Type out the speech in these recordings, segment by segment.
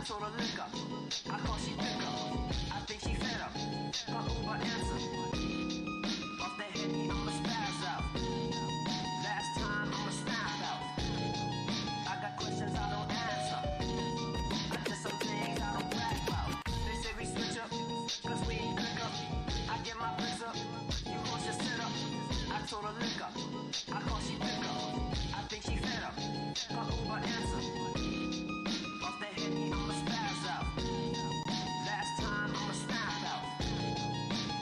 told her lick up. I call she pick up. I think she fed up. Her Uber answer. Off the Henny, I'ma spaz out. Last time, I'ma snap out. I got questions I don't answer. I just some things I don't brag about. They say we switch up, cause we ain't click up. I get my bricks up, you gon' just sit up. I told her lick up. I call she pick up. I think she fed up. Her Uber answer. Off the Henny, I'ma spaz out. Last time, I'ma snap out.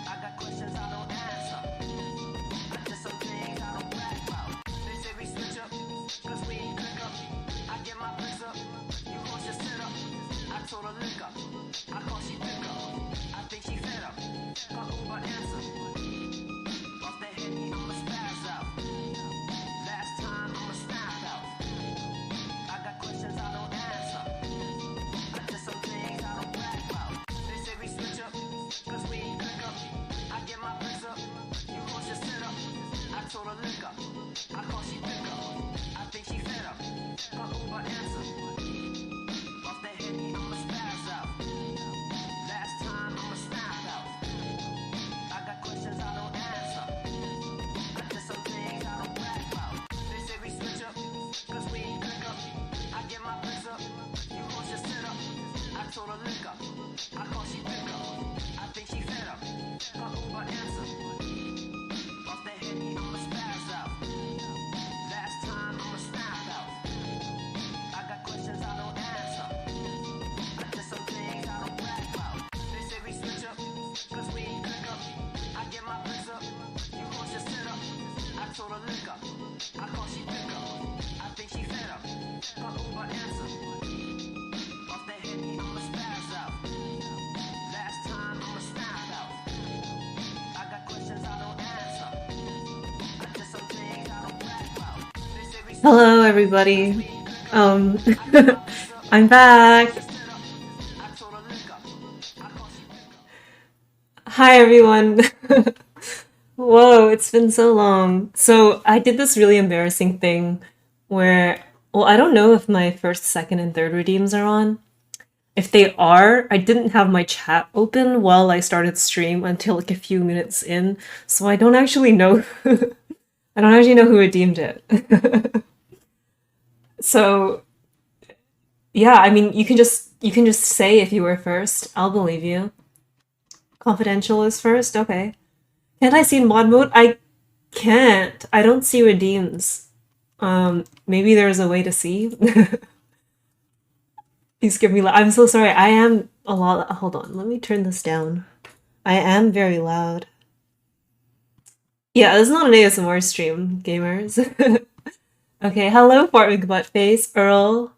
I got questions I don't answer. I just some things I don't brag about. They say we switch up, cause we ain't click up. I get my bricks up, you gon' just sit up. I told her lick up. I call she pick up. I think she fed up. Her Uber answer. Off the Henny, I'ma spaz out. Last time, I'ma snap out. I got questions I don't answer. I just some things I don't brag about. They say we switch up, cause we ain't click up. I get my bricks up, you gon' just sit up. I told her lick up. I call she pick up. I think she fed up. Her Uber answer. Off the Henny, I'ma spaz out. Last time, I'ma snap out. I got questions I don't answer. I just some things I don't brag about. They say we switch up, cause we ain't click up. I get my bricks up, you gon' just sit up. I told her lick up. I call she pick up. I think she fed up. Her Uber answer. Off the Henny, I'ma spaz out. Last time, I'ma snap out. I got questions I don't answer. I just some things I don't brag about. They say we switch up, cause we ain't click up. I get my bricks up, you gon' just sit up. I told her lick up. I call she pick up. I think she fed up. Her Uber answer. Off the Henny, I'ma spaz out. Last time, I'ma snap out. I got questions I don't answer. I just some things I don't brag about. They say we Hello, everybody. I'm back. Hi, everyone. Whoa, it's been so long. So I did this really embarrassing thing where, well, I don't know if my first, second, and third redeems are on. If they are, I didn't have my chat open while I started stream until like a few minutes in, so I don't actually know. I don't actually know who redeemed it. So yeah, I mean, you can just say if you were first. I'll believe you. Confidential is first. Okay. Can't I see in mod mode? I can't. I don't see redeems. Maybe there's a way to see. Please give me. I'm so sorry. I am a lot. Hold on. Let me turn this down. I am very loud. Yeah, this is not an ASMR stream, gamers. Okay, hello, Fartwig Buttface, Earl,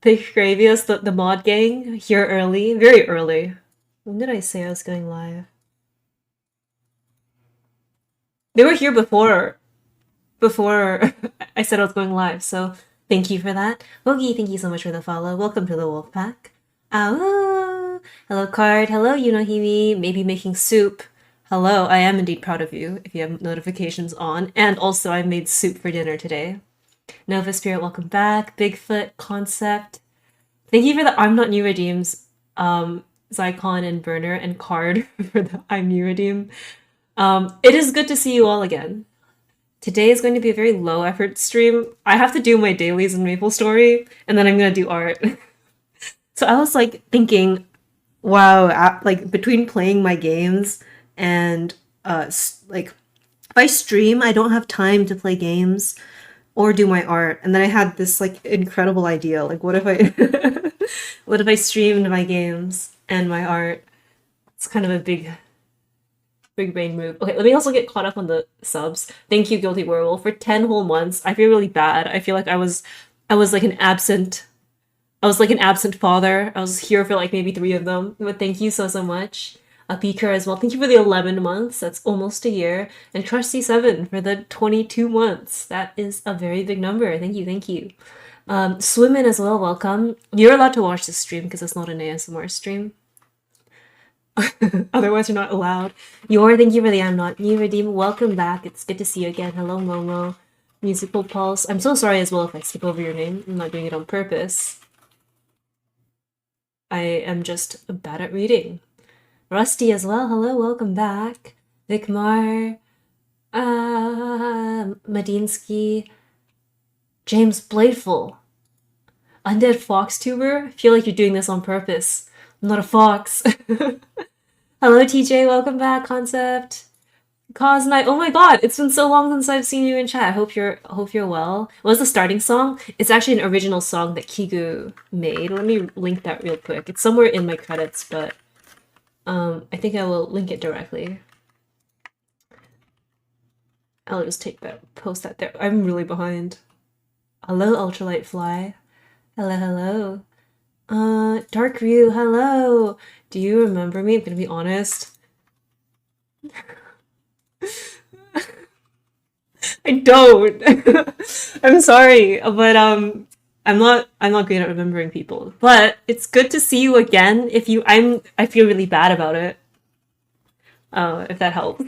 Fish Gravius, the mod gang, here early, very early. When did I say I was going live? They were here before I said I was going live, so thank you for that. Boogie, thank you so much for the follow. Welcome to the Wolf Pack. Ow! Hello, Card. Hello, Yunohimi. Maybe making soup. Hello, I am indeed proud of you if you have notifications on. And also, I made soup for dinner today. Nova Spirit, welcome back. Bigfoot, Concept. Thank you for the I'm Not New redeems. Zycon and Burner and Card for the I'm New redeem. It is good to see you all again. Today is going to be a very low effort stream. I have to do my dailies in MapleStory, and then I'm going to do art. So I was like thinking, wow, like between playing my games and like if I stream, I don't have time to play games or do my art. And then I had this like incredible idea, like what if I what if I streamed my games and my art? It's kind of a big brain move. Okay, let me also get caught up on the subs. Thank you, Guilty Werewolf, for 10 whole months. I feel really bad. I feel like I was like an absent father. I was here for like maybe 3 of them. But thank you so much. Beaker as well. Thank you for the 11 months. That's almost a year. And Crush C7 for the 22 months. That is a very big number. Thank you, thank you. Swimmin as well, welcome. You're allowed to watch this stream because it's not an ASMR stream. Otherwise, you're not allowed. Thank you for the I'm Not New redeem. Welcome back. It's good to see you again. Hello, Momo. Musical Pulse. I'm so sorry as well if I skip over your name. I'm not doing it on purpose. I am just bad at reading. Rusty as well. Hello, welcome back. Vikmar, Madinsky, James Bladeful, Undead Fox Tuber. I feel like you're doing this on purpose. I'm not a fox. Hello, TJ. Welcome back. Concept. Cause Night. Oh my God! It's been so long since I've seen you in chat. Hope you're well. What's the starting song? It's actually an original song that Kigu made. Let me link that real quick. It's somewhere in my credits, but I think I will link it directly. I'll just post that there. I'm really behind. Hello, Ultralight Fly. Hello, hello. Dark Ryu, hello. Do you remember me? I'm gonna be honest. I don't. I'm sorry, but I'm not great at remembering people. But it's good to see you again. I feel really bad about it. If that helps.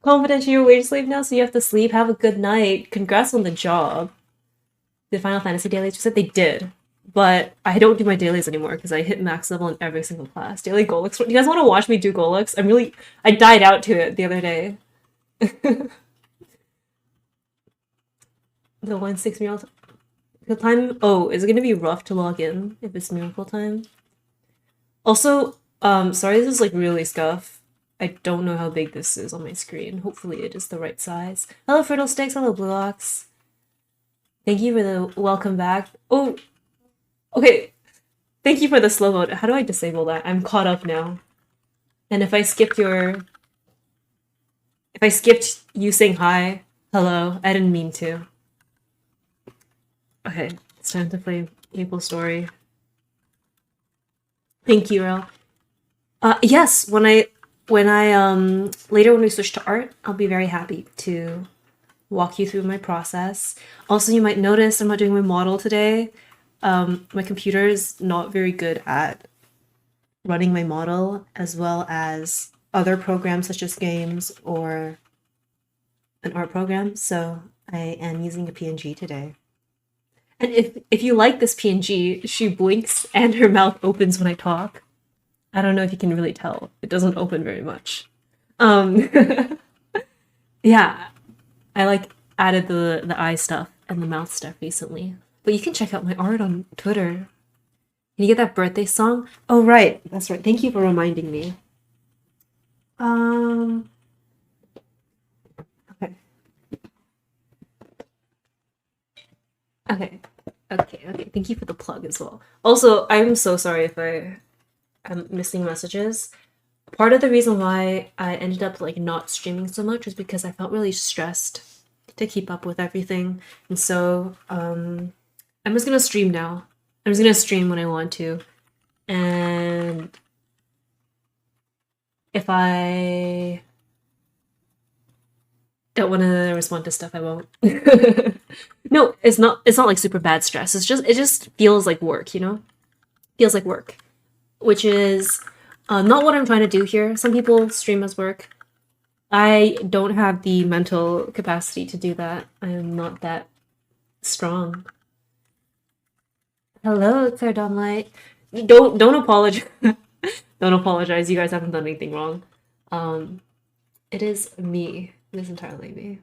Confident you're a wage slave now, so you have to sleep. Have a good night. Congrats on the job. The Final Fantasy dailies, you said they did. But I don't do my dailies anymore because I hit max level in every single class. Daily Golux. Do you guys want to watch me do Golux? I died out to it the other day. The 1-6 miracle time. Oh, is it gonna be rough to log in if it's miracle time? Also, sorry, this is like really scuff. I don't know how big this is on my screen. Hopefully it is the right size. Hello, Fertile Sticks. Hello, Blue Ox. Thank you for the welcome back. Oh, okay. Thank you for the slow vote. How do I disable that? I'm caught up now. And if I skipped you saying hi, hello, I didn't mean to. Okay, it's time to play Maple Story. Thank you, Rel. Yes, when I later when we switch to art, I'll be very happy to walk you through my process. Also, you might notice I'm not doing my model today. My computer is not very good at running my model, as well as other programs such as games or an art program, so I am using a PNG today. And if you like this PNG, she blinks and her mouth opens when I talk. I don't know if you can really tell. It doesn't open very much. Yeah, I like added the eye stuff and the mouth stuff recently. But you can check out my art on Twitter. Can you get that birthday song? Oh, right. That's right. Thank you for reminding me. Okay. Okay. Thank you for the plug as well. Also, I'm so sorry if I'm missing messages. Part of the reason why I ended up like not streaming so much was because I felt really stressed to keep up with everything. And so, I'm just gonna stream now. I'm just gonna stream when I want to. And if I don't want to respond to stuff, I won't. No, it's not like super bad stress. It just feels like work, you know? Feels like work. Which is not what I'm trying to do here. Some people stream as work. I don't have the mental capacity to do that. I'm not that strong. Hello, Claire Dawnlight. Don't apologize. Don't apologize. You guys haven't done anything wrong. It is me. It is entirely me.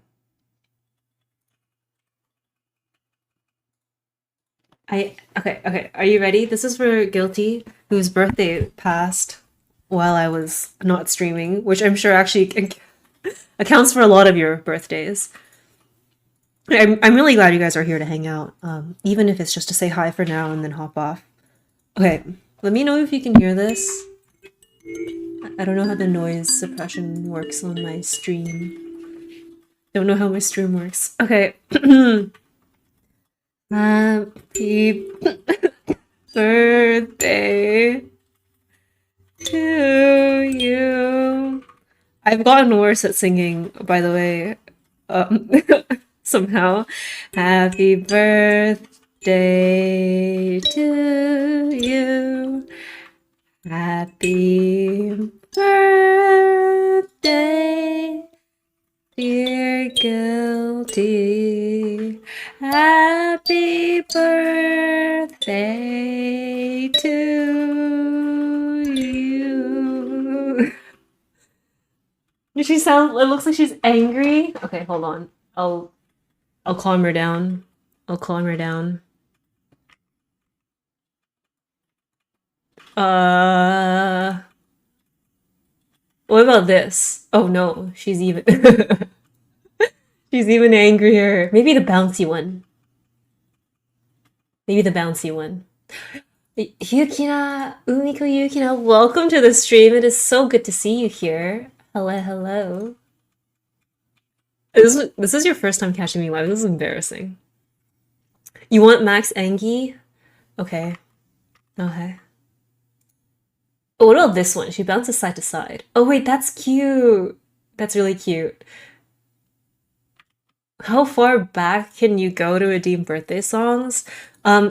Okay. Are you ready? This is for Guilty, whose birthday passed while I was not streaming, which I'm sure actually accounts for a lot of your birthdays. I'm really glad you guys are here to hang out, even if it's just to say hi for now and then hop off. Okay, let me know if you can hear this. I don't know how the noise suppression works on my stream. Don't know how my stream works. Okay. Happy birthday to you. I've gotten worse at singing, by the way. Somehow. Happy birthday to you. Happy birthday, dear Guilty. Happy birthday to She sounds. It looks like she's angry. Okay, hold on. I'll calm her down. I'll calm her down. What about this? Oh no, she's even she's even angrier. Maybe the bouncy one. Maybe the bouncy one. Yukina, Umiko Yukina, welcome to the stream. It is so good to see you here. Hello, hello. This is your first time catching me live. This is embarrassing. You want Max Engie? Okay. Okay. Oh, what about this one? She bounces side to side. Oh wait, that's cute. That's really cute. How far back can you go to redeem birthday songs?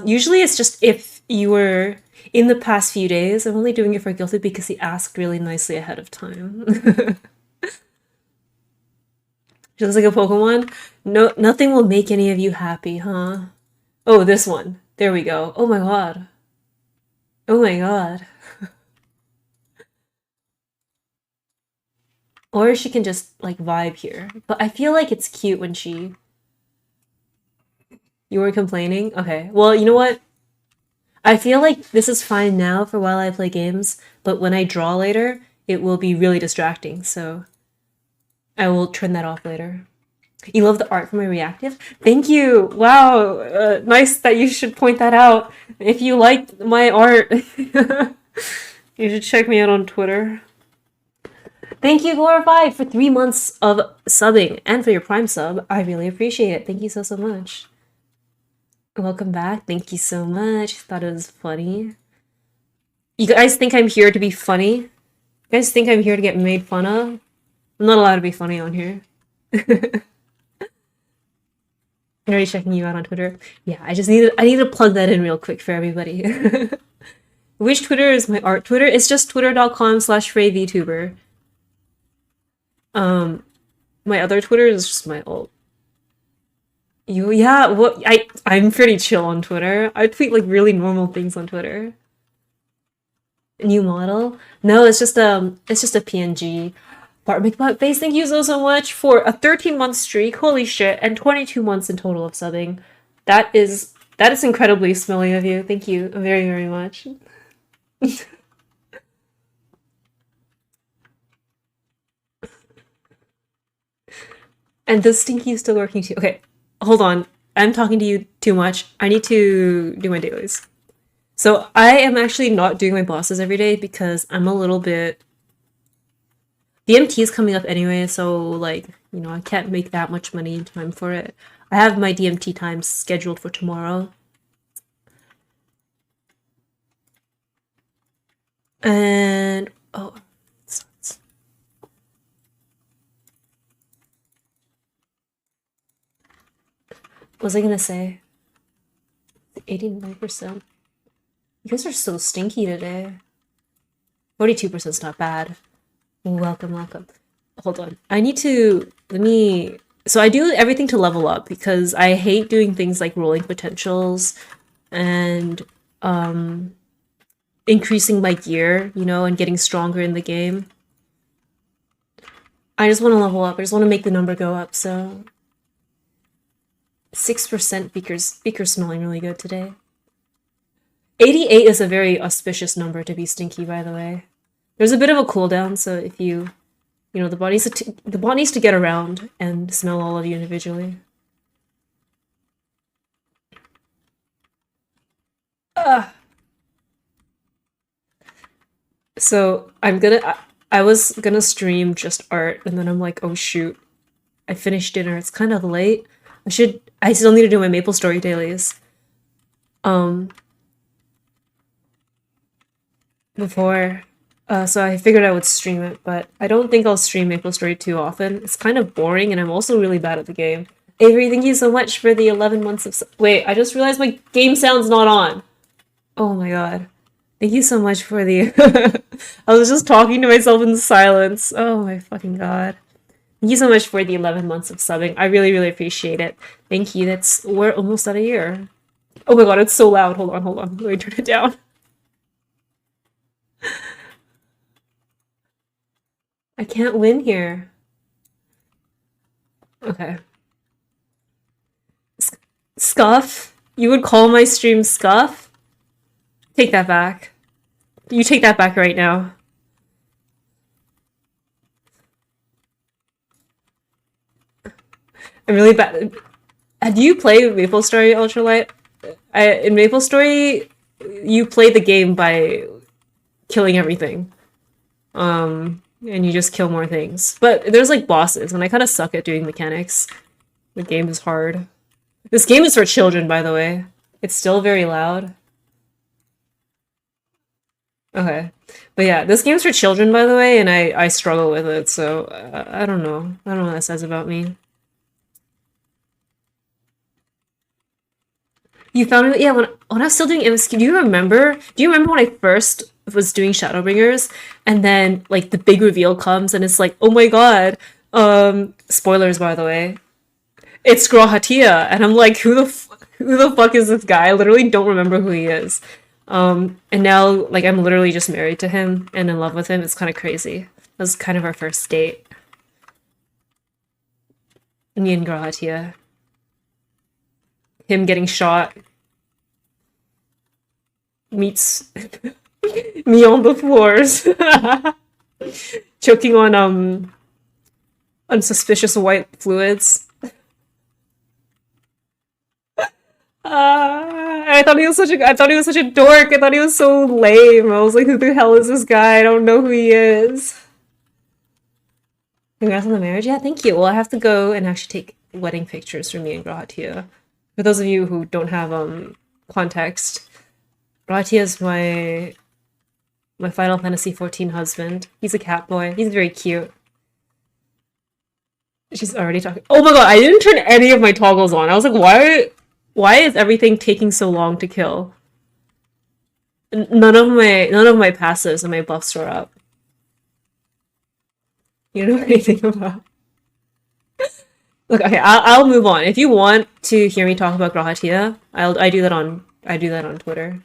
Usually it's just if you were in the past few days. I'm only doing it for Guilty because he asked really nicely ahead of time. She looks like a Pokemon. No, nothing will make any of you happy, huh? Oh, this one. There we go. Oh my god. Oh my god. Or she can just like vibe here. But I feel like it's cute when she... You weren't complaining? Okay. Well, you know what? I feel like this is fine now for while I play games, but when I draw later, it will be really distracting, so I will turn that off later. You love the art for my reactive? Thank you! Wow! Nice that you should point that out. If you like my art, you should check me out on Twitter. Thank you, Glorified, for 3 months of subbing and for your Prime sub. I really appreciate it. Thank you so much. Welcome back. Thank you so much. Thought it was funny. You guys think I'm here to be funny? You guys think I'm here to get made fun of? I'm not allowed to be funny on here. I'm already checking you out on Twitter. Yeah, I need to plug that in real quick for everybody. Which Twitter is my art Twitter? It's just twitter.com/FrayVTuber. My other Twitter is just my alt. Yeah, what I'm pretty chill on Twitter. I tweet like really normal things on Twitter. New model? No, it's just a PNG. Bart McButtface, thank you so much for a 13-month streak. Holy shit, and 22 months in total of subbing. That is incredibly smelly of you. Thank you very, very much. And the stinky is still working too. Okay, hold on. I'm talking to you too much. I need to do my dailies. So I am actually not doing my bosses every day because I'm a little bit... The MT is coming up anyway, so like, you know, I can't make that much money in time for it. I have my DMT time scheduled for tomorrow. And... oh... What was I gonna say? 89%. You guys are so stinky today. 42% is not bad. Welcome, welcome. Hold on. I need to... So I do everything to level up because I hate doing things like rolling potentials and increasing my gear, you know, and getting stronger in the game. I just want to level up. I just want to make the number go up, so... 6% Beaker's smelling really good today. 88 is a very auspicious number to be stinky, by the way. There's a bit of a cooldown, so if you know, the bot needs to get around and smell all of you individually. So I was gonna stream just art, and then I'm like, oh shoot, I finished dinner. It's kind of late. I still need to do my Maple Story dailies. Before, so I figured I would stream it, but I don't think I'll stream Maple Story too often. It's kind of boring, and I'm also really bad at the game. Avery, thank you so much for the 11 months of... Wait, I just realized my game sound's not on. Oh my god. Thank you so much for the... I was just talking to myself in silence. Oh my fucking god. Thank you so much for the 11 months of subbing. I really, really appreciate it. Thank you. We're almost at a year. Oh my god, it's so loud. Hold on. Let me turn it down. I can't win here. Okay. Scuff? You would call my stream scuff? Take that back. You take that back right now. I'm really bad. Do you play Maple Story Ultralight? In Maple Story, you play the game by killing everything. And you just kill more things. But there's like bosses, and I kind of suck at doing mechanics. The game is hard. This game is for children, by the way. It's still very loud. Okay. But yeah, this game's for children, by the way, and I struggle with it, so I don't know. I don't know what that says about me. You found it? Yeah, when I was still doing MSQ, do you remember when I first was doing Shadowbringers, and then like the big reveal comes and it's like, oh my god, spoilers by the way, it's Grahatia, and I'm like, who the fuck is this guy? I literally don't remember who he is. And now like I'm literally just married to him and in love with him. It's kind of crazy. That was kind of our first date. Me and Grahatia. Him getting shot meets me on the floors. Choking on unsuspicious white fluids. I thought he was such a dork. I thought he was so lame. I was like, who the hell is this guy? I don't know who he is. Congrats on the marriage. Yeah, thank you. Well, I have to go and actually take wedding pictures for me and Grahatia. For those of you who don't have context, Grahatia is my Final Fantasy 14 husband. He's a cat boy. He's very cute. She's already talking. Oh my god, I didn't turn any of my toggles on. I was like, why is everything taking so long to kill? None of my passives and my buffs are up. You don't know anything about. Look, okay, I'll move on. If you want to hear me talk about Grahatia, I do that on Twitter.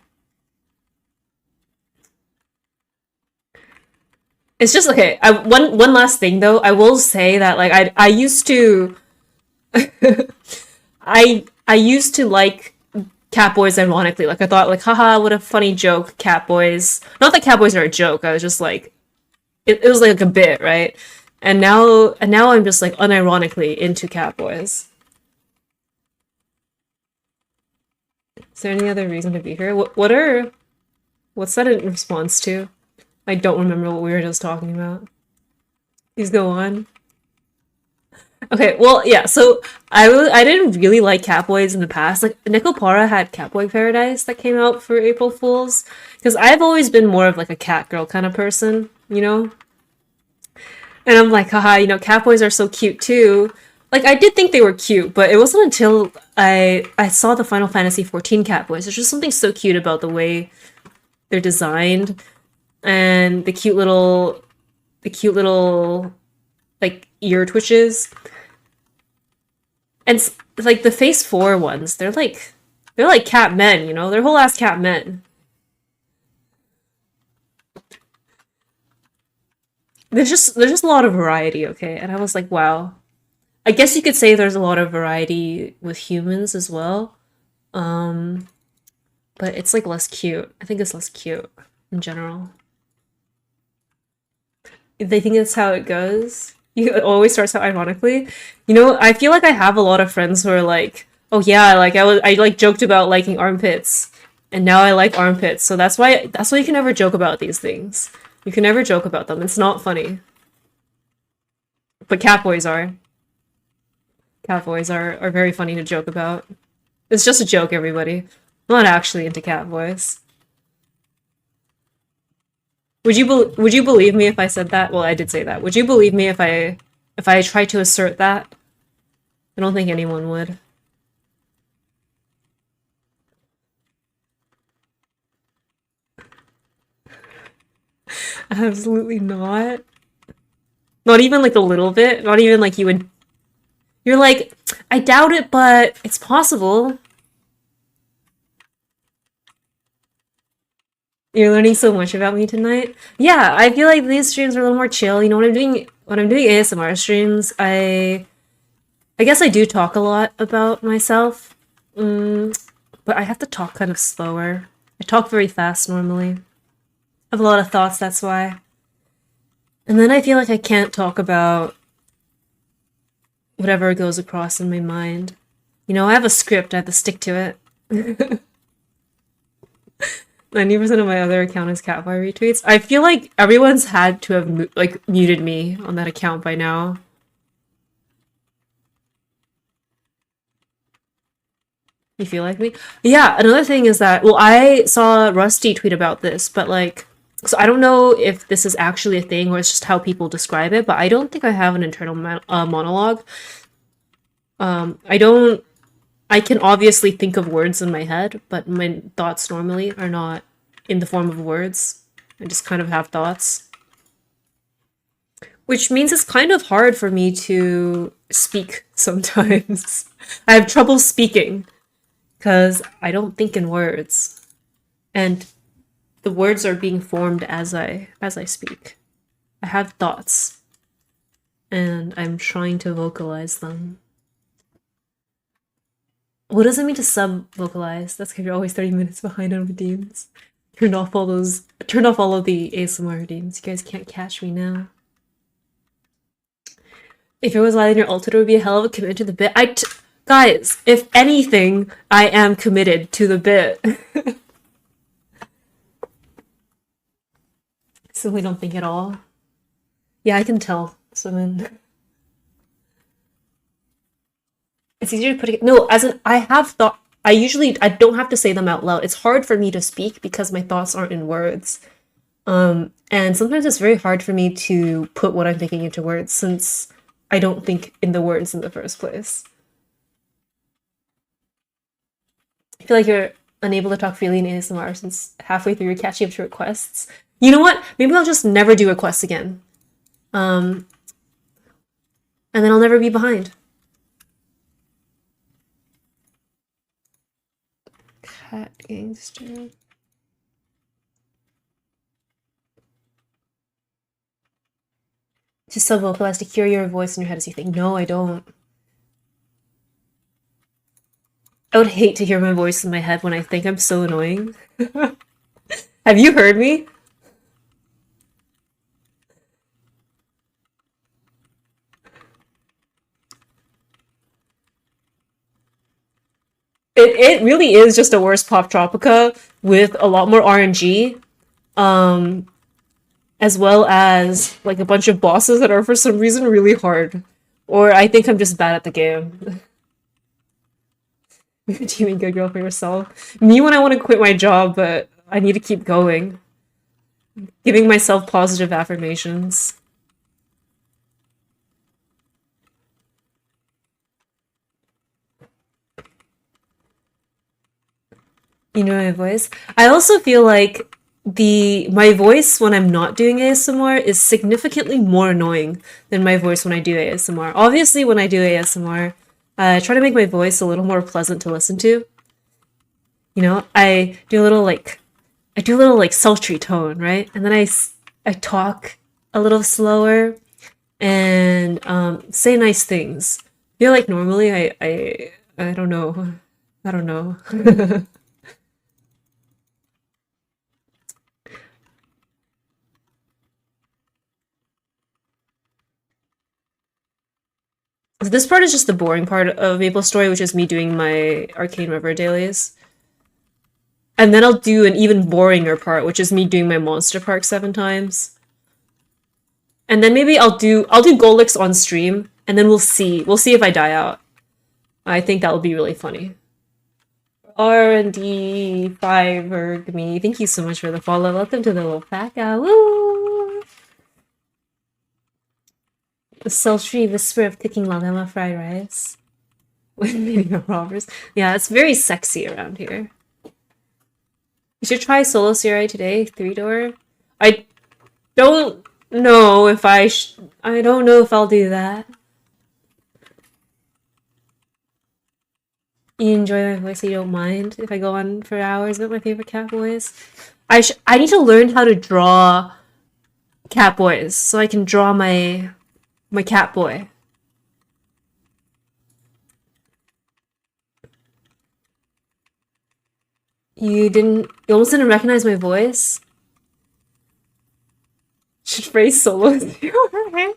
It's just okay. One last thing though. I will say that like I used to I used to like Catboys ironically. Like I thought like haha, what a funny joke, Catboys. Not that Catboys are a joke. I was just like it was like a bit, right? And now I'm just like unironically into Catboys. Is there any other reason to be here? What's that in response to? I don't remember what we were just talking about. Please go on. Okay, well, yeah, so I didn't really like Catboys in the past. Like, Nicopara had Catboy Paradise that came out for April Fools. Because I've always been more of like a cat girl kind of person, you know? And I'm like, haha, you know, Catboys are so cute too. Like, I did think they were cute, but it wasn't until I saw the Final Fantasy 14 Catboys. There's just something so cute about the way they're designed. And the cute little like ear twitches, and like the phase 4 ones, they're like cat men, you know, they're whole ass cat men. There's just a lot of variety, okay? And I was like, wow, I guess you could say there's a lot of variety with humans as well, but it's like less cute. I think it's less cute in general. They think that's how it goes. It always starts out ironically. You know, I feel like I have a lot of friends who are like, oh yeah, like I like joked about liking armpits, and now I like armpits. So that's why you can never joke about these things. You can never joke about them. It's not funny. But Catboys are. Catboys are very funny to joke about. It's just a joke, everybody. I'm not actually into Catboys. Would you believe me if I said that? Well, I did say that. Would you believe me if I tried to assert that? I don't think anyone would. Absolutely not. Not even like a little bit. Not even like you would. You're like, I doubt it, but it's possible. You're learning so much about me tonight. Yeah, I feel like these streams are a little more chill. You know, when I'm doing ASMR streams, I guess I do talk a lot about myself, but I have to talk kind of slower. I talk very fast normally. I have a lot of thoughts, that's why. And then I feel like I can't talk about whatever goes across in my mind. You know, I have a script, I have to stick to it. 90% of my other account is Catboy retweets. I feel like everyone's had to have like muted me on that account by now. You feel like me? Yeah, another thing is that, well, I saw Rusty tweet about this, but like, so I don't know if this is actually a thing or it's just how people describe it, but I don't think I have an internal monologue. I don't, I can obviously think of words in my head, but my thoughts normally are not in the form of words. I just kind of have thoughts. Which means it's kind of hard for me to speak sometimes. I have trouble speaking because I don't think in words. And the words are being formed as I speak. I have thoughts and I'm trying to vocalize them. What does it mean to sub-vocalize? That's because you're always 30 minutes behind on redeems. Turned off all of the ASMR redeems. You guys can't catch me now. If it was live in your ult, it would be a hell of a commitment to the bit. Guys, if anything, I am committed to the bit. Simply don't think at all. Yeah, I can tell. So then, it's easier to put it. No, as in, I have thought. I don't have to say them out loud. It's hard for me to speak because my thoughts aren't in words. And sometimes it's very hard for me to put what I'm thinking into words since I don't think in the words in the first place. I feel like you're unable to talk freely in ASMR since halfway through you're catching up to requests. You know what? Maybe I'll just never do requests again. And then I'll never be behind. Cat gangster. To sub-vocalize to hear your voice in your head as you think. No, I don't. I would hate to hear my voice in my head when I think. I'm so annoying. Have you heard me? It really is just a worse Pop Tropica with a lot more RNG. As well as like a bunch of bosses that are for some reason really hard. Or I think I'm just bad at the game. Teaming good girl for yourself. Me when I want to quit my job, but I need to keep going. Giving myself positive affirmations. You know my voice? I also feel like my voice when I'm not doing ASMR is significantly more annoying than my voice when I do ASMR. Obviously, when I do ASMR, I try to make my voice a little more pleasant to listen to. You know, I do a little like sultry tone, right? And then I talk a little slower and say nice things. I feel like normally I don't know. I don't know. This part is just the boring part of Maple Story, which is me doing my Arcane River dailies. And then I'll do an even boringer part, which is me doing my Monster Park 7 times. And then maybe I'll do Golix on stream, and then we'll see. We'll see if I die out. I think that will be really funny. R&D5 me. Thank you so much for the follow. Welcome to the little pack. Woo! The sultry whisper of cooking lalema fried rice. When meeting a robbers. Yeah, it's very sexy around here. You should try Solo CRI today, 3-door. I don't know if I don't know if I'll do that. You enjoy my voice, you don't mind if I go on for hours about my favorite cat boys? I need to learn how to draw cat boys so I can draw my cat boy. You almost didn't recognize my voice? Should phrase solo with you, right?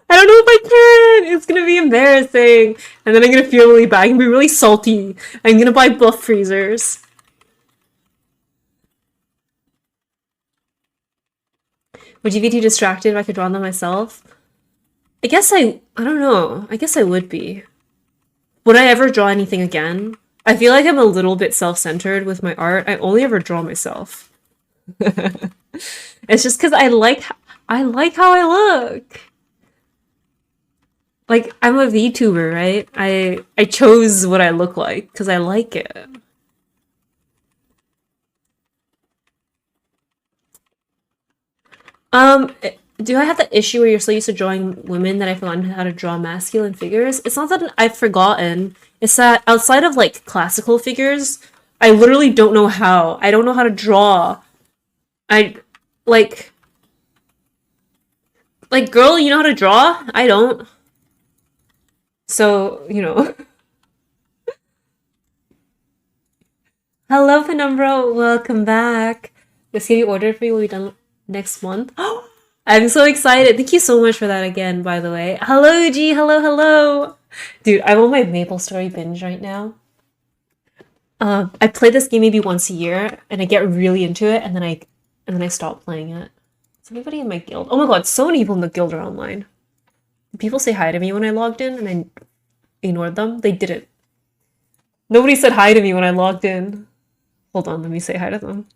I don't know if I can. It's gonna be embarrassing, and then I'm gonna feel really bad. I'm gonna be really salty. I'm gonna buy buff freezers. Would you be too distracted if I could draw them myself? I don't know. I guess I would be. Would I ever draw anything again? I feel like I'm a little bit self-centered with my art. I only ever draw myself. It's just because I like how I look. Like I'm a VTuber, right? I chose what I look like because I like it. Do I have the issue where you're so used to drawing women that I forgotten how to draw masculine figures? It's not that I've forgotten. It's that outside of like classical figures, I literally don't know how. I don't know how to draw. I like girl, you know how to draw? I don't. So, you know. Hello, Penumbra. Welcome back. The CD ordered for you will be done next month. I'm so excited. Thank you so much for that again, by the way. Hello, G. Hello, hello. Dude, I'm on my Maple Story binge right now. I play this game maybe once a year, and I get really into it, and then I stop playing it. Is anybody in my guild? Oh my god, so many people in the guild are online. People say hi to me when I logged in, and I ignored them. They didn't. Nobody said hi to me when I logged in. Hold on, let me say hi to them.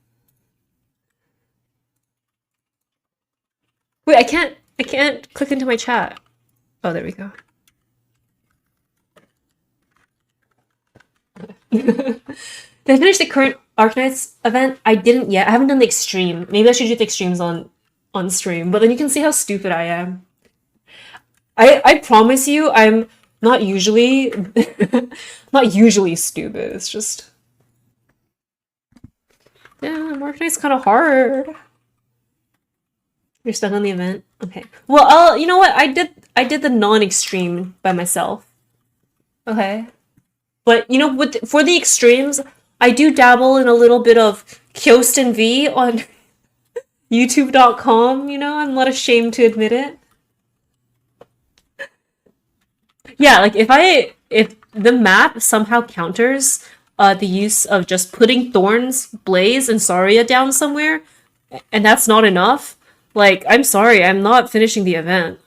Wait, I can't click into my chat. Oh, there we go. Did I finish the current Arknights event? I didn't yet. I haven't done the extreme. Maybe I should do the extremes on stream, but then you can see how stupid I am. I promise you I'm not usually not usually stupid. It's just yeah, Arknight's kind of hard. You're stuck on the event? Okay. Well, you know what? I did the non-extreme by myself. Okay. But you know, for the extremes, I do dabble in a little bit of Kyosten V on YouTube.com, you know, I'm not ashamed to admit it. Yeah, like if the map somehow counters the use of just putting Thorns, Blaze, and Saria down somewhere, and that's not enough, like, I'm sorry, I'm not finishing the event.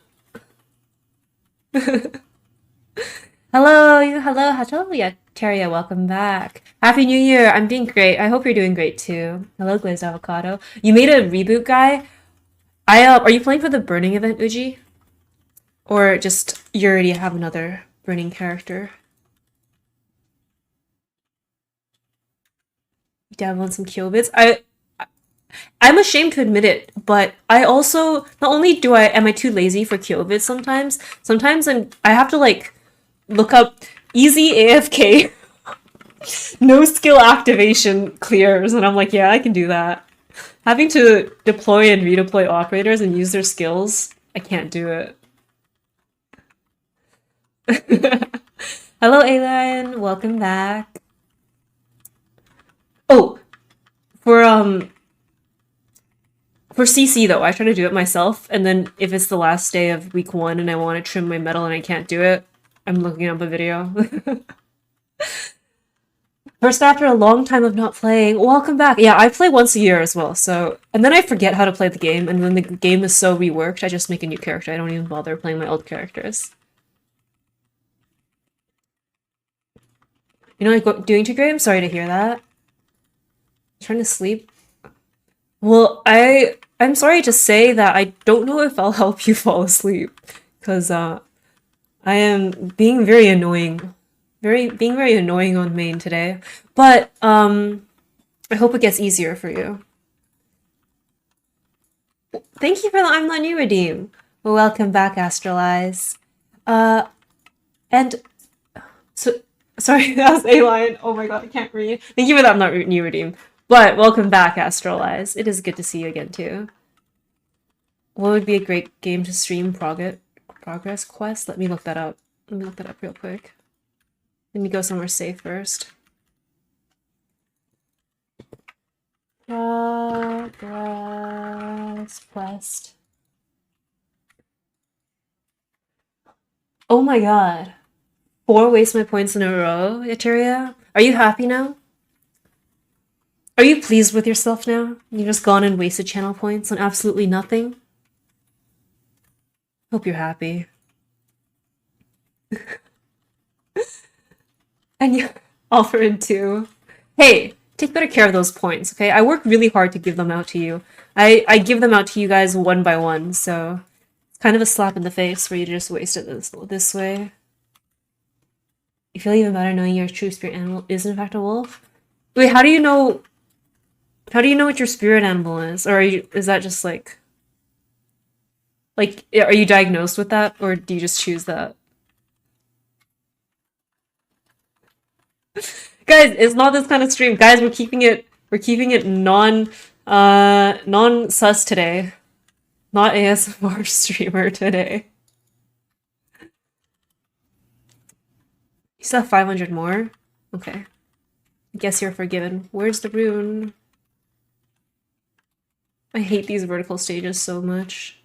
Hello, Hatolia, Teria, welcome back. Happy New Year, I'm doing great. I hope you're doing great too. Hello, Glazed Avocado. You made a reboot guy? Are you playing for the Burning event, Uji? Or just, you already have another Burning character? You dabble in some Kyobits? I'm ashamed to admit it, but I also, not only am I too lazy for Kyobits sometimes, I have to like, look up easy AFK, no skill activation clears, and I'm like, yeah, I can do that. Having to deploy and redeploy operators and use their skills, I can't do it. Hello, Alien, welcome back. Oh, for CC though, I try to do it myself, and then if it's the last day of week 1 and I want to trim my metal and I can't do it, I'm looking up a video. First after a long time of not playing, welcome back. Yeah, I play once a year as well, so... And then I forget how to play the game, and when the game is so reworked, I just make a new character. I don't even bother playing my old characters. You know what I'm doing to Graham? Sorry to hear that. I'm trying to sleep. Well, I'm sorry to say that I don't know if I'll help you fall asleep, because I am being very annoying. Being very annoying on main today. But I hope it gets easier for you. Thank you for the I'm Not New redeem. Welcome back, Astral Eyes. And so sorry, that was A-Lion. Oh my god, I can't read. Thank you for that I'm Not New redeem. But welcome back, Astral Eyes. It is good to see you again too. What would be a great game to stream? Progress Quest? Let me look that up. Let me look that up real quick. Let me go somewhere safe first. Grass Quest. Oh my god. 4 waste my points in a row, Eteria? Are you happy now? Are you pleased with yourself now? You've just gone and wasted channel points on absolutely nothing? Hope you're happy. And you offer in 2. Hey, take better care of those points, okay? I work really hard to give them out to you. I give them out to you guys one by one, so it's kind of a slap in the face for you to just waste it this way. You feel even better knowing your true spirit animal is in fact a wolf? Wait, how do you know what your spirit animal is? Or is that just like, are you diagnosed with that, or do you just choose that? Guys, it's not this kind of stream. Guys, we're keeping it non-sus today. Not ASMR streamer today. You still have 500 more? Okay. I guess you're forgiven. Where's the rune? I hate these vertical stages so much.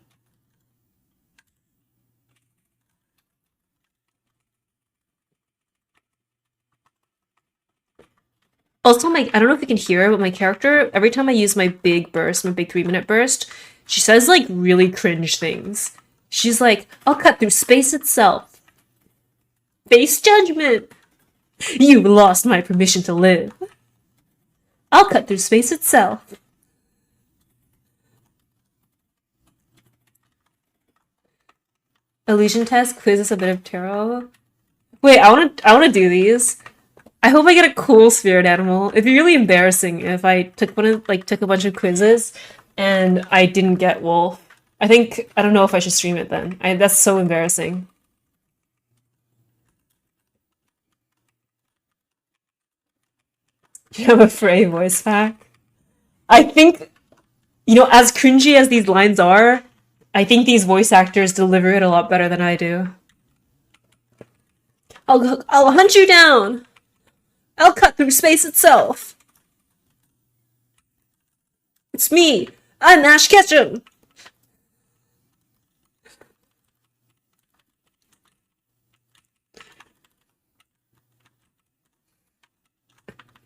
Also, I don't know if you can hear it, but my character, every time I use my big burst, my big 3-minute burst, she says, like, really cringe things. She's like, I'll cut through space itself. Face judgment! You lost my permission to live. I'll cut through space itself. Illusion test, quizzes a bit of tarot. Wait, I wanna do these. I hope I get a cool spirit animal. It'd be really embarrassing if I took a bunch of quizzes and I didn't get wolf. I don't know if I should stream it then. That's so embarrassing. You have a Frey voice pack? I think, as cringy as these lines are, I think these voice actors deliver it a lot better than I do. I'll hunt you down! I'll cut through space itself! It's me! I'm Ash Ketchum!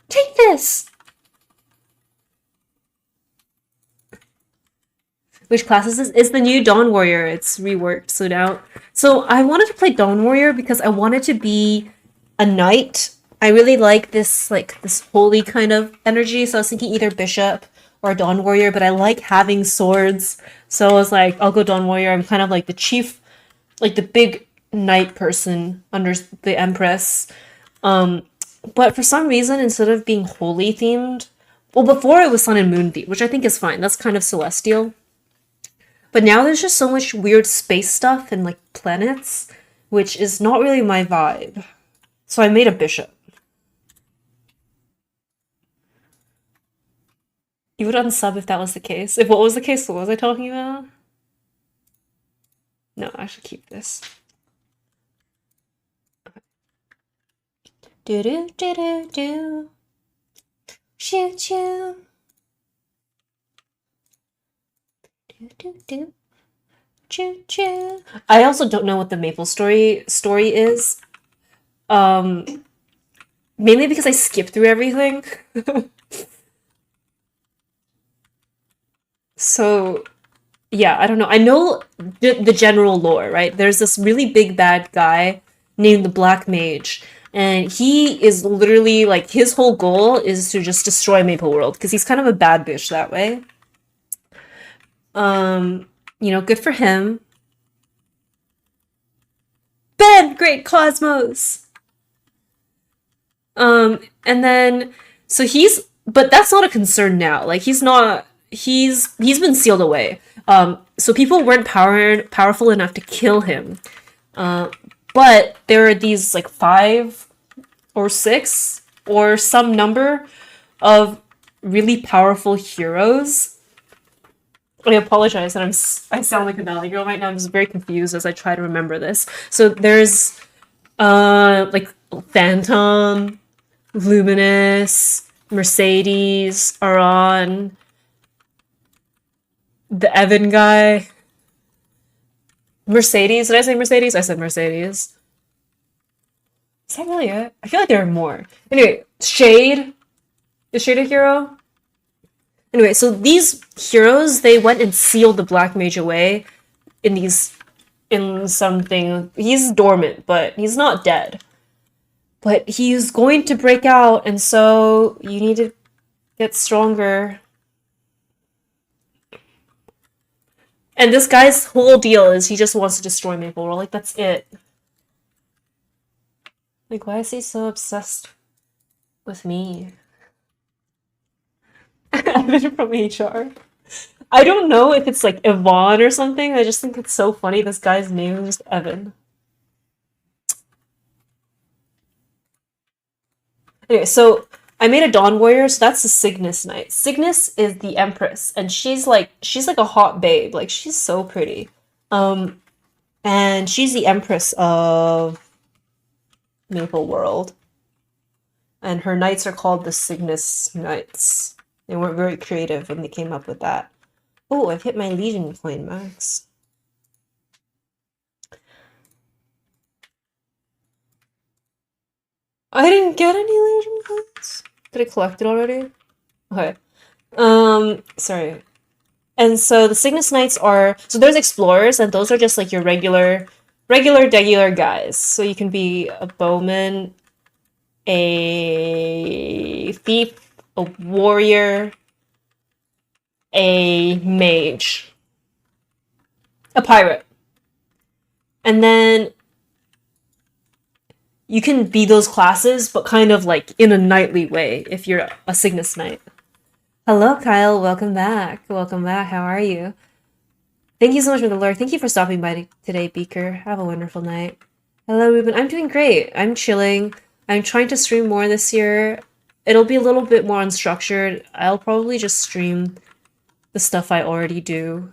Take this! Which class is this? It's the new Dawn Warrior. It's reworked, so I wanted to play Dawn Warrior because I wanted to be a knight. I really like this holy kind of energy, so I was thinking either Bishop or Dawn Warrior, but I like having swords, so I was like, I'll go Dawn Warrior. I'm kind of like the chief, like the big knight person under the Empress. But for some reason, instead of being holy themed, well, before it was sun and moon themed, which I think is fine. That's kind of celestial. But now there's just so much weird space stuff and like planets, which is not really my vibe. So I made a bishop. You would unsub if that was the case. If what was the case, what was I talking about? No, I should keep this. Do do do do do. Choo choo. Do do do. Choo choo. I also don't know what the Maple story is. Mainly because I skipped through everything. So, yeah, I don't know. I know the general lore, right? There's this really big bad guy named the Black Mage, and he is literally, like, his whole goal is to just destroy Maple World, because he's kind of a bad bitch that way. Good for him. Ben, great Cosmos! And then, so but that's not a concern now. Like, he's been sealed away. So people weren't powerful enough to kill him. But there are these, like, 5 or 6 or some number of really powerful heroes. I apologize that I sound like a Valley Girl right now. I'm just very confused as I try to remember this. So there's, like, Phantom, Luminous, Mercedes, Aron, The Evan guy. Mercedes. Did I say Mercedes? I said Mercedes. Is that really it? I feel like there are more. Anyway, Shade. Is Shade a hero? Anyway, so these heroes, they went and sealed the Black Mage away in these in something. He's dormant, but he's not dead. But he's going to break out, and so you need to get stronger. And this guy's whole deal is he just wants to destroy Maple World. Like, that's it. Like, why is he so obsessed with me? I've been from HR. I don't know if it's like Yvonne or something. I just think it's so funny. This guy's name is just Evan. Anyway, so I made a Dawn Warrior, so that's the Cygnus Knight. Cygnus is the Empress, and she's like a hot babe. Like she's so pretty. Um, and she's the Empress of Maple World. And her knights are called the Cygnus Knights. They weren't very creative when they came up with that. Oh, I've hit my Legion coin max. I didn't get any Legion coins. Did I collect it already? Okay. Sorry. And so the Cygnus Knights are so there's explorers, and those are just like your regular guys. So you can be a bowman, a thief, a warrior, a mage, a pirate. And then you can be those classes, but kind of like in a knightly way if you're a Cygnus Knight. Hello, Kyle. Welcome back. Welcome back. How are you? Thank you so much for the lurk. Thank you for stopping by today, Beaker. Have a wonderful night. Hello, Ruben. I'm doing great. I'm chilling. I'm trying to stream more this year. It'll be a little bit more unstructured. I'll probably just stream the stuff I already do.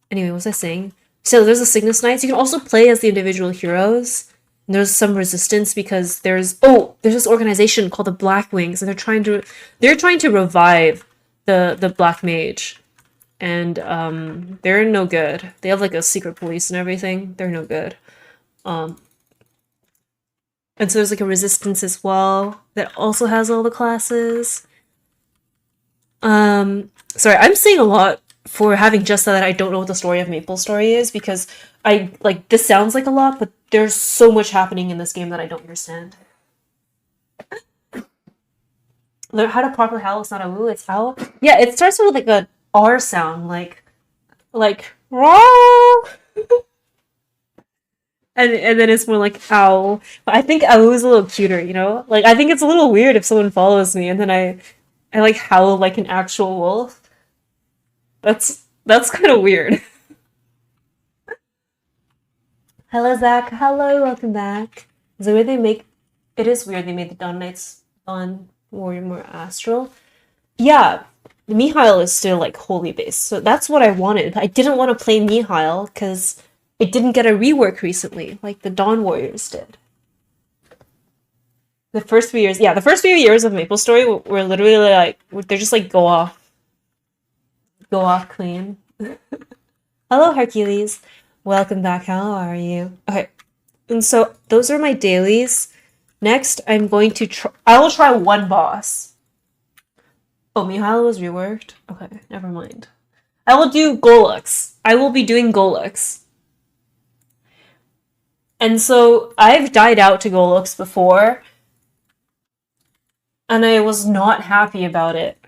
Anyway, what was I saying? So there's the Cygnus Knights. You can also play as the individual heroes. And there's some resistance because there's this organization called the Black Wings, and they're trying to revive the Black Mage. And they're no good. They have like a secret police and everything. They're no good. Um, and so there's like a resistance as well that also has all the classes. Sorry, I'm saying a lot for having just said that I don't know what the story of Maple Story is because I like this sounds like a lot, but there's so much happening in this game that I don't understand. Learn how to properly howl. It's not a woo. It's howl. Yeah, it starts with like a R sound, like "Roar," and then it's more like owl. But I think owl is a little cuter, you know. Like I think it's a little weird if someone follows me and then I like howl like an actual wolf. That's kind of weird. Hello, Zach. Hello, welcome back. The way they make it is weird. They made the Dawn Knights on Warrior more astral. Yeah, Mihail is still like holy base, so that's what I wanted. I didn't want to play Mihail because it didn't get a rework recently, like the Dawn Warriors did. The first few years, yeah, the first few years of Maple Story were literally like they're just like go off clean. Hello, Hercules. Welcome back. How are you? Okay, and so those are my dailies. Next, I'm going to try. I will try one boss. Oh, Mihail was reworked? Okay, never mind. I will do Golux. I will be doing Golux. And so I've died out to Golux before, and I was not happy about it.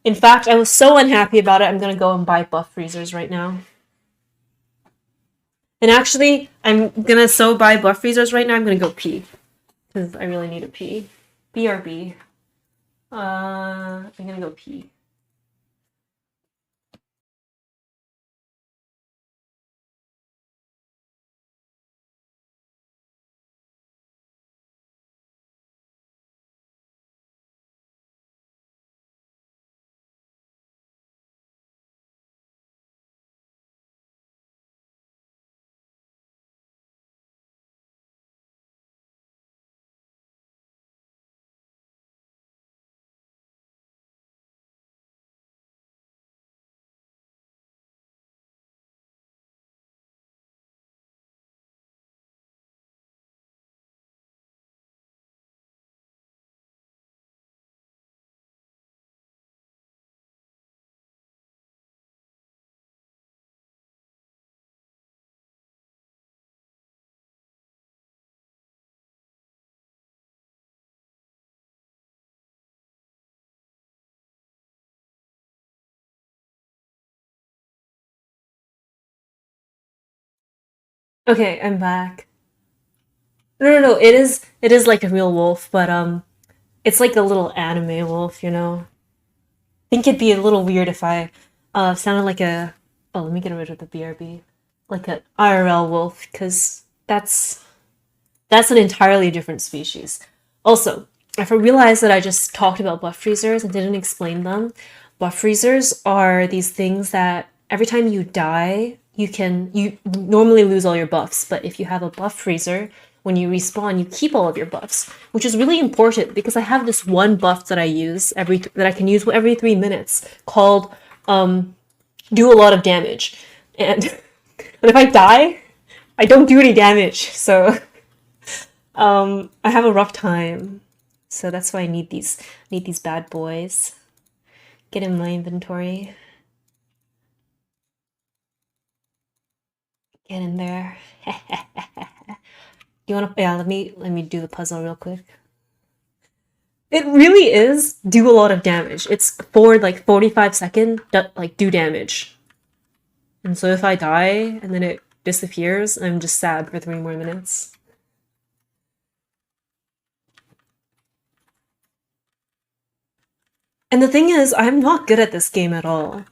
In fact, I was so unhappy about it, I'm gonna go and buy buff freezers right now. And actually, I'm gonna so buy buff freezers right now, I'm gonna go pee. Because I really need a pee. BRB. I'm gonna go pee. Okay, I'm back. No. It is like a real wolf, but it's like a little anime wolf, you know. I think it'd be a little weird if I sounded like a oh, let me get rid of the BRB. Like an IRL wolf, because that's an entirely different species. Also, I realized that I just talked about buff freezers and didn't explain them. Buff freezers are these things that every time you die, you normally lose all your buffs, but if you have a buff freezer, when you respawn, you keep all of your buffs, which is really important because I have this one buff that I use that I can use every 3 minutes called do a lot of damage, and and if I die, I don't do any damage, so I have a rough time. So that's why I need these bad boys. Get in my inventory. Get in there. You wanna yeah, let me do the puzzle real quick. It really is do a lot of damage. It's for like 45-second like do damage. And so if I die and then it disappears, I'm just sad for 3 more minutes. And the thing is, I'm not good at this game at all.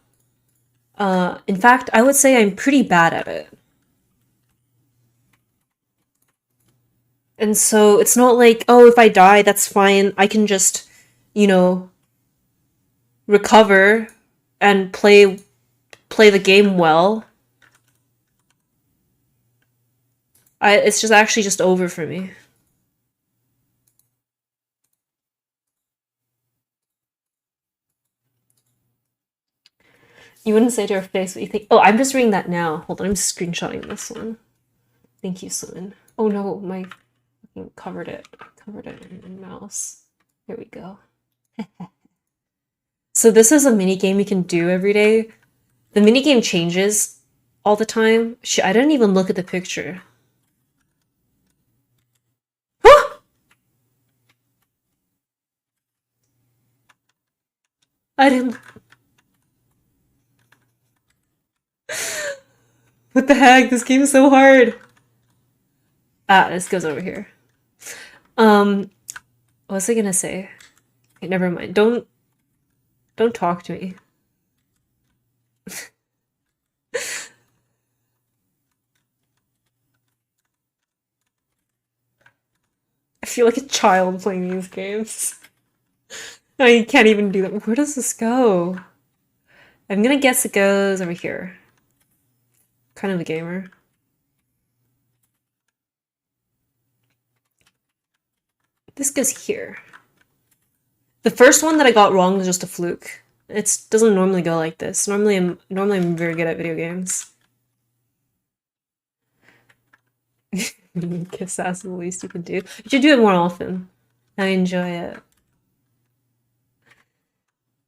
In fact, I would say I'm pretty bad at it. And so it's not like, oh, if I die, that's fine. I can just, you know, recover and play the game well. It's just actually just over for me. You wouldn't say to her face what you think. Oh, I'm just reading that now. Hold on, I'm screenshotting this one. Thank you, Sun. Oh no, my fucking covered it. Covered it in my mouse. There we go. So this is a mini game you can do every day. The mini game changes all the time. Shit, I didn't even look at the picture. I didn't. What the heck? This game is so hard. Ah, this goes over here. What was I gonna say? Okay, never mind. Don't talk to me. I feel like a child playing these games. I can't even do that. Where does this go? I'm gonna guess it goes over here. Kind of a gamer. This goes here. The first one that I got wrong was just a fluke. It doesn't normally go like this. Normally I'm very good at video games. Kiss ass is the least you can do. You should do it more often. I enjoy it.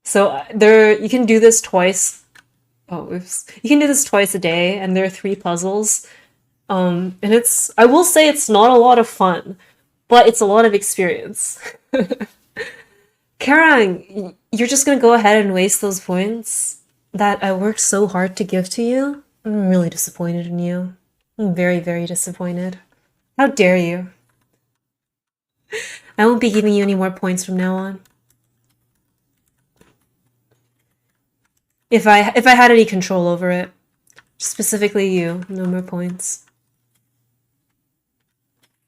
So you can do this twice. Oh, oops. You can do this twice a day, and there are 3 puzzles. And I will say it's not a lot of fun, but it's a lot of experience. Karang, you're just gonna go ahead and waste those points that I worked so hard to give to you? I'm really disappointed in you. I'm very, very disappointed. How dare you? I won't be giving you any more points from now on. If I had any control over it. Specifically you, no more points.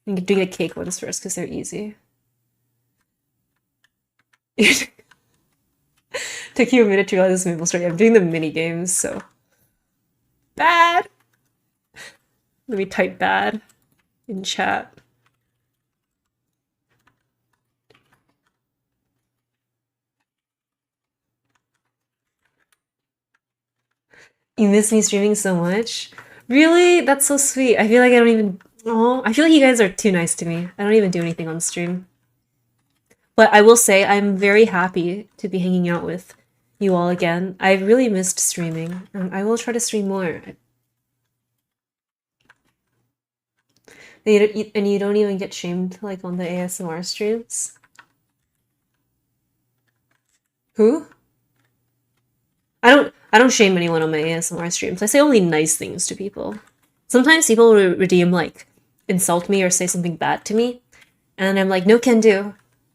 You can do the cake ones first because they're easy. Took you a minute to realize this Maple Story. I'm doing the mini games, so bad. Let me type bad in chat. You miss me streaming so much? Really? That's so sweet. I feel like I don't even. Oh, I feel like you guys are too nice to me. I don't even do anything on stream. But I will say I'm very happy to be hanging out with you all again. I really missed streaming. I will try to stream more. And you don't even get shamed like on the ASMR streams? Who? I don't shame anyone on my ASMR streams. I say only nice things to people. Sometimes people redeem like insult me or say something bad to me, and I'm like, no can do.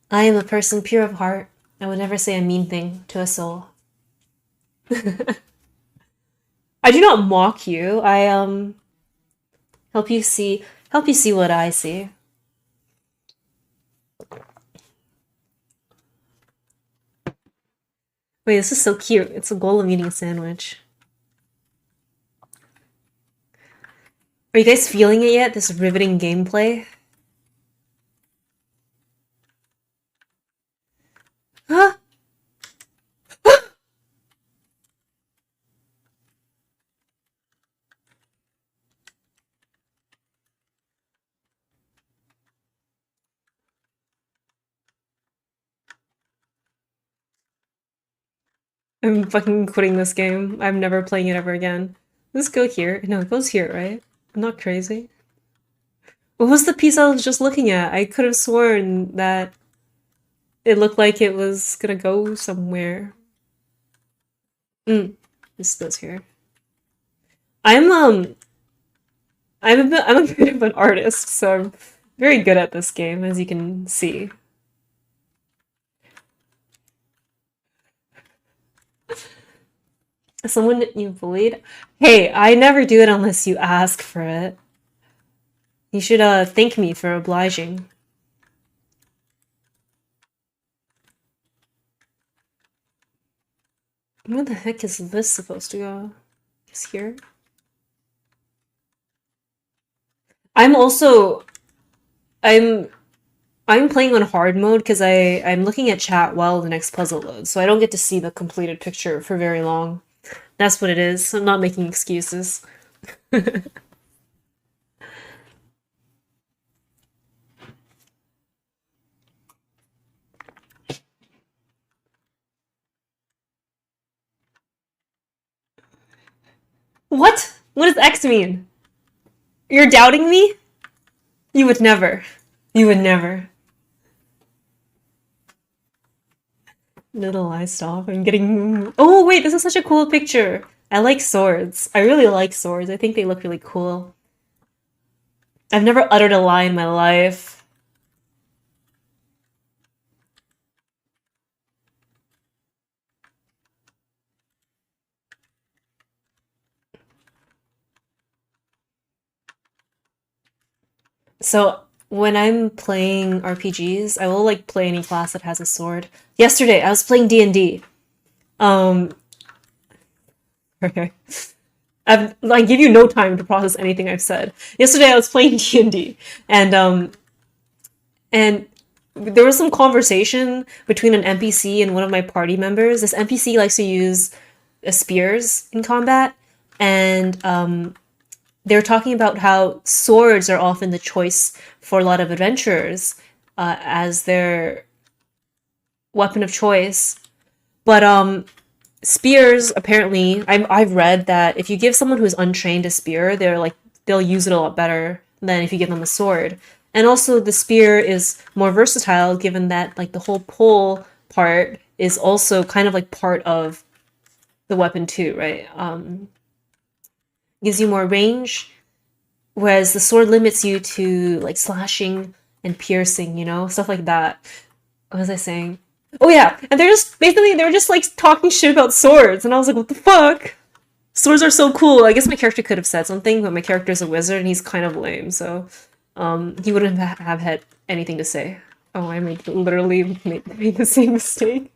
I am a person pure of heart. I would never say a mean thing to a soul. I do not mock you. I help you see what I see. Wait, this is so cute. It's a golem eating a sandwich. Are you guys feeling it yet? This riveting gameplay? Huh? I'm fucking quitting this game. I'm never playing it ever again. Does this go here? No, it goes here, right? I'm not crazy. What was the piece I was just looking at? I could have sworn that it looked like it was gonna go somewhere. This goes here. I'm I'm a bit of an artist, so I'm very good at this game, as you can see. Someone you bullied? Hey, I never do it unless you ask for it. You should thank me for obliging. Where the heck is this supposed to go? Is here? I'm also I'm I'm playing on hard mode because I'm looking at chat while the next puzzle loads, so I don't get to see the completed picture for very long. That's what it is. I'm not making excuses. What? What does X mean? You're doubting me? You would never. You would never. Little I stop. I'm getting. Oh, wait, this is such a cool picture. I like swords. I really like swords. I think they look really cool. I've never uttered a lie in my life. So when I'm playing RPGs, I will like play any class that has a sword. Yesterday, I was playing D&D. Um, okay. I give you no time to process anything I've said. Yesterday, I was playing D&D, and there was some conversation between an NPC and one of my party members. This NPC likes to use spears in combat, and they were talking about how swords are often the choice for a lot of adventurers as their weapon of choice. But spears, apparently, I've read that if you give someone who's untrained a spear, they'll use it a lot better than if you give them a sword. And also, the spear is more versatile, given that like the whole pull part is also kind of like part of the weapon too, right? Gives you more range, whereas the sword limits you to like slashing and piercing, stuff like that. What was I saying? Oh yeah, and they were just like talking shit about swords, and I was like, what the fuck? Swords are so cool. I guess my character could have said something, but my character's a wizard and he's kind of lame, so he wouldn't have had anything to say. Oh, literally made the same mistake.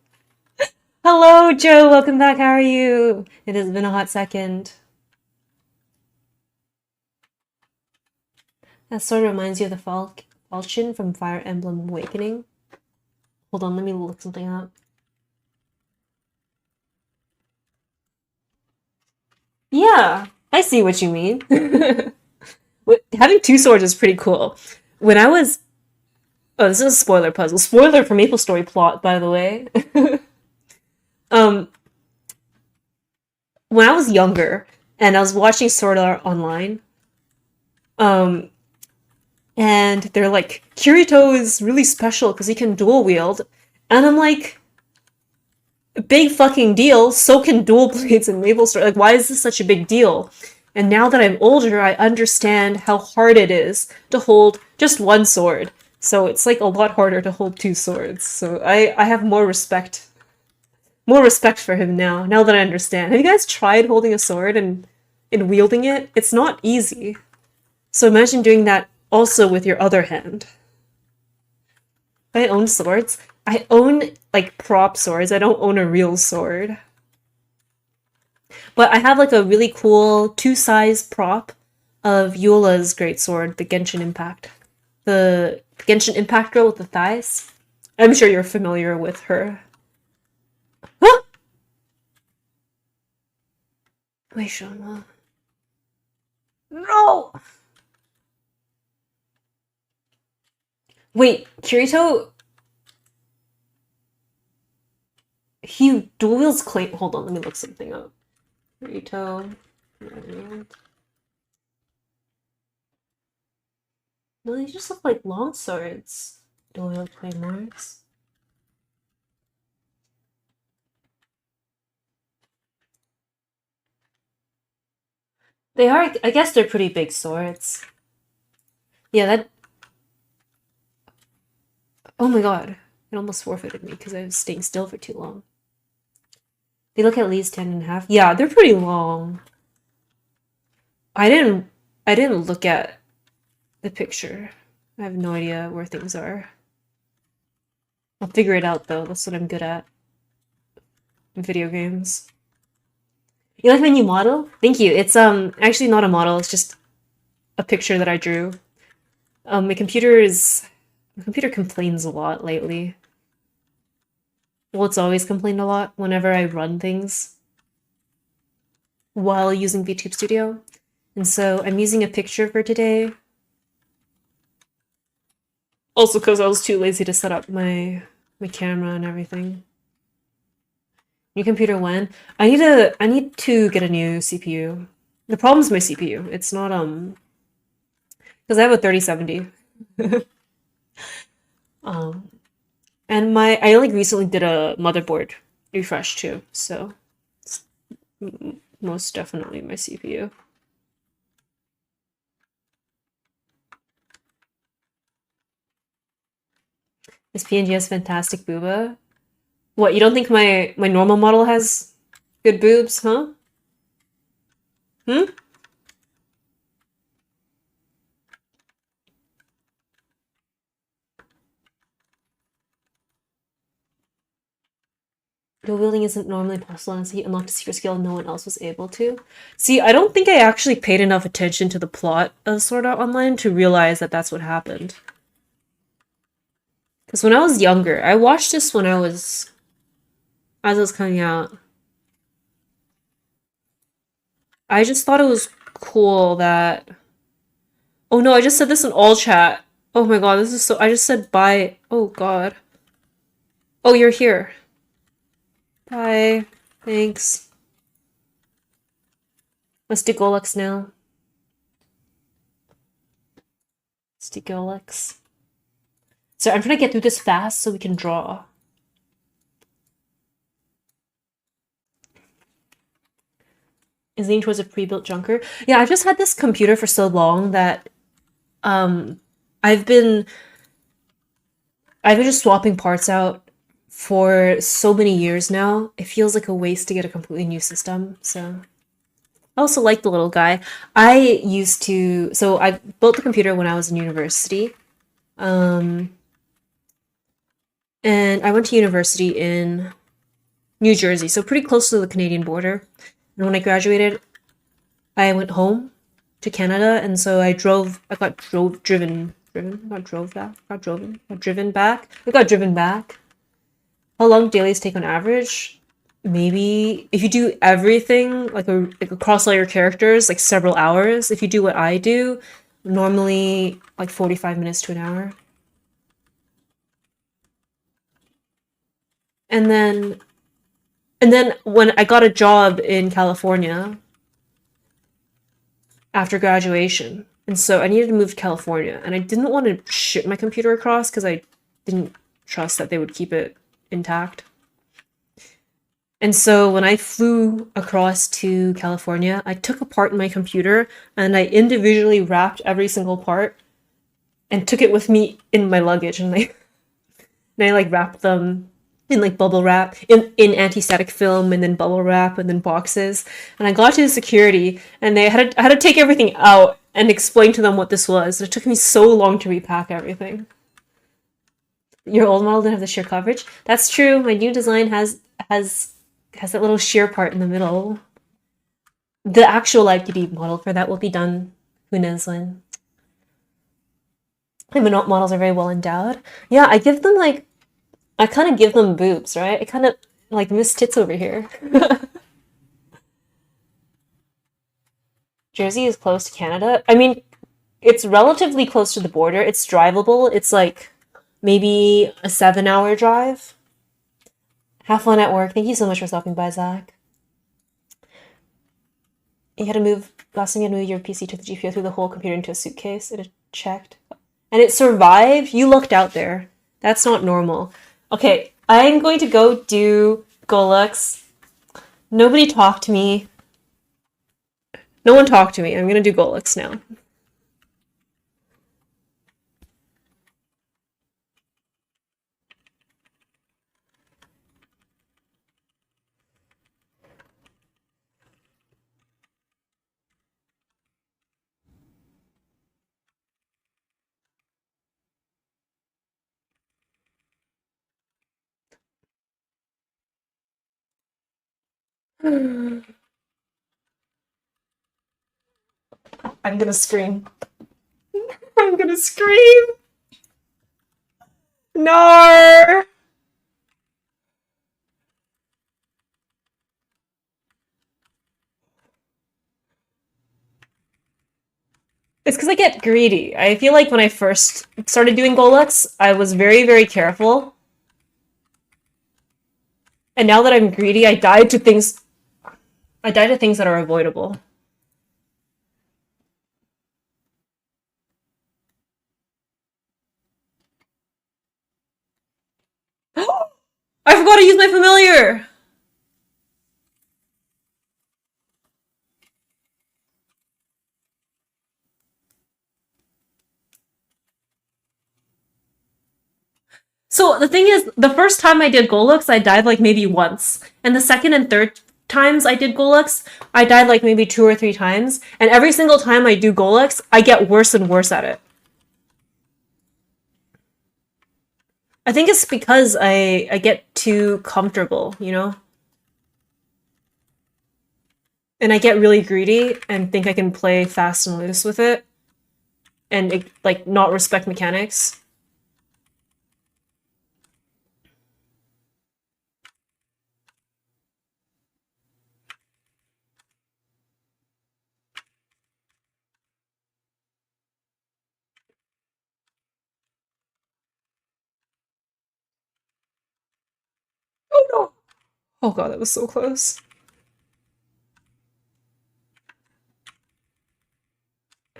Hello, Joe. Welcome back. How are you? It has been a hot second. That sort of reminds you of the falchion from Fire Emblem Awakening. Hold on, let me look something up. Yeah, I see what you mean. Having two swords is pretty cool. When I was... Oh, this is a spoiler puzzle. Spoiler for Maple Story plot, by the way. um, when I was younger, and I was watching Sword Art Online, and they're like, Kirito is really special because he can dual wield. And I'm like, big fucking deal. So can dual blades in Maple Story. Like, why is this such a big deal? And now that I'm older, I understand how hard it is to hold just one sword. So it's like a lot harder to hold two swords. So I have more respect for him now that I understand. Have you guys tried holding a sword and wielding it? It's not easy. So imagine doing that also with your other hand. I own swords. I own like prop swords. I don't own a real sword. But I have like a really cool two-size prop of Eula's greatsword, the Genshin Impact. The Genshin Impact girl with the thighs. I'm sure you're familiar with her. Huh? Wait, Shama. No! Wait, Kirito, he dual wields claim. Hold on, let me look something up. Kirito. No, they just look like long swords. Dual wield claymores. They are, I guess they're pretty big swords. Yeah, that. Oh my god. It almost forfeited me because I was staying still for too long. They look at least 10.5. Yeah, they're pretty long. I didn't look at the picture. I have no idea where things are. I'll figure it out though. That's what I'm good at. In video games. You like my new model? Thank you. It's actually not a model, it's just a picture that I drew. My computer complains a lot lately. Well, it's always complained a lot whenever I run things while using VTube Studio. And so I'm using a picture for today. Also because I was too lazy to set up my camera and everything. New computer when? I need to get a new CPU. The problem is my CPU. It's not because I have a 3070. And I like recently did a motherboard refresh too, so it's most definitely my CPU. This PNG has fantastic booba. What, you don't think my normal model has good boobs, huh? Hmm? Dual wielding isn't normally possible unless he unlocked a secret skill no one else was able to. See, I don't think I actually paid enough attention to the plot of Sword Art Online to realize that that's what happened. Because when I was younger, I watched this when as it was coming out. I just thought it was cool that... Oh no, I just said this in all chat. Oh my god, this is so... I just said bye. Oh god. Oh, you're here. Bye. Thanks. Let's do Golux now. Let's do Golux. So I'm trying to get through this fast so we can draw. Is leaning towards a pre-built junker. Yeah, I've just had this computer for so long that I've been just swapping parts out for so many years now. It feels like a waste to get a completely new system. So I also like the little guy. So I built the computer when I was in university. And I went to university in New Jersey, so pretty close to the Canadian border. And when I graduated, I went home to Canada, and so I got driven back. How long do dailies take on average? Maybe, if you do everything, like across all your characters, like several hours. If you do what I do, normally like 45 minutes to an hour. And then when I got a job in California after graduation, and so I needed to move to California, and I didn't want to ship my computer across because I didn't trust that they would keep it intact. And so when I flew across to California, I took apart my computer and I individually wrapped every single part and took it with me in my luggage, and I like wrapped them in like bubble wrap in anti-static film and then bubble wrap and then boxes. And I got to the security and I had to take everything out and explain to them what this was. It took me so long to repack everything. Your old model didn't have the sheer coverage. That's true. My new design has that little sheer part in the middle. The actual IPD model for that will be done who knows when. My models are very well endowed. Yeah, I kind of give them boobs, right? I kind of like Miss Tits over here. Jersey is close to Canada. I mean, it's relatively close to the border. It's drivable. It's like maybe a 7-hour drive. Have fun at work. Thank you so much for stopping by, Zach. You had to move, last time you had to move your PC, took the GPU through the whole computer into a suitcase. It checked. And it survived? You lucked out there. That's not normal. Okay, I'm going to go do Golux. Nobody talk to me. No one talk to me. I'm gonna do Golux now. I'm gonna scream. I'm gonna scream. No. It's because I get greedy. I feel like when I first started doing Golux, I was very, very careful. And now that I'm greedy, I die to things. I die to things that are avoidable. I forgot to use my familiar. So the thing is, the first time I did Golux, I died like maybe once. And the second and third times I did Golux, I died like maybe 2 or 3 times. And every single time I do Golux, I get worse and worse at it. I think it's because I get too comfortable, you know? And I get really greedy and think I can play fast and loose with it and like not respect mechanics. Oh no. Oh god, that was so close.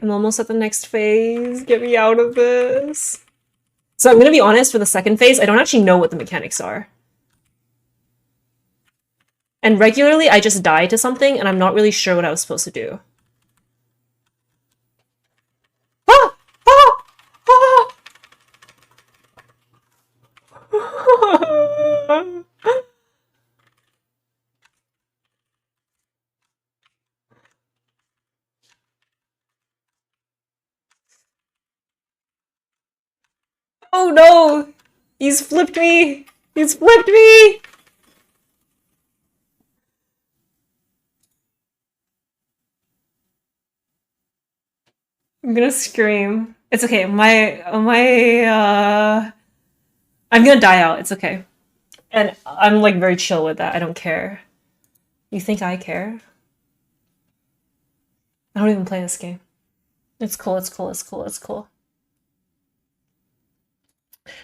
I'm almost at the next phase. Get me out of this. So I'm gonna be honest, for the second phase, I don't actually know what the mechanics are. And regularly I just die to something and I'm not really sure what I was supposed to do. Ah! Ah! Ah! Oh no! He's flipped me! He's flipped me! I'm gonna scream. It's okay. I'm gonna die out. It's okay. And I'm like very chill with that. I don't care. You think I care? I don't even play this game. It's cool, it's cool, it's cool, it's cool.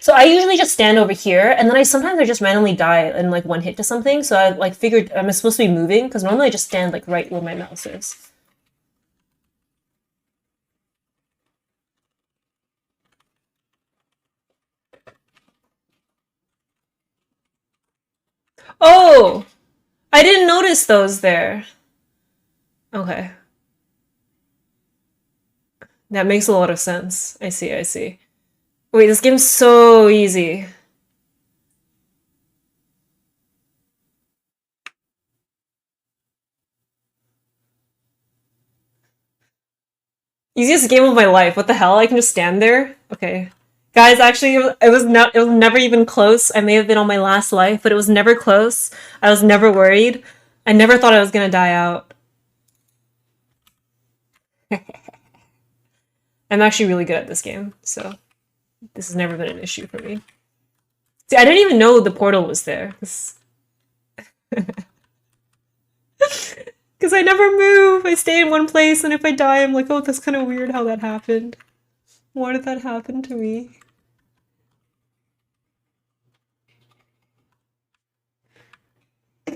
So I usually just stand over here, and then I just randomly die in like one hit to something. So I like figured I'm supposed to be moving because normally I just stand like right where my mouse is. Oh, I didn't notice those there. Okay. That makes a lot of sense. I see, I see. Wait, this game's so easy. Easiest game of my life. What the hell? I can just stand there? Okay. Guys, actually, it was never even close. I may have been on my last life, but it was never close. I was never worried. I never thought I was gonna die out. I'm actually really good at this game, so this has never been an issue for me. See, I didn't even know the portal was there. Because I never move. I stay in one place, and if I die, I'm like, oh, that's kind of weird how that happened. Why did that happen to me?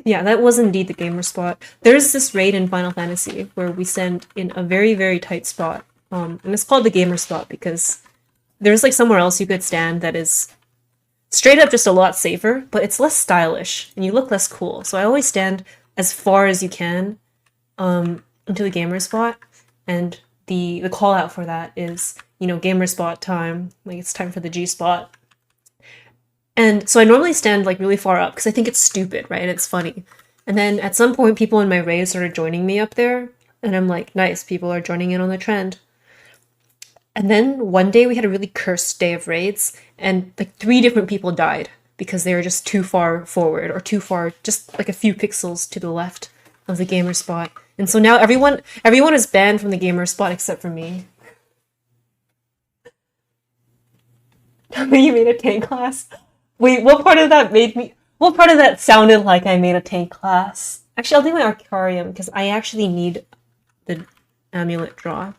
Yeah, that was indeed the gamer spot. There's this raid in Final Fantasy where we stand in a very, very tight spot. And it's called the gamer spot because there's like somewhere else you could stand that is straight up just a lot safer, but it's less stylish and you look less cool. So I always stand as far as you can into the gamer spot, and the call out for that is, you know, gamer spot time. Like it's time for the G spot. And so I normally stand like really far up because I think it's stupid, right? And it's funny. And then at some point, people in my raid started joining me up there, and I'm like, nice, people are joining in on the trend. And then one day we had a really cursed day of raids, and like 3 different people died because they were just too far forward or too far, just like a few pixels to the left of the gamer spot. And so now everyone is banned from the gamer spot except for me. You made a tank class? Wait, what part of that made me? What part of that sounded like I made a tank class? Actually, I'll do my Arcarium because I actually need the amulet drop.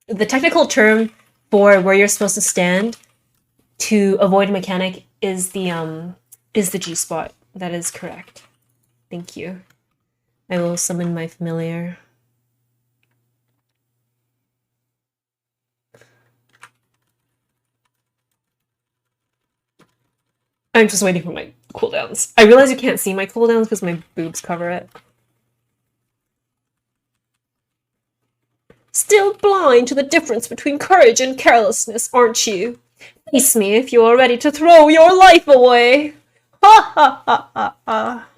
The technical term for where you're supposed to stand to avoid mechanic is the G spot. That is correct. Thank you. I will summon my familiar. I'm just waiting for my cooldowns. I realize you can't see my cooldowns because my boobs cover it. Still blind to the difference between courage and carelessness, aren't you? Face me if you are ready to throw your life away. Ha ha ha ha ha.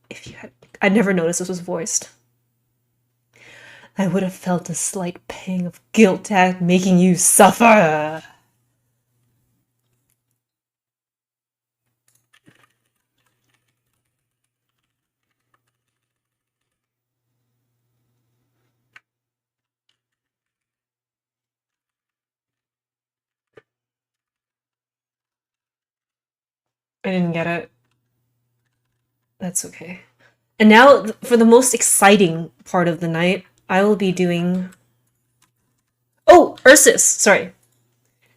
If you had, I'd never noticed this was voiced. I would have felt a slight pang of guilt at making you suffer. I didn't get it. That's okay. And now, for the most exciting part of the night, I will be doing... Oh, Ursus! Sorry.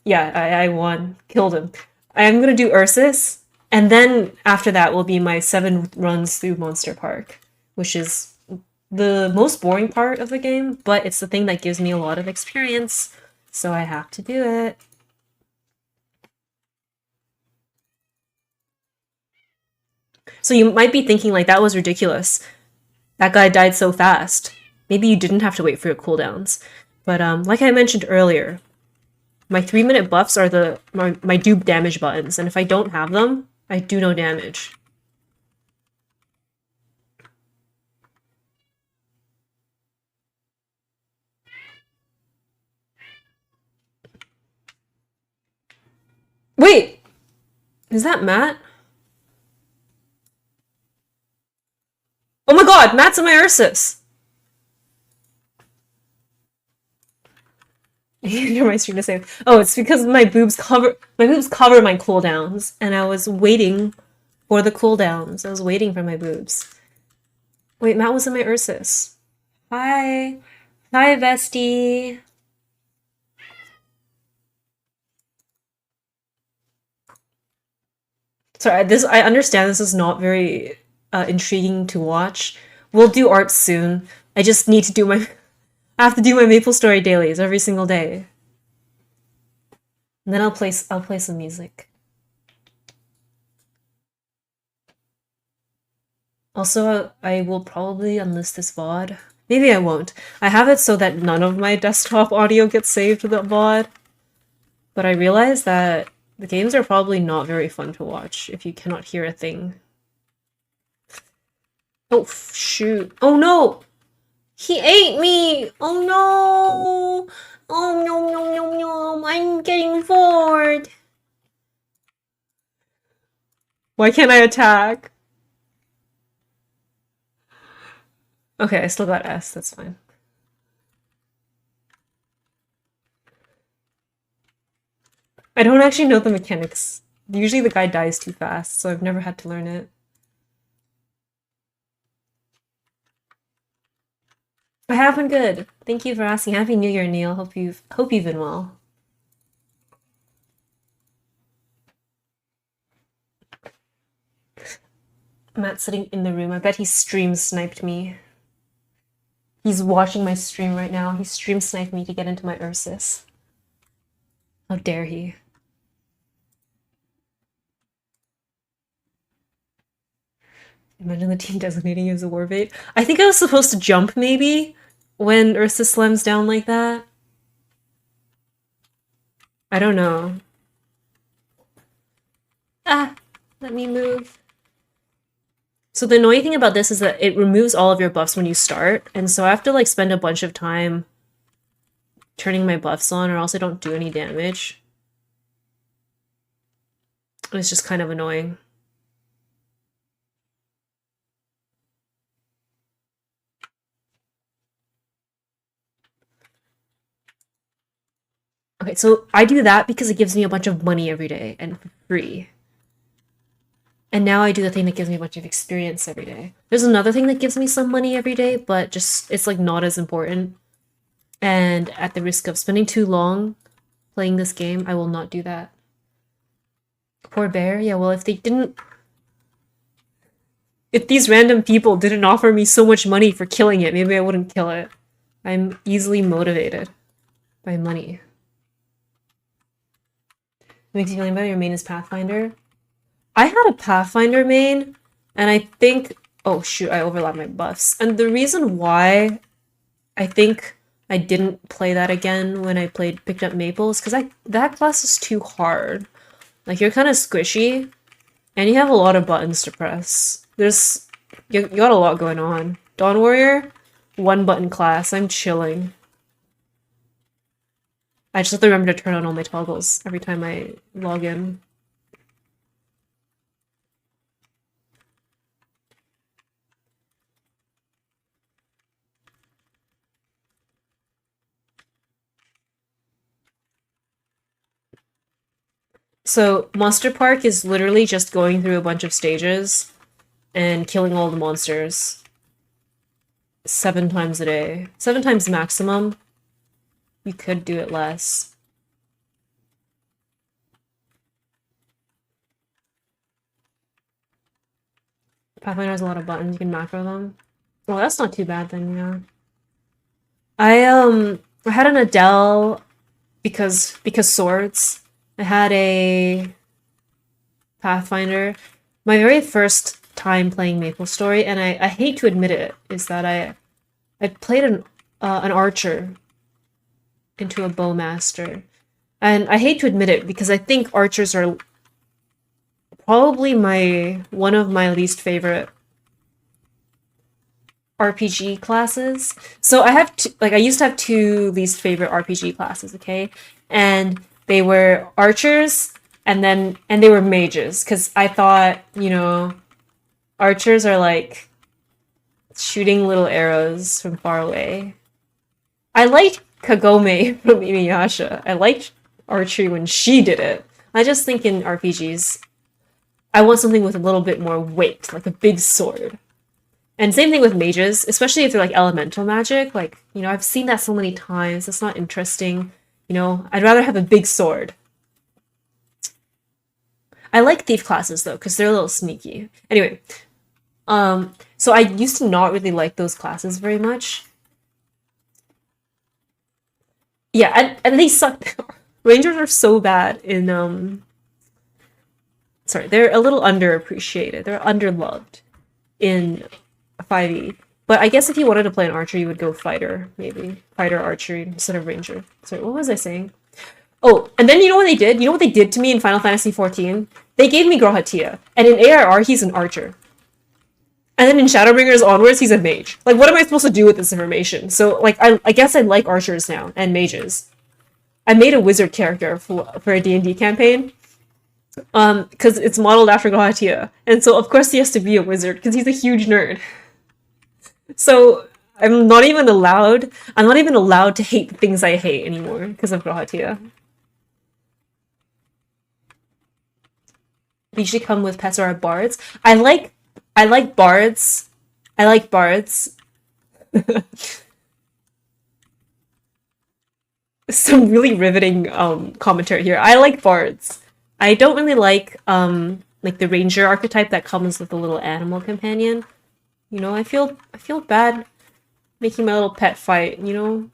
Yeah, I won. Killed him. I am gonna do Ursus, and then after that will be my 7 runs through Monster Park, which is the most boring part of the game, but it's the thing that gives me a lot of experience, so I have to do it. So you might be thinking, like, that was ridiculous. That guy died so fast. Maybe you didn't have to wait for your cooldowns. But like I mentioned earlier, my 3-minute buffs are my dupe damage buttons, and if I don't have them, I do no damage. Wait! Is that Matt? Oh my god, Matt's in my Ursus! You're my stream to save. Oh, it's because my boobs cover my cooldowns, and I was waiting for the cooldowns. I was waiting for my boobs. Wait, Matt was in my Ursus. Hi. Hi, bestie. Sorry, I understand this is not very intriguing to watch. We'll do art soon. I just need to I have to do my Maple Story dailies every single day. And then I'll play some music. Also, I will probably unlist this VOD. Maybe I won't. I have it so that none of my desktop audio gets saved to the VOD. But I realize that the games are probably not very fun to watch if you cannot hear a thing. Oh, shoot. Oh no! He ate me! Oh no! Oh no, no, no, no! I'm getting bored! Why can't I attack? Okay, I still got S, that's fine. I don't actually know the mechanics. Usually the guy dies too fast, so I've never had to learn it. I have been good. Thank you for asking. Happy New Year, Neil. Hope you've been well. Matt's sitting in the room. I bet he stream sniped me. He's watching my stream right now. He stream sniped me to get into my Ursus. How dare he? Imagine the team designating you as a war bait. I think I was supposed to jump, maybe, when Ursus slams down like that. I don't know. Ah, let me move. So the annoying thing about this is that it removes all of your buffs when you start, and so I have to like spend a bunch of time turning my buffs on or else I don't do any damage. It's just kind of annoying. Okay, so I do that because it gives me a bunch of money every day and for free. And now I do the thing that gives me a bunch of experience every day. There's another thing that gives me some money every day, but just it's like not as important. And at the risk of spending too long playing this game, I will not do that. Poor bear? Yeah, well, if these random people didn't offer me so much money for killing it, maybe I wouldn't kill it. I'm easily motivated by money. Makes you feeling better? Your main is Pathfinder? I had a Pathfinder main, and I think... Oh shoot, I overlapped my buffs. And the reason why I think I didn't play that again when I picked up Maple is because that class is too hard. Like, you're kind of squishy, and you have a lot of buttons to press. You got a lot going on. Dawn Warrior, one button class. I'm chilling. I just have to remember to turn on all my toggles every time I log in. So, Monster Park is literally just going through a bunch of stages and killing all the monsters 7 times a day. 7 times maximum. You could do it less. Pathfinder has a lot of buttons, you can macro them. Well, that's not too bad then, yeah. I had an Adele because swords. I had a Pathfinder. My very first time playing MapleStory, and I hate to admit it, is that I played an archer into a bowmaster. And I hate to admit it because I think archers are probably one of my least favorite RPG classes. So I used to have 2 least favorite RPG classes, okay? And they were archers and they were mages because I thought, archers are like shooting little arrows from far away. I liked Kagome from Inuyasha. I liked archery when she did it. I just think in RPGs, I want something with a little bit more weight, like a big sword. And same thing with mages, especially if they're like elemental magic. Like, I've seen that so many times. It's not interesting. I'd rather have a big sword. I like thief classes though, because they're a little sneaky. Anyway, so I used to not really like those classes very much. Yeah, and they suck. Rangers are so bad in sorry, they're a little underappreciated. They're underloved in 5e. But I guess if you wanted to play an archer, you would go fighter, maybe. Fighter archery instead of ranger. Sorry, what was I saying? Oh, and then you know what they did? You know what they did to me in Final Fantasy XIV? They gave me Grawhatia. And in ARR, he's an archer. And then in Shadowbringers onwards, he's a mage. Like, what am I supposed to do with this information? So, like, I guess I like archers now, and mages. I made a wizard character for a D&D campaign. Because it's modeled after Grawhatia. And so, of course, he has to be a wizard, because he's a huge nerd. So, I'm not even allowed to hate the things I hate anymore, because of Grawhatia. They usually come with pets or bards. I like bards. I like bards. Some really riveting commentary here. I like bards. I don't really like the ranger archetype that comes with a little animal companion. You know, I feel bad making my little pet fight, you know?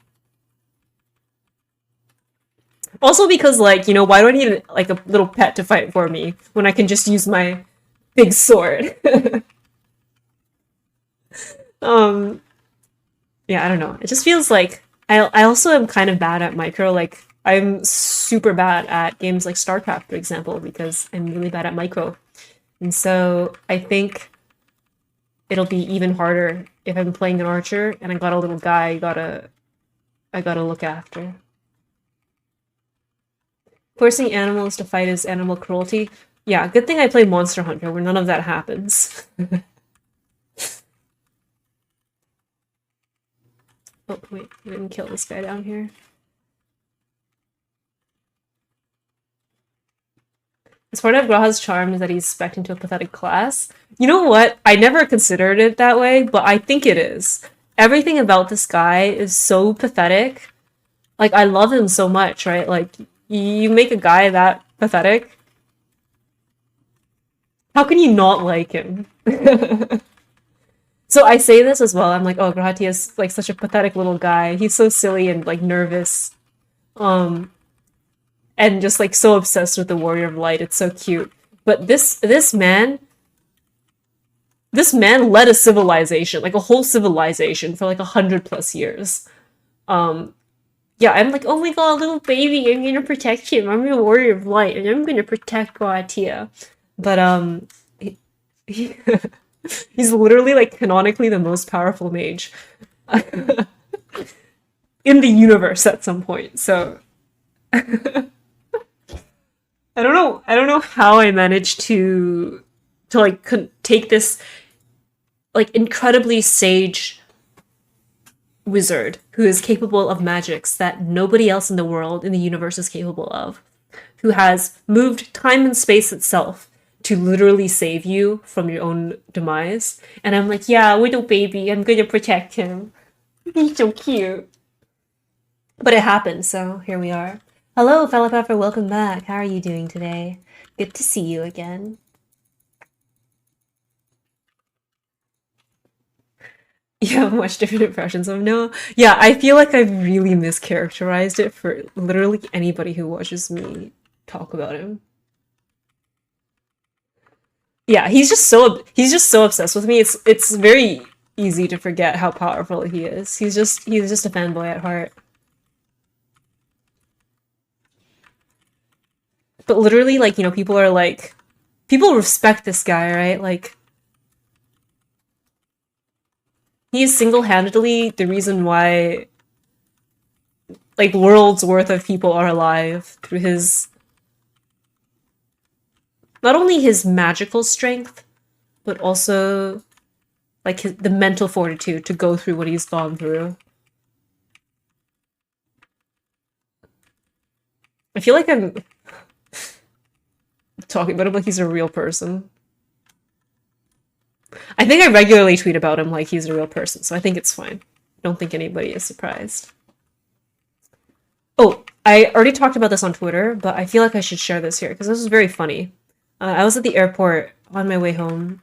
Also because, like, you know, why do I need like a little pet to fight for me when I can just use my big sword? Yeah, I don't know. It just feels like I also am kind of bad at micro. Like, I'm super bad at games like StarCraft, for example, because I'm really bad at micro. And so I think it'll be even harder if I'm playing an archer and I got a little guy I gotta look after. Forcing animals to fight is animal cruelty. Yeah, good thing I play Monster Hunter, where none of that happens. Oh, wait, I didn't kill this guy down here. As part of Graha's charm is that he's spec'd into a pathetic class. You know what? I never considered it that way, but I think it is. Everything about this guy is so pathetic. Like, I love him so much, right? Like, you make a guy that pathetic. How can you not like him? So I say this as well. I'm like, oh, Grahati is like such a pathetic little guy. He's so silly and like nervous. And just like so obsessed with the Warrior of Light. It's so cute. But this man led a civilization, like a whole civilization for like 100+ years. Yeah, I'm like, oh my god, little baby, I'm gonna protect him. I'm a Warrior of Light, and I'm gonna protect Galatia. But he's literally like canonically the most powerful mage in the universe at some point. So I don't know how I managed to like take this like incredibly sage wizard who is capable of magics that nobody else in the world, in the universe, is capable of, who has moved time and space itself to literally save you from your own demise. And I'm like, yeah, little baby, I'm gonna protect him. He's so cute. But it happened, so here we are. Hello, fellow Pepper, welcome back. How are you doing today? Good to see you again. You have much different impressions of Noah. Yeah, I feel like I've really mischaracterized it for literally anybody who watches me talk about him. Yeah, he's just so obsessed with me. It's very easy to forget how powerful he is. He's just a fanboy at heart. But literally, like, you know, people respect this guy, right? Like, he is single-handedly the reason why, like, worlds worth of people are alive through his, not only his magical strength, but also, like, the mental fortitude to go through what he's gone through. I feel like I'm talking about him like he's a real person. I think I regularly tweet about him like he's a real person, so I think it's fine. I don't think anybody is surprised. Oh, I already talked about this on Twitter, but I feel like I should share this here, because this was very funny. I was at the airport on my way home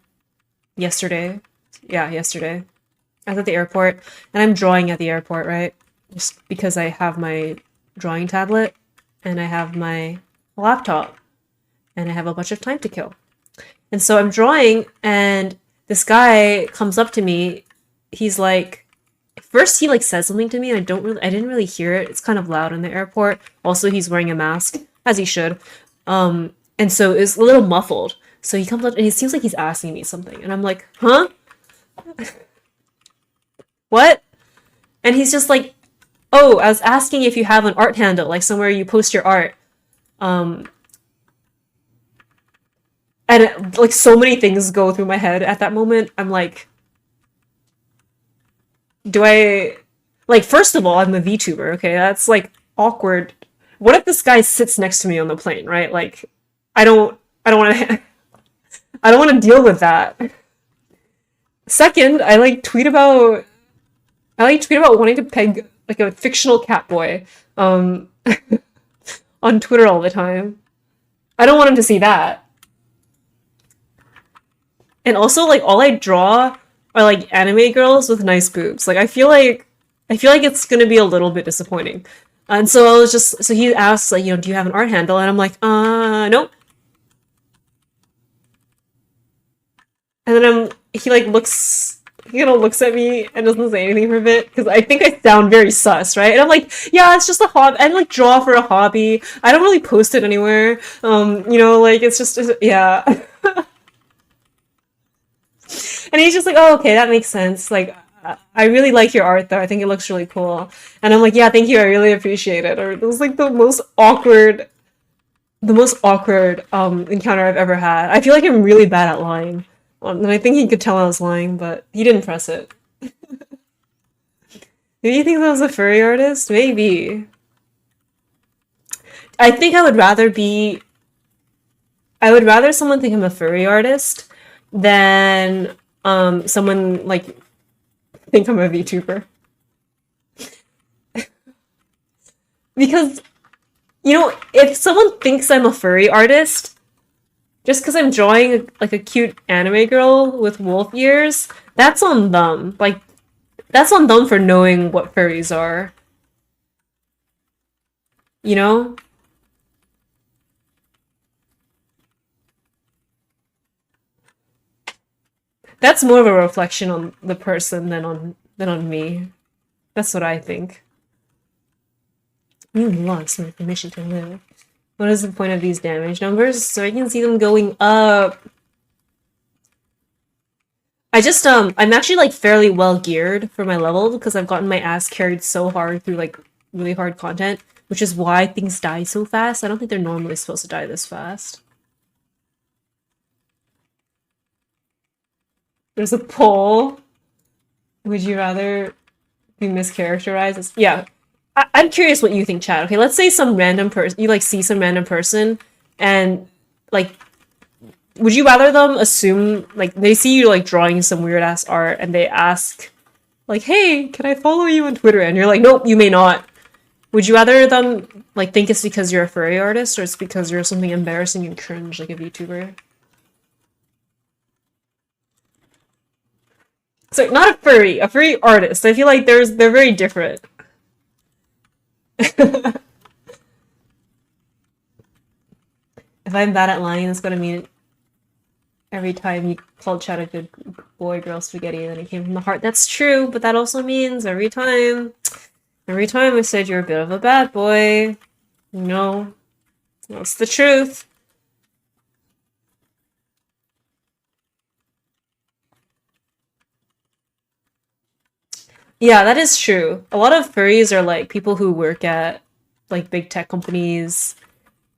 yesterday. Yeah, yesterday. I was at the airport, and I'm drawing at the airport, right? Just because I have my drawing tablet. and I have my laptop, and I have a bunch of time to kill. And so I'm drawing, and this guy comes up to me. He's like, first he like says something to me, and I didn't really hear it. It's kind of loud in the airport. Also, he's wearing a mask, as he should. And so it's a little muffled. So he comes up, and he seems like he's asking me something, and I'm like, huh? What? And he's just like, oh, I was asking if you have an art handle, like somewhere you post your art. Um, like so many things go through my head at that moment. I'm like, do I like first of all, I'm a VTuber, okay? That's like awkward. What if this guy sits next to me on the plane, right? Like I don't want to I don't want to deal with that. Second, I like tweet about wanting to peg like a fictional cat boy on Twitter all the time. I don't want him to see that. And also like all I draw are like anime girls with nice boobs. Like I feel like it's gonna be a little bit disappointing. And so I was just so he asks like, do you have an art handle? And I'm like, nope. And then he like looks at me and doesn't say anything for a bit because I think I sound very sus, right? And I'm like, yeah, it's just a hobby. I like draw for a hobby. I don't really post it anywhere. Like yeah. And he's just like, oh, okay, that makes sense. Like, I really like your art, though. I think it looks really cool. And I'm like, yeah, thank you. I really appreciate it. Or it was like the most awkward encounter I've ever had. I feel like I'm really bad at lying. And I think he could tell I was lying, but he didn't press it. Maybe you think I was a furry artist? Maybe. I think I would rather someone think I'm a furry artist than someone like think I'm a VTuber. Because, if someone thinks I'm a furry artist, just because I'm drawing like a cute anime girl with wolf ears, that's on them. Like, that's on them for knowing what furries are. You know? That's more of a reflection on the person than on me. That's what I think. You lost my permission to live. What is the point of these damage numbers? So I can see them going up. I'm actually like fairly well geared for my level because I've gotten my ass carried so hard through like really hard content, which is why things die so fast. I don't think they're normally supposed to die this fast. There's a poll. Would you rather be mischaracterized as yeah. I'm curious what you think, Chad. Okay, let's say some random person you like see some random person and like would you rather them assume like they see you like drawing some weird ass art and they ask like, "Hey, can I follow you on Twitter?" And you're like, "Nope, you may not." Would you rather them like think it's because you're a furry artist or it's because you're something embarrassing and cringe like a VTuber? So not a furry artist. I feel like they're very different. If I'm bad at lying, it's gonna mean every time you called Chad a good boy, girl, spaghetti, and then it came from the heart. That's true, but that also means every time I said you're a bit of a bad boy. No, that's the truth. Yeah, that is true. A lot of furries are like people who work at like big tech companies,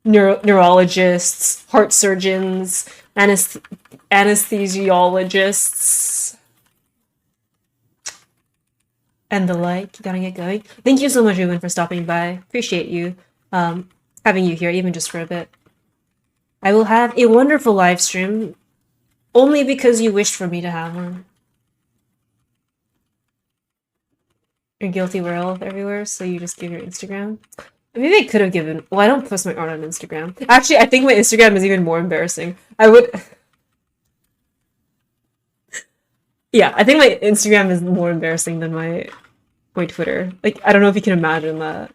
neurologists, heart surgeons, anesthesiologists, and the like. You gotta get going. Thank you so much, Ruben, for stopping by. Appreciate you having you here, even just for a bit. I will have a wonderful live stream only because you wished for me to have one. You're guilty werewolf everywhere, so you just give your Instagram. Maybe I could have given. Well, I don't post my art on Instagram. Actually, I think my Instagram is even more embarrassing. I would. Yeah, I think my Instagram is more embarrassing than my Twitter. Like, I don't know if you can imagine that.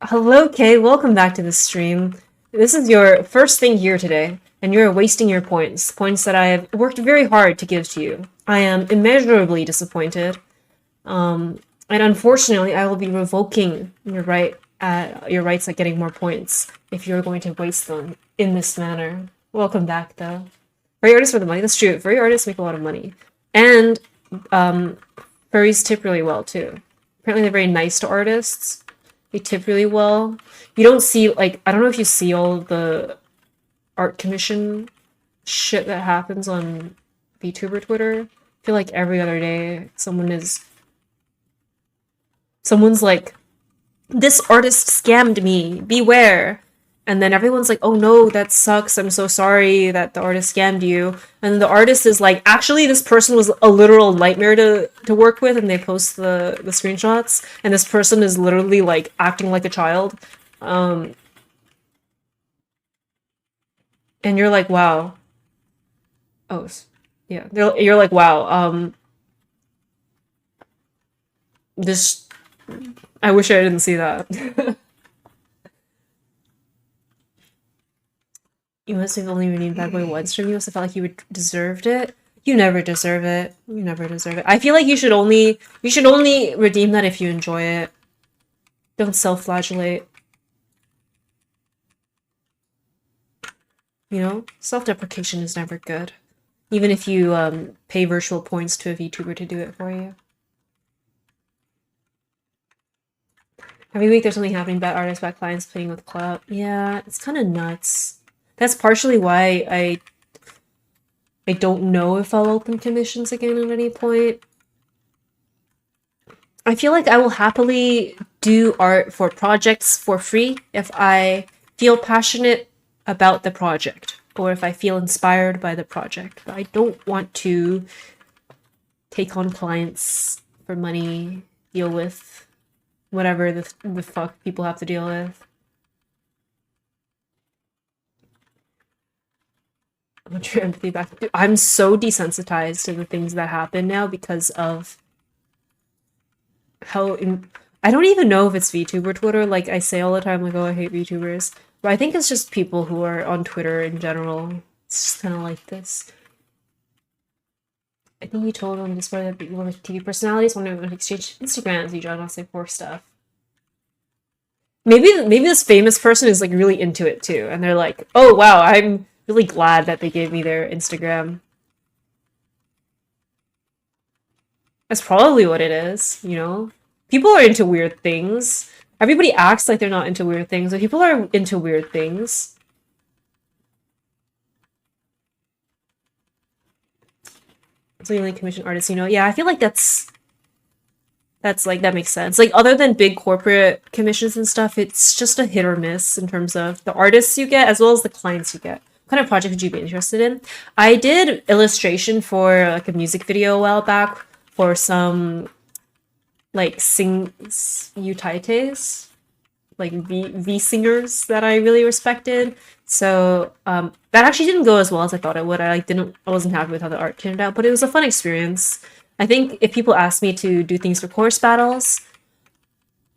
Hello, Kay. Welcome back to the stream. This is your first thing here today, and you're wasting your points. Points that I have worked very hard to give to you. I am immeasurably disappointed. And unfortunately, I will be revoking your rights at getting more points if you're going to waste them in this manner. Welcome back, though. Furry artists for the money. That's true. Furry artists make a lot of money, and furries tip really well too. Apparently, they're very nice to artists. They tip really well. You don't see, like, I don't know if you see all the art commission shit that happens on VTuber Twitter. I feel like every other day someone's like, this artist scammed me, beware. And then everyone's like, oh no, that sucks, I'm so sorry that the artist scammed you. And the artist is like, actually this person was a literal nightmare to work with, and they post the screenshots, and this person is literally like acting like a child. And you're like, wow. Oh, yeah. You're like, wow, this... I wish I didn't see that. You must have only redeemed Bad Boy once from you, must have felt like you deserved it. You never deserve it. You never deserve it. I feel like you should only redeem that if you enjoy it. Don't self-flagellate. You know? Self-deprecation is never good. Even if you pay virtual points to a VTuber to do it for you. Every week there's something happening, bad artists, bad clients, playing with clout. Yeah, it's kind of nuts. That's partially why I don't know if I'll open commissions again at any point. I feel like I will happily do art for projects for free if I feel passionate about the project, or if I feel inspired by the project. But I don't want to take on clients for money, deal with whatever the fuck people have to deal with. I want your empathy back. Dude, I'm so desensitized to the things that happen now because of how... I don't even know if it's VTuber Twitter. Like, I say all the time, like, oh, I hate VTubers. But I think it's just people who are on Twitter in general. It's just kind of like this. I think you told on Discord that you want TV personalities, want to exchange Instagrams, you try not to say poor stuff. Maybe this famous person is, like, really into it, too. And they're like, oh, wow, I'm really glad that they gave me their Instagram. That's probably what it is, you know? People are into weird things. Everybody acts like they're not into weird things, but people are into weird things. So you only commission artists, you know? Yeah, I feel like that's like, that makes sense. Like, other than big corporate commissions and stuff, it's just a hit or miss in terms of the artists you get as well as the clients you get. What kind of project would you be interested in? I did illustration for like a music video a while back for some like utaites, like V singers that I really respected. So that actually didn't go as well as I thought it would. I wasn't happy with how the art turned out, but it was a fun experience. I think if people ask me to do things for course battles,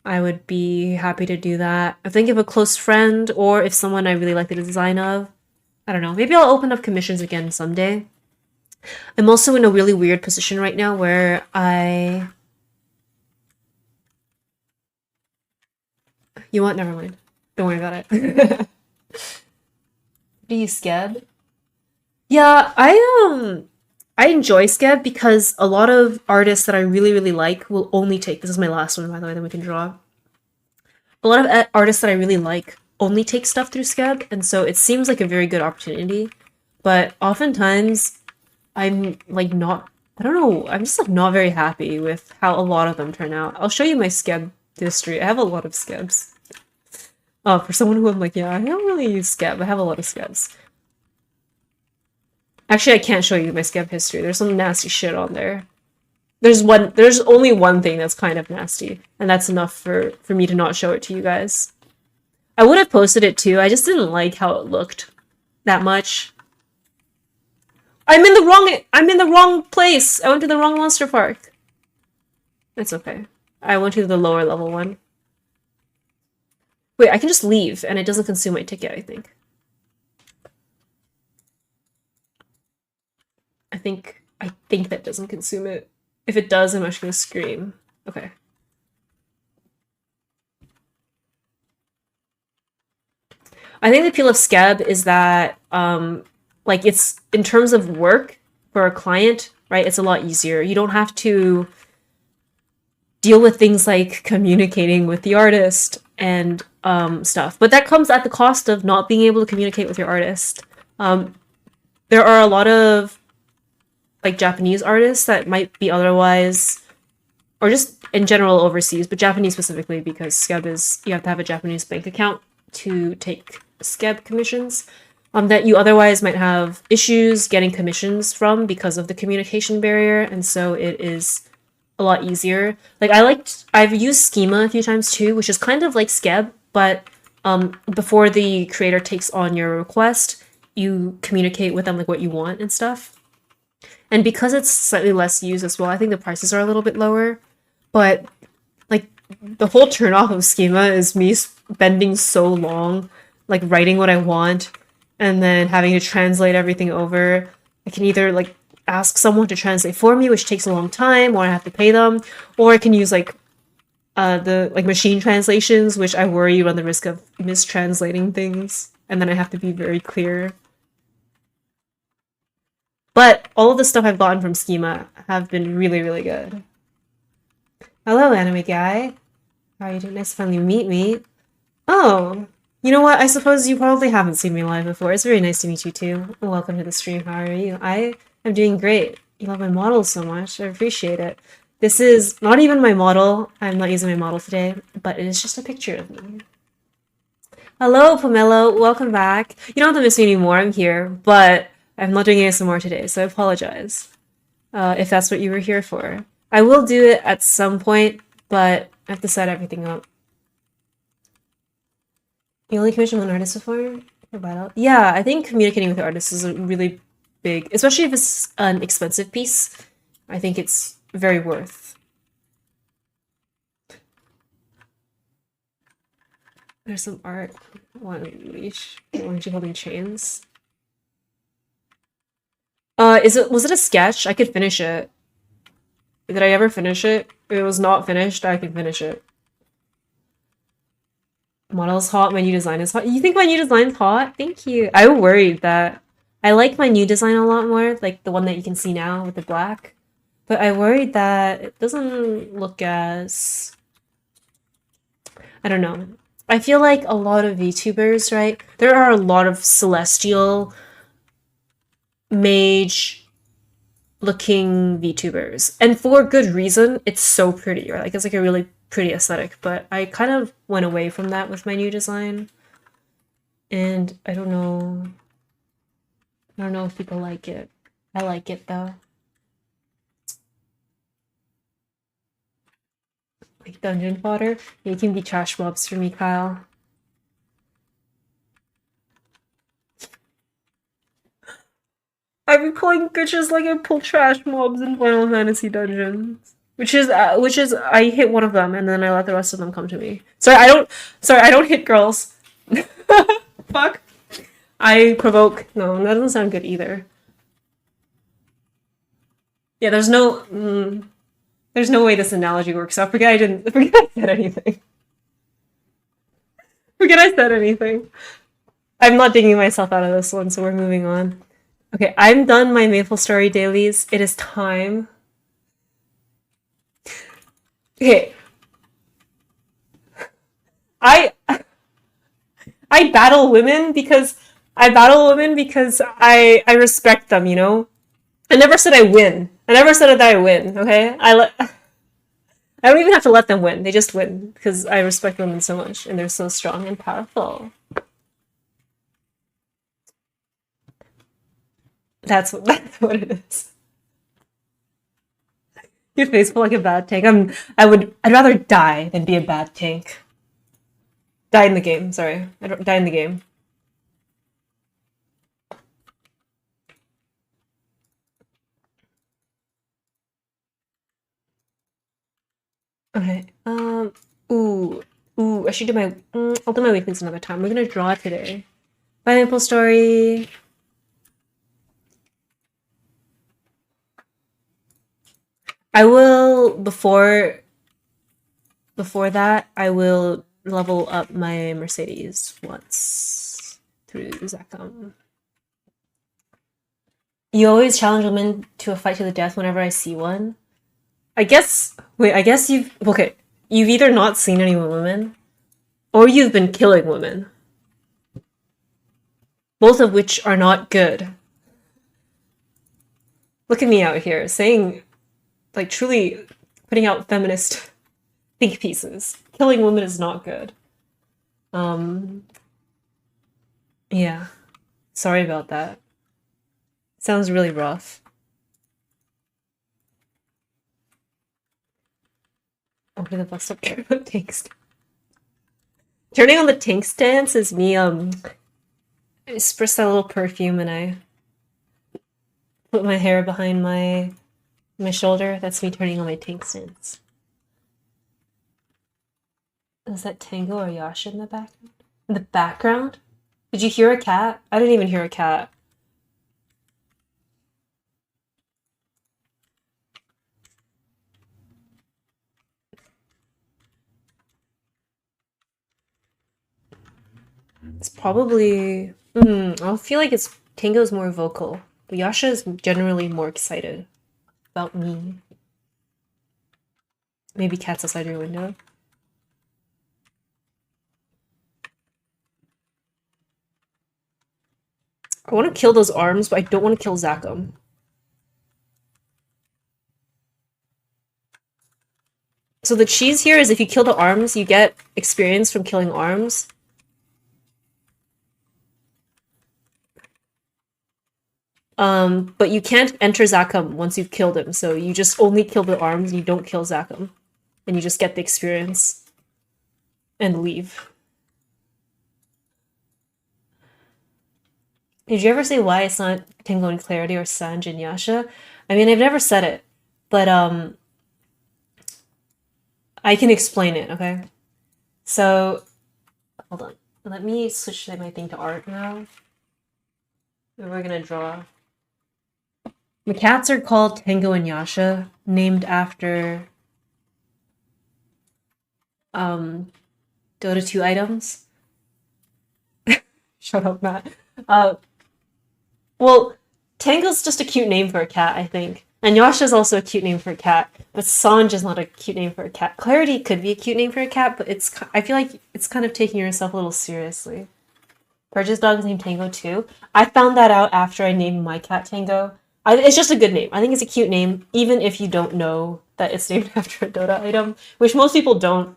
I would be happy to do that. I think if a close friend or if someone I really like the design of, I don't know, maybe I'll open up commissions again someday. I'm also in a really weird position right now where You want? Never mind. Don't worry about it. Do you skeb? Yeah, I enjoy skeb because a lot of artists that I really, really like will only take... This is my last one, by the way, then we can draw. A lot of artists that I really like only take stuff through skeb, and so it seems like a very good opportunity. But oftentimes, I'm, like, not... I don't know, I'm just, like, not very happy with how a lot of them turn out. I'll show you my skeb history. I have a lot of skebs. Oh, for someone who I'm like, yeah, I don't really use skeb. I have a lot of skebs. Actually, I can't show you my skeb history. There's some nasty shit on there. There's only one thing that's kind of nasty, and that's enough for me to not show it to you guys. I would have posted it too, I just didn't like how it looked that much. I'm in the wrong place! I went to the wrong monster park. It's okay. I went to the lower level one. Wait, I can just leave and it doesn't consume my ticket, I think. I think that doesn't consume it. If it does, I'm actually gonna scream. Okay. I think the appeal of Skeb is that like it's in terms of work for a client, right? It's a lot easier. You don't have to deal with things like communicating with the artist and stuff. But that comes at the cost of not being able to communicate with your artist. There are a lot of like Japanese artists that might be otherwise, or just in general overseas, but Japanese specifically because Skeb is, you have to have a Japanese bank account to take Skeb commissions. That you otherwise might have issues getting commissions from because of the communication barrier, and so it is a lot easier. Like I've used Schema a few times too, which is kind of like Skeb, but before the creator takes on your request, you communicate with them like what you want and stuff. And because it's slightly less used as well, I think the prices are a little bit lower. But like the whole turn off of Schema is me spending so long, like writing what I want, and then having to translate everything over. I can either like ask someone to translate for me, which takes a long time, or I have to pay them, or I can use like the like machine translations, which I worry you run the risk of mistranslating things, and then I have to be very clear. But all of the stuff I've gotten from Schema have been really, really good. Hello, anime guy. How are you doing? Nice to finally meet me. Oh, you know what? I suppose you probably haven't seen me live before. It's very nice to meet you too. Welcome to the stream. How are you? I am doing great. You love my models so much. I appreciate it. This is not even my model. I'm not using my model today, but it is just a picture of me. Hello, Pomelo. Welcome back. You don't have to miss me anymore. I'm here, but I'm not doing ASMR today, so I apologize if that's what you were here for. I will do it at some point, but I have to set everything up. You only commissioned one artist before? Yeah, I think communicating with the artist is a really big, especially if it's an expensive piece. I think it's very worth. There's some art. One leash. One you holding chains. Was it a sketch? I could finish it. Did I ever finish it? If it was not finished, I can finish it. Model's hot, my new design is hot. You think my new design's hot? Thank you. I worried that I like my new design a lot more, like the one that you can see now with the black. But I worried that it doesn't look as, I don't know. I feel like a lot of VTubers, right? There are a lot of celestial mage looking VTubers. And for good reason, it's so pretty, right? Like it's like a really pretty aesthetic, but I kind of went away from that with my new design. And I don't know. I don't know if people like it. I like it though. Like dungeon fodder. You can be trash mobs for me, Kyle. I've been calling bitches like I pull trash mobs in Final Fantasy dungeons. Which is I hit one of them and then I let the rest of them come to me. Sorry, I don't hit girls. Fuck. I provoke. No, that doesn't sound good either. Yeah, there's no way this analogy works out. Forget I said anything. Forget I said anything. I'm not digging myself out of this one, so we're moving on. Okay, I'm done my MapleStory dailies. It is time. Okay. I battle women because I respect them, you know? I never said I win. I never said that I win, okay? I don't even have to let them win. They just win because I respect women so much and they're so strong and powerful. That's what it is. Your face feel like a bad tank. I'd rather die than be a bad tank. Die in the game, sorry. I don't die in the game. Okay. Ooh. I should do my. I'll do my weeklies another time. We're gonna draw today. Bye, Maple Story. I will before that. I will level up my Mercedes once through Zachem. You always challenge women to a fight to the death whenever I see one. I guess. Wait. I guess you've. Okay. You've either not seen any women, or you've been killing women. Both of which are not good. Look at me out here saying, like, truly putting out feminist think pieces. Killing women is not good. Yeah. Sorry about that. Sounds really rough. Over the bus up there. Tank stand. Turning on the tank stance is me, I spritz that little perfume and I put my hair behind my shoulder. That's me turning on my tank stance. Is that Tango or Yasha in the background? In the background? Did you hear a cat? I didn't even hear a cat. It's probably... I feel like it's Tango's more vocal, but Yasha is generally more excited about me. Maybe cats outside your window. I want to kill those arms, but I don't want to kill Zachem. So the cheese here is if you kill the arms, you get experience from killing arms. But you can't enter Zachem once you've killed him, so you just only kill the arms and you don't kill Zachem. And you just get the experience. And leave. Did you ever say why it's not Tango and Clarity or Sanj and Yasha? I mean, I've never said it, but I can explain it, okay? So, hold on. Let me switch my thing to art now. And we're gonna draw. The cats are called Tango and Yasha, named after Dota 2 items. Shut up, Matt. Well, Tango's just a cute name for a cat, I think. And Yasha's also a cute name for a cat. But Sanj is not a cute name for a cat. Clarity could be a cute name for a cat, but I feel like it's kind of taking yourself a little seriously. Purge's dog is named Tango too. I found that out after I named my cat Tango. It's just a good name. I think it's a cute name, even if you don't know that it's named after a Dota item, which most people don't.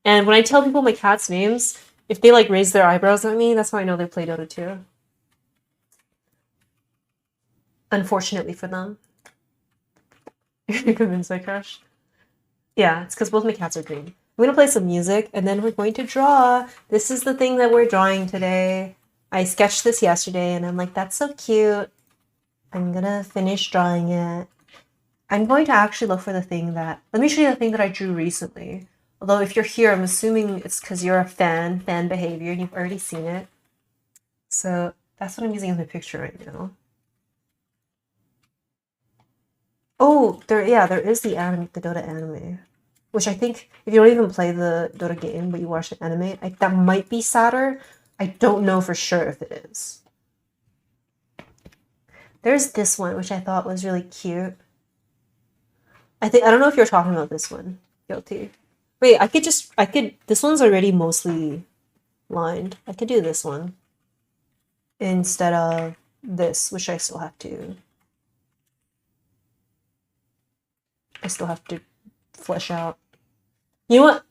And when I tell people my cat's names, if they like raise their eyebrows at me, that's how I know they play Dota 2. Unfortunately for them. You're convinced I crushed? Yeah, it's because both my cats are green. I'm gonna play some music, and then we're going to draw. This is the thing that we're drawing today. I sketched this yesterday, and I'm like, that's so cute. I'm gonna finish drawing it. I'm going to actually look for the thing that... Let me show you the thing that I drew recently. Although if you're here, I'm assuming it's because you're a fan behavior, and you've already seen it. So that's what I'm using as my picture right now. Oh, there is the anime, the Dota anime. Which I think, if you don't even play the Dota game, but you watch the anime, that might be sadder. I don't know for sure if it is. There's this one, which I thought was really cute. I don't know if you're talking about this one. Guilty. Wait, this one's already mostly lined. I could do this one. Instead of this, which I still have to flesh out. You know what?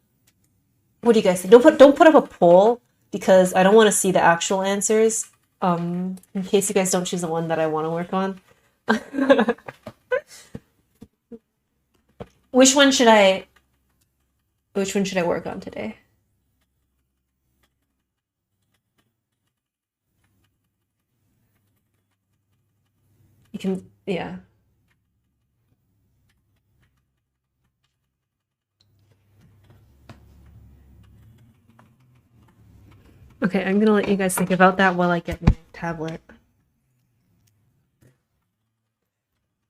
What do you guys think? Don't put up a poll because I don't want to see the actual answers. In case you guys don't choose the one that I want to work on. Which one should I work on today? You can, yeah. Okay, I'm gonna let you guys think about that while I get my tablet.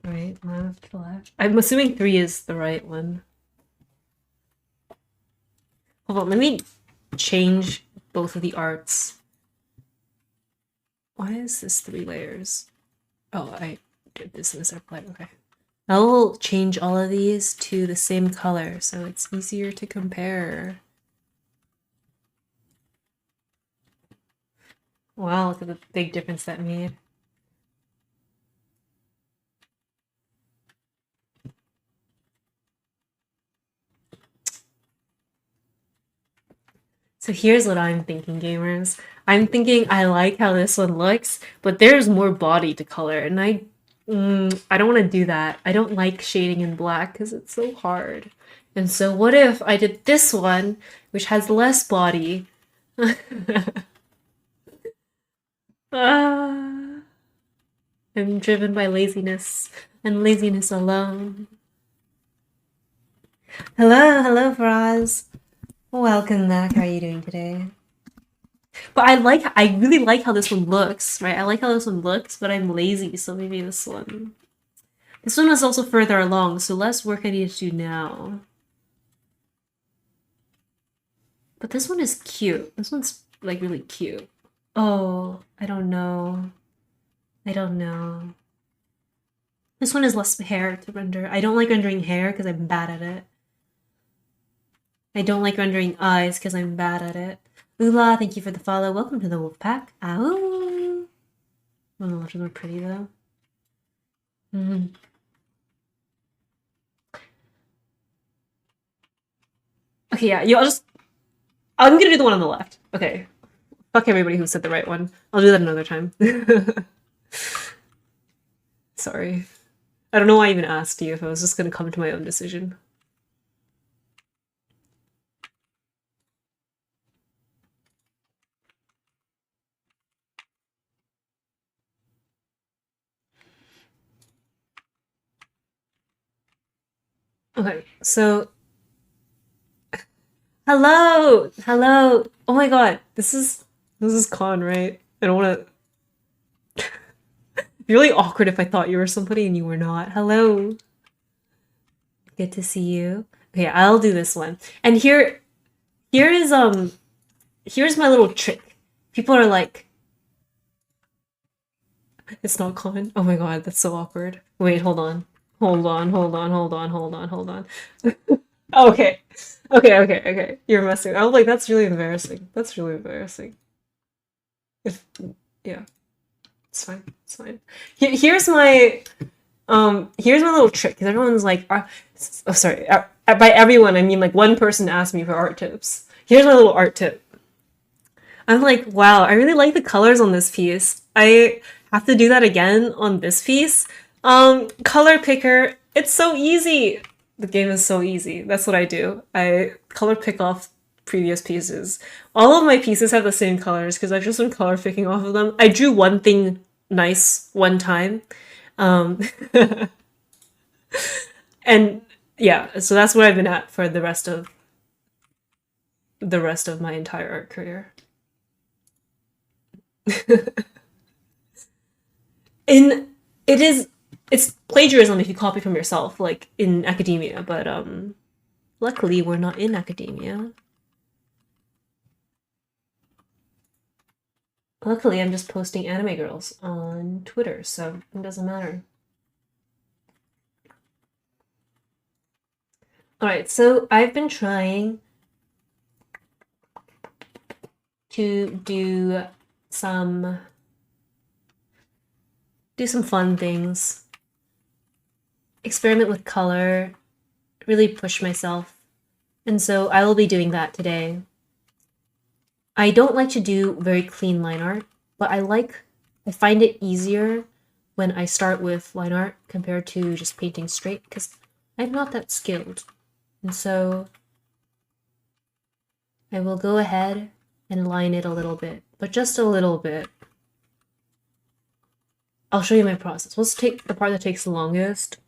Right, left. I'm assuming 3 is the right one. Hold on, let me change both of the arts. Why is this 3 layers? Oh, I did this in a separate light. Okay. I will change all of these to the same color so it's easier to compare. Wow, look at the big difference that made. So here's what I'm thinking, gamers. I'm thinking I like how this one looks, but there's more body to color, and I don't want to do that. I don't like shading in black because it's so hard. And so what if I did this one, which has less body? Ah, I'm driven by laziness, and laziness alone. Hello, Faraz. Welcome back. How are you doing today? But I really like how this one looks, right? I like how this one looks, but I'm lazy, so maybe this one. This one is also further along, so less work I need to do now. But this one is cute. This one's, like, really cute. Oh, I don't know. I don't know. This one is less hair to render. I don't like rendering hair because I'm bad at it. I don't like rendering eyes because I'm bad at it. Ula, thank you for the follow. Welcome to the wolf pack. Ow. Oh, no, they're pretty though. Okay, yeah, I'm gonna do the one on the left. Okay. Fuck everybody who said the right one. I'll do that another time. Sorry. I don't know why I even asked you if I was just gonna come to my own decision. Okay, so hello! Hello! Oh my god, this is Con, right? I don't wanna it'd be really awkward if I thought you were somebody and you were not. Hello. Good to see you. Okay, I'll do this one. And here's my little trick. People are like, it's not Con. Oh my god, that's so awkward. Wait, hold on. Hold on. Okay. Okay. You're messing. I was like, that's really embarrassing. If yeah, it's fine. Here's my little trick because everyone's like, oh sorry. By everyone I mean like one person asked me for art tips. Here's my little art tip. I'm like, wow, I really like the colors on this piece. I have to do that again on this piece. Color picker, it's so easy. The game is so easy. That's what I do. I color pick off previous pieces. All of my pieces have the same colors because I've just been color picking off of them. I drew one thing nice one time. And yeah, so that's what I've been at for the rest of my entire art career. It's plagiarism if you copy from yourself, like in academia, but luckily we're not in academia. Luckily I'm just posting anime girls on Twitter, so it doesn't matter. Alright, so I've been trying to do some fun things, experiment with color, really push myself, and so I will be doing that today. I don't like to do very clean line art, but I find it easier when I start with line art compared to just painting straight, because I'm not that skilled. And so I will go ahead and line it a little bit, but just a little bit. I'll show you my process. Let's take the part that takes the longest.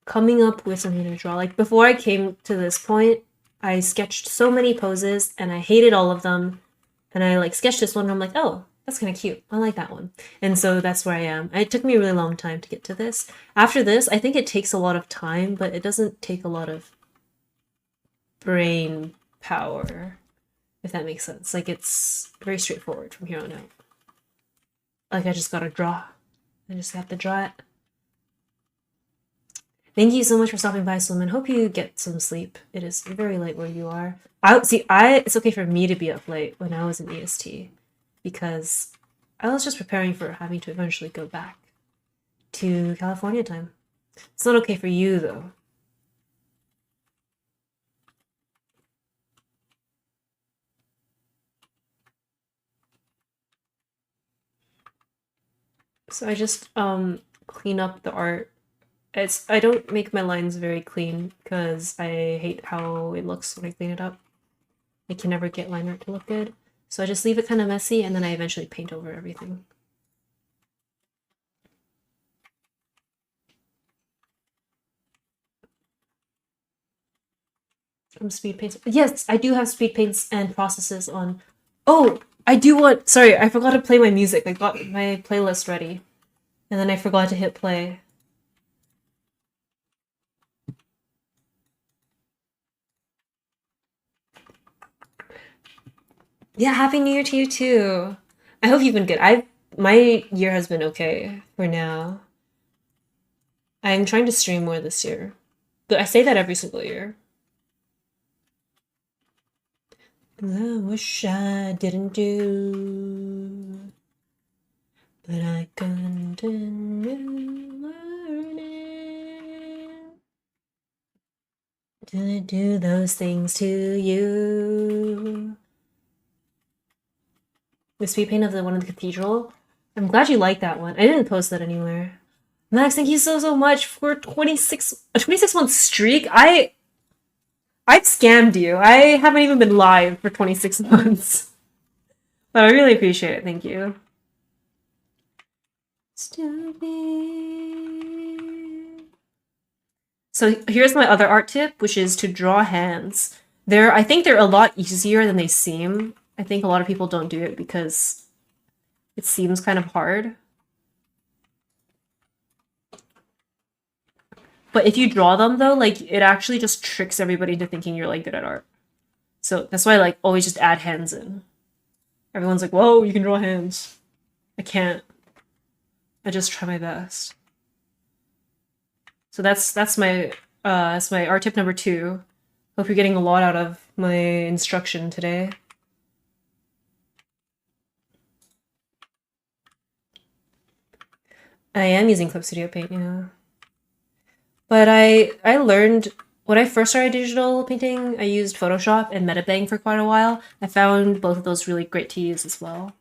Coming up with something to draw. Like, before I came to this point, I sketched so many poses and I hated all of them. And I like sketched this one and I'm like, oh, that's kind of cute. I like that one. And so that's where I am. It took me a really long time to get to this. After this, I think it takes a lot of time, but it doesn't take a lot of brain power, if that makes sense. Like, it's very straightforward from here on out. Like, I just gotta draw. I just have to draw it. Thank you so much for stopping by, Swim, and hope you get some sleep. It is very late where you are. It's okay for me to be up late when I was in EST, because I was just preparing for having to eventually go back to California time. It's not okay for you, though. So I just clean up the art. I don't make my lines very clean because I hate how it looks when I clean it up. I can never get line art to look good. So I just leave it kind of messy and then I eventually paint over everything. Speed paints. Yes, I do have speed paints and processes on. Oh, I do want. Sorry, I forgot to play my music. I got my playlist ready. And then I forgot to hit play. Yeah, Happy New Year to you too. I hope you've been good. My year has been okay for now. I'm trying to stream more this year. But I say that every single year. I wish I didn't do, but I continue learning to do those things to you. The speed paint of the one in the cathedral. I'm glad you like that one. I didn't post that anywhere. Max, thank you so much for a 26-month streak. I've scammed you. I haven't even been live for 26 months. But I really appreciate it. Thank you. So here's my other art tip, which is to draw hands. I think they're a lot easier than they seem. I think a lot of people don't do it because it seems kind of hard. But if you draw them though, like it actually just tricks everybody into thinking you're like good at art. So that's why I like always just add hands in. Everyone's like, whoa, you can draw hands. I can't. I just try my best. So that's my art tip number 2. Hope you're getting a lot out of my instruction today. I am using Clip Studio Paint, yeah. But I learned when I first started digital painting, I used Photoshop and Metabang for quite a while. I found both of those really great to use as well.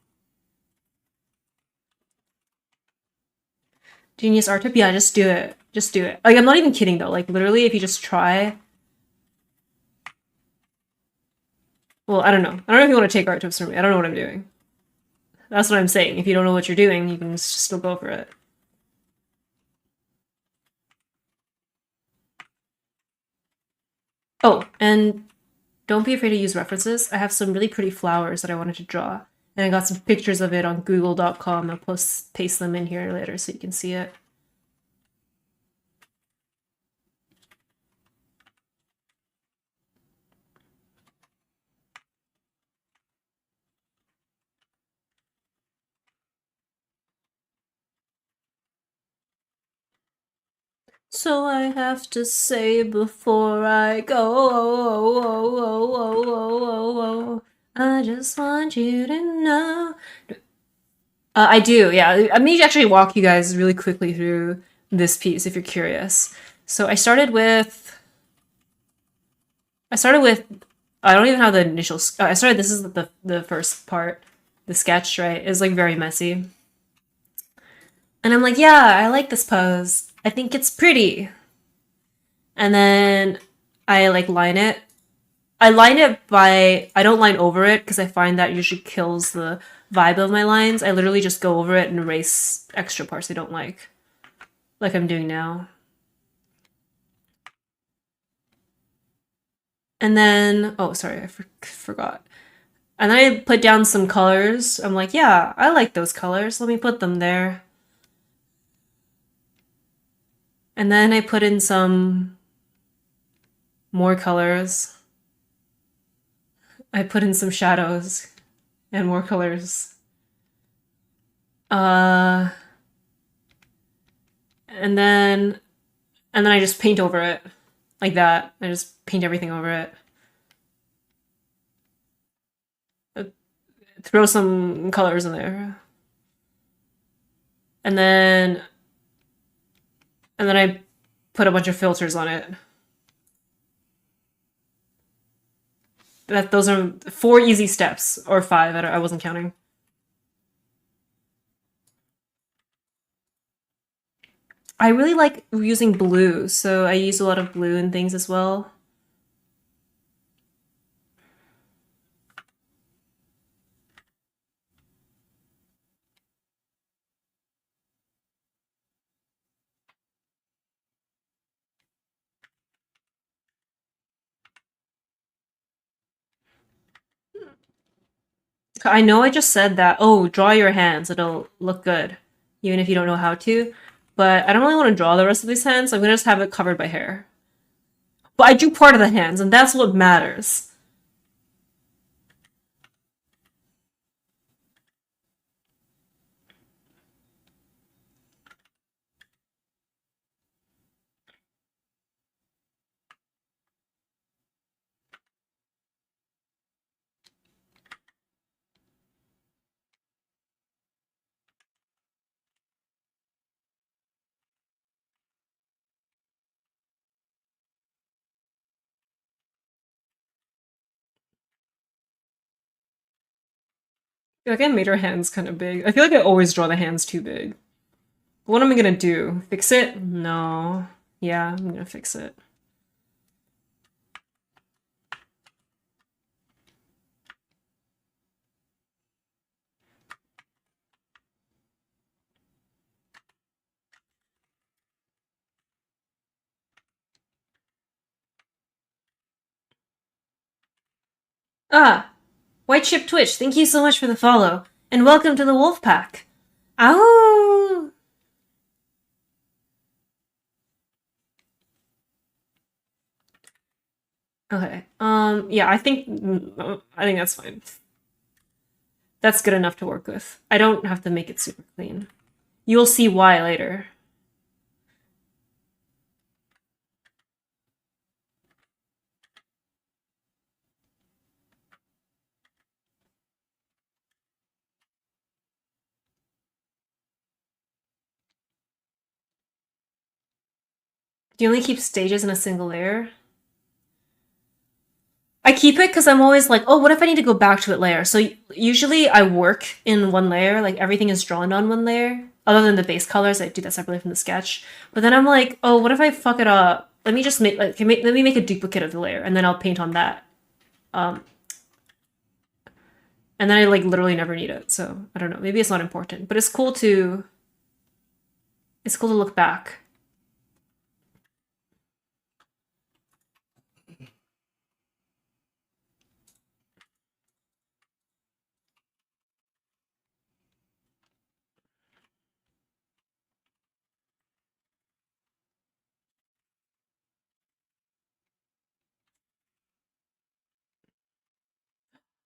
Genius art tip? Yeah, just do it. Just do it. Like, I'm not even kidding though. Like, literally, if you just try. Well, I don't know. I don't know if you want to take art tips from me. I don't know what I'm doing. That's what I'm saying. If you don't know what you're doing, you can just still go for it. Oh, and don't be afraid to use references. I have some really pretty flowers that I wanted to draw. And I got some pictures of it on google.com. I'll paste them in here later so you can see it. So I have to say before I go, I just want you to know. I do, yeah. Let me actually walk you guys really quickly through this piece if you're curious. So I started with, I don't even have the initial, this is the first part, the sketch, right? It's like very messy. And I'm like, yeah, I like this pose. I think it's pretty. And then I like line it. I line it I don't line over it because I find that usually kills the vibe of my lines. I literally just go over it and erase extra parts I don't like I'm doing now. And then, oh, sorry, I forgot. And then I put down some colors. I'm like, yeah, I like those colors. Let me put them there. And then I put in some more colors. I put in some shadows and more colors. Uh, and then I just paint over it like that. I just paint everything over it. Throw some colors in there. And then I put a bunch of filters on it. Those are 4 easy steps, or 5. I wasn't counting. I really like using blue, so I use a lot of blue and things as well. I know I just said that, oh, draw your hands, it'll look good, even if you don't know how to. But I don't really want to draw the rest of these hands, so I'm gonna just have it covered by hair. But I drew part of the hands, and that's what matters. Like I made her hands kind of big. I feel like I always draw the hands too big. What am I gonna do? Fix it? No. Yeah, I'm gonna fix it. Ah! White Chip Twitch, thank you so much for the follow. And welcome to the Wolf Pack. Ow! Okay. Yeah, I think that's fine. That's good enough to work with. I don't have to make it super clean. You'll see why later. Do you only keep stages in a single layer? I keep it because I'm always like, oh, what if I need to go back to it later? So usually I work in one layer, like everything is drawn on one layer. Other than the base colors, I do that separately from the sketch. But then I'm like, oh, what if I fuck it up? Let me just let me make a duplicate of the layer, and then I'll paint on that. And then I like literally never need it. So I don't know. Maybe it's not important, but it's cool to look back.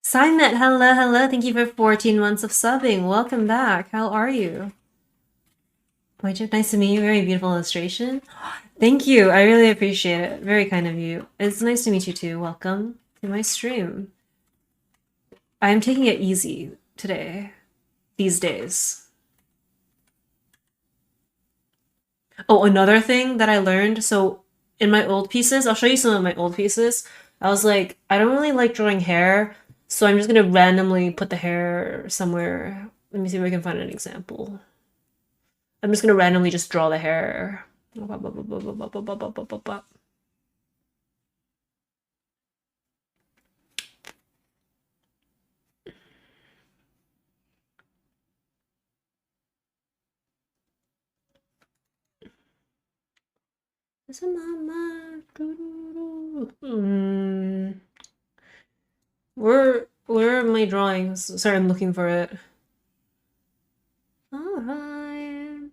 Simet, hello, hello. Thank you for 14 months of subbing. Welcome back. How are you? White Chip, nice to meet you. Very beautiful illustration. Thank you. I really appreciate it. Very kind of you. It's nice to meet you too. Welcome to my stream. I am taking it easy today, these days. Oh, another thing that I learned. So in my old pieces, I'll show you some of my old pieces. I was like, I don't really like drawing hair, so I'm just gonna randomly put the hair somewhere. Let me see if I can find an example. I'm just gonna randomly just draw the hair. It's a mama. Where are my drawings? Sorry, I'm looking for it. Alright.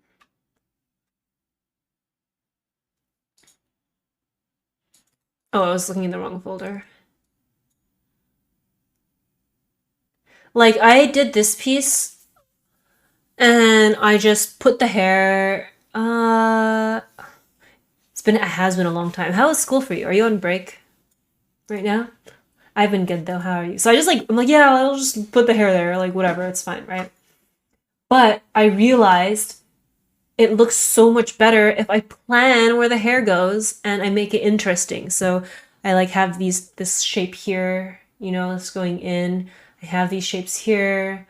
Oh, I was looking in the wrong folder. Like, I did this piece, and I just put the hair. It has been a long time. How is school for you? Are you on break right now? I've been good though. How are you? So I'm like, yeah, I'll just put the hair there, like whatever, it's fine, right? But I realized it looks so much better if I plan where the hair goes and I make it interesting. So I like have this shape here, you know, it's going in. I have these shapes here.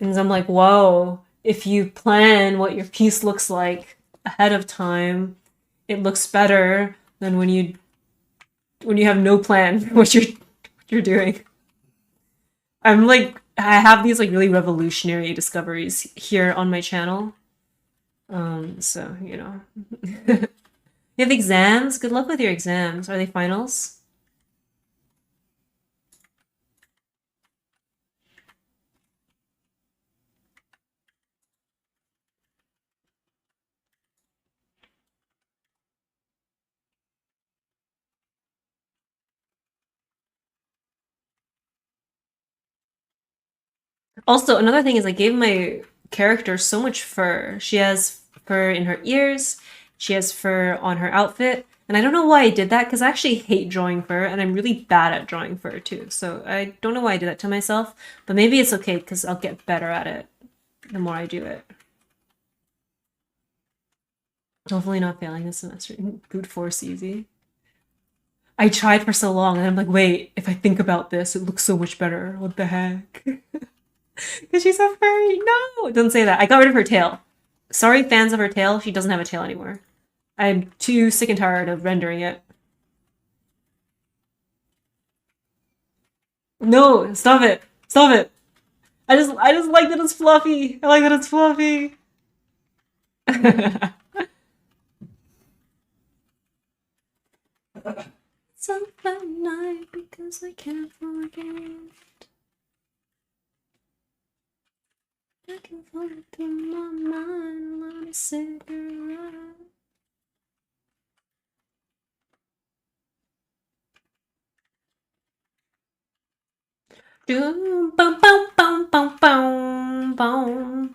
And I'm like, whoa, if you plan what your piece looks like ahead of time, it looks better than when you have no plan for what you're doing. I'm like I have these like really revolutionary discoveries here on my channel. So you know. You have exams? Good luck with your exams. Are they finals? Also, another thing is I gave my character so much fur. She has fur in her ears, she has fur on her outfit, and I don't know why I did that because I actually hate drawing fur and I'm really bad at drawing fur too. So I don't know why I did that to myself, but maybe it's okay because I'll get better at it the more I do it. Hopefully not failing this semester. Brute force easy. I tried for so long and I'm like, wait, if I think about this, it looks so much better. What the heck? Because she's so furry. No, don't say that. I got rid of her tail. Sorry, fans of her tail. She doesn't have a tail anymore. I'm too sick and tired of rendering it. No, stop it. Stop it. I just like that it's fluffy. I like that it's fluffy. So bad night because I can't forget. I can fall through my mind like a cigarette. Boom, boom, boom, boom, boom, boom, boom.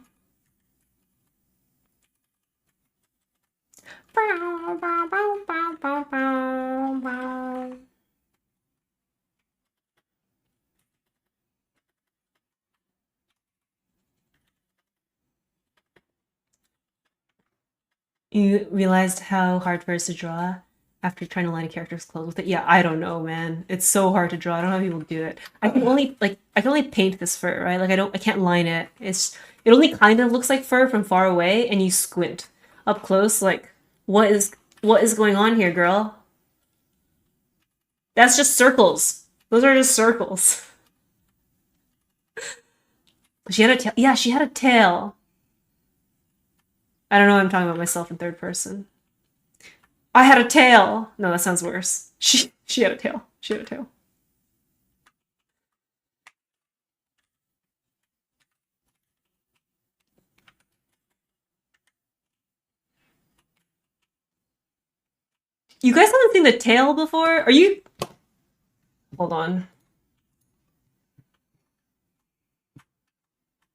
Bow, bow, bow, bow, bow, bow, bow. You realized how hard for us to draw after trying to line a character's clothes with it? Yeah, I don't know, man. It's so hard to draw. I don't know how people do it. I can only paint this fur, right? Like I can't line it. It only kind of looks like fur from far away and you squint. Up close, like what is going on here, girl? That's just circles. Those are just circles. She had a tail. Yeah, she had a tail. I don't know. I'm talking about myself in third person. I had a tail. No, that sounds worse. She had a tail. She had a tail. You guys haven't seen the tail before? Are you? Hold on.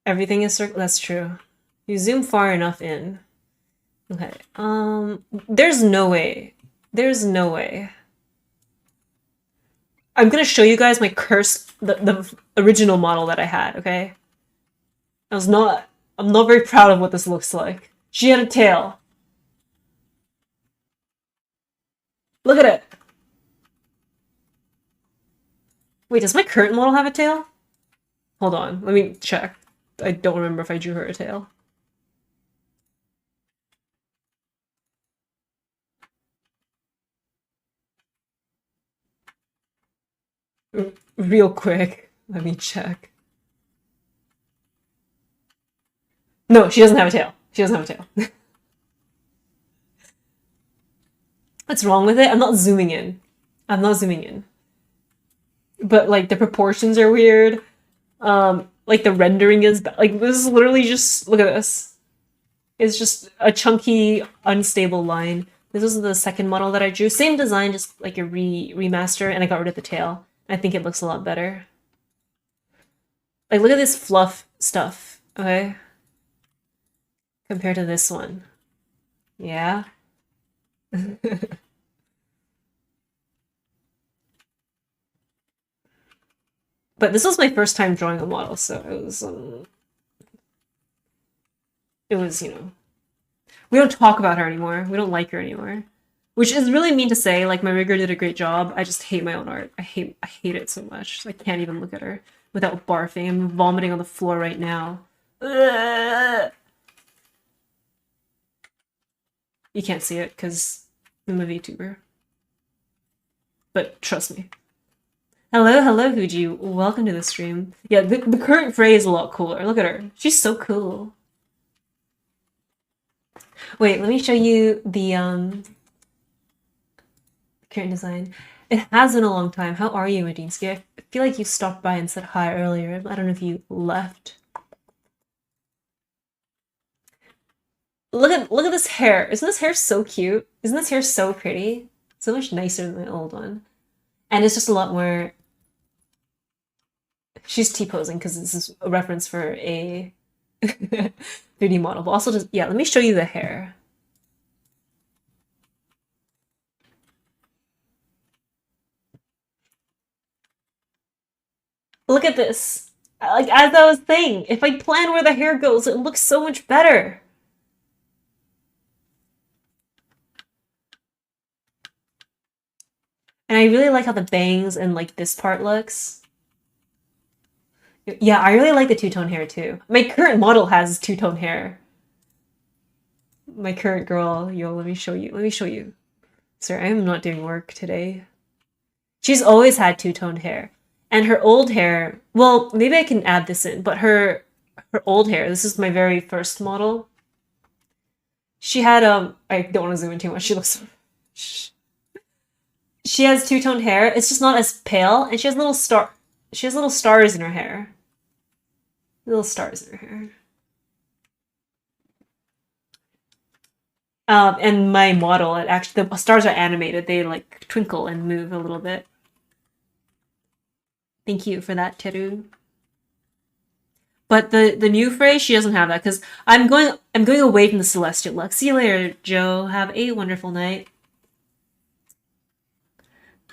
Everything is circle. That's true. You zoom far enough in. Okay. There's no way. There's no way. I'm gonna show you guys my the original model that I had, okay? I'm not very proud of what this looks like. She had a tail. Look at it. Wait, does my current model have a tail? Hold on, let me check. I don't remember if I drew her a tail. Real quick, let me check. No, she doesn't have a tail. She doesn't have a tail. What's wrong with it? I'm not zooming in. I'm not zooming in. but like the proportions are weird. Like the rendering is like this is literally just look at this. It's just a chunky, unstable line. This is the second model that I drew. Same design, just like a remaster, and I got rid of the tail. I think it looks a lot better. Like look at this fluff stuff, okay? Compared to this one. Yeah. But this was my first time drawing a model, so it was, you know, we don't talk about her anymore. We don't like her anymore. Which is really mean to say. Like my rigger did a great job. I just hate my own art. I hate it so much. I can't even look at her without barfing. I'm vomiting on the floor right now. Ugh. You can't see it because I'm a VTuber. But trust me. Hello, hello, Fuji. Welcome to the stream. Yeah, the current Frey is a lot cooler. Look at her. She's so cool. Wait, let me show you the current design. It has been a long time. How are you, Madinsky? I feel like you stopped by and said hi earlier. I don't know if you left. Look at this hair. Isn't this hair so cute? Isn't this hair so pretty? So much nicer than the old one. And it's just a lot more. She's T-posing because this is a reference for a 3D model. But also just yeah, let me show you the hair. Look at this. Like as I was saying, if I plan where the hair goes, it looks so much better. And I really like how the bangs and like this part looks. Yeah, I really like the two-tone hair too. My current model has two-tone hair. My current girl, yo, let me show you. Let me show you. Sir, I am not doing work today. She's always had two-toned hair. And her old hair, well, maybe I can add this in, but her old hair, this is my very first model. She had I don't want to zoom in too much. She looks she has two-toned hair. It's just not as pale, and she has little stars in her hair. Little stars in her hair. And my model, it actually the stars are animated. They like twinkle and move a little bit. Thank you for that, Teru. But the new phrase, she doesn't have that because I'm going away from the celestial look. See you later, Joe. Have a wonderful night.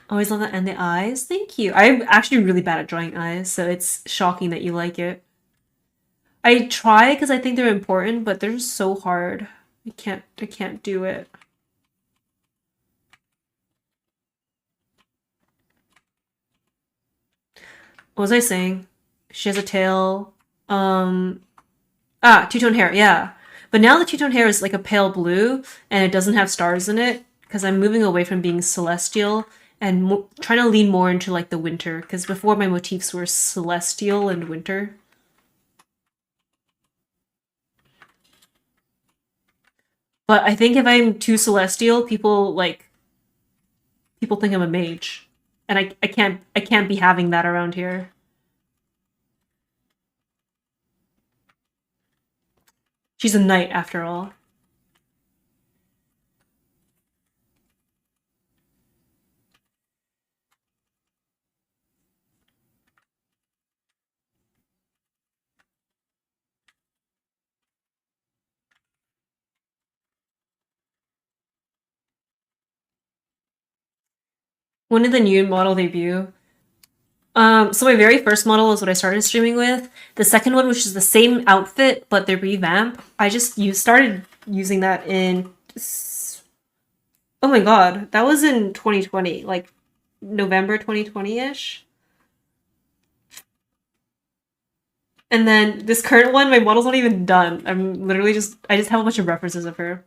Always love that and the eyes. Thank you. I'm actually really bad at drawing eyes, so it's shocking that you like it. I try because I think they're important, but they're so hard. I can't do it. What was I saying? She has a tail. Two-tone hair, yeah. But now the two-tone hair is like a pale blue and it doesn't have stars in it because I'm moving away from being celestial and trying to lean more into like the winter because before my motifs were celestial and winter. But I think if I'm too celestial, people think I'm a mage. And I can't be having that around here. She's a knight after all. When did the new model debut? So my very first model is what I started streaming with. The second one, which is the same outfit, but the revamp, I just started using that in... Oh my god, that was in 2020, like November 2020-ish. And then this current one, my model's not even done. I just have a bunch of references of her.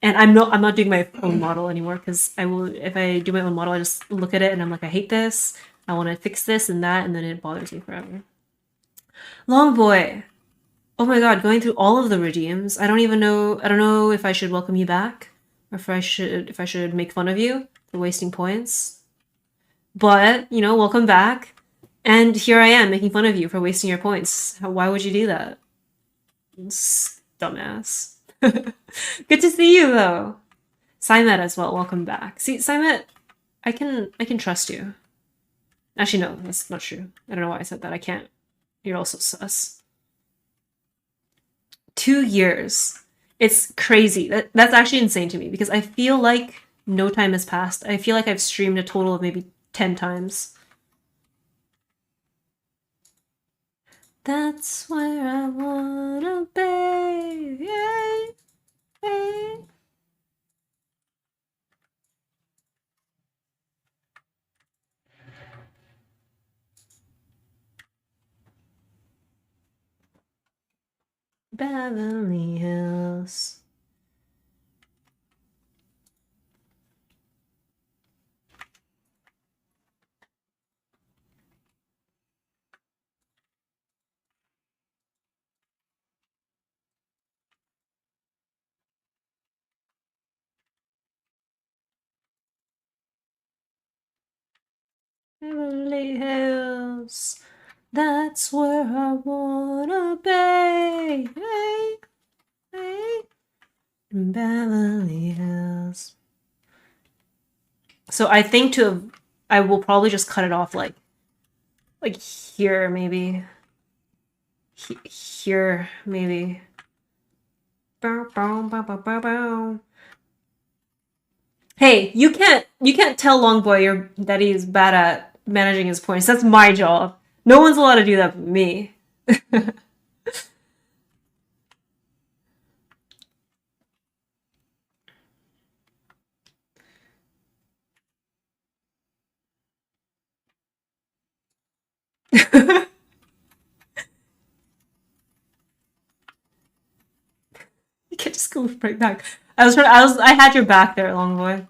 And I'm not doing my own model anymore because if I do my own model, I just look at it and I'm like, I hate this. I want to fix this and that, and then it bothers me forever. Long boy. Oh my god, going through all of the redeems. I don't know if I should welcome you back or if I should make fun of you for wasting points. But, you know, welcome back. And here I am making fun of you for wasting your points. Why would you do that? Dumbass. Good to see you though. Simet as well, welcome back. See, Simet, I can trust you. Actually, no, that's not true. I don't know why I said that. I can't. You're also sus. 2 years. It's crazy. That's actually insane to me because I feel like no time has passed. I feel like I've streamed a total of maybe 10 times. That's where I wanna be. Yeah, yeah. Beverly Hills. Beverly Hills. That's where I wanna be. Hey, hey. Beverly Hills. So I think I will probably just cut it off like here maybe. Here maybe. Bow, bow, bow, bow, bow, bow. Hey, you can't tell Longboy that he's bad at managing his points. That's my job. No one's allowed to do that but me. You can't just go right back. I had your back there, Longboy.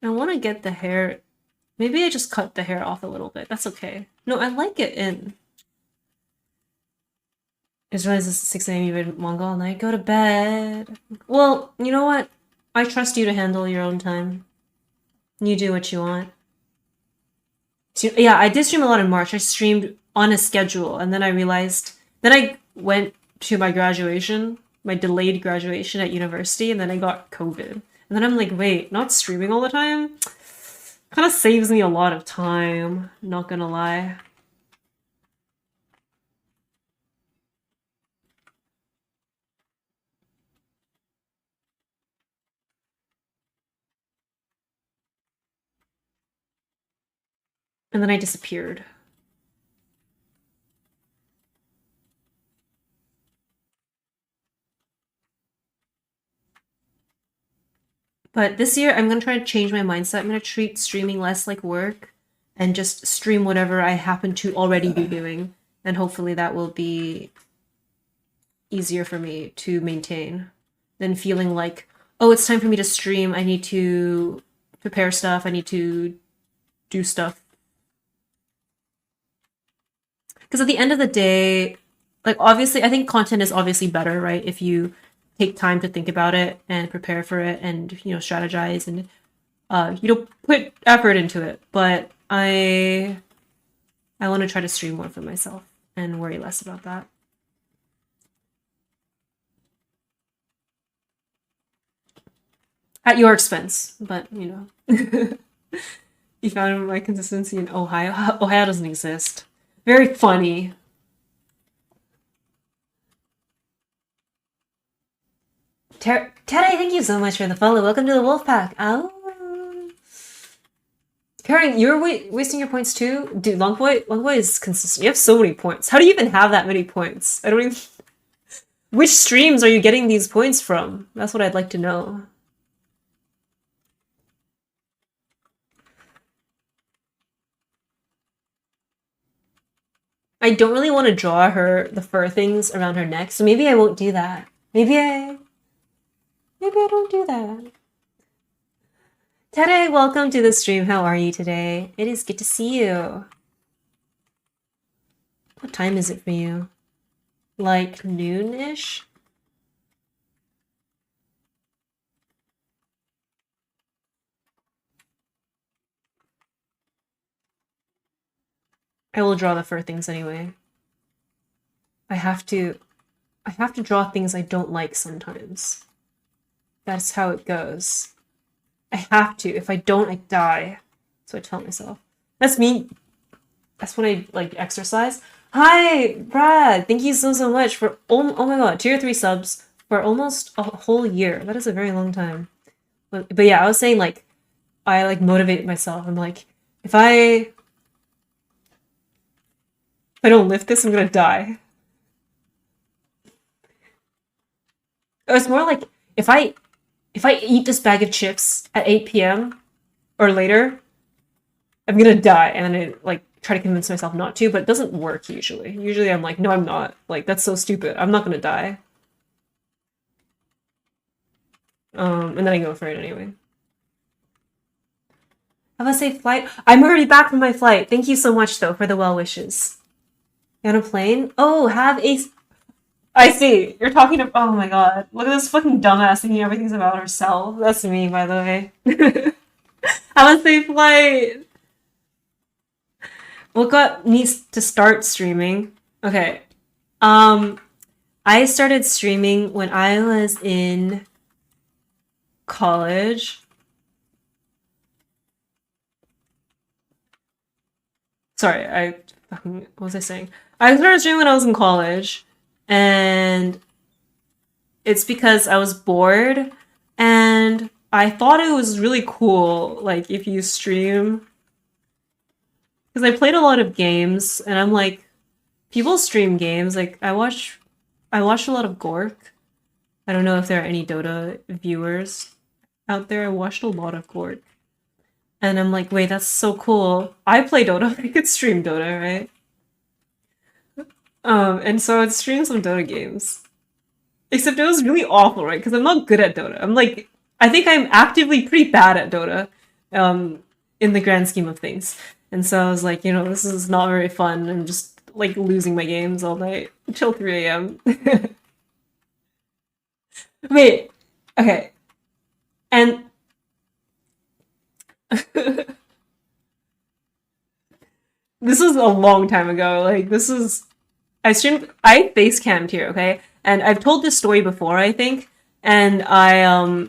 I want to get the hair. Maybe I just cut the hair off a little bit. That's okay. No, I like it in. I just realized it's 6 a.m. You've been manga all night. Go to bed. Well, you know what? I trust you to handle your own time. You do what you want. So, yeah, I did stream a lot in March. I streamed on a schedule, and then I realized. Then I went to my graduation, my delayed graduation at university, and then I got COVID. And then I'm like, wait, not streaming all the time? Kind of saves me a lot of time, not gonna lie. And then I disappeared. But this year, I'm gonna try to change my mindset. I'm gonna treat streaming less like work and just stream whatever I happen to already be doing. And hopefully that will be easier for me to maintain than feeling like, oh, it's time for me to stream. I need to prepare stuff. I need to do stuff. Because at the end of the day, like obviously, I think content is obviously better, right? If you take time to think about it and prepare for it and, you know, strategize and, you know, put effort into it. But I want to try to stream more for myself and worry less about that. At your expense, but you know. You found my consistency in Ohio. Ohio doesn't exist. Very funny. Teddy, thank you so much for the follow. Welcome to the Wolfpack. Oh. Karen, you're wasting your points too? Dude, Longboy is consistent. You have so many points. How do you even have that many points? I don't even... Which streams are you getting these points from? That's what I'd like to know. I don't really want to draw the fur things around her neck, so maybe I won't do that. Maybe I don't do that. Tere, welcome to the stream. How are you today? It is good to see you. What time is it for you? Like noon-ish? I will draw the fur things anyway. I have to draw things I don't like sometimes. That's how it goes. I have to. If I don't, I die. That's what I tell myself. That's me. That's when I like exercise. Hi, Brad. Thank you so much for oh my god, tier 3 subs for almost a whole year. That is a very long time. But yeah, I was saying like I like motivate myself. I'm like, if I don't lift this, I'm gonna die. It's more like if I eat this bag of chips at 8 p.m. or later, I'm gonna die. And then I like try to convince myself not to, but it doesn't work usually. Usually I'm like, no, I'm not. Like, that's so stupid. I'm not gonna die. And then I go for it anyway. Have a safe flight. I'm already back from my flight. Thank you so much, though, for the well wishes. You on a plane? Oh, have a... I see. You're talking to... Oh my god. Look at this fucking dumbass thinking everything's about herself. That's me, by the way. Have a safe flight. What got me to start streaming? Okay. I started streaming when I was in college. Sorry, what was I saying? I started streaming when I was in college, and it's because I was bored, and I thought it was really cool, like, if you stream. Because I played a lot of games, and I'm like, people stream games. Like, I watch a lot of Gork. I don't know if there are any Dota viewers out there. I watched a lot of Gork. And I'm like, wait, that's so cool. I play Dota. I could stream Dota, right? And so I'd stream some Dota games. Except it was really awful, right? Because I'm not good at Dota. I'm like, I think I'm actively pretty bad at Dota, in the grand scheme of things. And so I was like, you know, this is not very fun. I'm just like losing my games all night until 3 a.m. Wait, okay. And this was a long time ago. Like, I face cammed here, okay? And I've told this story before, I think. And I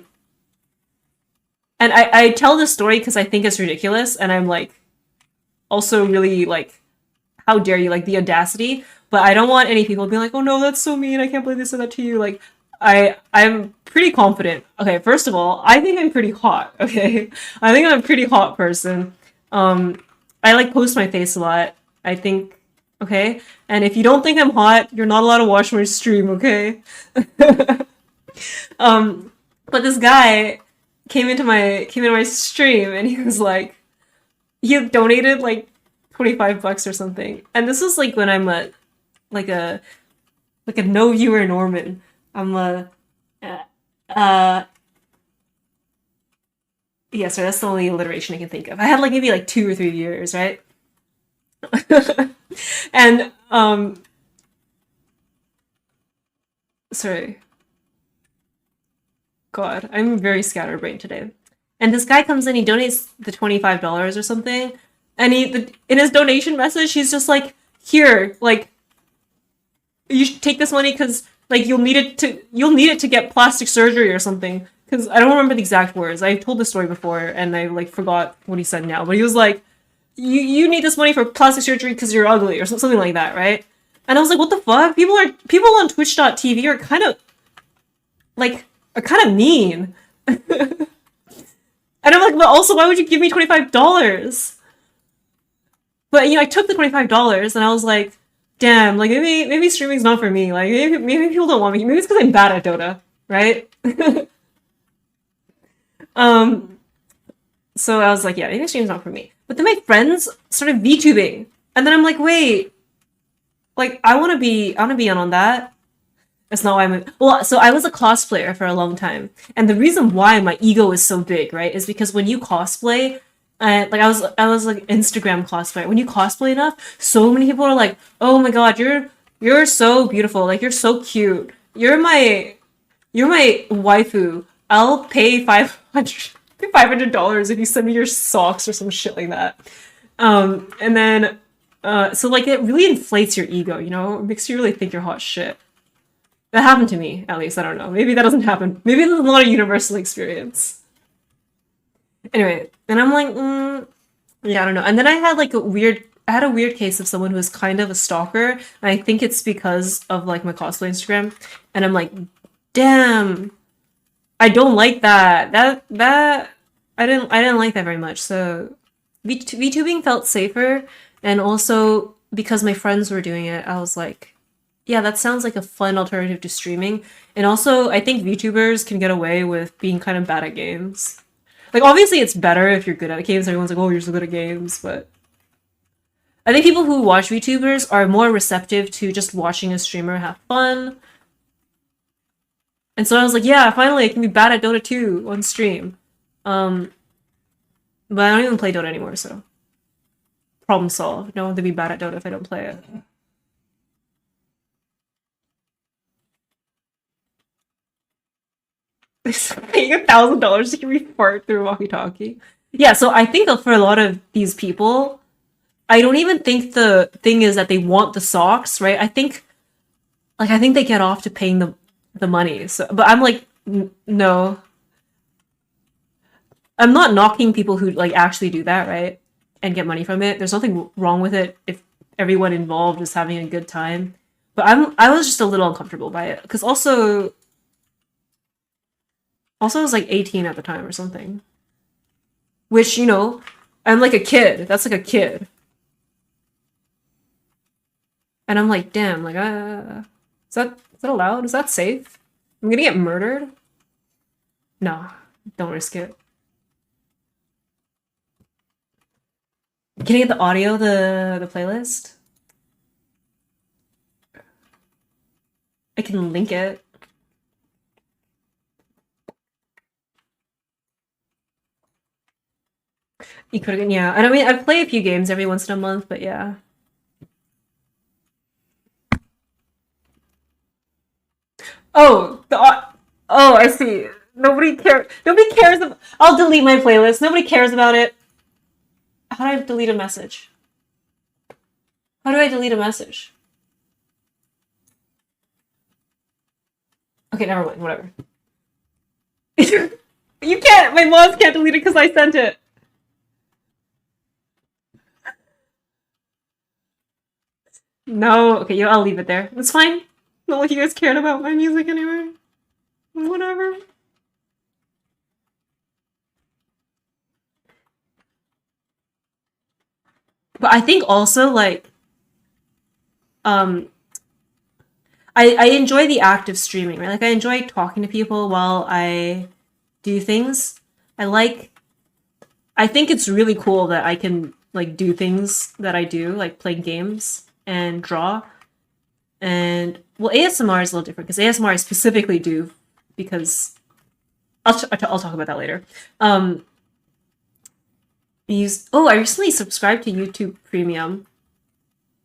tell this story because I think it's ridiculous, and I'm like, also really like, how dare you, like the audacity. But I don't want any people being like, oh no, that's so mean, I can't believe they said that to you. Like, I'm pretty confident. Okay, first of all, I think I'm pretty hot, okay? I think I'm a pretty hot person. I like post my face a lot, I think, okay? And if you don't think I'm hot, you're not allowed to watch my stream, okay? But this guy came into my stream, and he was like, he had donated like $25 or something. And this was like when I'm a no viewer Norman. I'm a yeah, sorry, that's the only alliteration I can think of. I had like maybe like 2 or 3 viewers, right? And sorry. God, I'm very scatterbrained today. And this guy comes in, he donates the $25 or something, and in his donation message, he's just like, here, like, you should take this money because like you'll need it to get plastic surgery or something. Because I don't remember the exact words. I told this story before, and I like forgot what he said now. But he was like, you need this money for plastic surgery because you're ugly or something like that, right? And I was like, what the fuck? People on Twitch.tv are kind of mean. And I'm like, but also, why would you give me $25? But, you know, I took the $25 and I was like, damn, like, maybe streaming's not for me. Like, maybe people don't want me. Maybe it's because I'm bad at Dota, right? So I was like, yeah, maybe streaming's not for me. But then my friends started VTubing. And then I'm like, wait, like, I want to be in on that. That's not why well, so I was a cosplayer for a long time. And the reason why my ego is so big, right, is because when you cosplay, like I was like Instagram cosplayer. When you cosplay enough, so many people are like, "Oh my god, you're so beautiful. Like, you're so cute. You're my waifu. I'll pay $500 if you send me your socks or some shit like that." And then So like it really inflates your ego, you know? It makes you really think you're hot shit. That happened to me, at least. I don't know. Maybe that doesn't happen. Maybe this is not a universal experience. Anyway, and I'm like, yeah, I don't know. And then I had a weird case of someone who was kind of a stalker, and I think it's because of like my cosplay Instagram. And I'm like, damn, I don't like that. I didn't like that very much. So VTubing felt safer, and also because my friends were doing it, I was like, yeah, that sounds like a fun alternative to streaming. And also, I think VTubers can get away with being kind of bad at games. Like, obviously, it's better if you're good at games. Everyone's like, oh, you're so good at games. But I think people who watch VTubers are more receptive to just watching a streamer have fun. And so I was like, yeah, finally, I can be bad at Dota 2 on stream. Um, but I don't even play Dota anymore, so problem solved. I don't have to be bad at Dota if I don't play it. Paying $1,000 to hear me fart through a walkie-talkie. Yeah, so I think for a lot of these people, I don't even think the thing is that they want the socks, right? I think they get off to paying the money. So, but I'm like, no, I'm not knocking people who like actually do that, right? And get money from it. There's nothing wrong with it if everyone involved is having a good time. But I was just a little uncomfortable by it because also I was like 18 at the time or something. Which, you know, I'm like a kid. That's like a kid. And I'm like, damn, like is that allowed? Is that safe? I'm gonna get murdered? No, don't risk it. Can I get the audio, the playlist? I can link it. You could, yeah. And I mean, I play a few games every once in a month, but yeah. Oh, oh, I see. Nobody cares. Nobody cares. I'll delete my playlist. Nobody cares about it. How do I delete a message? How do I delete a message? Okay, never mind. Whatever. You can't. My mods can't delete it because I sent it. No. Okay, yeah, I'll leave it there. It's fine. Not like you guys cared about my music anyway. Whatever. But I think also like um I enjoy the act of streaming, right? Like I enjoy talking to people while I do things. I like I think it's really cool that I can like do things that I do, like play games and draw. And well, ASMR is a little different because ASMR I specifically do because I'll talk about that later. I recently subscribed to YouTube Premium,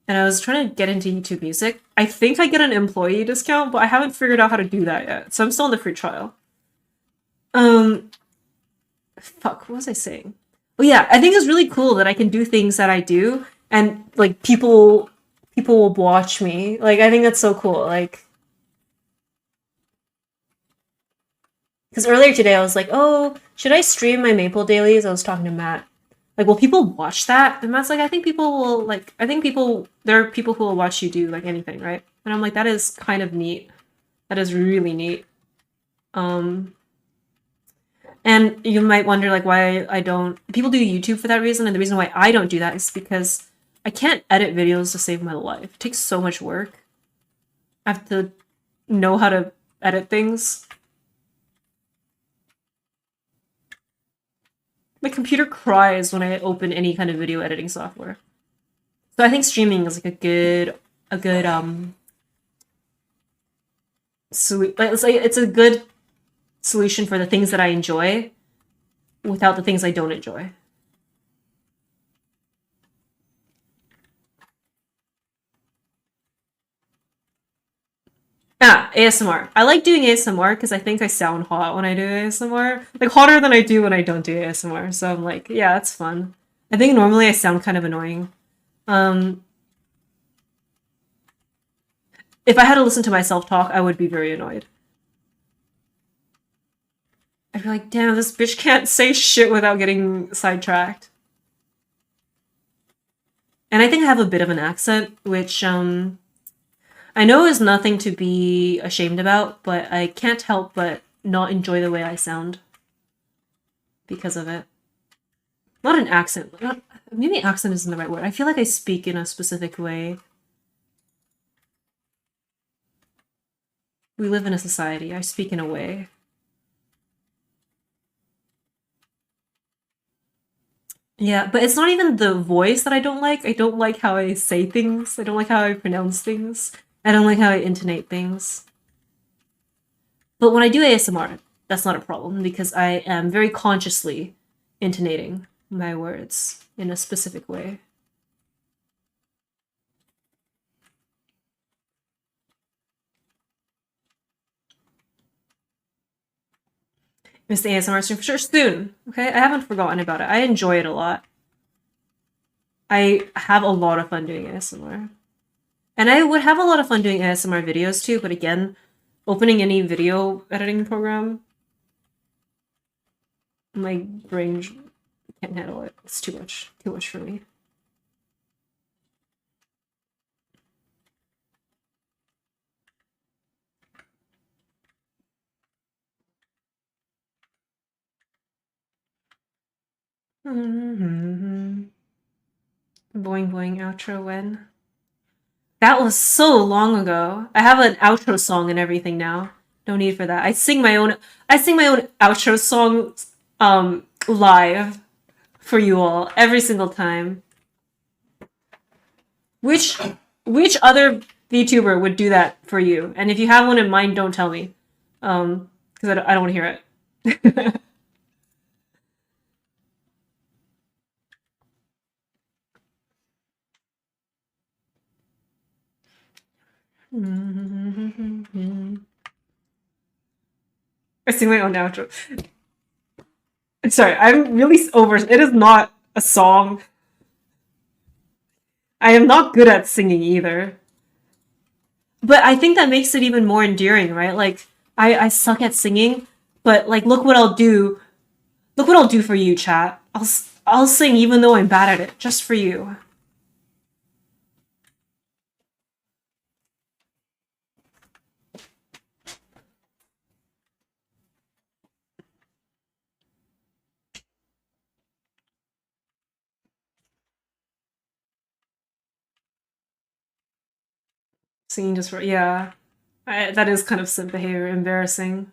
and I was trying to get into YouTube Music. I think I get an employee discount, but I haven't figured out how to do that yet. So I'm still in the free trial. Um, Fuck, what was I saying? Oh yeah, I think it's really cool that I can do things that I do, and like people will watch me. Like I think that's so cool. Like because earlier today I was like, oh, should I stream my Maple dailies? I was talking to Matt. Like, will people watch that? And Matt's like, I think people will like. I think there are people who will watch you do like anything, right? And I'm like, that is kind of neat. That is really neat. Um, and you might wonder like why I don't. People do YouTube for that reason, and the reason why I don't do that is because I can't edit videos to save my life. It takes so much work. I have to know how to edit things. My computer cries when I open any kind of video editing software. So I think streaming is like a good it's a good solution for the things that I enjoy without the things I don't enjoy. Ah, ASMR. I like doing ASMR because I think I sound hot when I do ASMR. Like hotter than I do when I don't do ASMR. So I'm like, yeah, that's fun. I think normally I sound kind of annoying. if I had to listen to myself talk, I would be very annoyed. I'd be like, damn, this bitch can't say shit without getting sidetracked. And I think I have a bit of an accent, which I know is nothing to be ashamed about, but I can't help but not enjoy the way I sound because of it. Not an accent. Maybe accent isn't the right word. I feel like I speak in a specific way. We live in a society. I speak in a way. Yeah, but it's not even the voice that I don't like. I don't like how I say things. I don't like how I pronounce things. I don't like how I intonate things. But when I do ASMR, that's not a problem because I am very consciously intonating my words in a specific way. Miss the ASMR stream for sure soon. Okay, I haven't forgotten about it. I enjoy it a lot. I have a lot of fun doing ASMR. And I would have a lot of fun doing ASMR videos too, but again, opening any video editing program, my brain can't handle it. It's too much for me. Boing boing outro when? That was so long ago. I have an outro song and everything now. No need for that. I sing my own outro song live for you all every single time. Which other VTuber would do that for you? And if you have one in mind, don't tell me. Because I don't want to hear it. I sing my own outro. Sorry, I'm really over. It is not a song. I am not good at singing either. But I think that makes it even more endearing, right? Like, I suck at singing, but like, look what I'll do. Look what I'll do for you, chat. I'll sing even though I'm bad at it, just for you. Singing just for yeah. That is kind of simp behavior, embarrassing.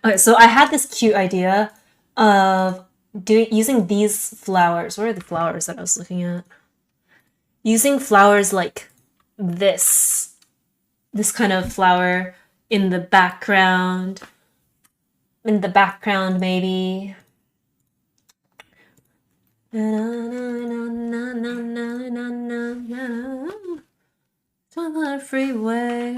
Okay, so I had this cute idea of using these flowers. Where are the flowers that I was looking at? Using flowers like this. This kind of flower in the background. In the background, maybe. On the freeway,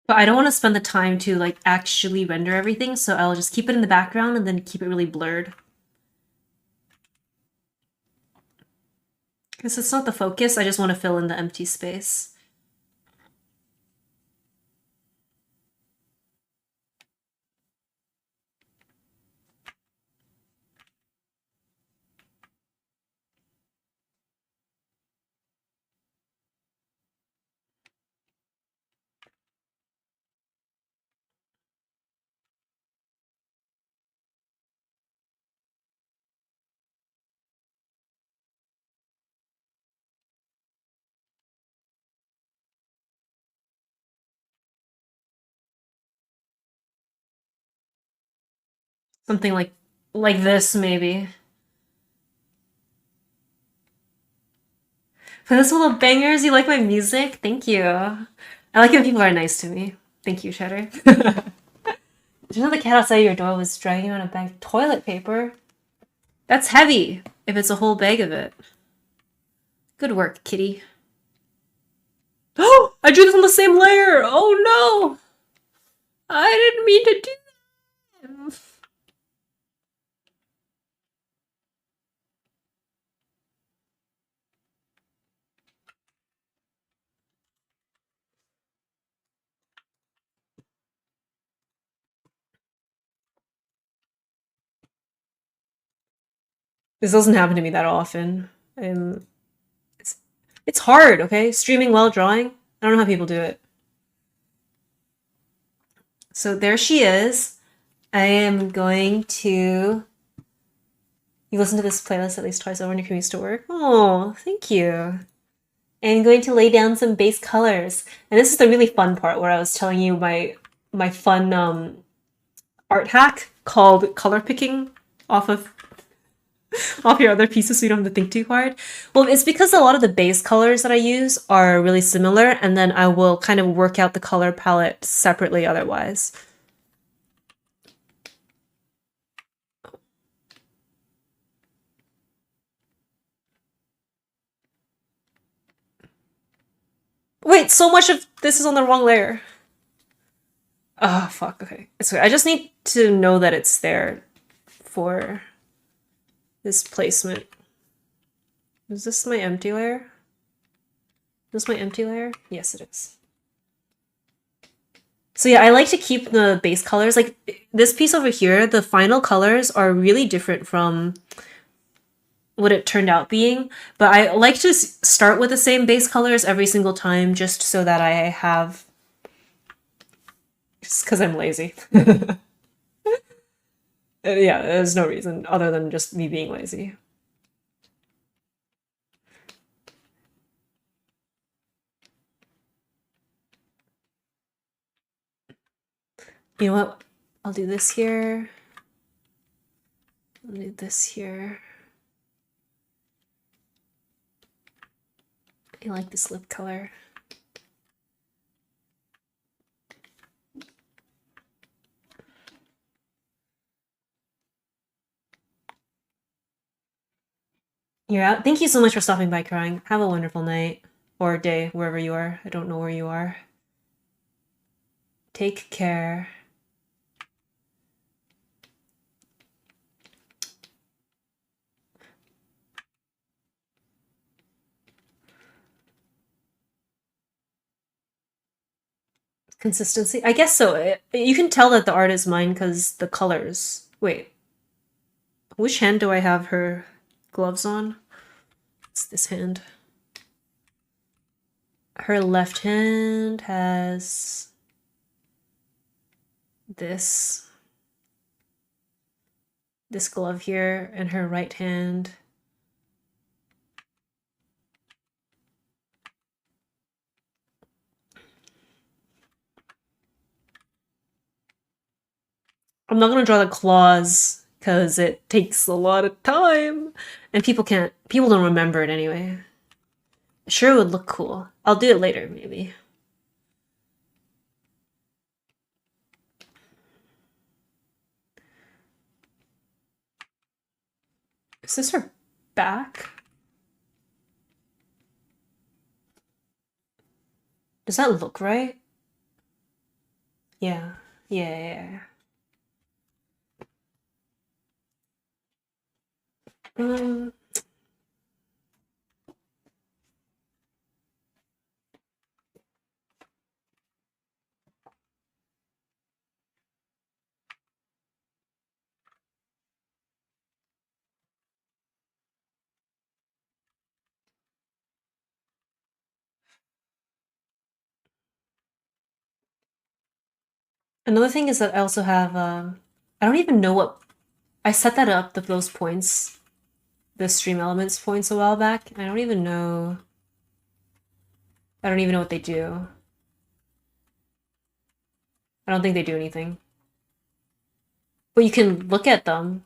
But I don't want to spend the time to like actually render everything, so I'll just keep it in the background and then keep it really blurred. Because it's not the focus, I just want to fill in the empty space. Something like this, maybe. For this full of bangers, you like my music? Thank you. I like when people are nice to me. Thank you, Cheddar. Did you know the cat outside your door was dragging around a bag of toilet paper? That's heavy, if it's a whole bag of it. Good work, kitty. Oh, I drew this on the same layer! Oh no! I didn't mean to do that! This doesn't happen to me that often. It's, it's hard, okay? Streaming while drawing? I don't know how people do it. So there she is. I am going to... You listen to this playlist at least twice over when your commutes to work? Oh, thank you. I'm going to lay down some base colors. And this is the really fun part where I was telling you my fun art hack called color picking off of off your other pieces so you don't have to think too hard. Well, it's because a lot of the base colors that I use are really similar, and then I will kind of work out the color palette separately otherwise. Wait, so much of this is on the wrong layer. Oh, fuck, okay. It's okay. I just need to know that it's there for this placement. Is this my empty layer? Is this my empty layer? Yes, it is. So yeah, I like to keep the base colors. Like, this piece over here, the final colors are really different from what it turned out being. But I like to start with the same base colors every single time just so that I have... Just because I'm lazy. Yeah, there's no reason other than just me being lazy. You know what? I'll do this here. I'll do this here. I like this lip color. You're out. Thank you so much for stopping by, Crying. Have a wonderful night or day, wherever you are. I don't know where you are. Take care. Consistency? I guess so. You can tell that the art is mine because the colors. Wait. Which hand do I have her gloves on? It's this hand. Her left hand has this glove here, and her right hand I'm not gonna draw the claws because it takes a lot of time and people don't remember it anyway. Sure, it would look cool. I'll do it later, maybe. Is this her back? Does that look right? Yeah. Yeah. Um, Another thing is that I also have, I don't even know what, I set that up, those points, the stream elements points a while back. I don't even know what they do. I don't think they do anything. But you can look at them.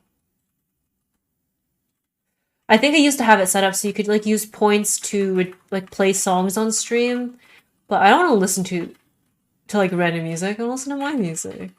I think I used to have it set up so you could like use points to like play songs on stream, but I don't want to listen to to like random music. I don't listen to my music.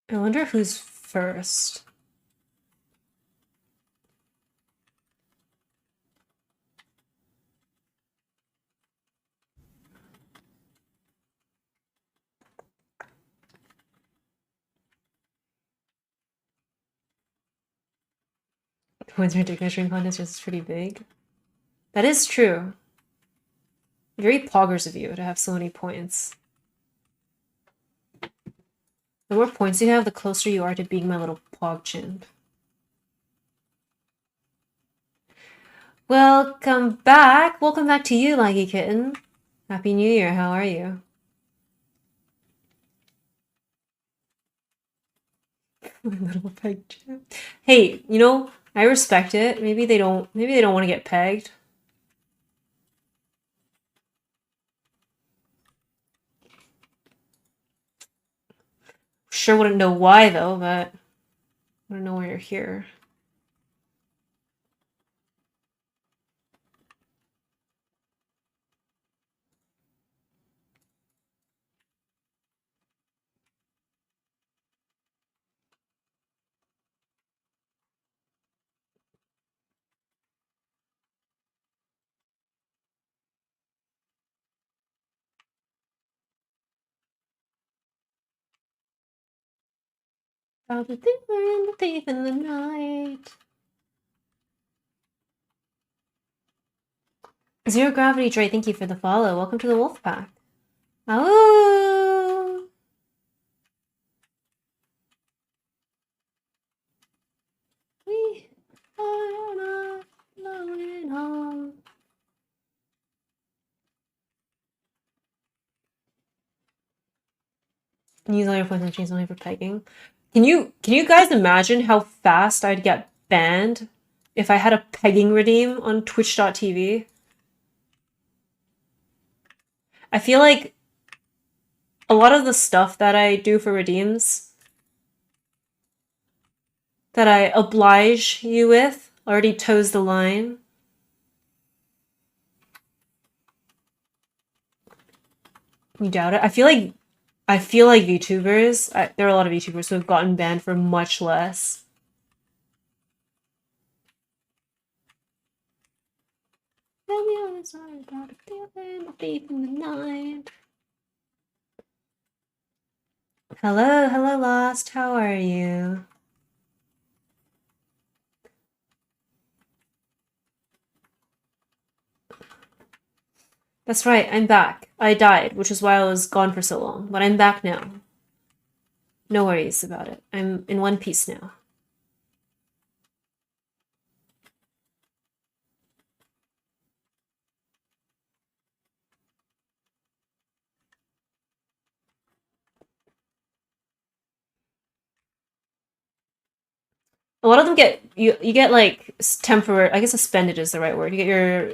I wonder who's first. When's your dick measuring contest is pretty big. That is true. Very poggers of you to have so many points. The more points you have, the closer you are to being my little pog chimp. Welcome back! Welcome back to you, Laggy Kitten. Happy New Year, how are you? My little peg chimp. Hey, you know, I respect it. Maybe they don't want to get pegged. Sure wouldn't know why though, but I don't know why you're here. Found the thief in the night. Zero Gravity Dre, thank you for the follow. Welcome to the Wolf Pack. Oh, we are not going home. Use all your points on chains only for pegging. Can you guys imagine how fast I'd get banned if I had a pegging redeem on Twitch.tv? I feel like a lot of the stuff that I do for redeems that I oblige you with already toes the line. You doubt it? I feel like VTubers, there are a lot of VTubers who have gotten banned for much less. Hello, hello, Lost. How are you? That's right, I'm back. I died, which is why I was gone for so long, but I'm back now. No worries about it. I'm in one piece now. A lot of them get you get like temporary. I guess suspended is the right word. You get your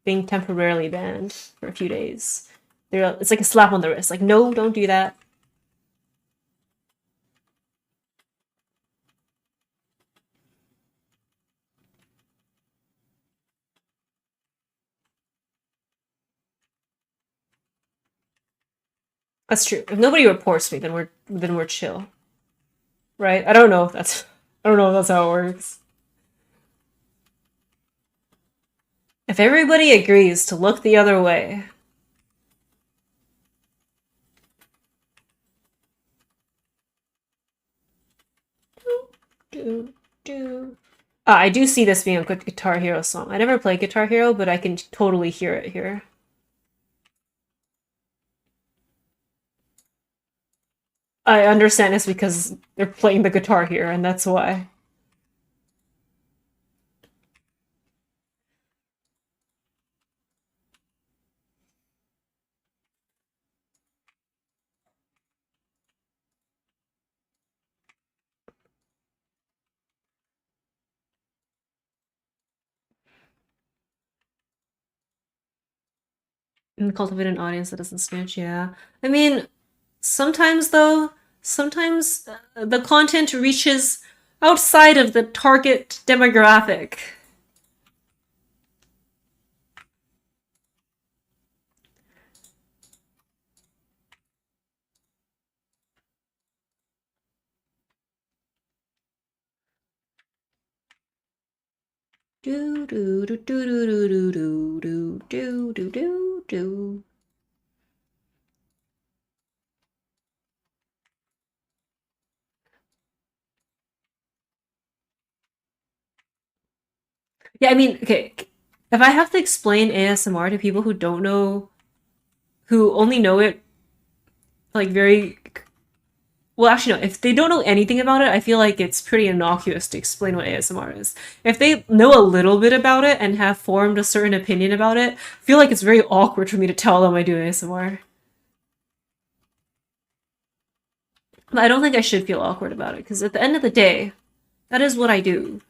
being temporarily banned for a few days. It's like a slap on the wrist. Like, no, don't do that. That's true. If nobody reports me, then we're chill, right? I don't know if that's how it works. If everybody agrees to look the other way. I do see this being a good Guitar Hero song. I never played Guitar Hero, but I can totally hear it here. I understand it's because they're playing the guitar here, and that's why. And cultivate an audience that doesn't snitch, yeah. I mean, sometimes though, sometimes the content reaches outside of the target demographic. Do do do do do do do do do do do do. Yeah, I mean, okay, if I have to explain ASMR to people who don't know, who only know it like very well, actually, no, if they don't know anything about it, I feel like it's pretty innocuous to explain what ASMR is. If they know a little bit about it and have formed a certain opinion about it, I feel like it's very awkward for me to tell them I do ASMR. But I don't think I should feel awkward about it, because at the end of the day, that is what I do.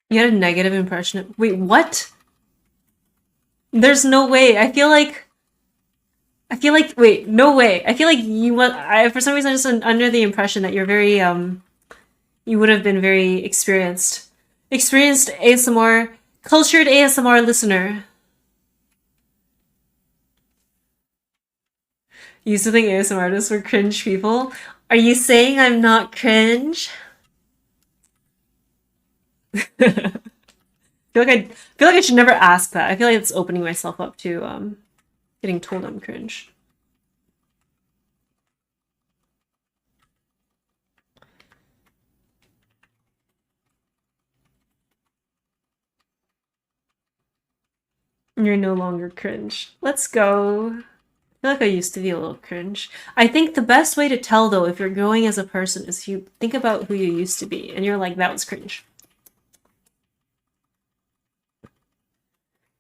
You had a negative impression of. Wait, what? There's no way. Wait, no way. I feel like you want. I for some reason I'm just under the impression that you're very you would have been very experienced ASMR, cultured ASMR listener. You used to think ASMR artists were cringe people. Are you saying I'm not cringe? I feel like I should never ask that. I feel like it's opening myself up to getting told I'm cringe. You're no longer cringe. Let's go. I feel like I used to be a little cringe. I think the best way to tell though if you're growing as a person is you think about who you used to be and you're like, that was cringe.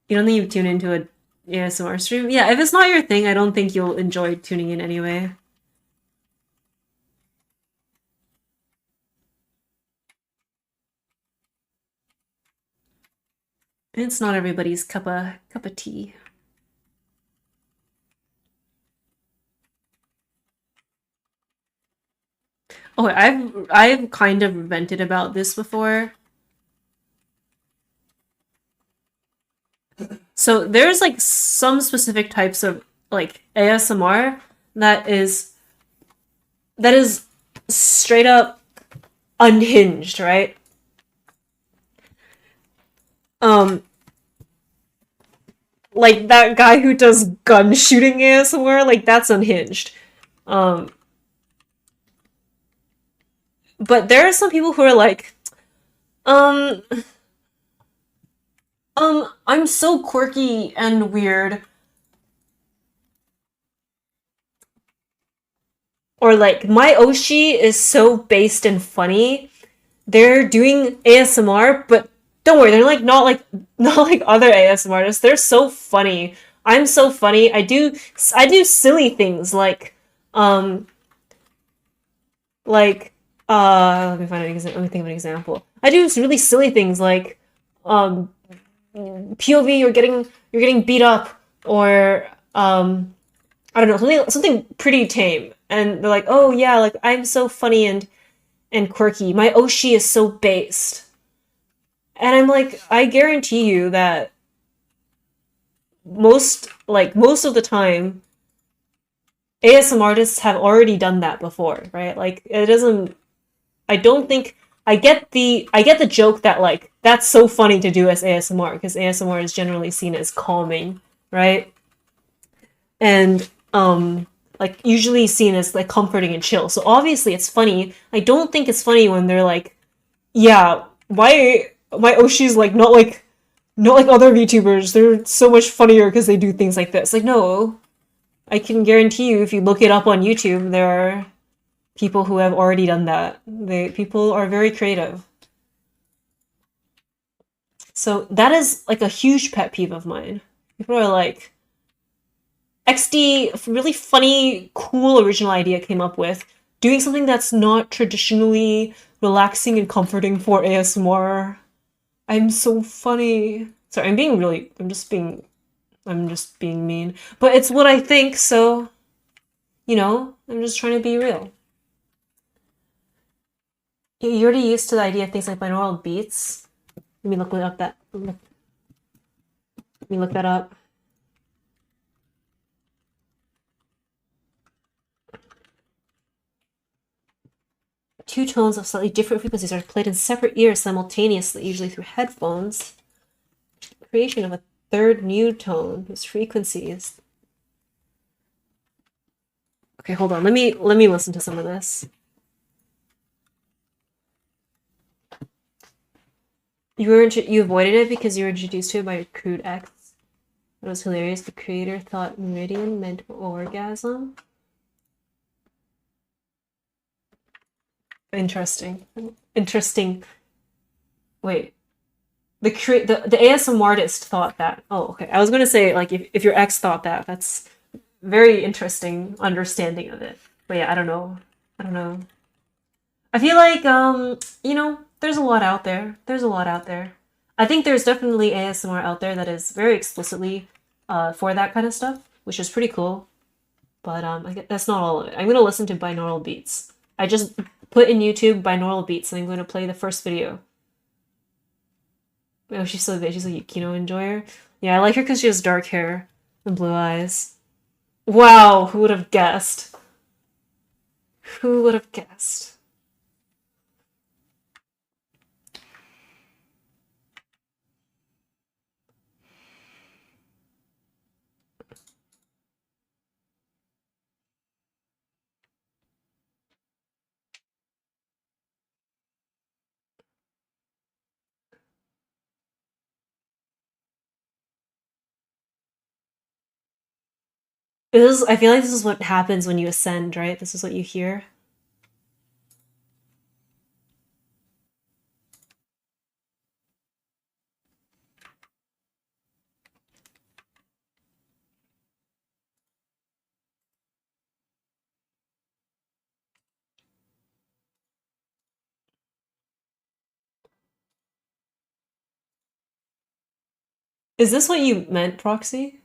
You don't think you tune into a ASMR stream? Yeah, if it's not your thing, I don't think you'll enjoy tuning in anyway. It's not everybody's cup of tea. Oh, I've kind of vented about this before. So there's like some specific types of like ASMR that is that is straight up unhinged, right? Um like that guy who does gun shooting ASMR, like that's unhinged. Um but there are some people who are like, um I'm so quirky and weird. Or like my Oshi is so based and funny. They're doing ASMR, but don't worry, they're like not like other ASMR artists. They're so funny. I'm so funny. I do silly things um like let me find an example. Let me think of an example. I do really silly things like um POV you're getting beat up or I don't know, something pretty tame. And they're like, "Oh yeah, like I'm so funny and quirky. My Oshi is so based." And I'm like, I guarantee you that most of the time ASM artists have already done that before, right? Like it doesn't I don't think I get the joke that like that's so funny to do as ASMR because ASMR is generally seen as calming, right? And like usually seen as like comforting and chill. So obviously it's funny. I don't think it's funny when they're like, yeah, why my Oshi's like not like other VTubers. They're so much funnier because they do things like this. Like no, I can guarantee you if you look it up on YouTube, there are people who have already done that. People are very creative. So that is like a huge pet peeve of mine. People are like, XD, really funny, cool original idea came up with doing something that's not traditionally relaxing and comforting for ASMR. I'm so funny. Sorry, I'm just being mean. But it's what I think, so, I'm just trying to be real. You're already used to the idea of things like binaural beats. Let me look that up. Two tones of slightly different frequencies are played in separate ears simultaneously, usually through headphones. Creation of a third new tone whose frequencies. Okay, hold on. Let me listen to some of this. You avoided it because you were introduced to it by your crude ex. It was hilarious. The creator thought meridian meant orgasm. Interesting. Wait. The ASMR artist thought that. Oh, okay. I was gonna say like if your ex thought that, that's very interesting understanding of it. But yeah, I don't know. I feel like there's a lot out there. I think there's definitely ASMR out there that is very explicitly for that kind of stuff, which is pretty cool. But that's not all of it. I'm gonna listen to binaural beats. I just put in YouTube binaural beats and I'm going to play the first video. Oh, she's so good. She's a Yukino enjoyer. Yeah, I like her because she has dark hair and blue eyes. Wow, who would have guessed? Who would have guessed? I feel like this is what happens when you ascend, right? This is what you hear. Is this what you meant, Proxy?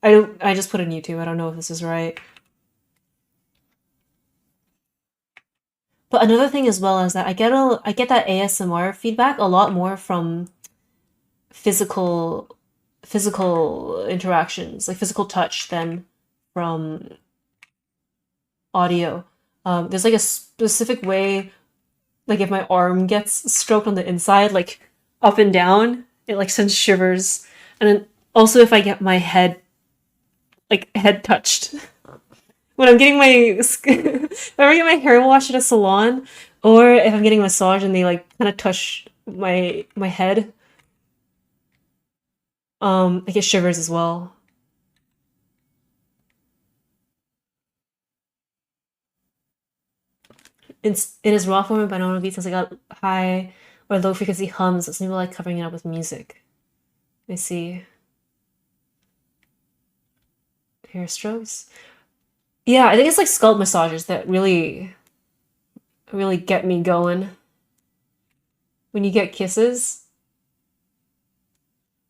I just put in YouTube. I don't know if this is right. But another thing as well is that I get that ASMR feedback a lot more from physical interactions, like physical touch, than from audio. There's like a specific way, like if my arm gets stroked on the inside, like up and down, it like sends shivers. And then also if I get my head touched. When I'm getting if I get my hair washed at a salon, or if I'm getting a massage and they like kind of touch my head, I get shivers as well. In his raw form of binaural beats, it's like a high or low frequency hums. It's maybe like covering it up with music. I see. Hair strokes. Yeah, I think it's like scalp massages that really get me going. When you get kisses.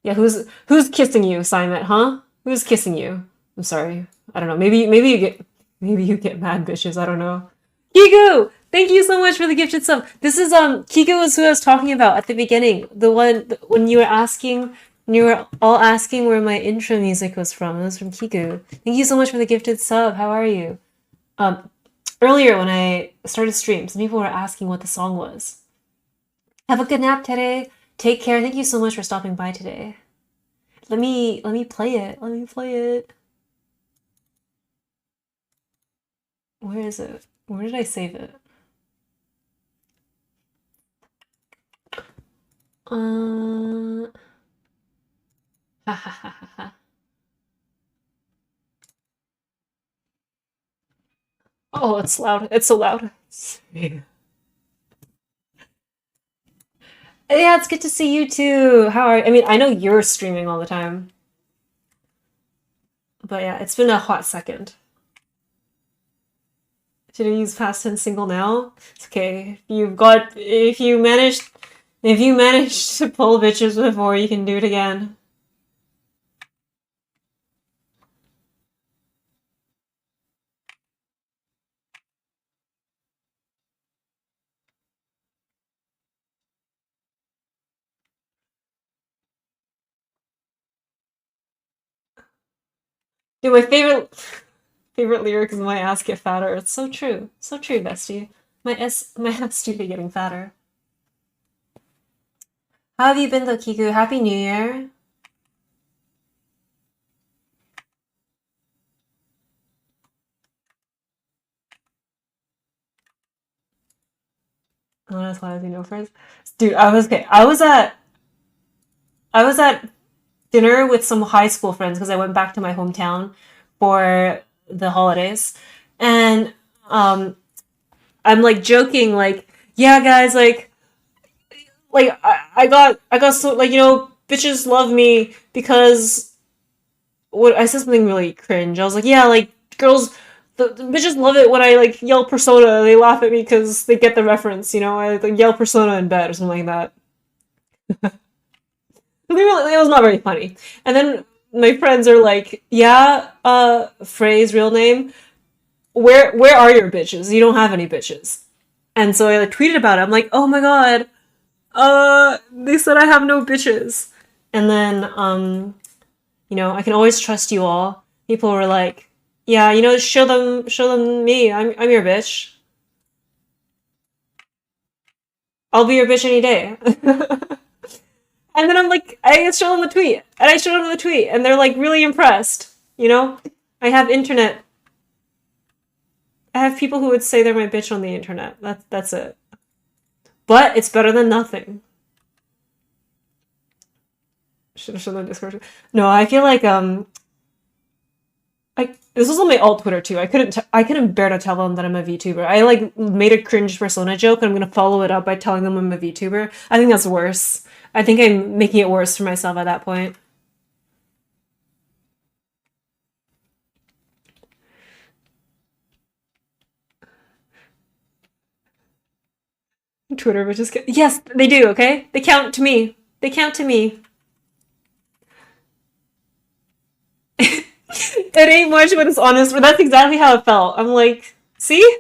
Yeah, who's kissing you, Simon? Huh? Who's kissing you? I'm sorry. I don't know. Maybe you get mad bitches. I don't know. Kiku, thank you so much for the gifted sub. This is Kiku is who I was talking about at the beginning. The one when you were all asking where my intro music was from. It was from Kiku. Thank you so much for the gifted sub. How are you? Earlier when I started stream, some people were asking what the song was. Have a good nap, Tere. Take care. Thank you so much for stopping by today. Let me play it. Where is it? Where did I save it? Ha ha ha ha ha. Oh, it's loud. It's so loud. Yeah, it's good to see you too. How are I mean, I know you're streaming all the time, but yeah, it's been a hot second. Should I use past tense single now? It's okay. If you managed to pull bitches before, you can do it again. Dude, my favorite lyric is my ass get fatter. It's so true. So true, bestie. My ass do be getting fatter. How have you been though, Kiku? Happy New Year. Oh, that's why I have no friends. Dude, I was okay. I was at dinner with some high school friends because I went back to my hometown for the holidays. And I'm like joking, like, yeah, guys, I got so like bitches love me because what I said something really cringe. I was like, yeah, like girls, the bitches love it when I like yell Persona. They laugh at me because they get the reference. I like yell Persona in bed or something like that. It was not very funny. And then my friends are like, yeah, Frey's real name. Where are your bitches? You don't have any bitches. And so I like tweeted about it. I'm like, oh my god, they said I have no bitches. And then I can always trust you all. People were like, yeah, show them me. I'm your bitch. I'll be your bitch any day. And then I'm like, I show them the tweet, and I show them the tweet, and they're like really impressed. I have internet. I have people who would say they're my bitch on the internet. That's it. But it's better than nothing. Should have shown them Discord. No, I feel like this was on my alt Twitter too. I couldn't bear to tell them that I'm a VTuber. I like made a cringe persona joke, and I'm gonna follow it up by telling them I'm a VTuber. I think that's worse. I think I'm making it worse for myself at that point. Twitter bitches yes, they do. Okay, they count to me. They count to me. It ain't much, but it's honest. But that's exactly how it felt. I'm like, see,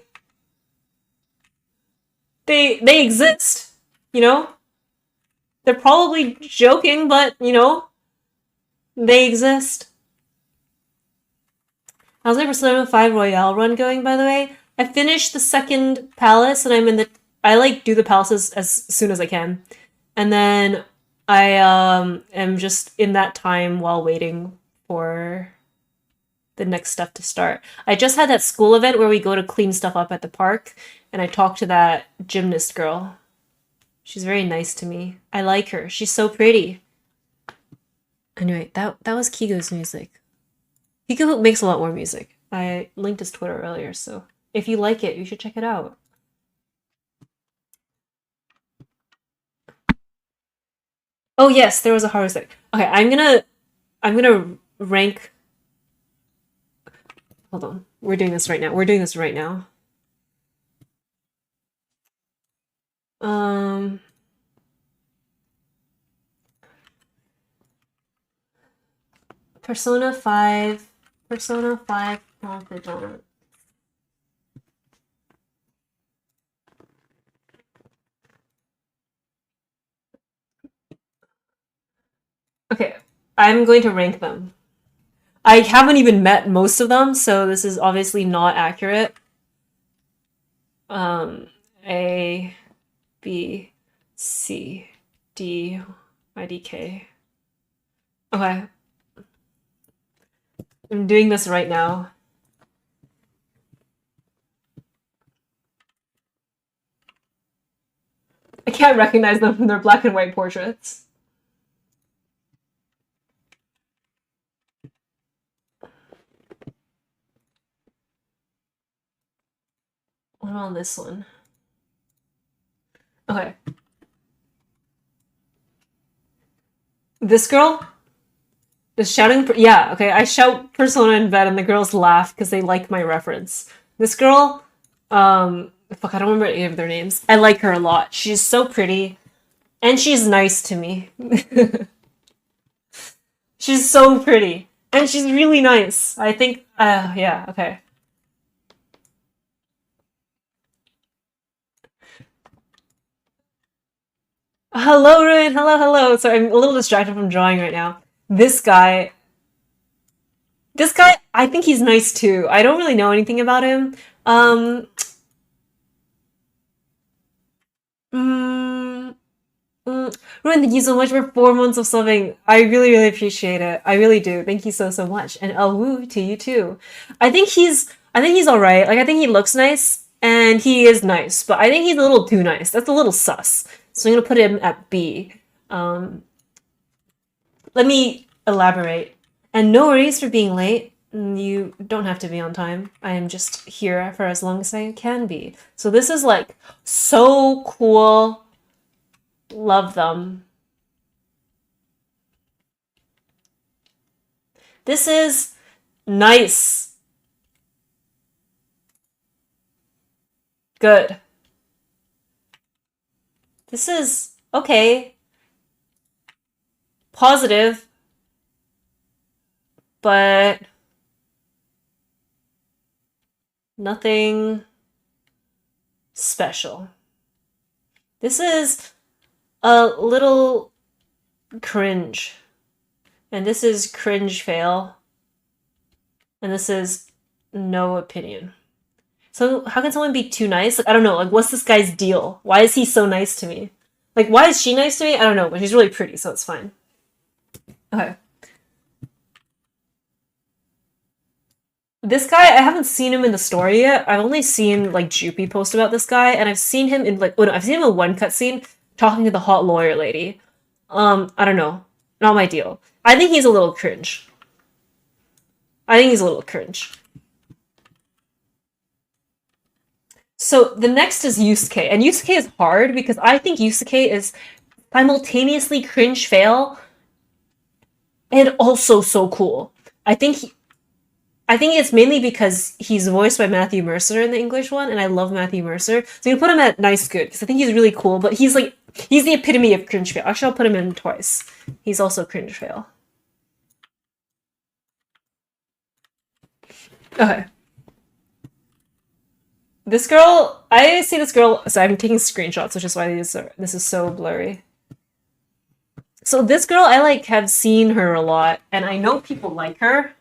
they exist. You know, they're probably joking, but they exist. How's my Persona 5 Royale run going, by the way? I finished the second palace, and I like do the palaces as soon as I can, and then I am just in that time while waiting for the next stuff to start. I just had that school event where we go to clean stuff up at the park, and I talked to that gymnast girl. She's very nice to me. I like her. She's so pretty. Anyway, that was Kigo's music. Kigo makes a lot more music. I linked his Twitter earlier, so if you like it, you should check it out. Oh yes, there was a harvest. Okay, I'm gonna rank. Hold on, we're doing this right now. We're doing this right now. Um, Persona 5, Persona 5 Confidant. Okay, I'm going to rank them. I haven't even met most of them, so this is obviously not accurate. A, B, C, D, I, D, K. Okay. I'm doing this right now. can't recognize them from their black and white portraits. What about this one? Okay. This girl? The shouting... Yeah, okay. I shout Persona in bed and the girls laugh because they like my reference. This girl... Fuck, I don't remember any of their names. I like her a lot. She's so pretty. And she's nice to me. She's so pretty. And she's really nice. I think... yeah, okay. Hello, Ruin. Hello, hello. Sorry, I'm a little distracted from drawing right now. This guy... This guy, I think he's nice too. I don't really know anything about him. Mm, Ruin, thank you so much for 4 months of subbing. I really, really appreciate it. I really do. Thank you so, so much. And woo to you too. I think he's all right. Like, I think he looks nice and he is nice, but I think he's a little too nice. That's a little sus. So I'm gonna put him at B. Um, Let me elaborate. And no worries for being late. You don't have to be on time. I am just here for as long as I can be. So this is like so cool. Love them. This is nice. Good. This is okay. Positive. But nothing special. This is a little cringe. And this is cringe fail. And this is no opinion. So how can someone be too nice? Like, I don't know. Like, what's this guy's deal? Why is he so nice to me? Like, why is she nice to me? I don't know, but she's really pretty, so it's fine. Okay. This guy, I haven't seen him in the story yet. I've only seen, like, Jupi post about this guy, and I've seen him in, like, oh no, I've seen him in one cutscene talking to the hot lawyer lady. I don't know. Not my deal. I think he's a little cringe. I think he's a little cringe. So the next is Yusuke, and Yusuke is hard because I think Yusuke is simultaneously cringe fail and also so cool. I think it's mainly because he's voiced by Matthew Mercer in the English one, and I love Matthew Mercer. So you put him at nice good because I think he's really cool, but he's the epitome of cringe fail. Actually, I'll put him in twice. He's also cringe fail. Okay. This girl, I see this girl, so I'm taking screenshots, which is why this is so blurry. So this girl, I have seen her a lot, and I know people like her.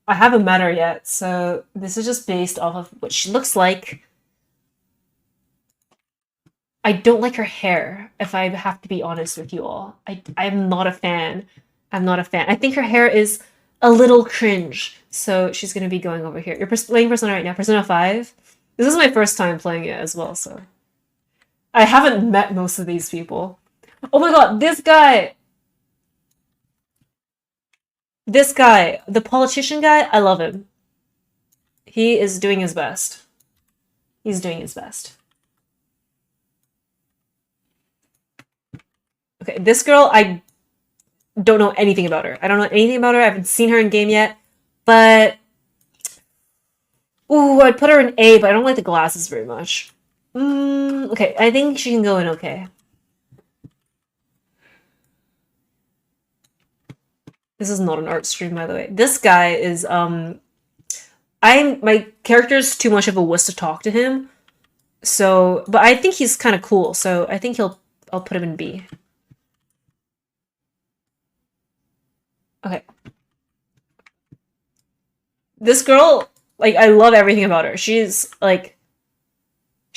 I haven't met her yet, so this is just based off of what she looks like. I don't like her hair, if I have to be honest with you all. I'm not a fan. I'm not a fan. I think her hair is a little cringe, so she's gonna be going over here. You're playing Persona right now, Persona 5? This is my first time playing it as well, so... I haven't met most of these people. Oh my god, this guy! This guy, the politician guy, I love him. He is doing his best. He's doing his best. Okay, this girl, I don't know anything about her. I don't know anything about her. I haven't seen her in game yet, but... Ooh, I'd put her in A, but I don't like the glasses very much. Okay, I think she can go in okay. This is not an art stream, by the way. This guy is, my character's too much of a wuss to talk to him. So, but I think he's kind of cool, so I think I'll put him in B. Okay. This girl, I love everything about her. She's a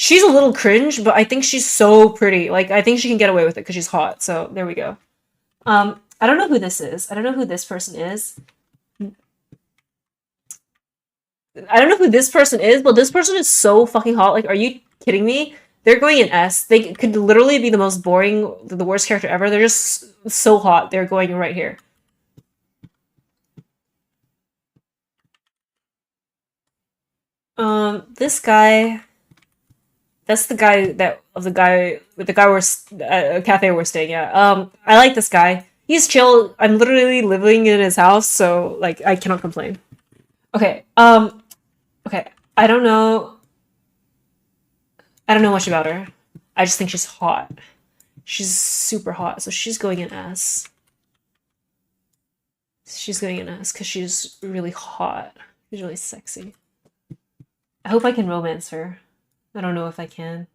little cringe, but I think she's so pretty. I think she can get away with it because she's hot, so there we go. I don't know who this is. I don't know who this person is. I don't know who this person is, but this person is so fucking hot. Are you kidding me? They're going in S. They could literally be the most boring, the worst character ever. They're just so hot. They're going right here. This guy. That's the guy that of the guy with the guy we're cafe we're staying at. I like this guy. He's chill. I'm literally living in his house, so like I cannot complain. Okay. Okay. I don't know. I don't know much about her. I just think she's hot. She's super hot, so she's going in S. She's going in S because she's really hot. She's really sexy. I hope I can romance her. I don't know if I can.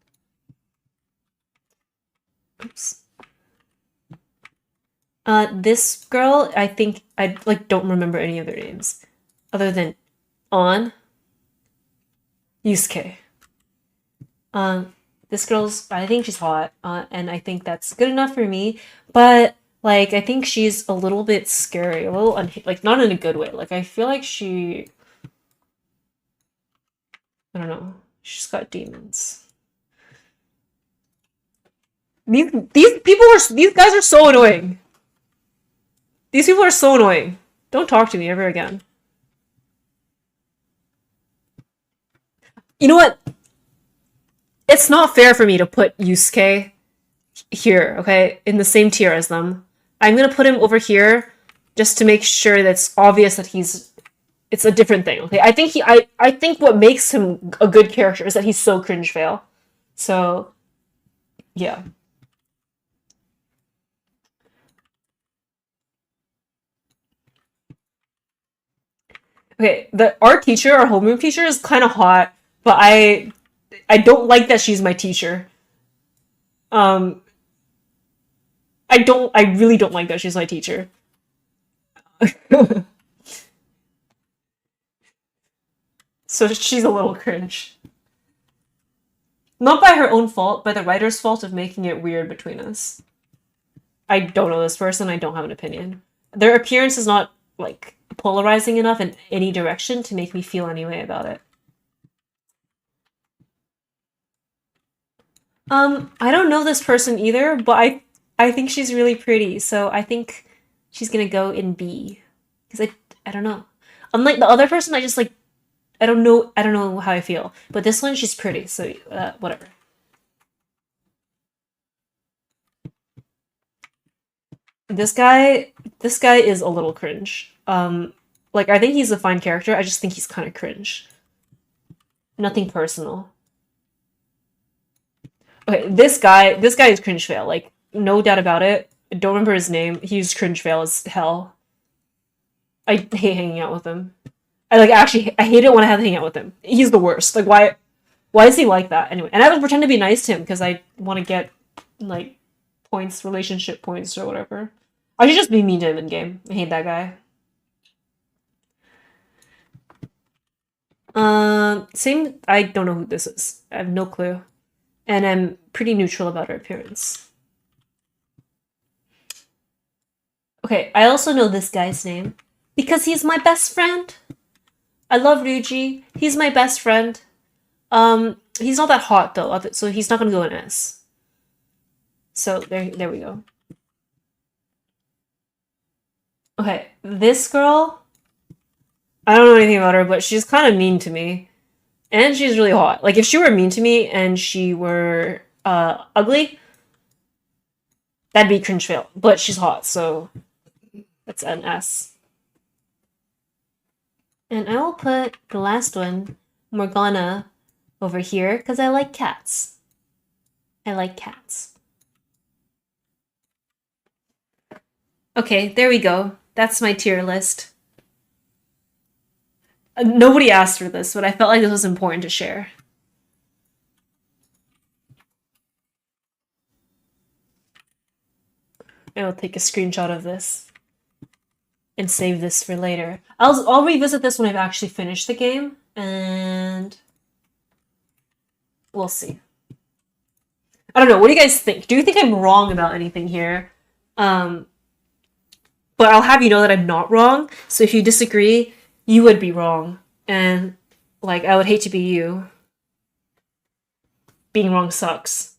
Oops. This girl, I think I like don't remember any of their names, other than On, Yusuke. This girl's, I think she's hot, and I think that's good enough for me. But like, I think she's a little bit scary, a little like not in a good way. Like, I feel like I don't know, she's got demons. These guys are so annoying. These people are so annoying. Don't talk to me ever again. You know what? It's not fair for me to put Yusuke here, okay? In the same tier as them. I'm gonna put him over here just to make sure that's obvious that it's a different thing, okay? I think what makes him a good character is that he's so cringe fail. So, yeah. Okay, our teacher, our homeroom teacher, is kind of hot, but I don't like that she's my teacher. Um, I really don't like that she's my teacher. So she's a little cringe. Not by her own fault, by the writer's fault of making it weird between us. I don't know this person, I don't have an opinion. Their appearance is not, like, polarizing enough in any direction to make me feel any way about it. I don't know this person either, but I think she's really pretty, so I think she's gonna go in B. Because I don't know. Unlike the other person, I just like I don't know how I feel. But this one, she's pretty, so whatever. This guy is a little cringe. Like I think he's a fine character. I just think he's kind of cringe. Nothing personal. Okay, this guy is cringe fail. Like no doubt about it. I don't remember his name. He's cringe fail as hell. I hate hanging out with him. I hate it when I have to hang out with him. He's the worst. Like why is he like that anyway? And I would pretend to be nice to him because I want to get like points, relationship points or whatever. I should just be mean to him in game. I hate that guy. Same. I don't know who this is. I have no clue, and I'm pretty neutral about her appearance. Okay, I also know this guy's name because he's my best friend. I love Ryuji. He's my best friend. He's not that hot though, so he's not gonna go in S. So there we go. Okay, this girl, I don't know anything about her, but she's kind of mean to me. And she's really hot. Like, if she were mean to me and she were, ugly, that'd be cringe fail. But she's hot, so that's an S. And I will put the last one, Morgana, over here, because I like cats. I like cats. Okay, there we go. That's my tier list. Nobody asked for this, but I felt like this was important to share. I will take a screenshot of this and save this for later. I'll revisit this when I've actually finished the game, and we'll see. I don't know. What do you guys think? Do you think I'm wrong about anything here? But I'll have you know that I'm not wrong. So if you disagree, you would be wrong. And, like, I would hate to be you. being wrong sucks.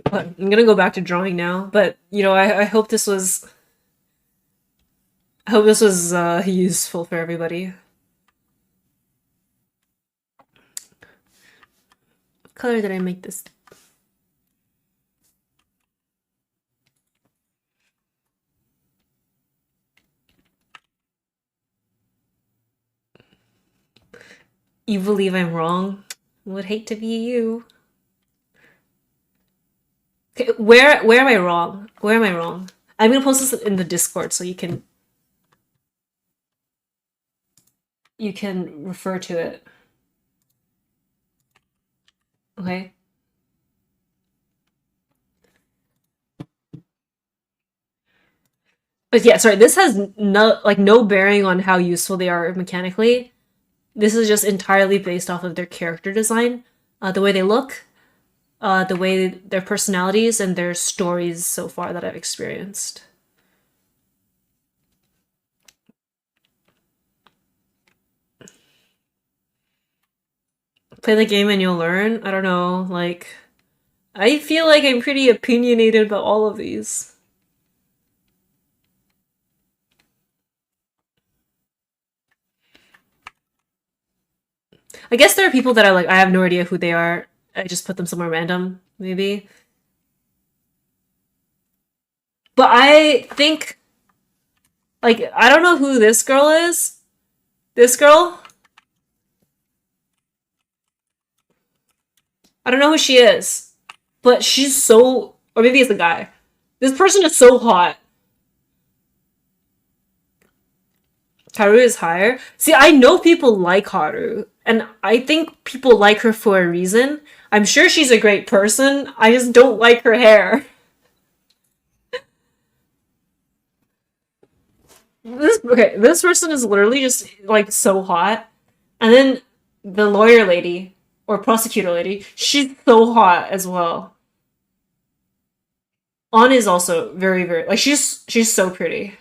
But I'm gonna go back to drawing now. But you know, I hope this was useful for everybody. What color did I make this? You believe I'm wrong? Would hate to be you. Okay, where am I wrong? Where am I wrong? I'm gonna post this in the Discord so you can refer to it. Okay. But yeah, sorry, this has no bearing on how useful they are mechanically. This is just entirely based off of their character design, the way they look, the way their personalities and their stories so far that I've experienced. Play the game and you'll learn. I don't know, like I feel like I'm pretty opinionated about all of these. I guess there are people that I have no idea who they are. I just put them somewhere random, maybe. But I think, like, I don't know who this girl is. This girl? I don't know who she is. But she's so, or maybe it's a guy. This person is so hot. Haru is higher. See, I know people like Haru, and I think people like her for a reason. I'm sure she's a great person. I just don't like her hair. This person is literally just like so hot. And then the lawyer lady or prosecutor lady, she's so hot as well. On is also very like she's so pretty.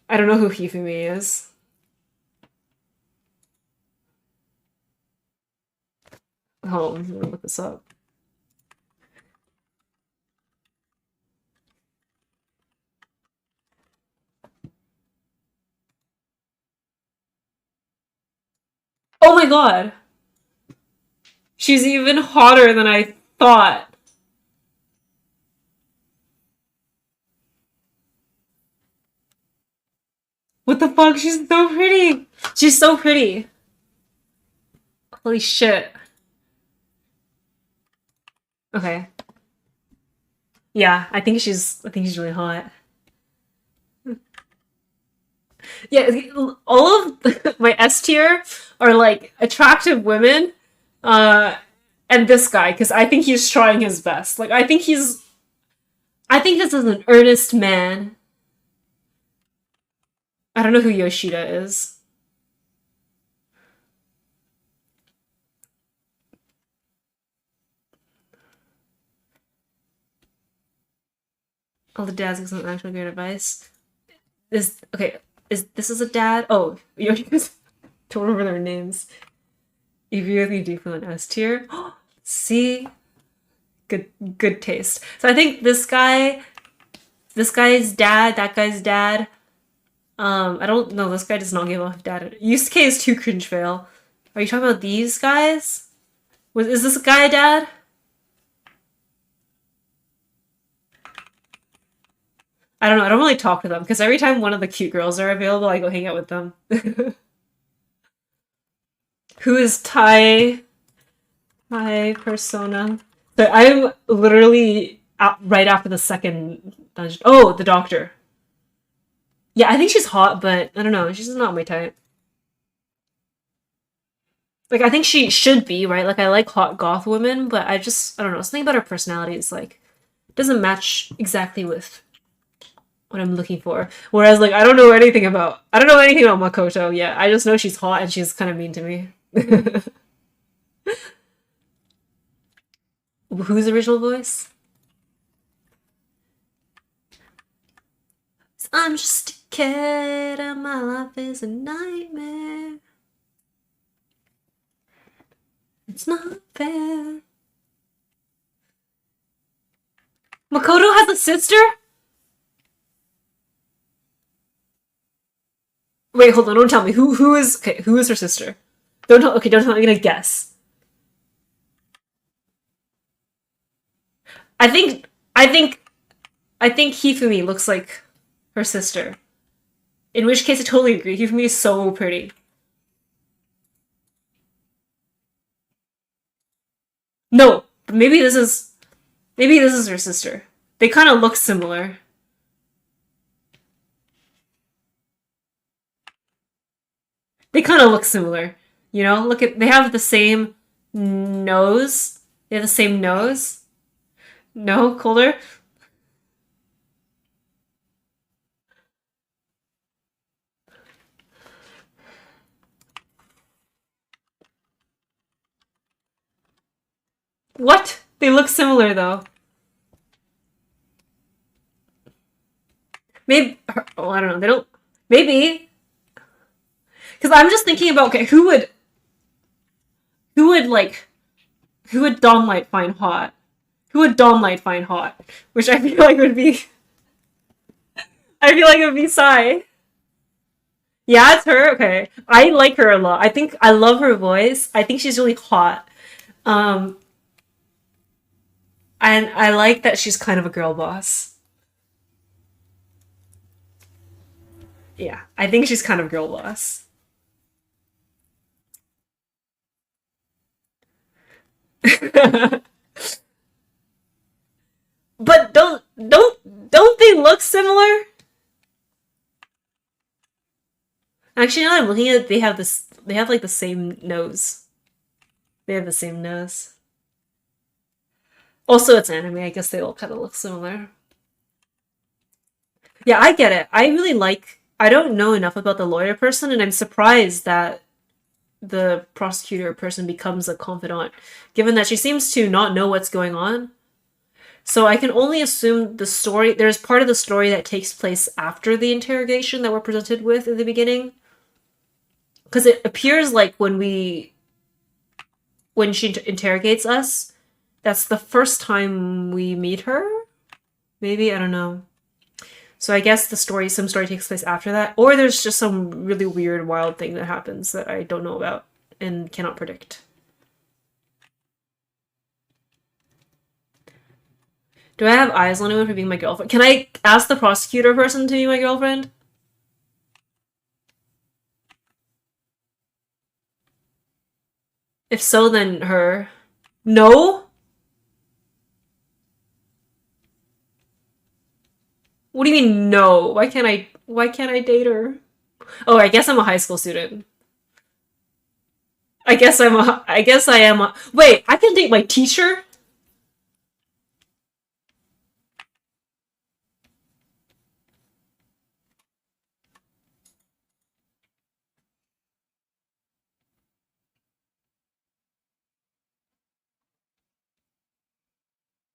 I don't know who Hifumi is. Oh, I'm gonna look this up. Oh my god! She's even hotter than I thought. What the fuck? She's so pretty! She's so pretty! Holy shit. Okay. Yeah, I think she's really hot. Yeah, all of my S tier are like attractive women, uh, and this guy because I think he's trying his best. Like I think this is an earnest man. I don't know who Yoshida is. All the dads give some actual great advice. This okay? This is a dad? Oh, Yoshida. Don't remember their names. If you really do feel an S tier, see, good taste. So I think this guy's dad, that guy's dad. I don't know. This guy does not give off dad. Yusuke is too cringe fail. Are you talking about these guys? Is this guy a dad? I don't know. I don't really talk to them because every time one of the cute girls are available, I go hang out with them. Who is Thai persona? So I'm literally right after the second dungeon. Oh, the doctor. Yeah, I think she's hot, but I don't know. She's not my type. Like, I think she should be, right? Like, I like hot goth women, but I don't know. Something about her personality is like, doesn't match exactly with what I'm looking for. Whereas, like, I don't know anything about Makoto yet. I just know she's hot and she's kind of mean to me. Whose original voice? I'm just kid and my life is a nightmare. It's not fair. Makoto has a sister? Wait, hold on, don't tell me. Who is who is her sister? Don't tell me, I'm gonna guess. I think I think I think Hifumi looks like her sister. In which case I totally agree. Hifumi is so pretty. No, maybe this is her sister. They kind of look similar. They kind of look similar. You know, look at they have the same nose. They have the same nose. No, colder. What? They look similar though. Maybe. Oh, I don't know. They don't. Maybe. Because I'm just thinking about okay, who would like, who would Dom Light find hot? Who would Dom Light find hot? Which I feel like would be. I feel like it would be Sai. Yeah, it's her. Okay, I like her a lot. I think I love her voice. I think she's really hot. Um, and I like that she's kind of a girl boss. Yeah, I think she's kind of girl boss. But don't they look similar? Actually, now that I'm looking at it, they have this. They have like the same nose. They have the same nose. Also, it's anime. I guess they all kind of look similar. Yeah, I get it. I really like. I don't know enough about the lawyer person, and I'm surprised that the prosecutor person becomes a confidant, given that she seems to not know what's going on. So I can only assume the story. There's part of the story that takes place after the interrogation that we're presented with in the beginning, because it appears like when she interrogates us, that's the first time we meet her. Maybe I don't know. So I guess some story takes place after that, or there's just some really weird, wild thing that happens that I don't know about and cannot predict. Do I have eyes on anyone for being my girlfriend? Can I ask the prosecutor person to be my girlfriend? If so, then her. No? What do you mean no? Why can't I date her? Oh, I guess I'm a high school student. I guess I am a wait, I can date my teacher?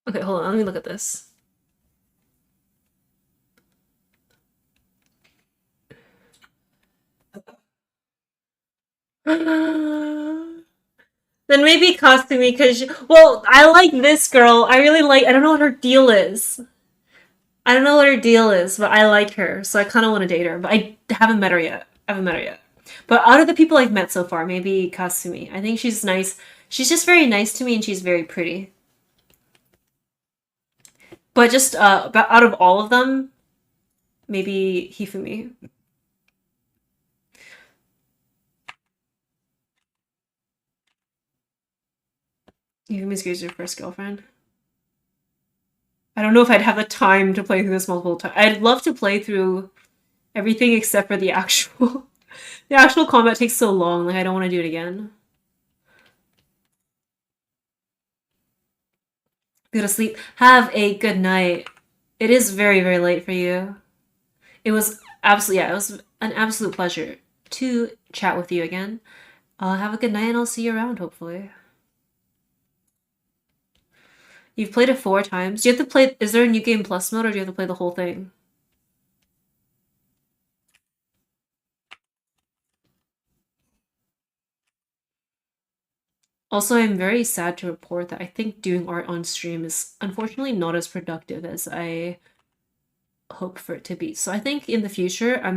Okay, hold on, let me look at this. Then maybe Kasumi, because well, I like this girl. I really like. I don't know what her deal is. I don't know what her deal is, but I like her, so I kind of want to date her. But I haven't met her yet. I haven't met her yet. But out of the people I've met so far, maybe Kasumi. I think she's nice. She's just very nice to me, and she's very pretty. But just out of all of them, maybe Hifumi. Hifumi's your first girlfriend. I don't know if I'd have the time to play through this multiple times. I'd love to play through everything except for the actual the actual combat takes so long, like I don't want to do it again. Go to sleep. Have a good night. It is very, very late for you. It was absolutely yeah, it was an absolute pleasure to chat with you again. Have a good night and I'll see you around hopefully. You've played it 4 times. Do you have to play is there a new game plus mode or do you have to play the whole thing? Also, I'm very sad to report that I think doing art on stream is unfortunately not as productive as I hope for it to be. So I think in the future I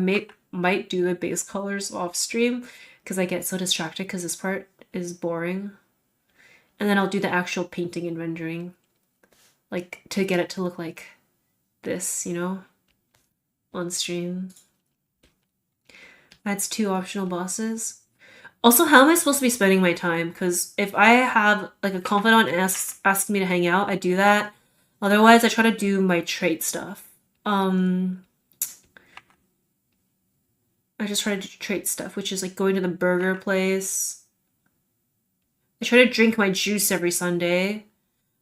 might do the base colors off stream because I get so distracted because this part is boring. And then I'll do the actual painting and rendering, like to get it to look like this, you know, on stream. That's 2 optional bosses. Also, how am I supposed to be spending my time? Because if I have like a confidant asks me to hang out, I do that. Otherwise, I try to do my trait stuff. I just try to do trait stuff, which is like going to the burger place. I try to drink my juice every Sunday.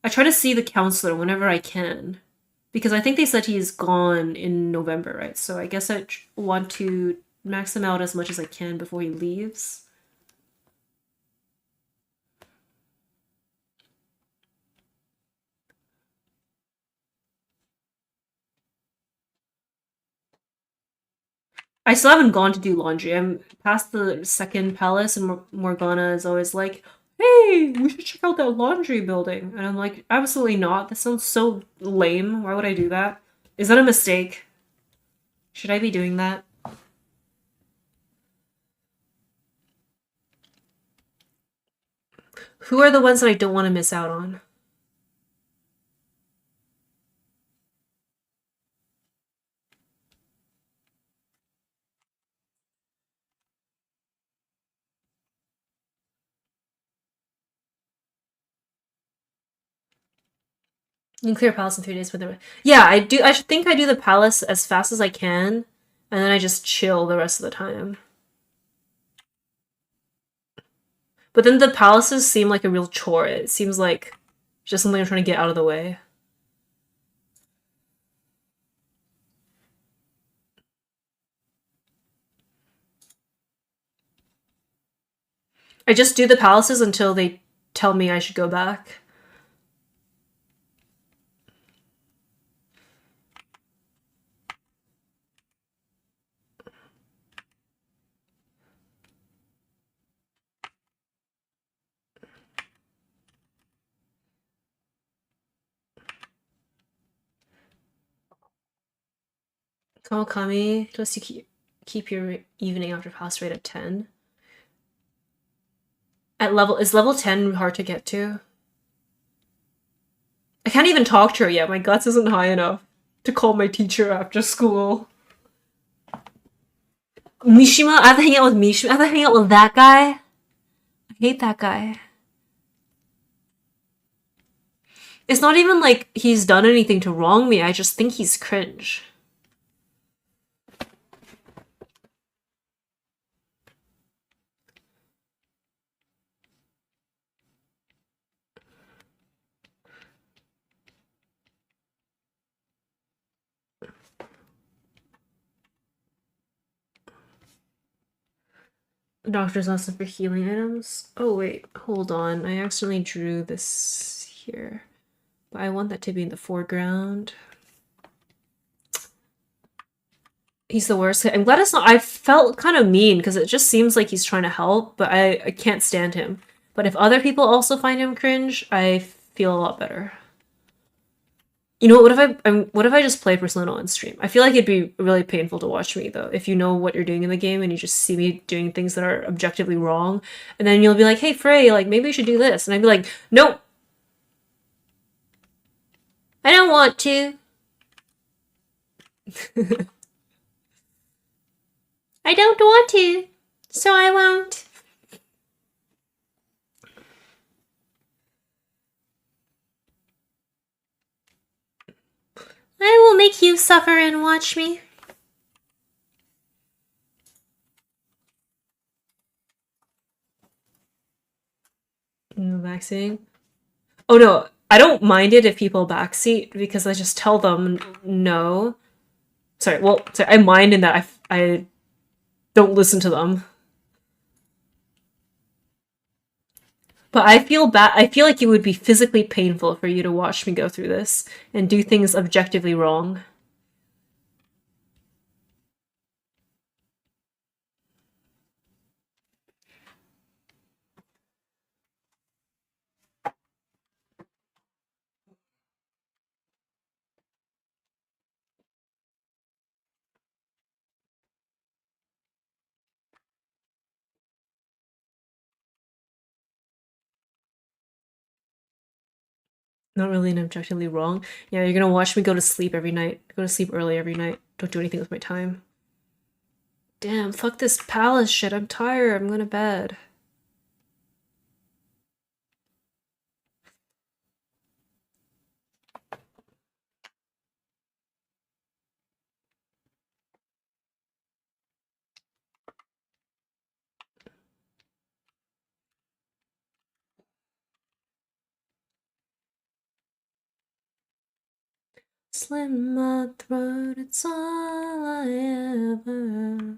I try to see the counselor whenever I can. Because I think they said he's gone in November, right? So I guess want to max him out as much as I can before he leaves. I still haven't gone to do laundry. I'm past the second palace, and Morgana is always like, "Hey, we should check out that laundry building." And I'm like, "Absolutely not. That sounds so lame. Why would I do that? Is that a mistake? Should I be doing that?" Who are the ones that I don't want to miss out on? You can clear palace in 3 days with the. Yeah, I do. I should think I do the palace as fast as I can, and then I just chill the rest of the time. But then the palaces seem like a real chore. It seems like just something I'm trying to get out of the way. I just do the palaces until they tell me I should go back. Kawakami, just you keep your evening after palace rate at 10. Is level 10 hard to get to? I can't even talk to her yet. My guts isn't high enough to call my teacher after school. Mishima? I have to hang out with Mishima. I have to hang out with that guy. I hate that guy. It's not even like he's done anything to wrong me. I just think he's cringe. Doctor's lesson for healing items. Oh wait, hold on. I accidentally drew this here. But I want that to be in the foreground. He's the worst. I'm glad it's not. I felt kind of mean because it just seems like he's trying to help, but I can't stand him. But if other people also find him cringe, I feel a lot better. You know what if I just play Persona on stream? I feel like it'd be really painful to watch me though. If you know what you're doing in the game and you just see me doing things that are objectively wrong, and then you'll be like, "Hey Frey, like maybe you should do this." And I'd be like, "Nope. I don't want to." I don't want to, so I won't. I will make you suffer and watch me. Backseating? Oh no, I don't mind it if people backseat because I just tell them no. Sorry, I mind in that I don't listen to them. But I feel bad. I feel like it would be physically painful for you to watch me go through this and do things objectively wrong. Not really an objectively wrong. Yeah, you're gonna watch me go to sleep every night. Go to sleep early every night. Don't do anything with my time. Damn, fuck this palace shit. I'm tired. I'm going to bed. Slit my throat, it's all I ever.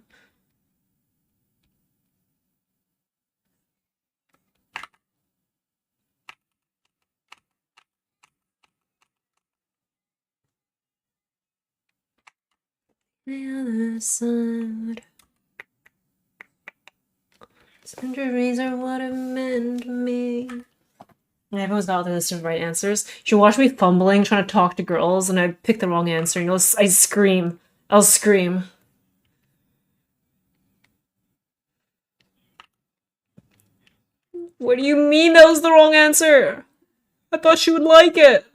The other side. Injuries are what it meant to me. And everyone's got the list of right answers. You should watch me fumbling, trying to talk to girls, and I pick the wrong answer, and I scream. I'll scream. What do you mean that was the wrong answer? I thought she would like it.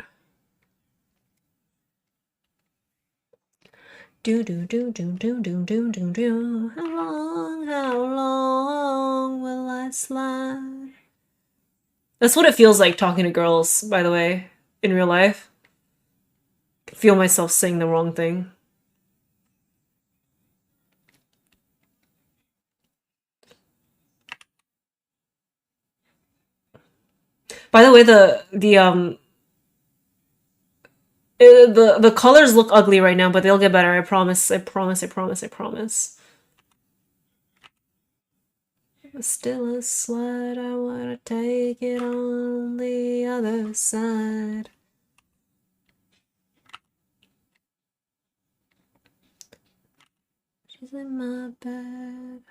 Do do do do do do do do do. How long will I slide? That's what it feels like talking to girls, by the way, in real life. I feel myself saying the wrong thing. By the way, the colors look ugly right now, but they'll get better. I promise. I promise. I promise. I promise. Still a slide. I wanna take it on the other side. She's in my bed.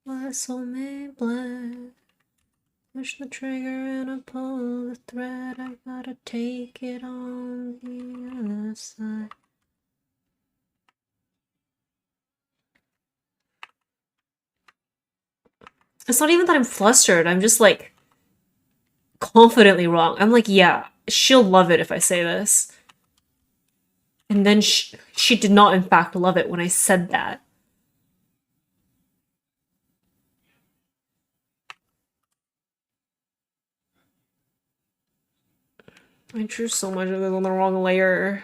My soulmate bled. Push the trigger and I pull the thread. I gotta take it on the other side. It's not even that I'm flustered. I'm just like confidently wrong. I'm like, yeah, she'll love it if I say this. And then she did not, in fact, love it when I said that. I drew so much of it on the wrong layer.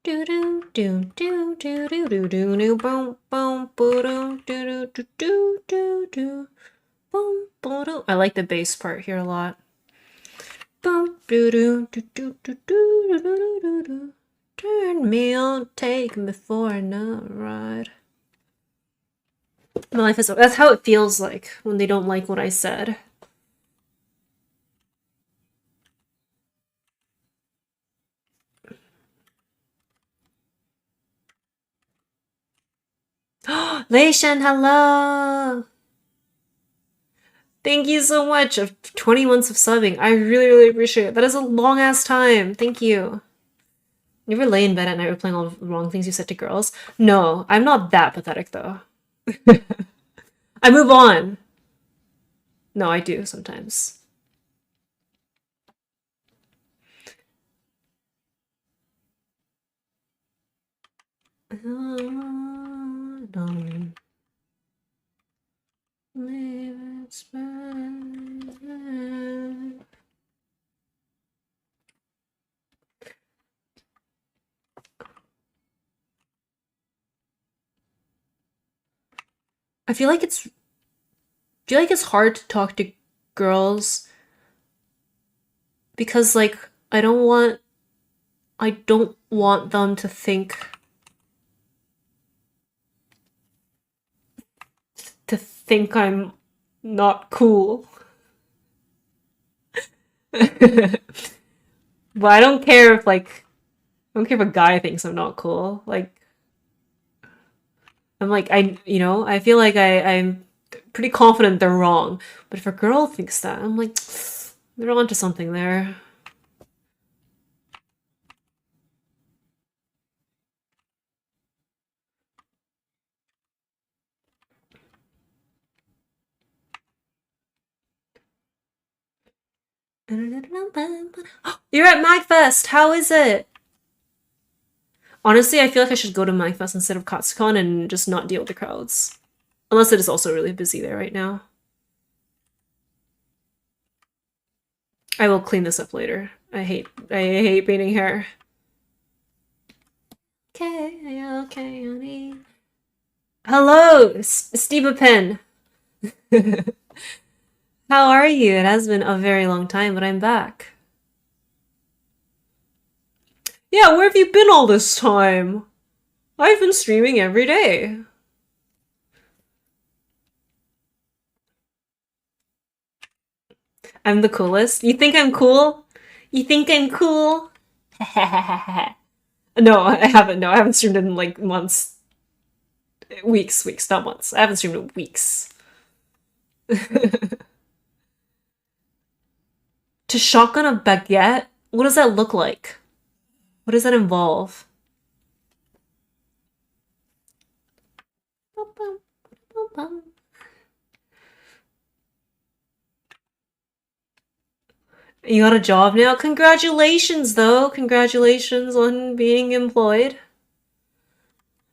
Do do do do do do do do do boom boom boom do do do do do do boom boom. I like the bass part here a lot. Boom do do do do do do do do do. Turn me on, take me for a ride. My life is. That's how it feels like when they don't like what I said. Leishan, hello! Thank you so much of 20 months of subbing. I really, really appreciate it. That is a long ass time. Thank you. You ever lay in bed at night replaying all the wrong things you said to girls? No, I'm not that pathetic though. I move on. No, I do sometimes. Don't leave it spread. I feel like it's hard to talk to girls because like I don't want them to think I'm not cool. But I don't care if a guy thinks I'm not cool. Like I'm like I feel like I'm pretty confident they're wrong. But if a girl thinks that, I'm like they're onto something there. You're at MagFest! How is it? Honestly, I feel like I should go to MagFest instead of Katsucon and just not deal with the crowds. Unless it is also really busy there right now. I will clean this up later. I hate painting hair. Okay, honey. Hello, Steve Pen. How are you? It has been a very long time, but I'm back. Yeah, where have you been all this time? I've been streaming every day. I'm the coolest. You think I'm cool? You think I'm cool? No, I haven't. No, I haven't streamed in like months. Weeks, not months. I haven't streamed in weeks. To shotgun a baguette? What does that look like? What does that involve? You got a job now? Congratulations, though. Congratulations on being employed.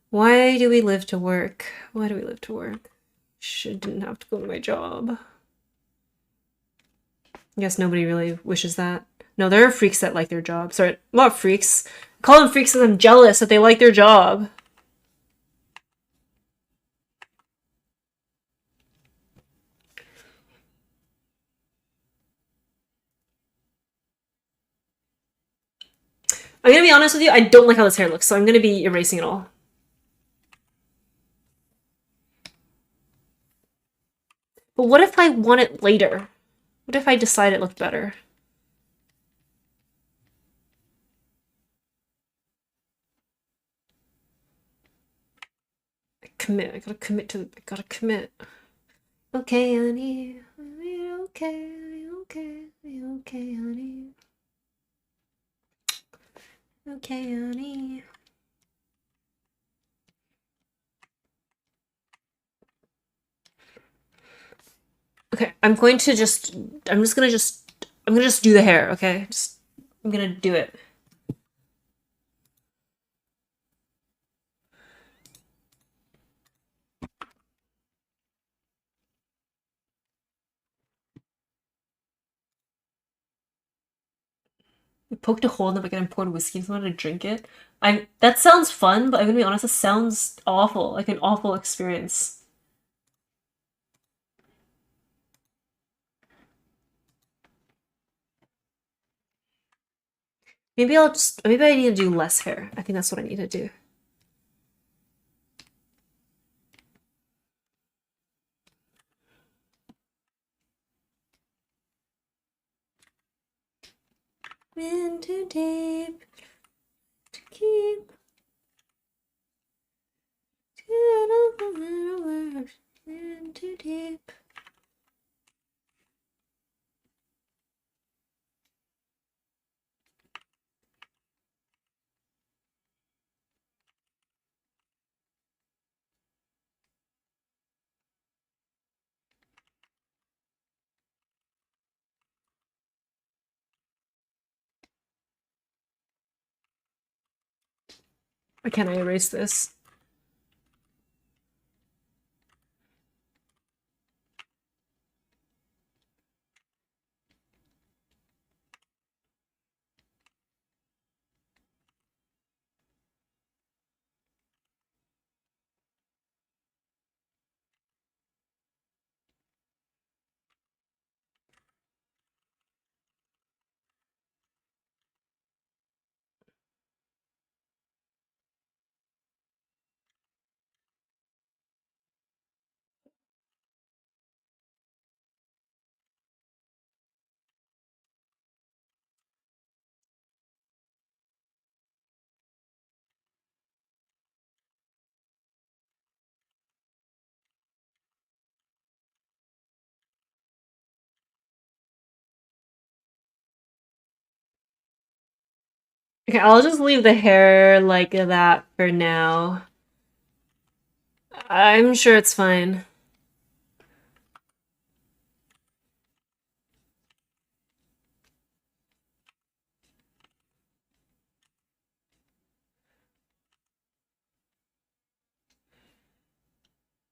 Why do we live to work? Why do we live to work? Didn't have to go to my job. I guess nobody really wishes that. No, there are freaks that like their job. Sorry, not freaks. I call them freaks because I'm jealous that they like their job. I'm gonna be honest with you, I don't like how this hair looks, so I'm gonna be erasing it all. But what if I want it later? What if I decide it looked better? I gotta commit to, I gotta commit. Okay, honey. Okay, honey. Okay, honey. Okay, I'm gonna just do the hair, okay? I'm gonna do it. I poked a hole in the bucket and poured whiskey and someone to drink it. That sounds fun, but I'm gonna be honest, it sounds awful, like an awful experience. Maybe I need to do less hair. I think that's what I need to do. In too deep to keep. In too deep. Why can't I erase this? Okay, I'll just leave the hair like that for now. I'm sure it's fine.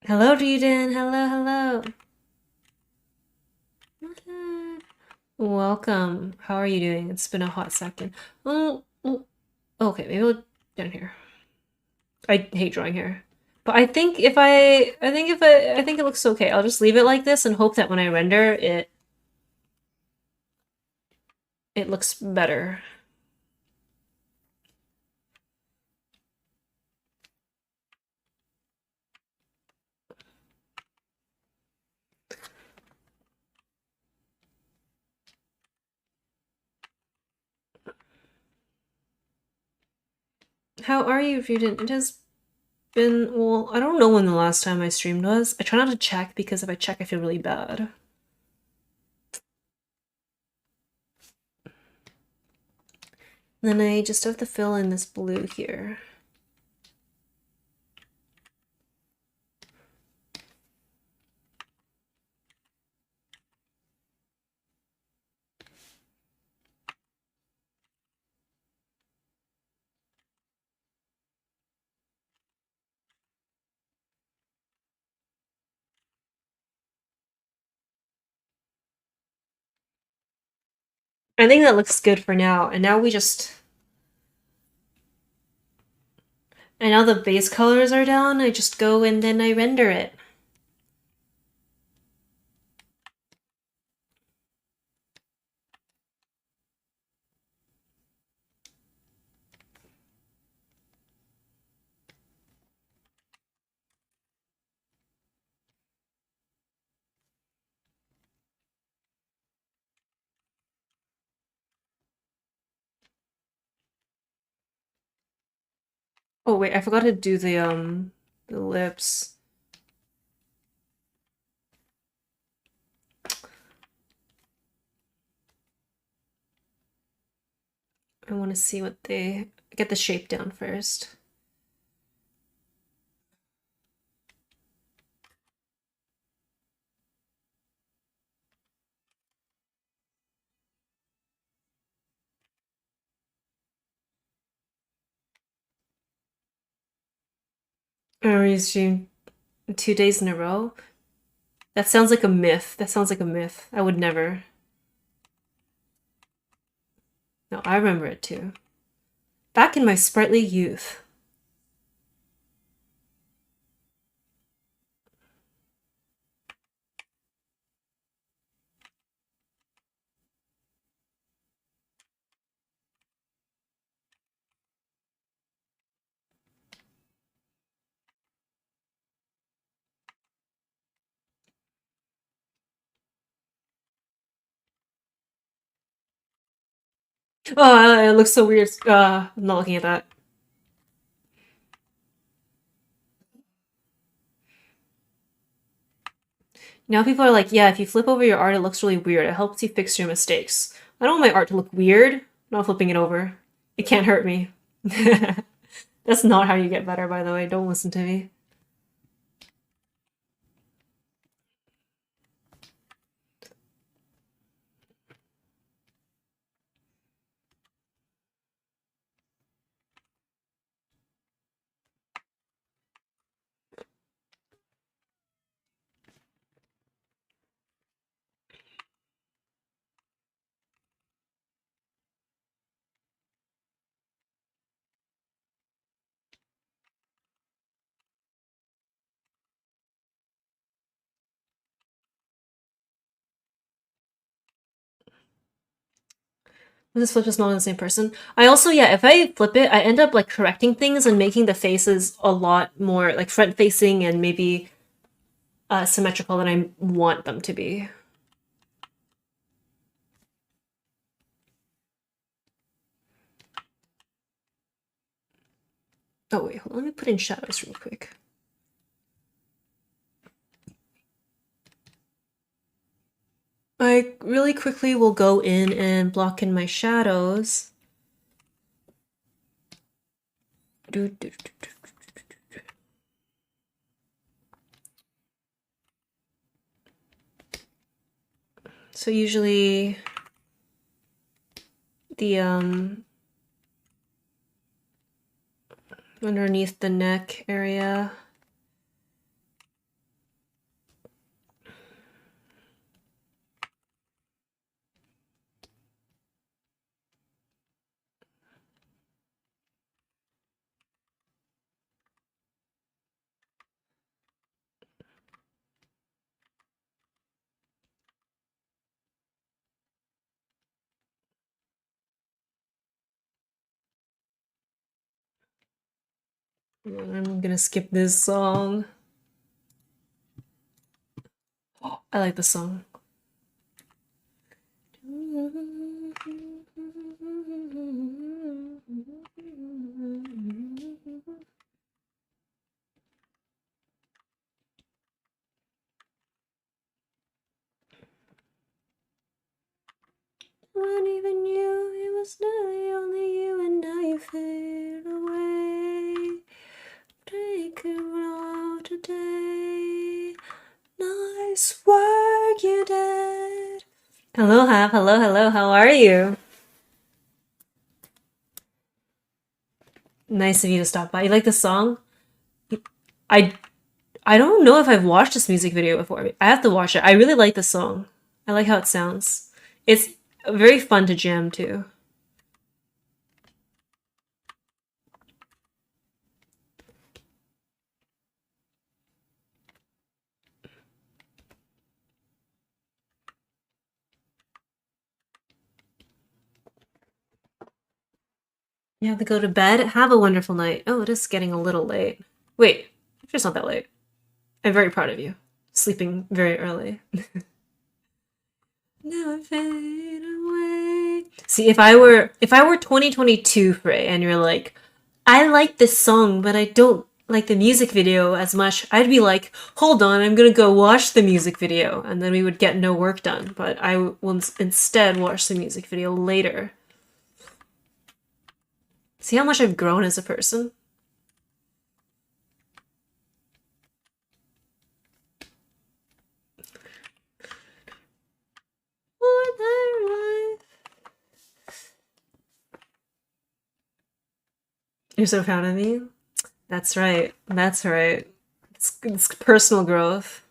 Hello, Juden. Hello, hello. Welcome. How are you doing? It's been a hot second. Oh, okay, maybe we'll down here. I hate drawing hair. But I think I think it looks okay. I'll just leave it like this and hope that when I render it looks better. How are you if you didn't? It has been, well, I don't know when the last time I streamed was. I try not to check because if I check, I feel really bad. Then I just have to fill in this blue here. I think that looks good for now. And now and now the base colors are down. I just go and then I render it. Oh wait, I forgot to do the lips. I want to see what they get the shape down first. Are we stream 2 days in a row? That sounds like a myth. That sounds like a myth. I would never. No, I remember it too. Back in my sprightly youth. Oh, it looks so weird. I'm not looking at that. Now people are like, yeah, if you flip over your art, it looks really weird. It helps you fix your mistakes. I don't want my art to look weird. I'm not flipping it over. It can't hurt me. That's not how you get better, by the way. Don't listen to me. This flip is not on the same person. I also, yeah, if I flip it, I end up like correcting things and making the faces a lot more like front facing and maybe symmetrical than I want them to be. Oh wait, hold on, let me put in shadows real quick. I really quickly will go in and block in my shadows. So usually the underneath the neck area. I'm gonna skip this song. I like the song. When even you, it was not only you, and now you fade away. Take it all today. Nice work you did. Hello, Hap. Hello, hello. How are you? Nice of you to stop by. You like the song? I I don't know if I've watched this music video before. I have to watch it. I really like the song. I like how it sounds. It's very fun to jam to. You have to go to bed. Have a wonderful night. Oh, it is getting a little late. Wait, it's not that late. I'm very proud of you. Sleeping very early. Now I fade away. See, if I were 2022, Frey, and you're like, I like this song, but I don't like the music video as much, I'd be like, hold on, I'm gonna go watch the music video, and then we would get no work done. But I will instead watch the music video later. See how much I've grown as a person? For their life. You're so proud of me? That's right. That's right. It's personal growth.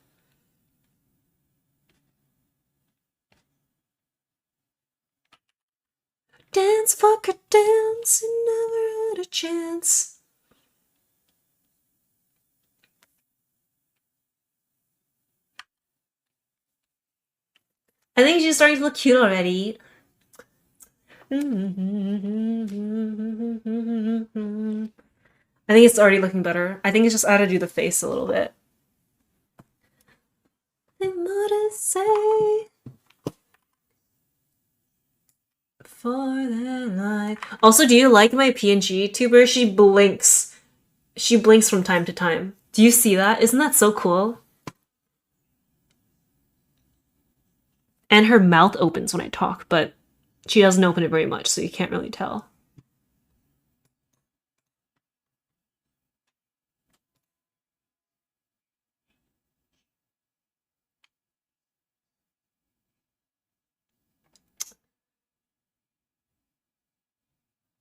Dance, fuck a dance, you never had a chance. I think she's starting to look cute already. I think it's already looking better. I think it's just I had to do the face a little bit. More to say for their life. Also, do you like my PNG tuber? She blinks. She blinks from time to time. Do you see that? Isn't that so cool? And her mouth opens when I talk, but she doesn't open it very much, so you can't really tell.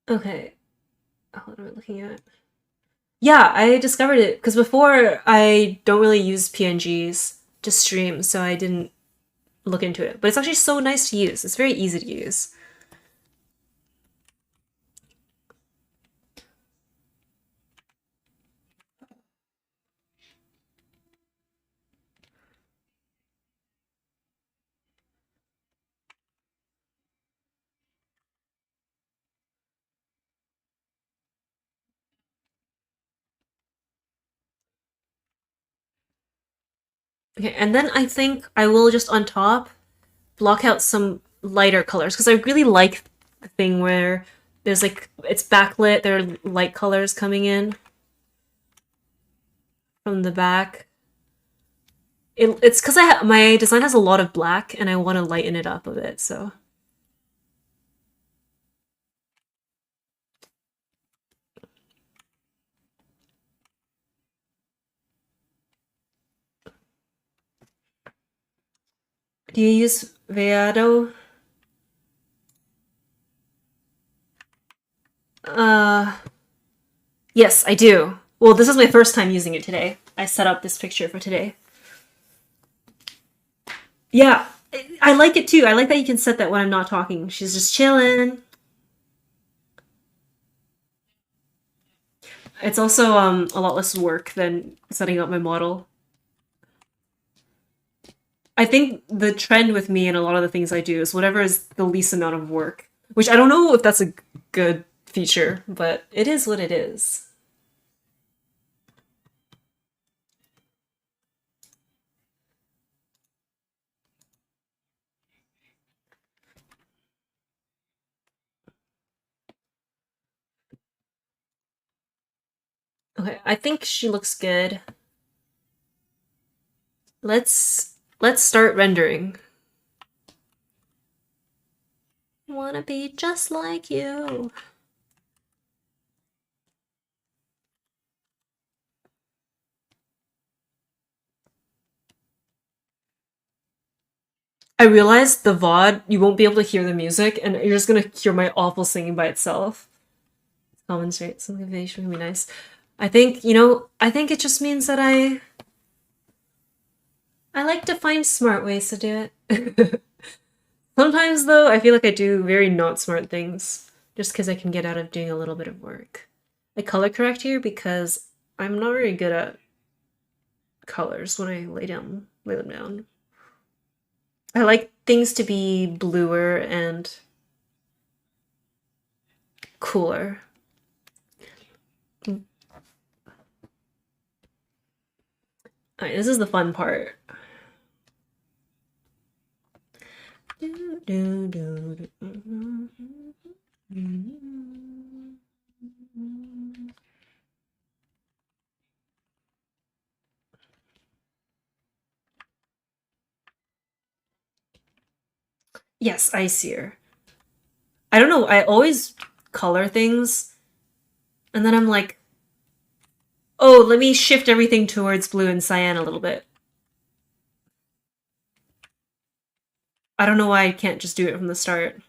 Okay. Oh, what am I looking at? Yeah, I discovered it because before I don't really use PNGs to stream, so I didn't look into it. But it's actually so nice to use. It's very easy to use. Okay, and then I think I will just on top block out some lighter colors because I really like the thing where there's like it's backlit, there are light colors coming in from the back. It's because my design has a lot of black and I want to lighten it up a bit, so. Do you use VOD? Uh, yes, I do. Well, this is my first time using it today. I set up this picture for today. Yeah, I like it too. I like that you can set that when I'm not talking. She's just chilling. It's also a lot less work than setting up my model. I think the trend with me and a lot of the things I do is whatever is the least amount of work, which I don't know if that's a good feature, but it is what it is. Okay, I think she looks good. Let's start rendering. Wanna be just like you. I realized the VOD, you won't be able to hear the music, and you're just gonna hear my awful singing by itself. Compensate, some motivation would be nice. I think, I think it just means that I like to find smart ways to do it. Sometimes, though, I feel like I do very not smart things, just because I can get out of doing a little bit of work. I color correct here because I'm not very good at colors when I lay them down. I like things to be bluer and cooler. Alright, this is the fun part. Yes, icier. I don't know, I always color things, and then I'm like, oh, let me shift everything towards blue and cyan a little bit. I don't know why I can't just do it from the start.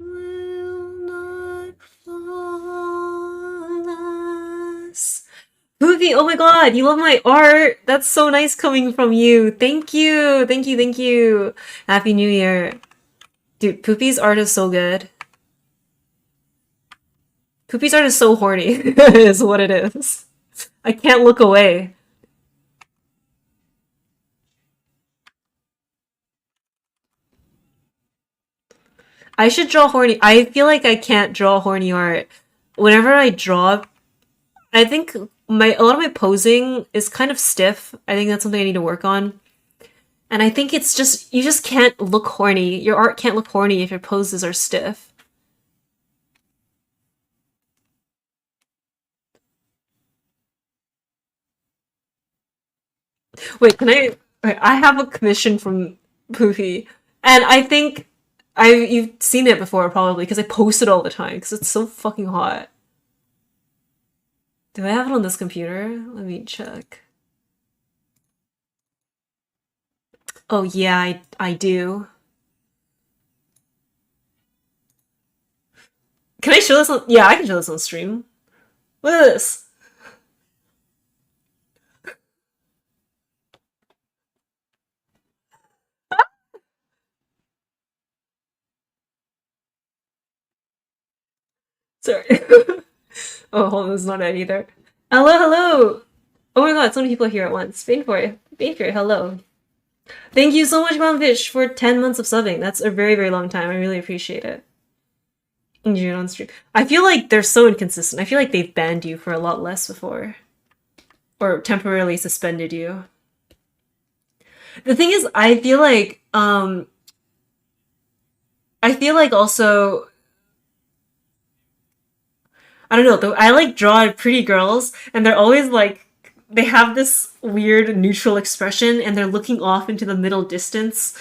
Will not fall us. Poofy, oh my god, you love my art! That's so nice coming from you. Thank you, thank you, thank you. Happy New Year. Dude, Poopy's art is so good. Poopy's art is so horny, is what it is. I can't look away. I should draw horny. I feel like I can't draw horny art. Whenever I draw, I think a lot of my posing is kind of stiff. I think that's something I need to work on. And I think it's just you just can't look horny. Your art can't look horny if your poses are stiff. Wait, can I? Wait, I have a commission from Poofy, and I think you've seen it before probably because I post it all the time because it's so fucking hot. Do I have it on this computer? Let me check. Oh yeah, I do. Can I show this on? Yeah, I can show this on stream. Look at this. Sorry. Oh, hold on, this is not it either. Hello, hello. Oh my god, so many people are here at once. Bainfoy, hello. Thank you so much, Momfish, for 10 months of subbing. That's a very, very long time. I really appreciate it. June on stream. I feel like they're so inconsistent. I feel like they've banned you for a lot less before. Or temporarily suspended you. The thing is, I feel like also I don't know, though I like draw pretty girls and they're always like they have this weird neutral expression and they're looking off into the middle distance.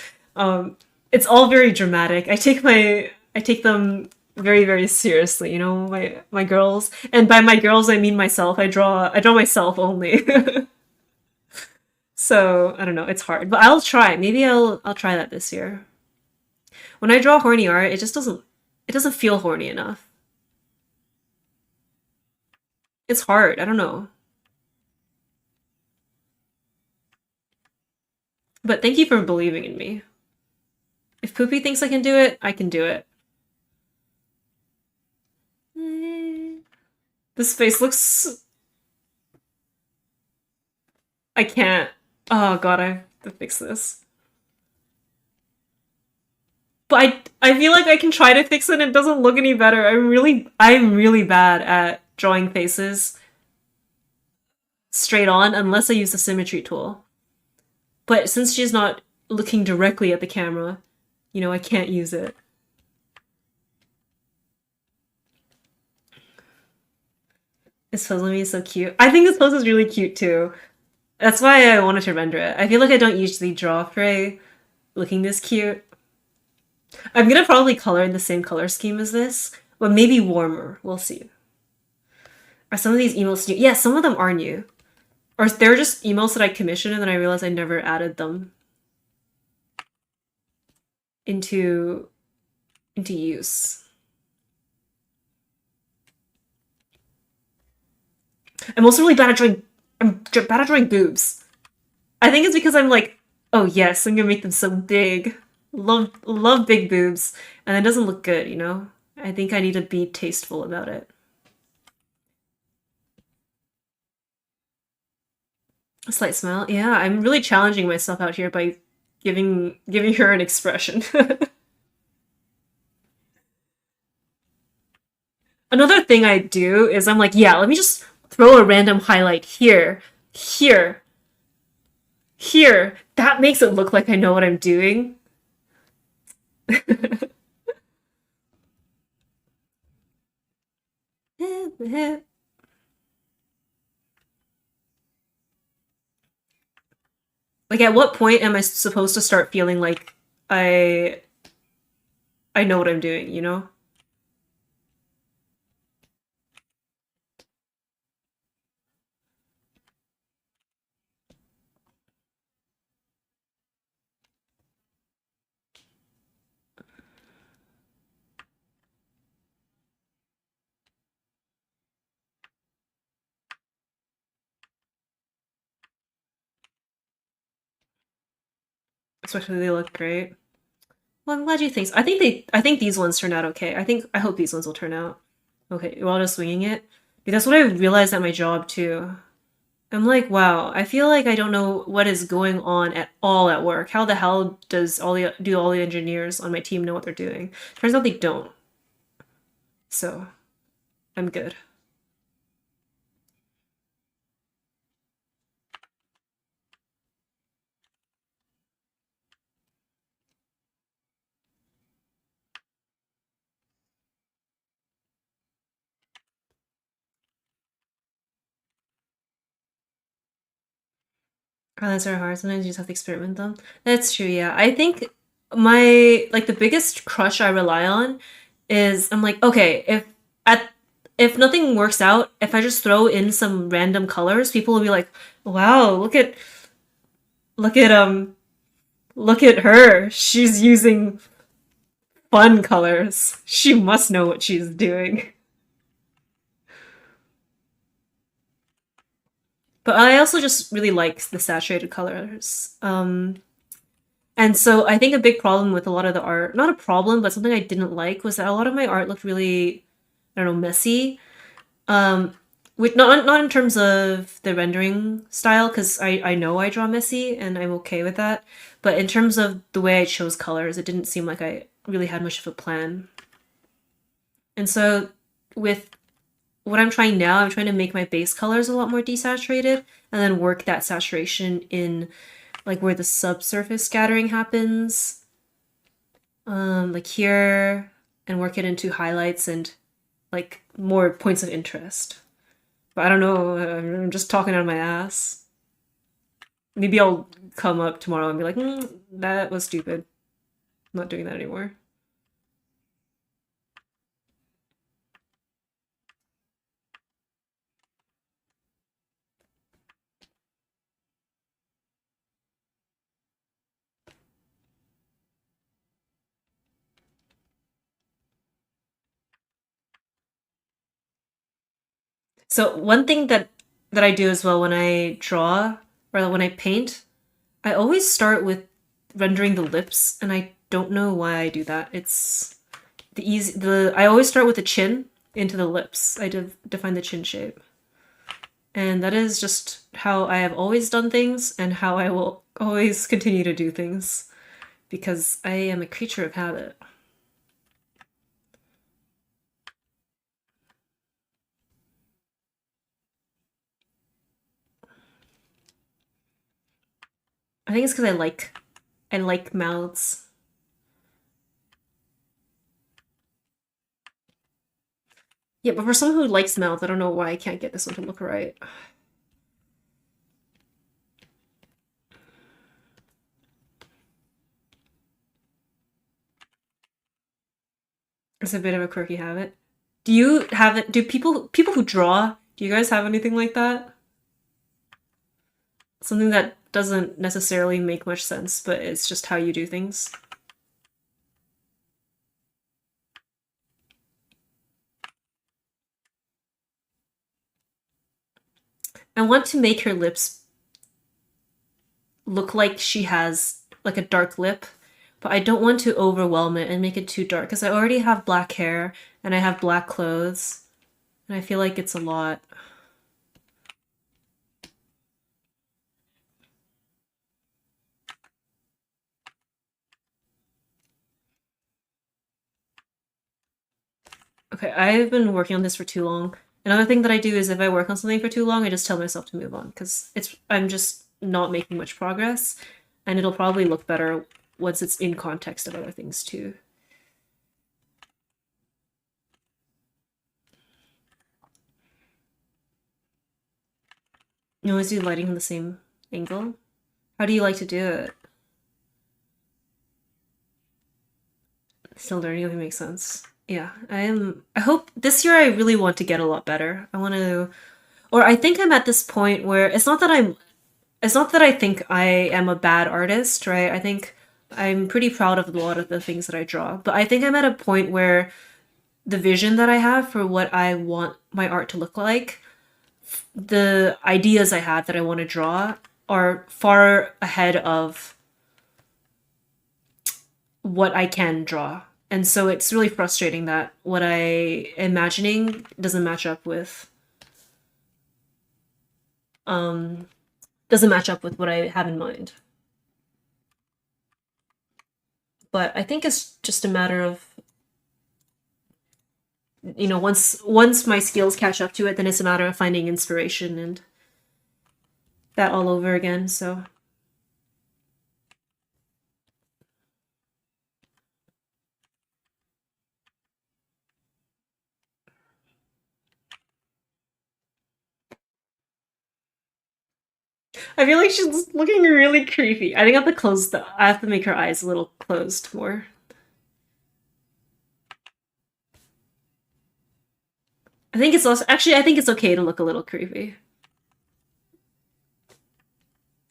It's all very dramatic. I take them very, very seriously, my girls. And by my girls I mean myself. I draw myself only. So I don't know, it's hard. But I'll try. Maybe I'll try that this year. When I draw horny art, it doesn't feel horny enough. It's hard. I don't know. But thank you for believing in me. If Poopy thinks I can do it, I can do it. This face looks... I can't. Oh god, I have to fix this. But I feel like I can try to fix it and it doesn't look any better. I'm really bad at drawing faces straight on unless I use the symmetry tool. But since she's not looking directly at the camera, I can't use it. This pose of me is so cute. I think this pose is really cute too. That's why I wanted to render it. I feel like I don't usually draw Frey looking this cute. I'm gonna probably color in the same color scheme as this, but maybe warmer. We'll see. Are some of these emotes new? Yeah, some of them are new. Or they're just emails that I commissioned and then I realized I never added them into use. I'm also really bad at drawing. I'm bad at drawing boobs. I think it's because I'm like, oh yes, I'm gonna make them so big. Love big boobs, and it doesn't look good, I think I need to be tasteful about it. A slight smile. Yeah, I'm really challenging myself out here by giving her an expression. Another thing I do is I'm like, yeah, let me just throw a random highlight here, here, here. That makes it look like I know what I'm doing. Like, at what point am I supposed to start feeling like I I know what I'm doing? Especially they look great. Well, I'm glad you think so. I think these ones turned out okay. I hope these ones will turn out okay while just swinging it. Because that's what I realized at my job too. I'm like, wow, I feel like I don't know what is going on at all at work. How the hell do all the engineers on my team know what they're doing? Turns out they don't. So, I'm good. Highlights are hard. Sometimes you just have to experiment them. That's true, yeah. I think the biggest crush I rely on is I'm like, okay, at if nothing works out, if I just throw in some random colors, people will be like, wow, look at look at her. She's using fun colors. She must know what she's doing. But I also just really like the saturated colors. And so I think a big problem with a lot of the art, not a problem, but something I didn't like was that a lot of my art looked really, I don't know, messy. Um, with not in terms of the rendering style, because I know I draw messy and I'm okay with that. But in terms of the way I chose colors, it didn't seem like I really had much of a plan. And so with what I'm trying now, I'm trying to make my base colors a lot more desaturated and then work that saturation in like where the subsurface scattering happens, like here, and work it into highlights and like more points of interest. But I don't know, I'm just talking out of my ass. Maybe I'll come up tomorrow and be like, that was stupid. I'm not doing that anymore. So one thing that I do as well when I draw or when I paint, I always start with rendering the lips, and I don't know why I do that. It's I always start with the chin into the lips. I define the chin shape. And that is just how I have always done things and how I will always continue to do things because I am a creature of habit. I think it's because I like mouths. Yeah, but for someone who likes mouths, I don't know why I can't get this one to look right. It's a bit of a quirky habit. Do you have it? Do people who draw, do you guys have anything like that? Something that doesn't necessarily make much sense, but it's just how you do things. I want to make her lips look like she has like a dark lip, but I don't want to overwhelm it and make it too dark because I already have black hair and I have black clothes, and I feel like it's a lot. Okay, I've been working on this for too long. Another thing that I do is if I work on something for too long, I just tell myself to move on because I'm just not making much progress, and it'll probably look better once it's in context of other things too. You always do lighting from the same angle. How do you like to do it? Still learning if it makes sense. Yeah, I hope this year I really want to get a lot better. I want to, or I think I'm at this point where it's not that I think I am a bad artist, right? I think I'm pretty proud of a lot of the things that I draw, but I think I'm at a point where the vision that I have for what I want my art to look like, the ideas I have that I want to draw are far ahead of what I can draw. And so it's really frustrating that what I imagining doesn't match up with um doesn't match up with what I have in mind. But I think it's just a matter of once my skills catch up to it, then it's a matter of finding inspiration and that all over again. So I feel like she's looking really creepy. I think I have to close the I have to make her eyes a little closed more. I think it's also actually I think it's okay to look a little creepy.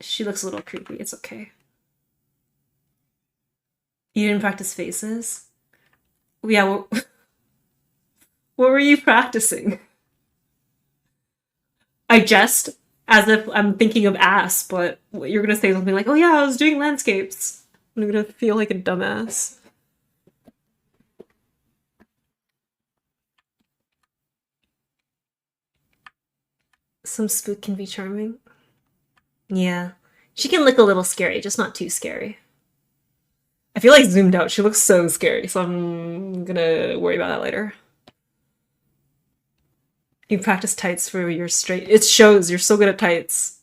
She looks a little creepy. It's okay. You didn't practice faces? Yeah, what were you practicing? I jest as if I'm thinking of ass, but you're gonna say something like, "Oh yeah, I was doing landscapes." I'm gonna feel like a dumbass. Some spook can be charming. Yeah, she can look a little scary, just not too scary. I feel like zoomed out. She looks so scary, so I'm gonna worry about that later. You practice tights for your straight. It shows you're so good at tights.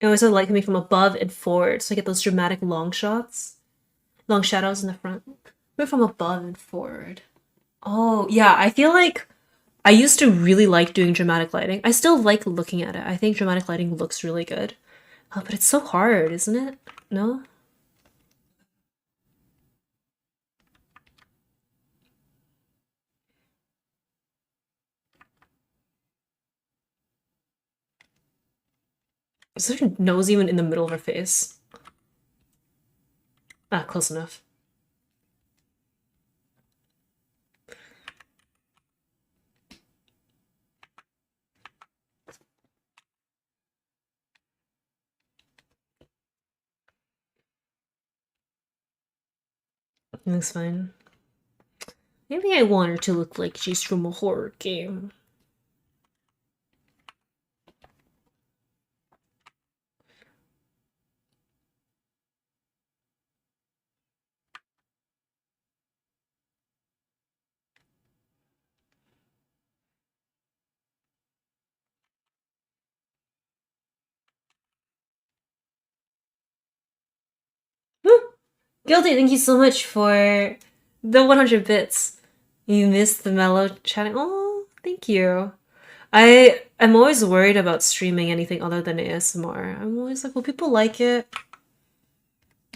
I always like coming from above and forward, so I get those dramatic long shots, long shadows in the front. But from above and forward. Oh, yeah, I feel like I used to really like doing dramatic lighting. I still like looking at it. I think dramatic lighting looks really good. Oh, but it's so hard, isn't it? No? Is her nose even in the middle of her face? Ah, close enough. looks fine. Maybe I want her to look like she's from a horror game. Guilty, thank you so much for the 100 bits. You missed the mellow chatting. Oh, thank you. I'm always worried about streaming anything other than ASMR. I'm always like, will people like it?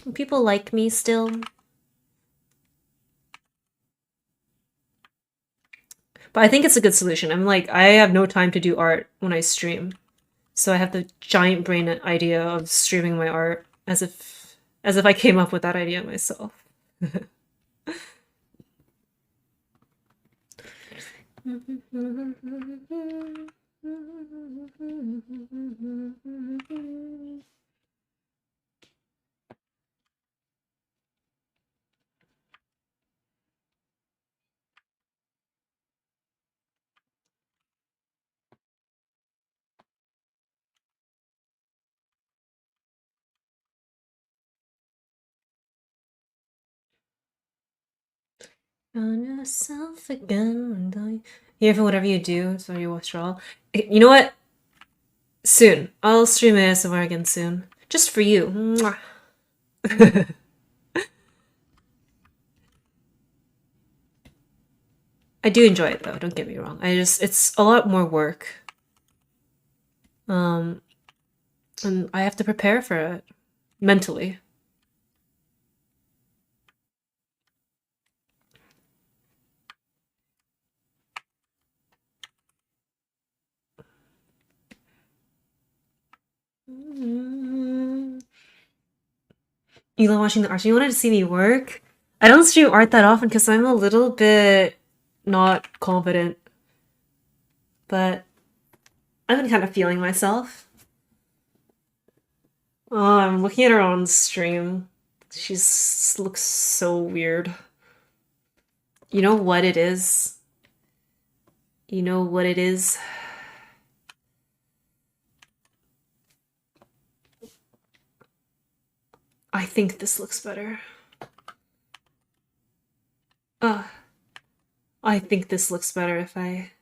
Will people like me still? But I think it's a good solution. I'm like, I have no time to do art when I stream. So I have the giant brain idea of streaming my art as if I came up with that idea myself. Found yourself again. Here for whatever you do, so you withdraw. You know what? Soon. I'll stream ASMR again soon. Just for you. Mwah. I do enjoy it though, don't get me wrong. It's a lot more work. And I have to prepare for it mentally. You love watching the art. You wanted to see me work? I don't stream art that often because I'm a little bit not confident. But I've been kind of feeling myself. Oh, I'm looking at her on stream. She looks so weird. You know what it is? You know what it is? I think this looks better. I think this looks better if I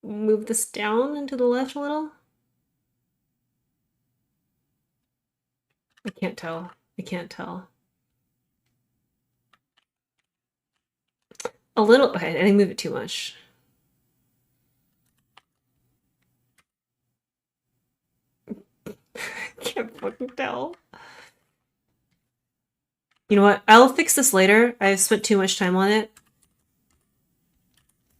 move this down and to the left a little. I can't tell. I can't tell. A little. Okay, I didn't move it too much. Can't fucking tell. You know what? I'll fix this later. I've spent too much time on it.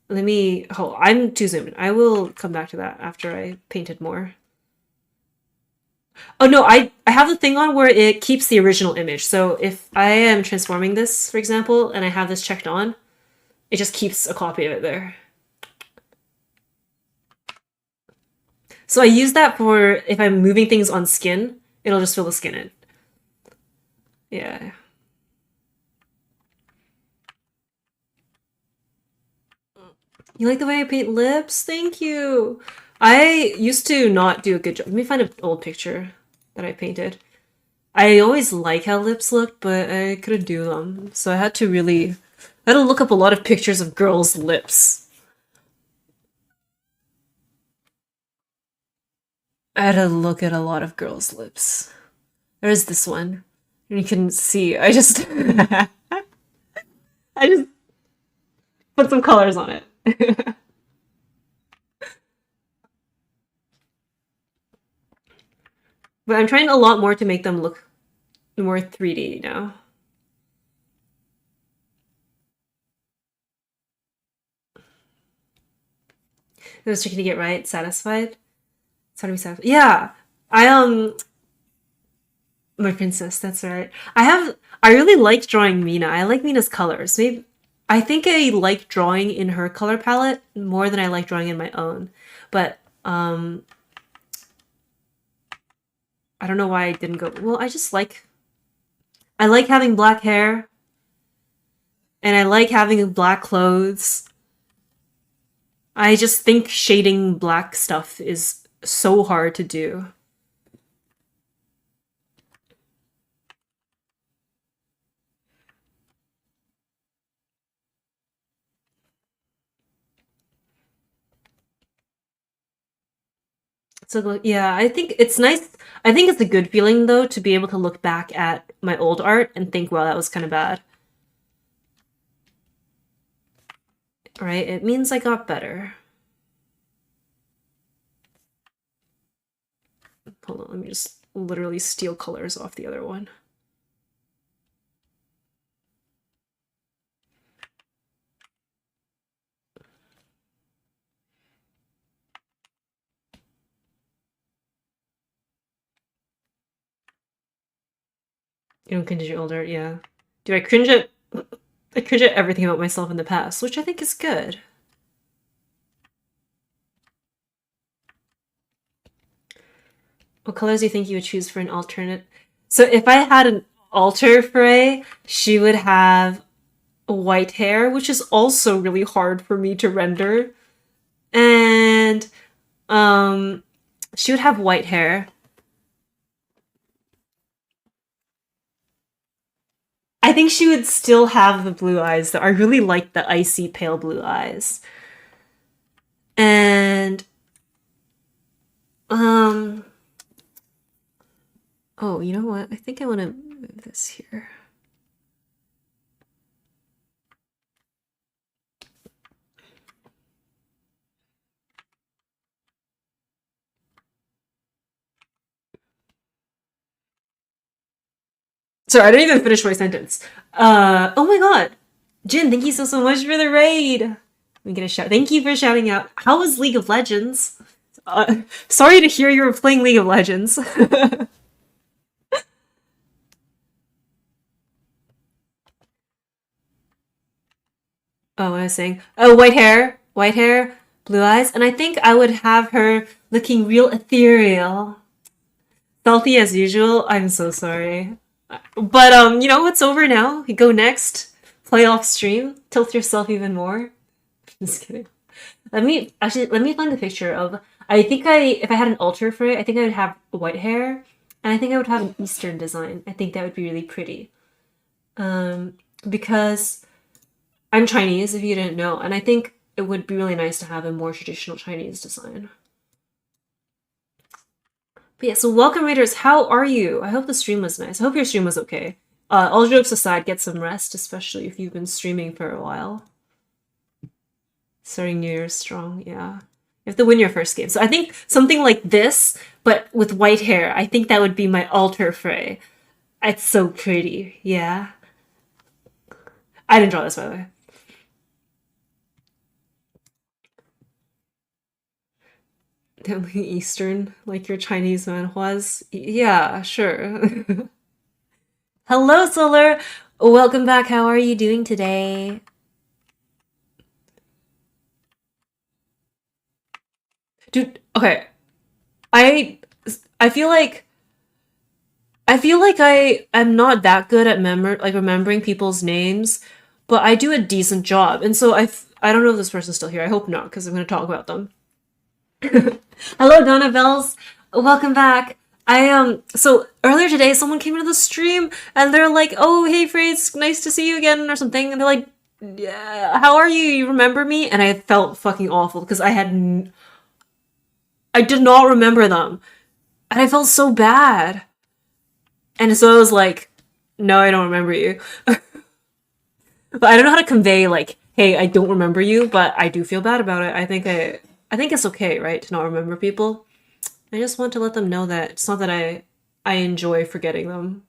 Let me... Oh, I'm too zoomed in. I will come back to that after I painted more. Oh no, I have the thing on where it keeps the original image. So if I am transforming this, for example, and I have this checked on, it just keeps a copy of it there. So I use that for if I'm moving things on skin, it'll just fill the skin in. Yeah. You like the way I paint lips? Thank you. I used to not do a good job. Let me find an old picture that I painted. I always like how lips look, but I couldn't do them. So I had to look up a lot of pictures of girls' lips. I had to look at a lot of girls' lips. There's this one. And you can see, I just I just put some colors on it. But I'm trying a lot more to make them look more 3D now. I was checking to get right, satisfied. It's hard to be satisfied. Yeah, my princess. That's right. I really like drawing Mina. I like Mina's colors. Maybe I think I like drawing in her color palette more than I like drawing in my own. But I don't know why I didn't go. Well, I just like I like having black hair, and I like having black clothes. I just think shading black stuff is so hard to do. So yeah, I think it's nice. I think it's a good feeling though to be able to look back at my old art and think, wow, that was kind of bad. Right? It means I got better. Hold on, let me just literally steal colors off the other one. You don't cringe at your older, yeah. Do I cringe at I cringe at everything about myself in the past, which I think is good. What colors do you think you would choose for an alternate? So if I had an alter Frey, she would have white hair, which is also really hard for me to render. And she would have white hair. I think she would still have the blue eyes though. I really like the icy pale blue eyes. And um oh, you know what? I think I want to move this here. Sorry, I didn't even finish my sentence. Oh my god. Jin, thank you so much for the raid. Let me get a shout. Thank you for shouting out. How was League of Legends? Sorry to hear you were playing League of Legends. Oh, what I was saying. Oh, white hair, blue eyes, and I think I would have her looking real ethereal. Salty as usual. I'm so sorry. But you know what's over now? You go next. Play off stream. Tilt yourself even more. Just kidding. Let me find a picture of. I think if I had an altar for it, I think I would have white hair, and I think I would have an Eastern design. I think that would be really pretty. Because I'm Chinese, if you didn't know, and I think it would be really nice to have a more traditional Chinese design. But yeah, so welcome raiders, how are you? I hope the stream was nice. I hope your stream was okay. All jokes aside, get some rest, especially if you've been streaming for a while. Starting New Year's strong, yeah. You have to win your first game. So I think something like this, but with white hair, I think that would be my alter Frey. It's so pretty, yeah. I didn't draw this, by the way. Definitely Eastern, like your Chinese manhwas. Yeah, sure. Hello, Solar! Welcome back. How are you doing today? Dude, okay. I I feel like I am not that good at remembering people's names, but I do a decent job. And so I don't know if this person's still here. I hope not, because I'm going to talk about them. Hello, Donna Bells. Welcome back. So earlier today someone came into the stream and they're like, "Oh, hey Frey, it's nice to see you again," or something. And they're like, "Yeah, how are you? You remember me?" And I felt fucking awful because I did not remember them. And I felt so bad. And so I was like, "No, I don't remember you." But I don't know how to convey like, "Hey, I don't remember you, but I do feel bad about it." I think it's okay, right, to not remember people. I just want to let them know that it's not that I enjoy forgetting them.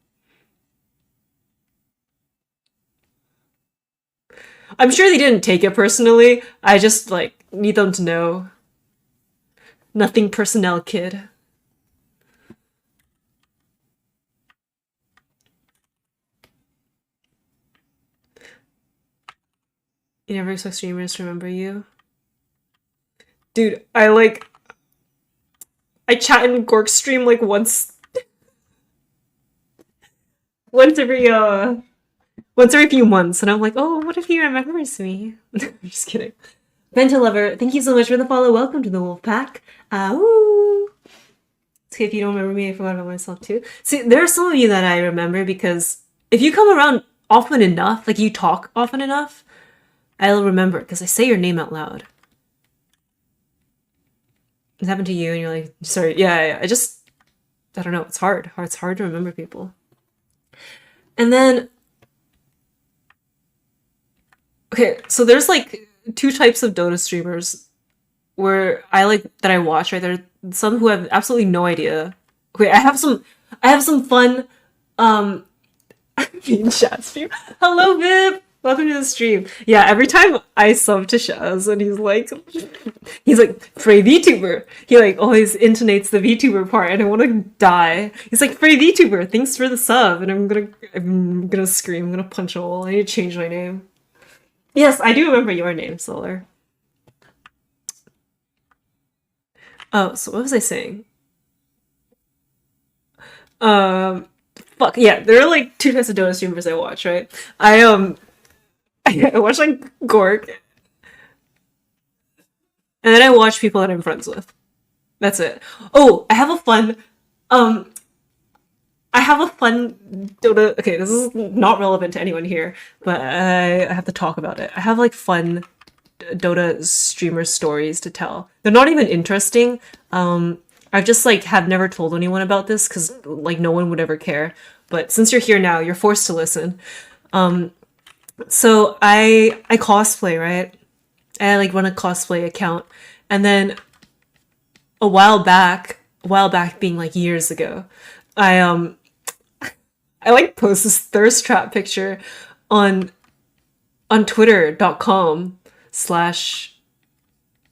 I'm sure they didn't take it personally. I just like need them to know. Nothing personnel, kid. You never expect streamers to remember you. Dude, I chat in Gork stream like once. once every once every few months, and I'm like, oh, what if he remembers me? I'm just kidding. Venta Lover, thank you so much for the follow. Welcome to the Wolf Pack. Ooh. It's okay if you don't remember me, I forgot about myself too. See, there are some of you that I remember because if you come around often enough, like you talk often enough, I'll remember because I say your name out loud. It happened to you and you're like, sorry, yeah, I don't know, it's hard. It's hard to remember people. And then, okay, so there's like two types of Dota streamers where that I watch, right? There are some who have absolutely no idea. Okay, I have some fun, in chat stream. Hello, Viv! Welcome to the stream. Yeah, every time I sub to Shaz and he's like, Frey VTuber. He like always intonates the VTuber part and I want to die. He's like, Frey VTuber, thanks for the sub. And I'm gonna scream, I'm gonna punch a wall. I need to change my name. Yes, I do remember your name, Solar. Oh, so what was I saying? Fuck, yeah, there are like two types of Dota streamers I watch, right? I watch like Gork, and then I watch people that I'm friends with. That's it. Oh, I have a fun Dota. Okay, this is not relevant to anyone here, but I have to talk about it. I have like fun Dota streamer stories to tell. They're not even interesting. I've just like have never told anyone about this because like no one would ever care. But since you're here now, you're forced to listen. So I cosplay, right? I like run a cosplay account, and then a while back being like years ago, I I like post this thirst trap picture on twitter.com slash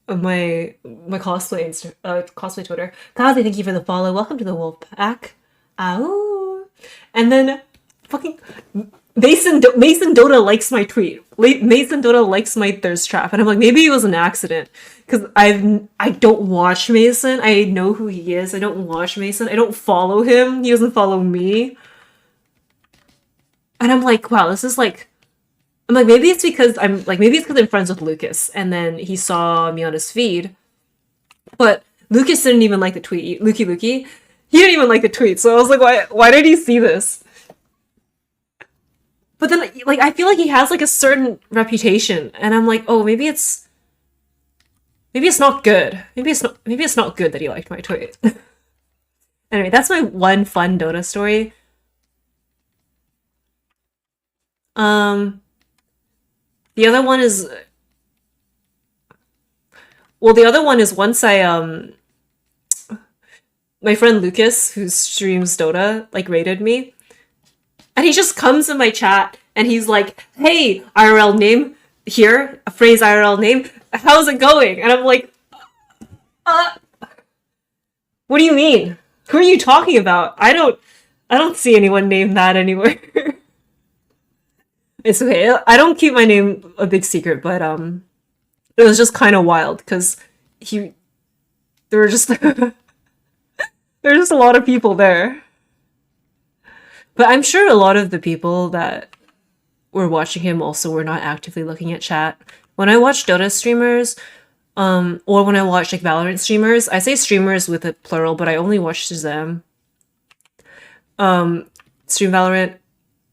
my cosplay Twitter. Kazi, thank you for the follow. Welcome to the Wolf Pack. Ow. And then fucking Mason Dota likes my tweet. Mason Dota likes my thirst trap, and I'm like, maybe it was an accident because I don't watch Mason. I know who he is. I don't watch Mason. I don't follow him. He doesn't follow me. And I'm like, wow, this is like. I'm like, maybe it's because I'm friends with Lucas, and then he saw me on his feed. But Lucas didn't even like the tweet. Lukey, he didn't even like the tweet. So I was like, why did he see this? But then, like, I feel like he has like a certain reputation, and I'm like, oh, maybe it's not good. Maybe it's not good that he liked my tweet. Anyway, that's my one fun Dota story. The other one is once my friend Lucas, who streams Dota, like rated me. And he just comes in my chat and he's like, hey, IRL name here, a phrase IRL name, how's it going? And I'm like, what do you mean? Who are you talking about? I don't see anyone named that anywhere. It's okay. I don't keep my name a big secret, but it was just kind of wild because there were just there were just a lot of people there. But I'm sure a lot of the people that were watching him also were not actively looking at chat. When I watch Dota streamers, or when I watch like Valorant streamers, I say streamers with a plural, but I only watch them. Stream Valorant.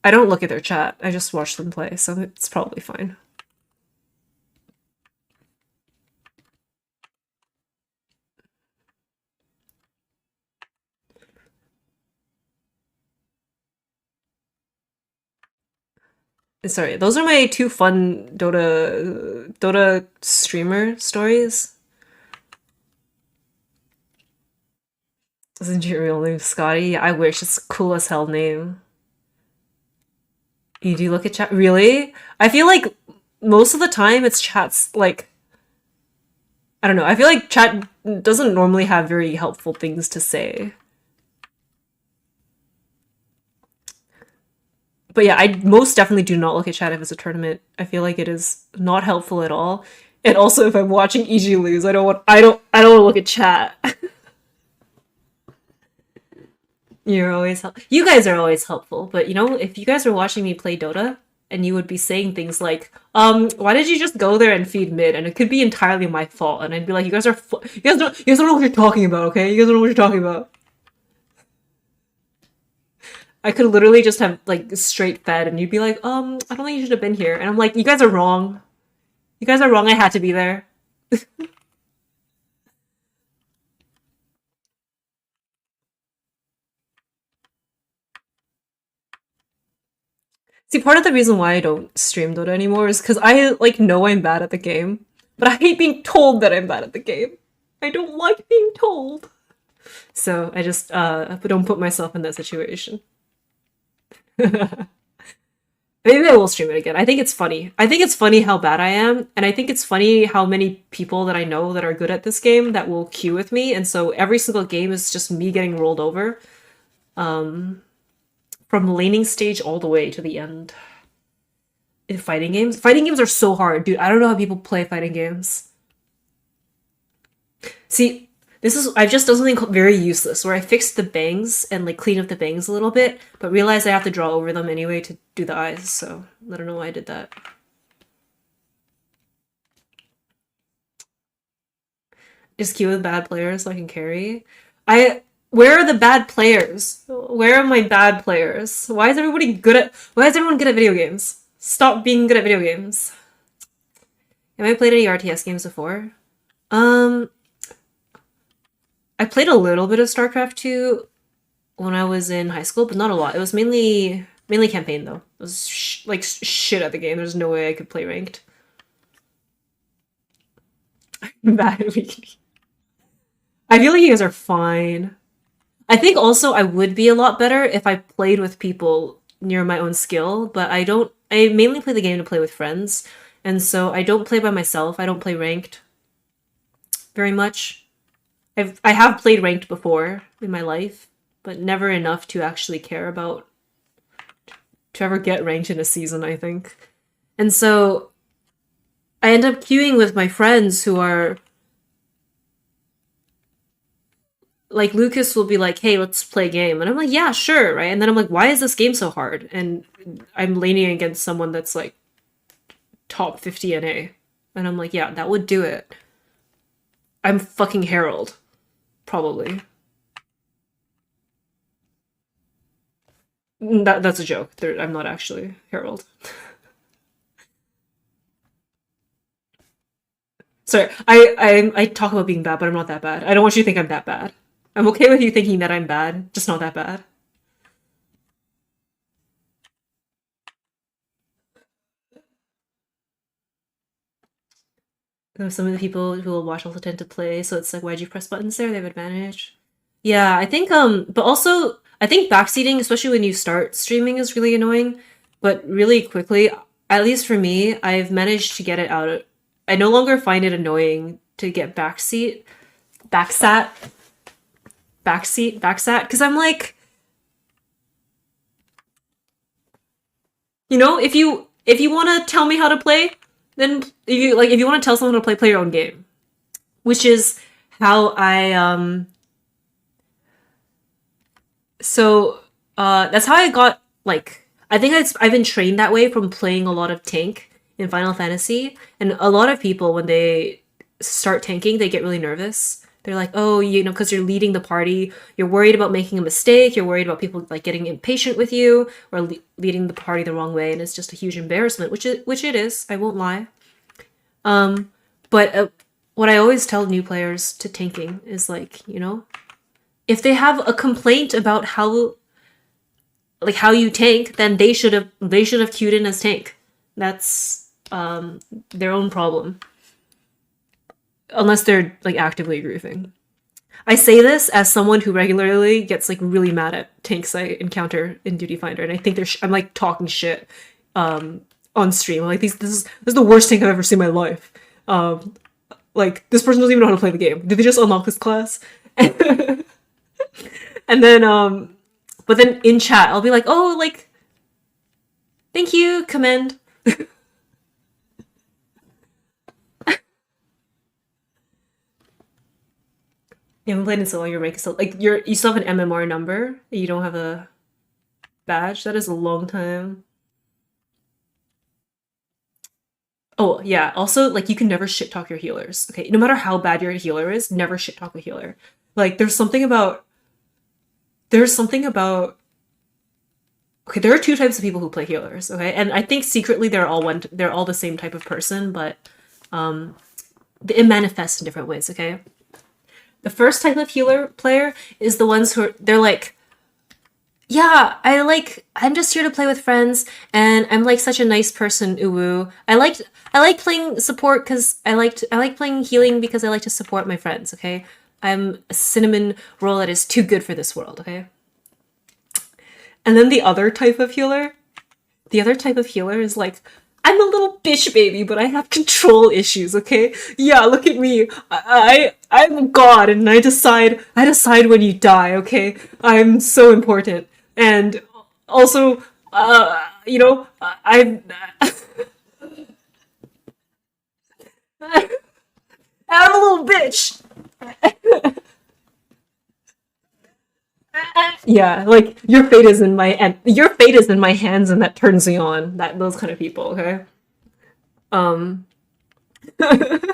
I don't look at their chat. I just watch them play, so it's probably fine. Sorry, those are my two fun Dota streamer stories. Isn't your real name Scotty? I wish. It's a cool as hell name. You do look at chat? Really? I feel like most of the time it's chats like... I don't know. I feel like chat doesn't normally have very helpful things to say. But yeah, I most definitely do not look at chat if it's a tournament. I feel like it is not helpful at all. And also if I'm watching EG lose, I don't want to look at chat. You're always you guys are always helpful, but you know, if you guys were watching me play Dota and you would be saying things like, why did you just go there and feed mid? And it could be entirely my fault, and I'd be like, you guys don't know what you're talking about, okay? You guys don't know what you're talking about. I could literally just have like straight fed, and you'd be like, I don't think you should have been here, and I'm like, you guys are wrong. You guys are wrong. I had to be there. See, part of the reason why I don't stream Dota anymore is because I like know I'm bad at the game, but I hate being told that I'm bad at the game. I don't like being told. So I just don't put myself in that situation. Maybe I will stream it again. I think it's funny. I think it's funny how bad I am, and I think it's funny how many people that I know that are good at this game that will queue with me, and so every single game is just me getting rolled over. From laning stage all the way to the end. In fighting games? Fighting games are so hard, dude. I don't know how people play fighting games. See, I've just done something very useless where I fixed the bangs and like clean up the bangs a little bit, but realized I have to draw over them anyway to do the eyes, so I don't know why I did that. Just queue with bad players so I can carry. Where are the bad players? Where are my bad players? Why is everyone good at video games? Stop being good at video games. Have I played any RTS games before? Um, I played a little bit of StarCraft 2 when I was in high school, but not a lot. It was mainly campaign though. It was like shit at the game. There's no way I could play ranked. Bad at weekly. I feel like you guys are fine. I think also I would be a lot better if I played with people near my own skill, but I don't. I mainly play the game to play with friends, and so I don't play by myself. I don't play ranked very much. I have played ranked before in my life, but never enough to actually care about to ever get ranked in a season, I think. And so I end up queuing with my friends who are like Lucas will be like, "Hey, let's play a game," and I'm like, "Yeah, sure," right? And then I'm like, "Why is this game so hard?" And I'm leaning against someone that's like top 50 NA, and I'm like, "Yeah, that would do it." I'm fucking Harold, probably. That's a joke. I'm not actually Harold. Sorry, I talk about being bad, but I'm not that bad. I don't want you to think I'm that bad. I'm okay with you thinking that I'm bad, just not that bad. Some of the people who will watch also tend to play, so it's like, why'd you press buttons there? They have advantage. Yeah, I think but also I think backseating, especially when you start streaming, is really annoying. But really quickly, at least for me, I've managed to get it out of I no longer find it annoying to get backsat, backsat, because I'm like, you know, if you want to tell me how to play, then if you want to tell someone how to play your own game, which is how so that's how I got like I think I've been trained that way from playing a lot of tank in Final Fantasy, and a lot of people when they start tanking, they get really nervous. They're like, oh, you know, because you're leading the party, you're worried about making a mistake, you're worried about people like getting impatient with you or leading the party the wrong way, and it's just a huge embarrassment, which it is. I won't lie. But what I always tell new players to tanking is like, you know, if they have a complaint about how you tank, then they should have queued in as tank. That's their own problem. Unless they're like actively griefing. I say this as someone who regularly gets like really mad at tanks I encounter in Duty Finder, and I think I'm like talking shit on stream. I'm like this is the worst tank I've ever seen in my life. Like this person doesn't even know how to play the game. Did they just unlock this class? And then but then in chat I'll be like, oh, like thank you, commend. You haven't played in so long, your rank is still like you still have an MMR number. You don't have a badge. That is a long time. Oh yeah. Also, like you can never shit talk your healers. Okay, no matter how bad your healer is, never shit talk a healer. Like there's something about okay. There are two types of people who play healers. Okay, and I think secretly they're all the same type of person, but it manifests in different ways. Okay, the first type of healer player is the ones they're like yeah, I'm just here to play with friends and I'm like such a nice person, uwu. I like playing support cuz I like playing healing because I like to support my friends, okay? I'm a cinnamon roll that is too good for this world, okay? And then the other type of healer is like I'm a little bitch baby, but I have control issues, okay? Yeah, look at me. I'm God and I decide when you die, okay? I'm so important. And also you know, I'm a little bitch. Yeah, like your fate is in my hands and that turns me on. That those kind of people, okay? Um I'm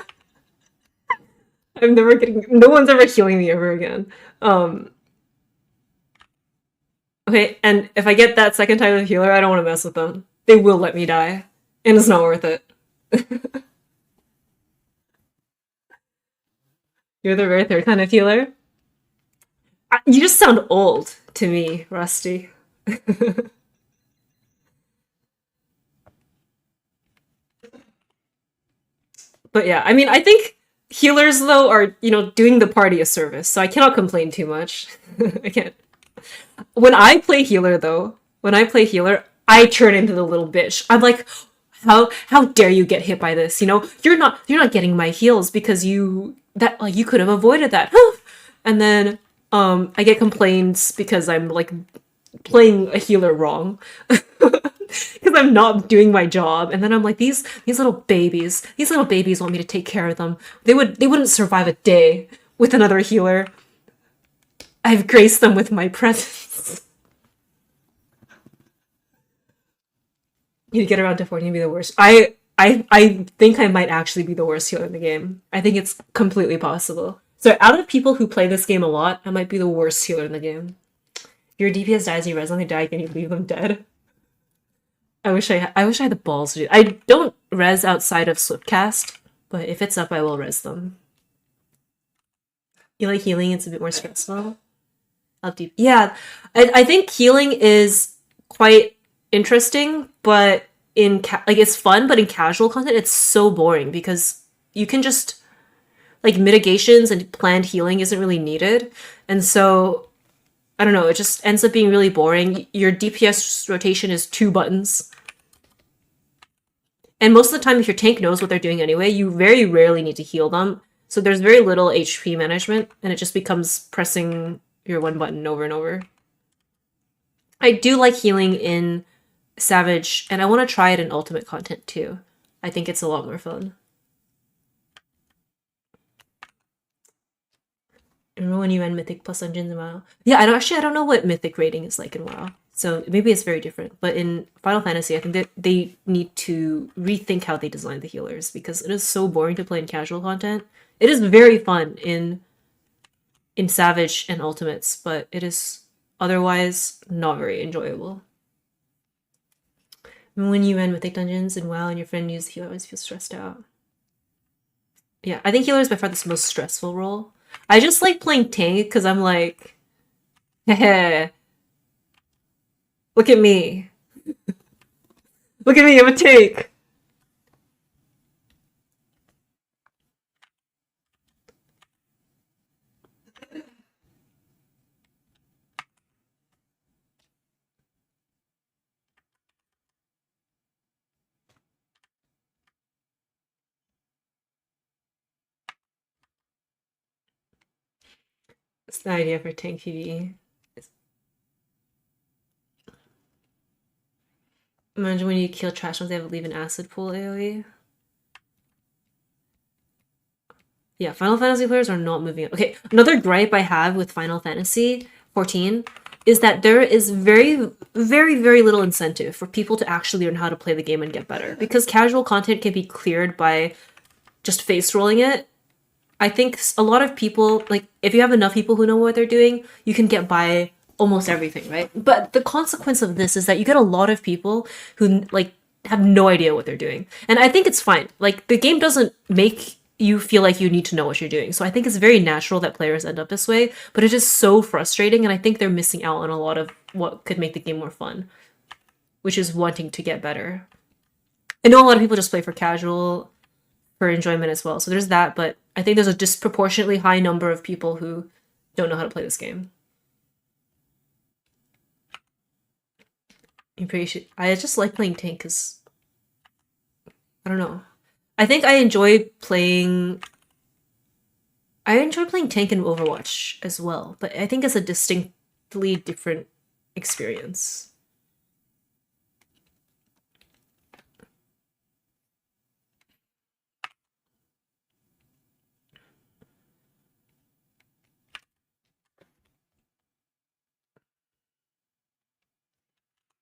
never getting no one's ever healing me ever again. Um okay, and if I get that second type of healer, I don't want to mess with them. They will let me die. And it's not worth it. You're the very third kind of healer? You just sound old to me, Rusty. But yeah, I mean, I think healers though are, you know, doing the party a service, so I cannot complain too much. I can't. When I play healer, I turn into the little bitch. I'm like, how dare you get hit by this? You know, you're not getting my heals because you could have avoided that. And then I get complaints because I'm like playing a healer wrong. Because I'm not doing my job, and then I'm like these little babies want me to take care of them. They wouldn't survive a day with another healer. I've graced them with my presence. You get around to 14 and be the worst. I think I might actually be the worst healer in the game. I think it's completely possible. So out of people who play this game a lot, I might be the worst healer in the game. If your DPS dies, you res on they die, can you leave them dead? I wish I had the balls to do. I don't res outside of Swiftcast, but if it's up, I will res them. You like healing? It's a bit more stressful. I'll deep. Yeah, I think healing is quite interesting, but like it's fun, but in casual content, it's so boring because you can just like mitigations and planned healing isn't really needed, and so I don't know. It just ends up being really boring. Your DPS rotation is 2 buttons. And most of the time, if your tank knows what they're doing anyway, you very rarely need to heal them. So there's very little HP management, and it just becomes pressing your one button over and over. I do like healing in Savage, and I want to try it in Ultimate content too. I think it's a lot more fun. Remember when you ran Mythic plus Dungeons in WoW? Yeah, I don't know what Mythic rating is like in WoW. So maybe it's very different. But in Final Fantasy, I think that they need to rethink how they design the healers because it is so boring to play in casual content. It is very fun in Savage and Ultimates, but it is otherwise not very enjoyable. When you ran Mythic Dungeons in WoW and your friend used the healer, I always feel stressed out. Yeah, I think healer is by far the most stressful role. I just like playing tank because I'm like, heh, look at me. Look at me, I'm a tank. That's the idea for tank PvE. Imagine when you kill trash ones, they have to leave an acid pool AoE. Yeah, Final Fantasy players are not moving up. Okay, another gripe I have with Final Fantasy 14 is that there is very, very, very little incentive for people to actually learn how to play the game and get better. Because casual content can be cleared by just face rolling it. I think a lot of people, like, if you have enough people who know what they're doing, you can get by almost everything, right? But the consequence of this is that you get a lot of people who, like, have no idea what they're doing. And I think it's fine. Like, the game doesn't make you feel like you need to know what you're doing. So I think it's very natural that players end up this way, but it is so frustrating, and I think they're missing out on a lot of what could make the game more fun, which is wanting to get better. I know a lot of people just play for casual, for enjoyment as well. So there's that, but I think there's a disproportionately high number of people who don't know how to play this game. I just like playing tank because I don't know. I think I enjoy playing tank in Overwatch as well, but I think it's a distinctly different experience.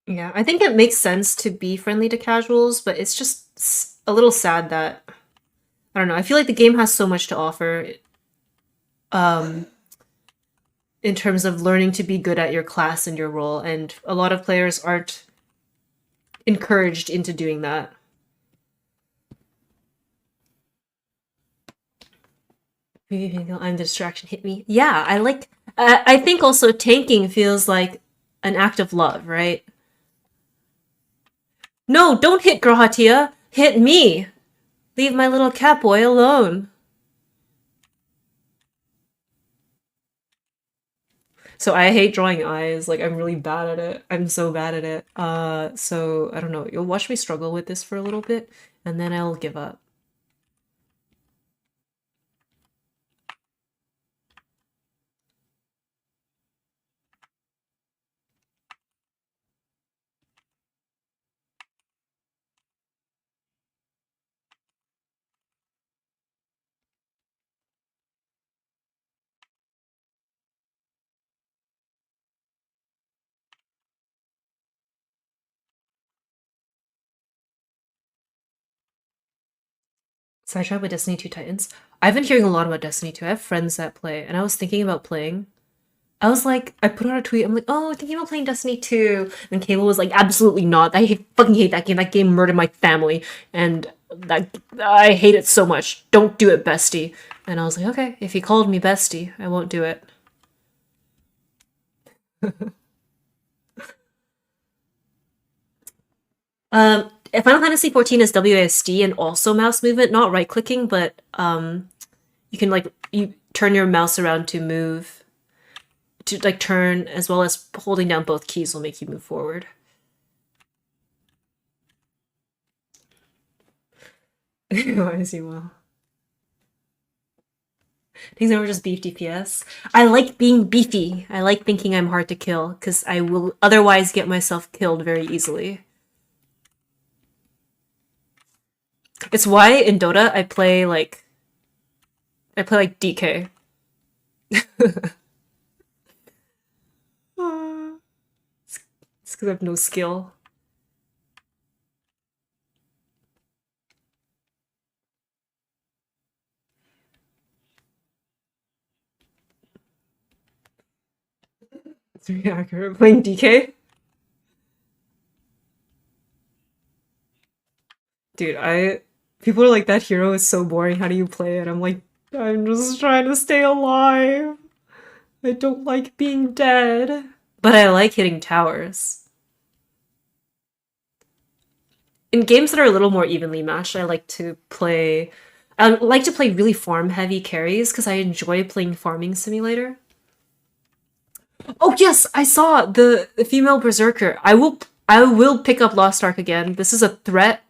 Yeah, I think it makes sense to be friendly to casuals, but it's just a little sad that I don't know. I feel like the game has so much to offer um in terms of learning to be good at your class and your role, and a lot of players aren't encouraged into doing that. I'm the distraction hit me. Yeah, I like I think also tanking feels like an act of love, right? No, don't hit Grahatia. Hit me. Leave my little cat boy alone. So I hate drawing eyes. Like I'm really bad at it. I'm so bad at it. So I don't know. You'll watch me struggle with this for a little bit, and then I'll give up. So I tried with Destiny 2 Titans. I've been hearing a lot about Destiny 2. I have friends that play, and I was thinking about playing. I was like, I put out a tweet. I'm like, oh, thinking about playing Destiny 2. And Cable was like, absolutely not. Fucking hate that game. That game murdered my family, and that I hate it so much. Don't do it, bestie. And I was like, okay, if he called me bestie, I won't do it. Final Fantasy 14 is WASD and also mouse movement, not right clicking, but you can like you turn your mouse around to move, to like turn, as well as holding down both keys will make you move forward. I see. Well, things are just beef DPS. I like being beefy. I like thinking I'm hard to kill because I will otherwise get myself killed very easily. It's why in Dota I play like DK. It's because I have no skill. It's very accurate. Playing DK? Dude, people are like, that hero is so boring. How do you play it? I'm like, I'm just trying to stay alive. I don't like being dead. But I like hitting towers. In games that are a little more evenly matched, I like to play really farm heavy carries because I enjoy playing Farming Simulator. Oh yes, I saw the female berserker. I will pick up Lost Ark again. This is a threat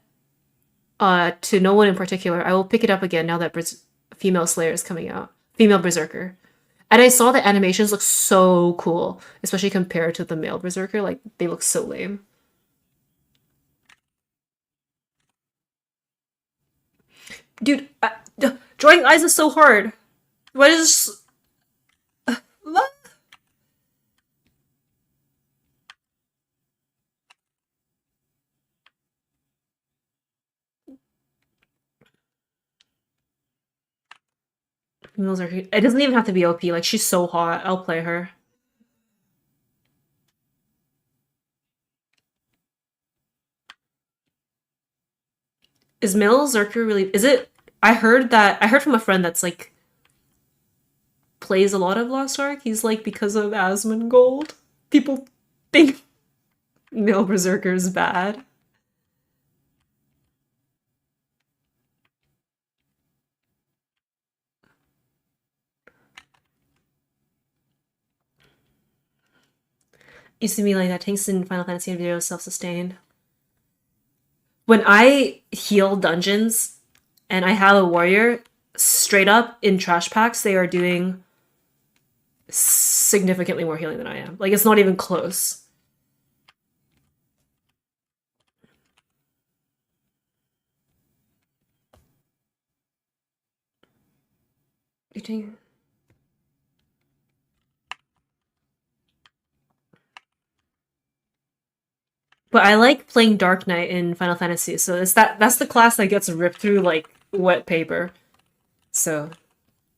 to no one in particular. I will pick it up again now that female Slayer is coming out. Female berserker. And I saw the animations look so cool, especially compared to the male berserker. Like they look so lame. Dude, Drawing eyes is so hard. What is... What? Mills are... It doesn't even have to be OP. Like, she's so hot. I'll play her. Is male Zerker really... Is it... I heard from a friend that's, like, plays a lot of Lost Ark. He's like, because of Asmongold, people think male Berserker is bad. Used to be like that. Tanks in Final Fantasy and video self-sustained. When I heal dungeons and I have a warrior, straight up in trash packs, they are doing significantly more healing than I am. Like, it's not even close. Eating. But I like playing Dark Knight in Final Fantasy, so that's the class that gets ripped through like wet paper. So,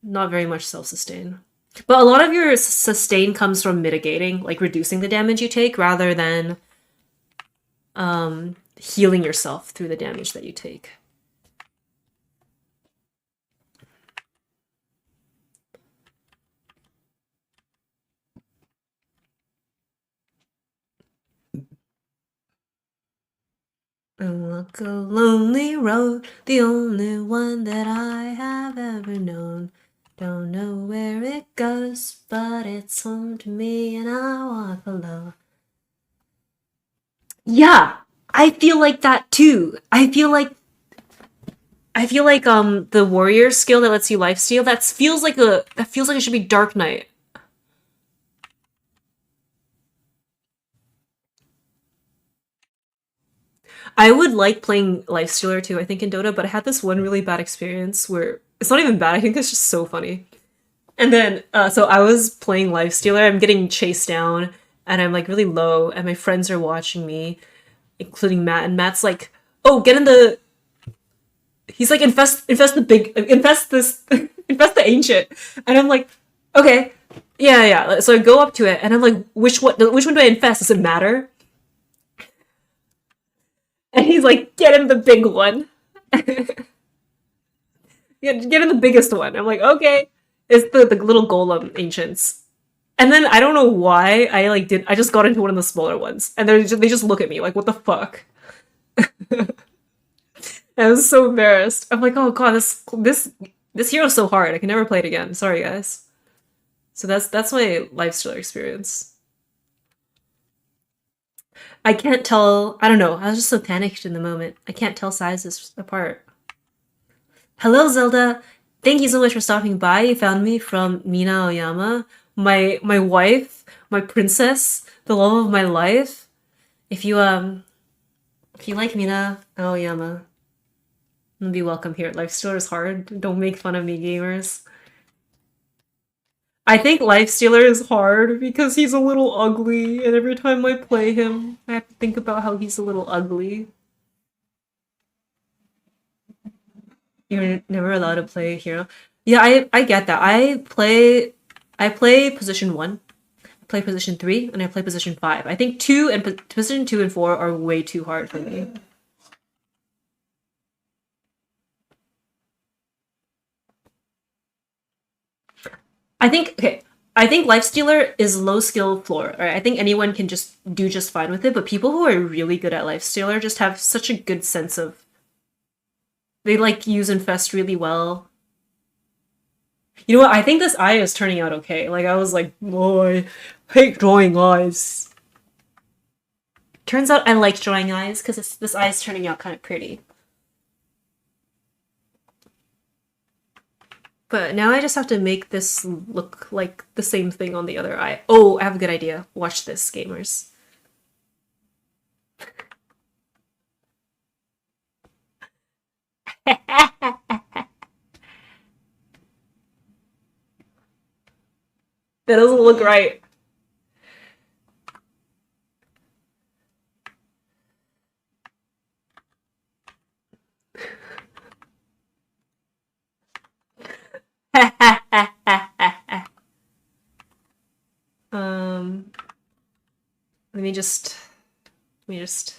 not very much self-sustain. But a lot of your sustain comes from mitigating, like reducing the damage you take, rather than healing yourself through the damage that you take. I walk a lonely road, the only one that I have ever known. Don't know where it goes, but it's home to me and I walk alone. Yeah, I feel like that too. I feel like the warrior skill that lets you lifesteal, that feels like it should be Dark Knight. I would like playing Lifestealer too, I think, in Dota, but I had this one really bad experience where it's not even bad, I think it's just so funny. And then, so I was playing Lifestealer, I'm getting chased down, and I'm like really low, and my friends are watching me, including Matt, and Matt's like, oh, get in the. He's like, infest the big, infest this, infest the ancient. And I'm like, okay, yeah, yeah. So I go up to it, and I'm like, which one do I infest? Does it matter? And he's like, get in the big one. Get in the biggest one. I'm like, okay. It's the little golem ancients. And then I don't know why I just got into one of the smaller ones. And they just look at me like, what the fuck? And I was so embarrassed. I'm like, oh god, this hero's so hard. I can never play it again. Sorry guys. So that's my lifestealer experience. I can't tell. I don't know. I was just so panicked in the moment. I can't tell sizes apart. Hello, Zelda. Thank you so much for stopping by. You found me from Mina Oyama, my wife, my princess, the love of my life. If you like Mina Aoyama, you'll be welcome here. Life Stealer is hard. Don't make fun of me, gamers. I think Lifestealer is hard because he's a little ugly, and every time I play him, I have to think about how he's a little ugly. You're never allowed to play hero. Yeah, I get that. I play position 1, I play position 3, and I play position 5. I think 2 and position 2 and 4 are way too hard for me. I think Lifestealer is low skill floor. Right? I think anyone can just do just fine with it, but people who are really good at Lifestealer just have such a good sense of they like use Infest really well. You know what? I think this eye is turning out okay. Like I was like, oh, I hate drawing eyes. Turns out I like drawing eyes because this eye is turning out kind of pretty. But now I just have to make this look like the same thing on the other eye. Oh, I have a good idea. Watch this, gamers. That doesn't look right. Um, let me just, let me just.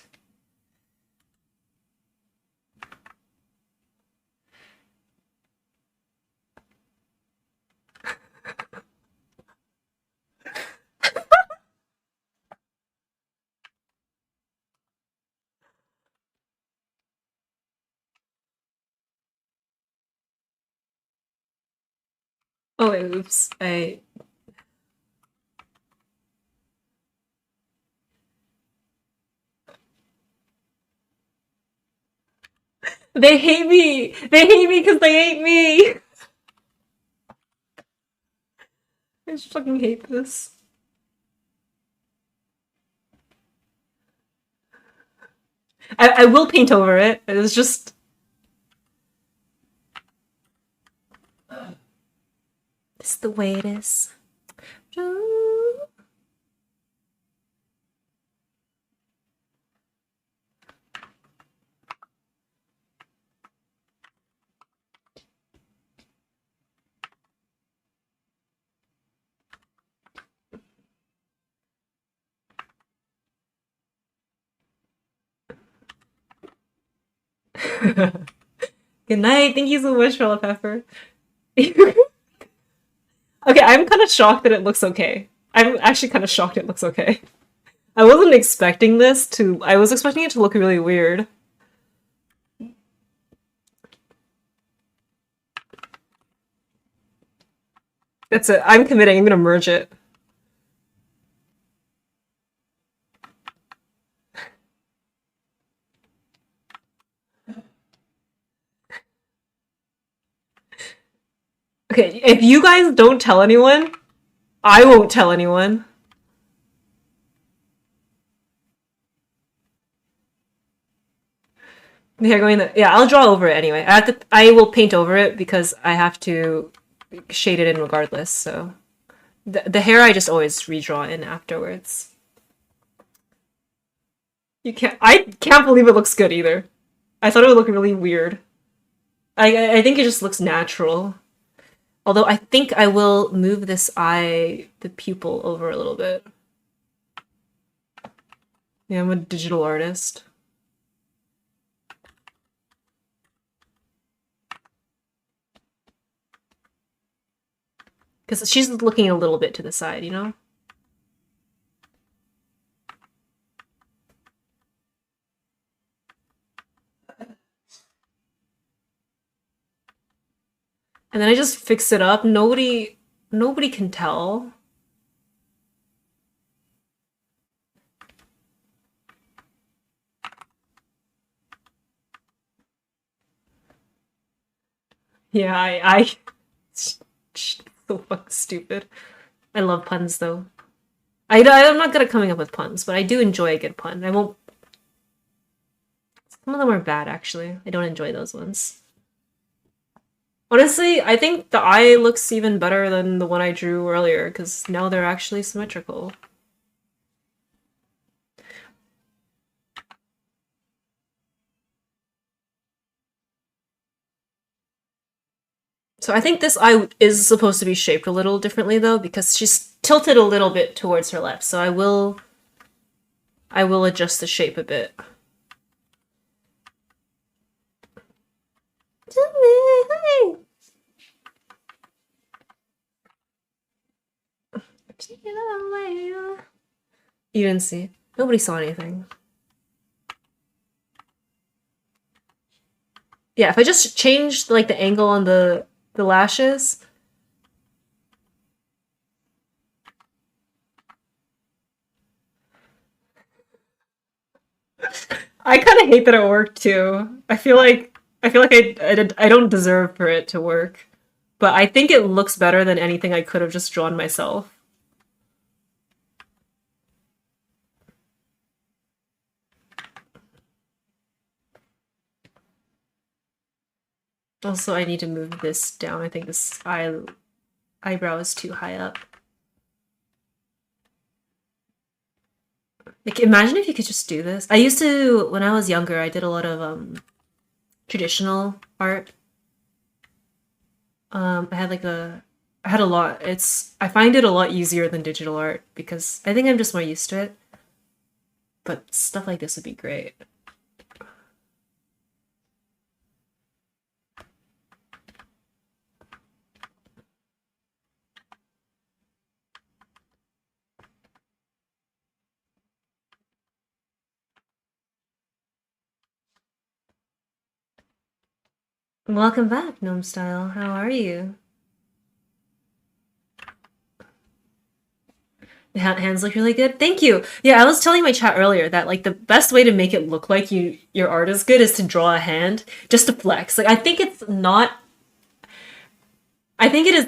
Oh wait, oops. They hate me! They hate me because they hate me! I just fucking hate this. I will paint over it. It's just... It's the way it is. Good night. Thank you so much, Fella Pepper. Okay, I'm kind of shocked that it looks okay. I'm actually kind of shocked it looks okay. I wasn't expecting this to... I was expecting it to look really weird. That's it. I'm committing. I'm gonna merge it. Okay, if you guys don't tell anyone, I won't tell anyone. Yeah, yeah, I'll draw over it anyway. I will paint over it because I have to shade it in regardless, so. The hair I just always redraw in afterwards. I can't believe it looks good either. I thought it would look really weird. I think it just looks natural. Although I think I will move this eye, the pupil, over a little bit. Yeah, I'm a digital artist. Because she's looking a little bit to the side, you know? And then I just fix it up. Nobody can tell. Yeah, so fucking stupid. I love puns though. I'm not good at coming up with puns, but I do enjoy a good pun. I won't. Some of them are bad actually. I don't enjoy those ones. Honestly, I think the eye looks even better than the one I drew earlier because now they're actually symmetrical. So I think this eye is supposed to be shaped a little differently though because she's tilted a little bit towards her left. So I will adjust the shape a bit. You didn't see. Nobody saw anything. Yeah, if I just change like the angle on the lashes. I kind of hate that it worked too. I don't deserve for it to work. But I think it looks better than anything I could have just drawn myself. Also, I need to move this down. I think this eyebrow is too high up. Like, imagine if you could just do this. I used to, when I was younger, I did a lot of traditional art. I had like I had a lot. I find it a lot easier than digital art because I think I'm just more used to it. But stuff like this would be great. Welcome back, Gnome Style. How are you? The hands look really good. Thank you. Yeah, I was telling my chat earlier that like the best way to make it look like your art is good is to draw a hand just to flex. Like I think it is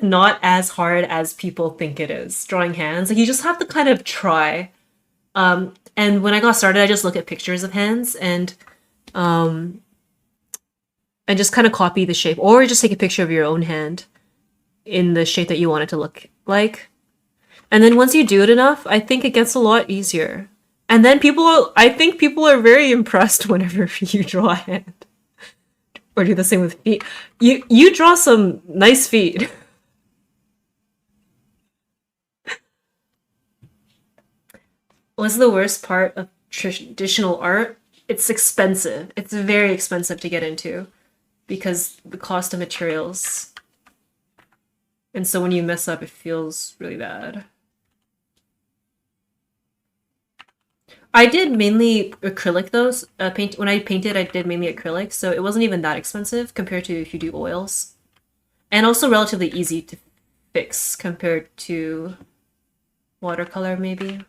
not as hard as people think it is drawing hands. Like you just have to kind of try. And when I got started, I just look at pictures of hands um and just kind of copy the shape or just take a picture of your own hand in the shape that you want it to look like. And then once you do it enough, I think it gets a lot easier. And then I think people are very impressed whenever you draw a hand. Or do the same with feet. You draw some nice feet. What's the worst part of traditional art? It's expensive. It's very expensive to get into because the cost of materials. And so when you mess up, it feels really bad. I did mainly acrylic those. When I painted, I did mainly acrylic, so it wasn't even that expensive compared to if you do oils. And also relatively easy to fix compared to watercolor, maybe.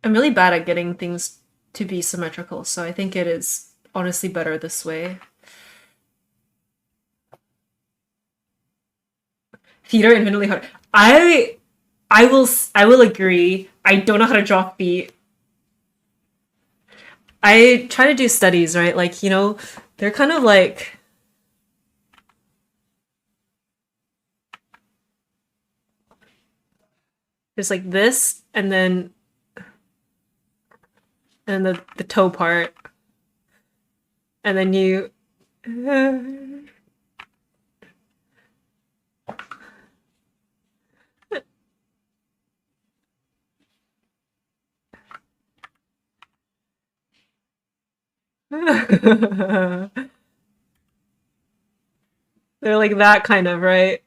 I'm really bad at getting things to be symmetrical, so I think it is honestly better this way. Feet are infinitely hard. I will agree. I don't know how to draw feet. I try to do studies, right? Like, they're kind of like there's like this and the toe part. And then you they're like that kind of, right?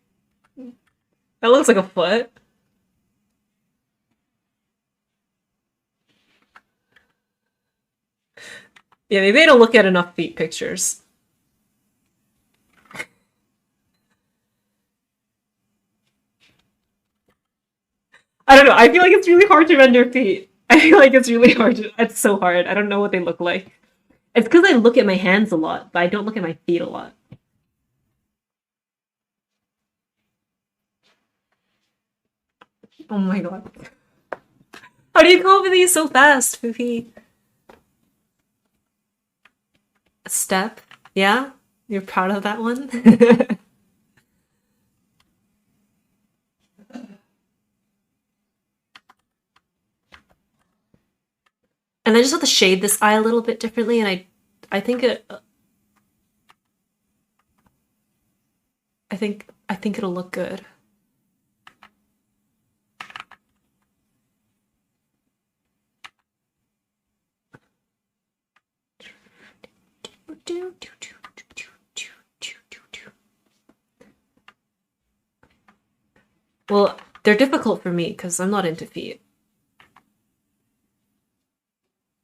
That looks like a foot. Yeah, maybe I don't look at enough feet pictures. I don't know. I feel like it's really hard to render feet. I feel like it's really hard it's so hard. I don't know what they look like. It's because I look at my hands a lot, but I don't look at my feet a lot. Oh my god. How do you come up with these so fast, Fufi? Step? Yeah? You're proud of that one? And I just have to shade this eye a little bit differently, and I think I think it'll look good. Well, they're difficult for me because I'm not into feet.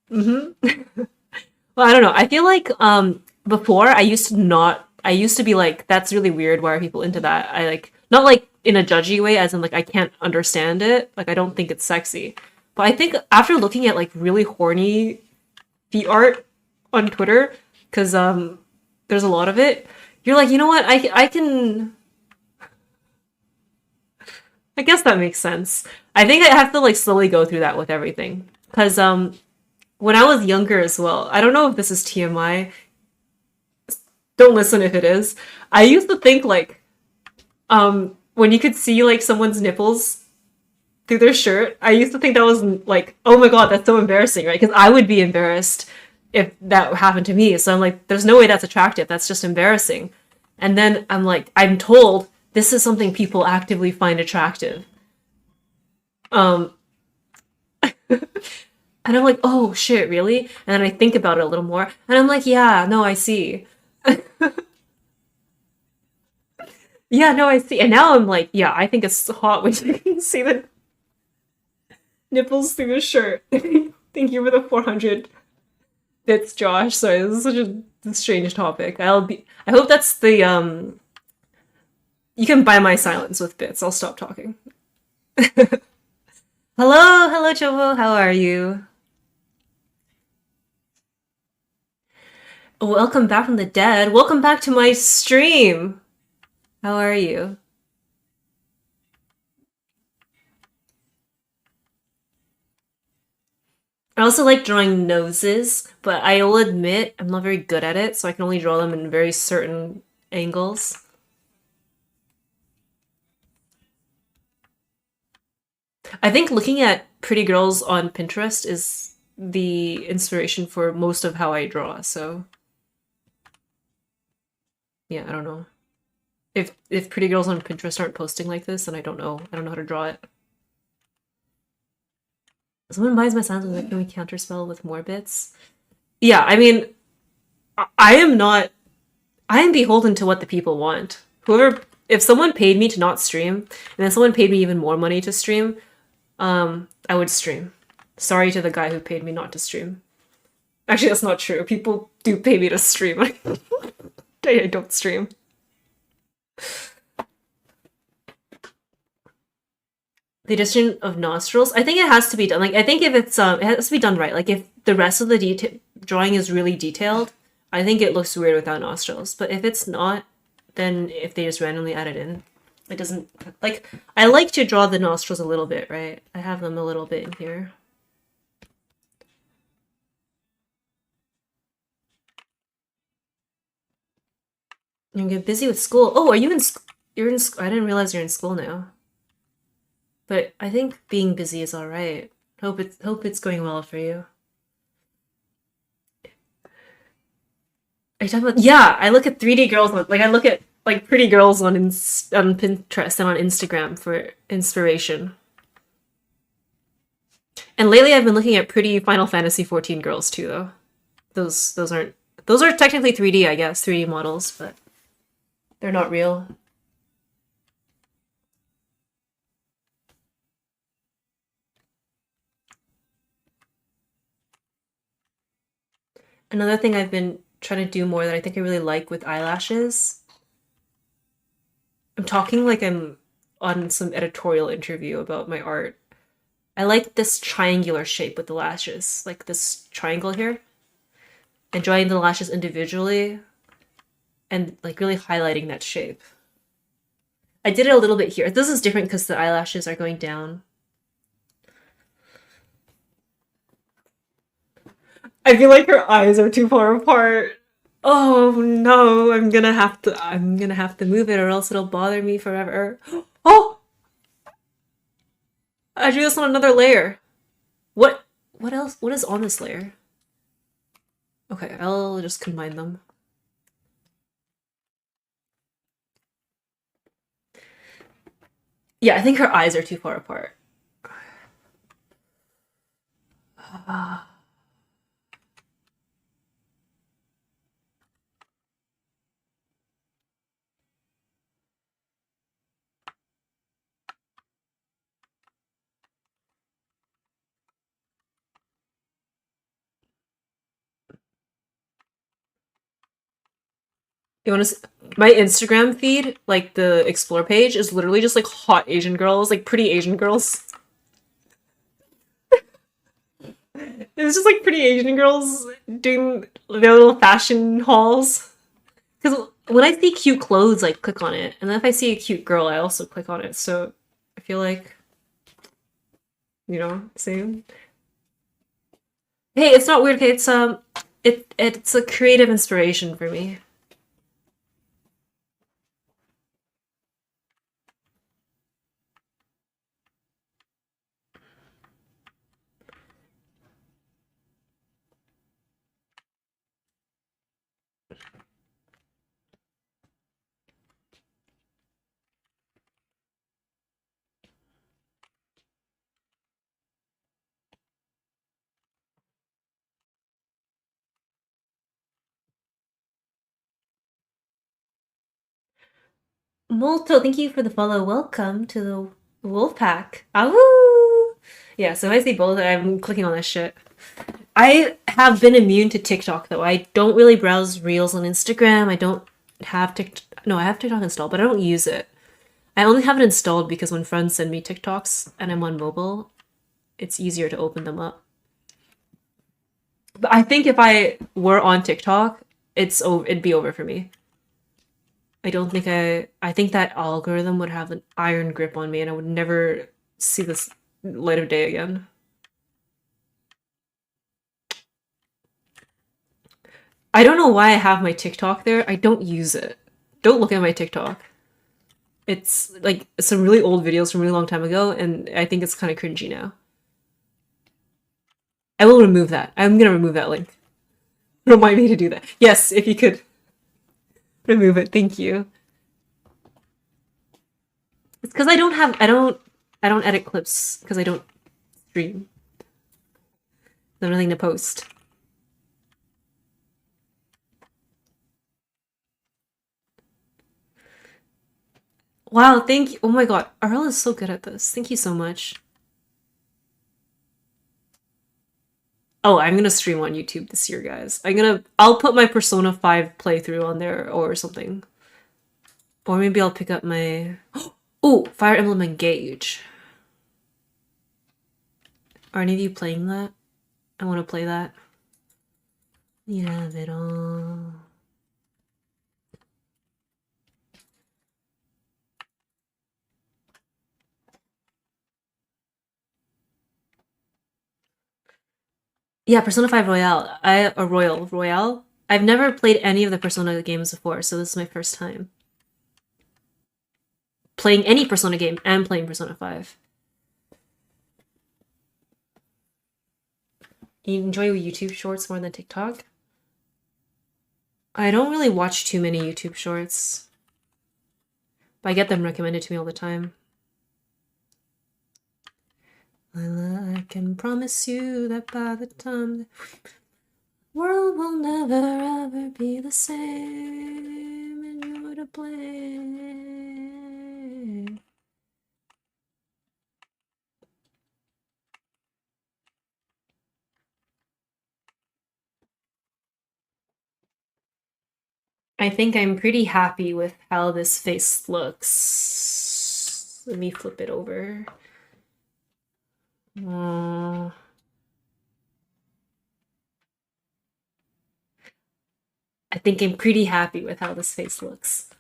Well, I don't know. I feel like before I used to be like that's really weird. Why are people into that? I like not like in a judgy way as in like I can't understand it. Like I don't think it's sexy. But I think after looking at like really horny feet art on Twitter cuz there's a lot of it, you're like, "You know what? I guess that makes sense." I think I have to like slowly go through that with everything. Because when I was younger as well, I don't know if this is TMI. Don't listen if it is. I used to think like when you could see like someone's nipples through their shirt, I used to think that was like, oh my god, that's so embarrassing, right? Because I would be embarrassed if that happened to me. So I'm like, there's no way that's attractive. That's just embarrassing. And then I'm like, I'm told this is something people actively find attractive. Um, and I'm like, oh shit, really? And then I think about it a little more, and I'm like, yeah, no, I see. Yeah, no, I see. And now I'm like, yeah, I think it's hot when you can see the nipples through the shirt. Thank you for the 400 bits, Josh. Sorry, this is such a strange topic. I hope that's the you can buy my silence with bits. I'll stop talking. Hello, Jovo. How are you? Welcome back from the dead. Welcome back to my stream. How are you? I also like drawing noses, but I will admit I'm not very good at it, so I can only draw them in very certain angles. I think looking at pretty girls on Pinterest is the inspiration for most of how I draw, so yeah, I don't know. If pretty girls on Pinterest aren't posting like this, then I don't know. I don't know how to draw it. Someone buys my sounds like, can we counterspell with more bits? Yeah, I mean, I am not. I am beholden to what the people want. Whoever, if someone paid me to not stream, and then someone paid me even more money to stream, I would stream. Sorry to the guy who paid me not to stream. Actually, that's not true. People do pay me to stream. I don't stream. The addition of nostrils, I think it has to be done. Like, I think if it's it has to be done right. Like, if the rest of the drawing is really detailed, I think it looks weird without nostrils. But if it's not, then if they just randomly add it in, it doesn't. Like, I like to draw the nostrils a little bit, right? I have them a little bit in here. You get busy with school. Oh, are you in? You're in. I didn't realize you're in school now. But I think being busy is all right. Hope it's going well for you. Are you talking about? Yeah, I look at 3D girls like I look at like pretty girls on on Pinterest and on Instagram for inspiration. And lately I've been looking at pretty Final Fantasy 14 girls too though. Those aren't those are technically 3D, I guess, 3D models, but they're not real. Another thing I've been trying to do more that I think I really like with eyelashes. I'm talking like I'm on some editorial interview about my art. I like this triangular shape with the lashes, like this triangle here, and drawing the lashes individually and like really highlighting that shape. I did it a little bit here. This is different because the eyelashes are going down. I feel like her eyes are too far apart. Oh no, I'm gonna have to move it or else it'll bother me forever. Oh! I drew this on another layer. What else? What is on this layer? Okay, I'll just combine them. Yeah, I think her eyes are too far apart. You want to? My Instagram feed, like the explore page, is literally just like hot Asian girls, like pretty Asian girls. It's just like pretty Asian girls doing their little fashion hauls. Because when I see cute clothes, I click on it, and then if I see a cute girl, I also click on it. So I feel like you know, same. Hey, it's not weird. Okay, it's a creative inspiration for me. Molto, thank you for the follow. Welcome to the wolf pack. Ahoo! Yeah, so I see both. I'm clicking on this shit. I have been immune to TikTok though. I don't really browse reels on Instagram. I don't have TikTok. No, I have TikTok installed, but I don't use it. I only have it installed because when friends send me TikToks and I'm on mobile, it's easier to open them up. But I think if I were on TikTok, it'd be over for me. I don't think I think that algorithm would have an iron grip on me and I would never see this light of day again. I don't know why I have my TikTok there. I don't use it. Don't look at my TikTok. It's like some really old videos from a really long time ago, and I think it's kind of cringy now. I will remove that. I'm gonna remove that link. Remind me to do that. Yes, if you could remove it. Thank you. It's because I don't edit clips because I don't stream. There's nothing to post. Wow, thank you. Oh my god, Arl is so good at this. Thank you so much. Oh, I'm gonna stream on YouTube this year, guys. I'll put my Persona 5 playthrough on there or something. Or maybe I'll pick up my... Oh, Fire Emblem Engage. Are any of you playing that? I want to play that. You have it all. Yeah, Persona 5 Royale. Royale. I've never played any of the Persona games before, so this is my first time playing any Persona game and playing Persona 5. You enjoy YouTube shorts more than TikTok? I don't really watch too many YouTube shorts, but I get them recommended to me all the time. I can promise you that by the time the world will never ever be the same and you're to blame. I think I'm pretty happy with how this face looks. Let me flip it over. I think I'm pretty happy with how this face looks.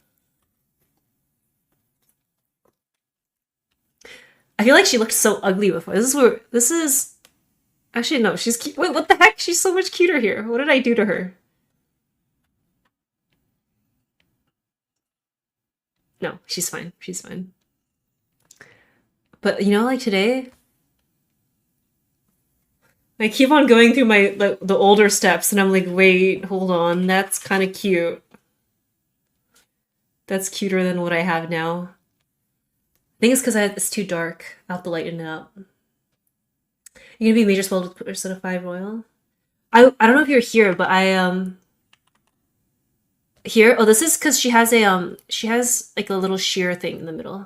I feel like she looked so ugly before. This is actually no, she's cute. Wait, what the heck? She's so much cuter here. What did I do to her? No, she's fine. She's fine. But you know, like today, I keep on going through the older steps, and I'm like, wait, hold on, that's kind of cute. That's cuter than what I have now. I think it's because it's too dark. I'll have to lighten it up. You're gonna be major swelled with Persona 5 Royal? I don't know if you're here, but here. Oh, this is because she has like a little sheer thing in the middle.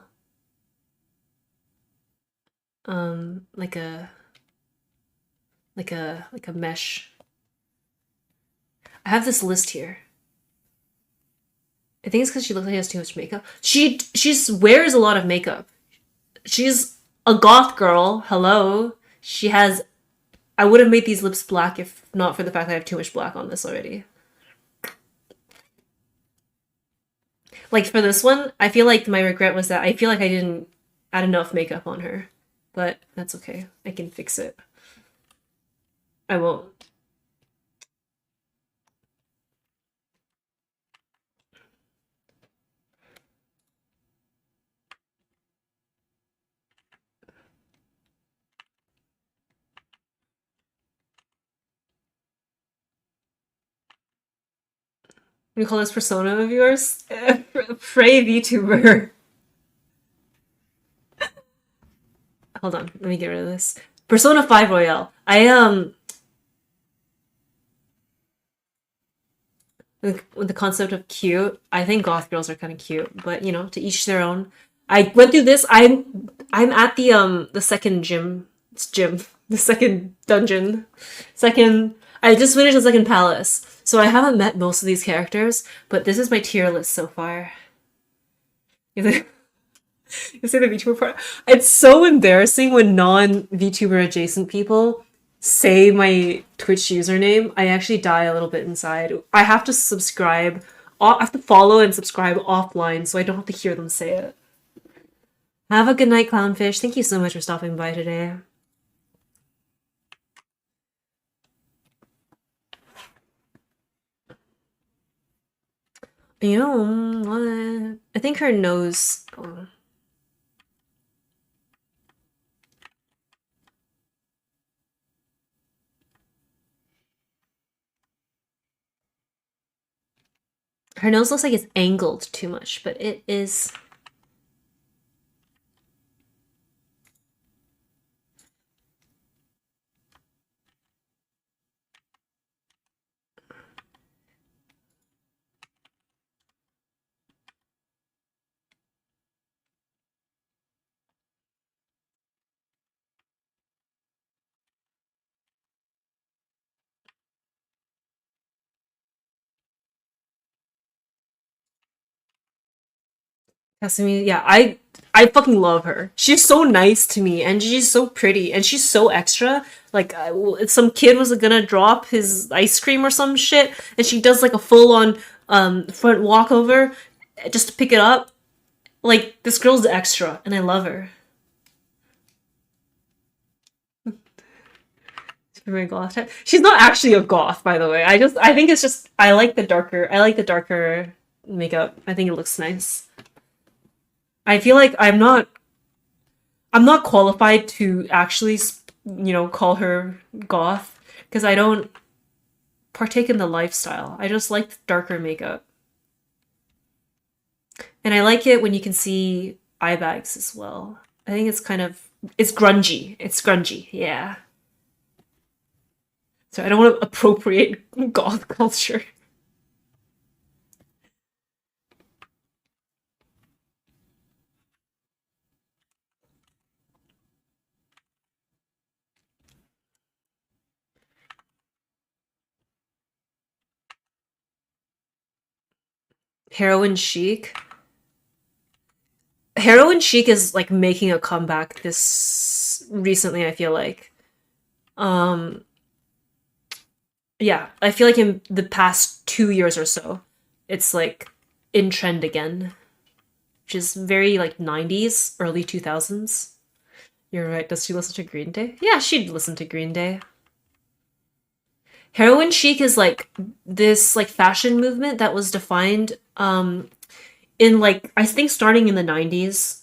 Like a mesh. I have this list here. I think it's because she looks like she has too much makeup. She wears a lot of makeup. She's a goth girl. Hello. She has... I would have made these lips black if not for the fact that I have too much black on this already. Like for this one, I feel like my regret was that I feel like I didn't add enough makeup on her. but that's okay. I can fix it. I won't. What do you call this persona of yours? Frey VTuber. Hold on, let me get rid of this. Persona 5 Royale. With the concept of cute, I think goth girls are kind of cute, but you know, to each their own. I went through this. I'm at the second gym, the second dungeon, second. I just finished the second palace, so I haven't met most of these characters, but this is my tier list so far. You say the VTuber part. It's so embarrassing when non-VTuber adjacent people say my Twitch username. I actually die a little bit inside. I have to subscribe. I have to follow and subscribe offline so I don't have to hear them say it. Have a good night, Clownfish. Thank you so much for stopping by today. You know what? I think her nose. Oh. Her nose looks like it's angled too much, but it is. Kasumi, yeah, I fucking love her. She's so nice to me, and she's so pretty, and she's so extra. Like, some kid was gonna drop his ice cream or some shit, and she does like a full on front walkover just to pick it up. Like, this girl's extra, and I love her. Very goth. She's not actually a goth, by the way. I think it's just I like the darker makeup. I think it looks nice. I feel like I'm not qualified to actually, call her goth because I don't partake in the lifestyle. I just like darker makeup. And I like it when you can see eye bags as well. I think it's grungy. It's grungy. Yeah. So I don't want to appropriate goth culture. Heroin chic. Heroin chic is like making a comeback this recently, I feel like. Um yeah, I feel like in the past 2 years or so, it's like in trend again, which is very like 90s, early 2000s. You're right. Does she listen to Green Day? Yeah, she'd listen to Green Day. Heroin chic is like this like fashion movement that was defined in like I think starting in the 90s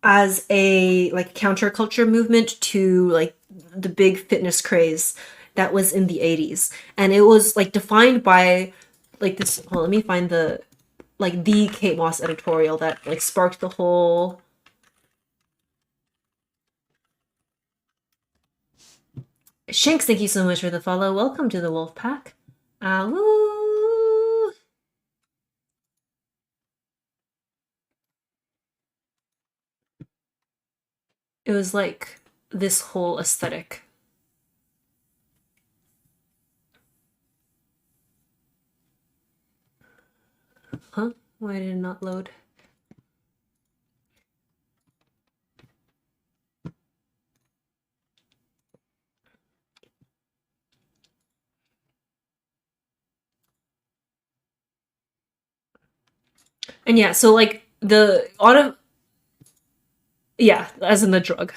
as a like counterculture movement to like the big fitness craze that was in the 80s. And it was like defined by like this hold on, let me find the Kate Moss editorial that like sparked the whole. Shanks, thank you so much for the follow. Welcome to the Wolf Pack. Woo! It was like this whole aesthetic. Huh? Why did it not load? And yeah, so like the auto Yeah, as in the drug.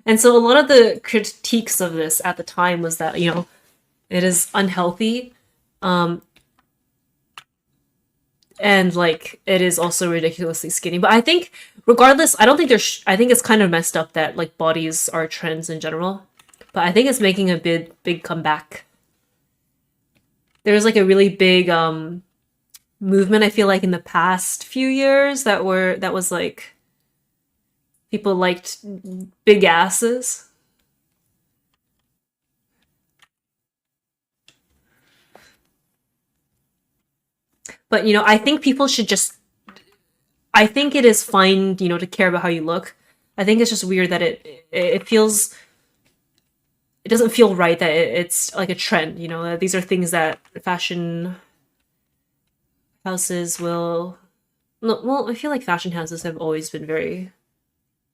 And so a lot of the critiques of this at the time was that, it is unhealthy, um, and like it is also ridiculously skinny. But I think, regardless, I don't think I think it's kind of messed up that like bodies are trends in general. But I think it's making a big comeback. There was like a really big movement, I feel like, in the past few years that was like people liked big asses. But I think people should just, I think it is fine, to care about how you look. I think it's just weird that it feels, it doesn't feel right that it's like a trend, that these are things that fashion houses will, no, well, I feel like fashion houses have always been very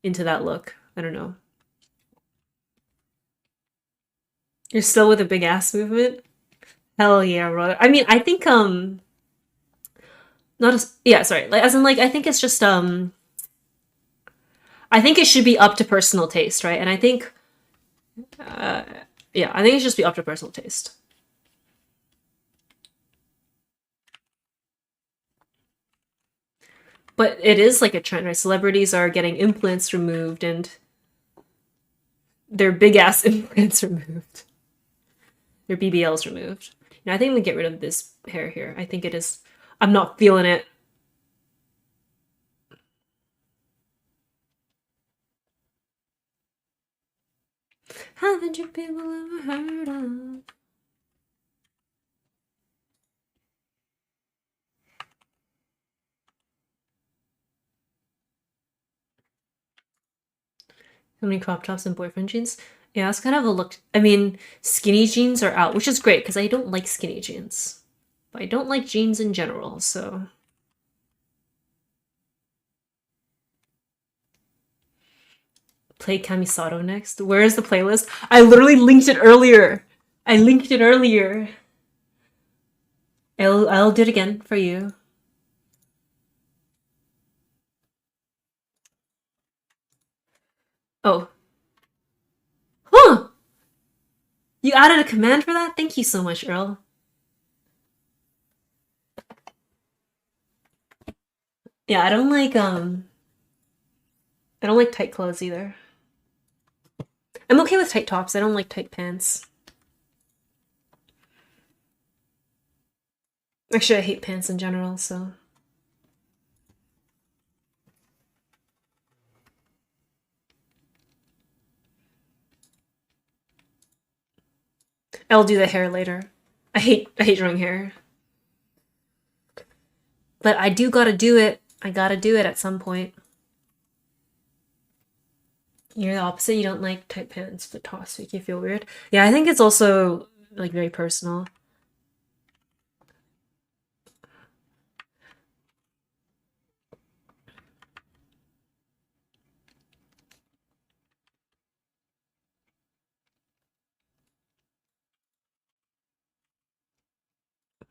into that look. I don't know. You're still with the big ass movement? Hell yeah, brother. I mean, I think not as, yeah, sorry. Like as in like I think it's just I think it should be up to personal taste, right? And I think uh yeah, I think it should just be up to personal taste. But it is like a trend, right? Celebrities are getting implants removed and their big ass implants removed. Their BBLs removed. I think we get rid of this hair here. I think it is, I'm not feeling it. Haven't you people ever heard of? How many crop tops and boyfriend jeans? Yeah, it's kind of a look. I mean, skinny jeans are out, which is great because I don't like skinny jeans. But I don't like jeans in general, so. Play Kamisato next. Where is the playlist? I literally linked it earlier. I linked it earlier. I'll do it again for you. Oh. Huh! You added a command for that? Thank you so much, Earl. Yeah, I don't like tight clothes either. I'm okay with tight tops. I don't like tight pants. Actually, I hate pants in general, so. I'll do the hair later. I hate drawing hair. But I do gotta do it. I gotta do it at some point. You're the opposite. You don't like tight pants, but tops make you feel weird. Yeah, I think it's also like very personal.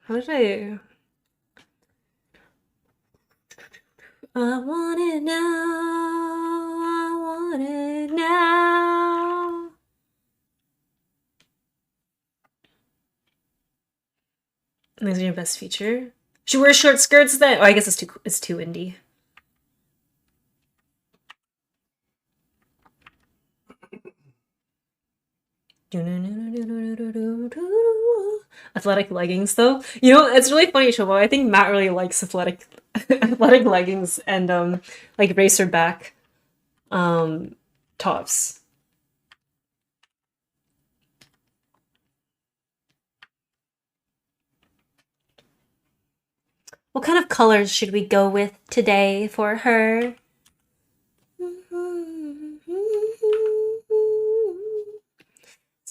How did I want it now. I want it now. These are your best feature. She wears short skirts then. Oh, I guess it's too indie. Athletic leggings, though. It's really funny, Shobo. I think Matt really likes athletic leggings and like racer back um tops. What kind of colors should we go with today for her?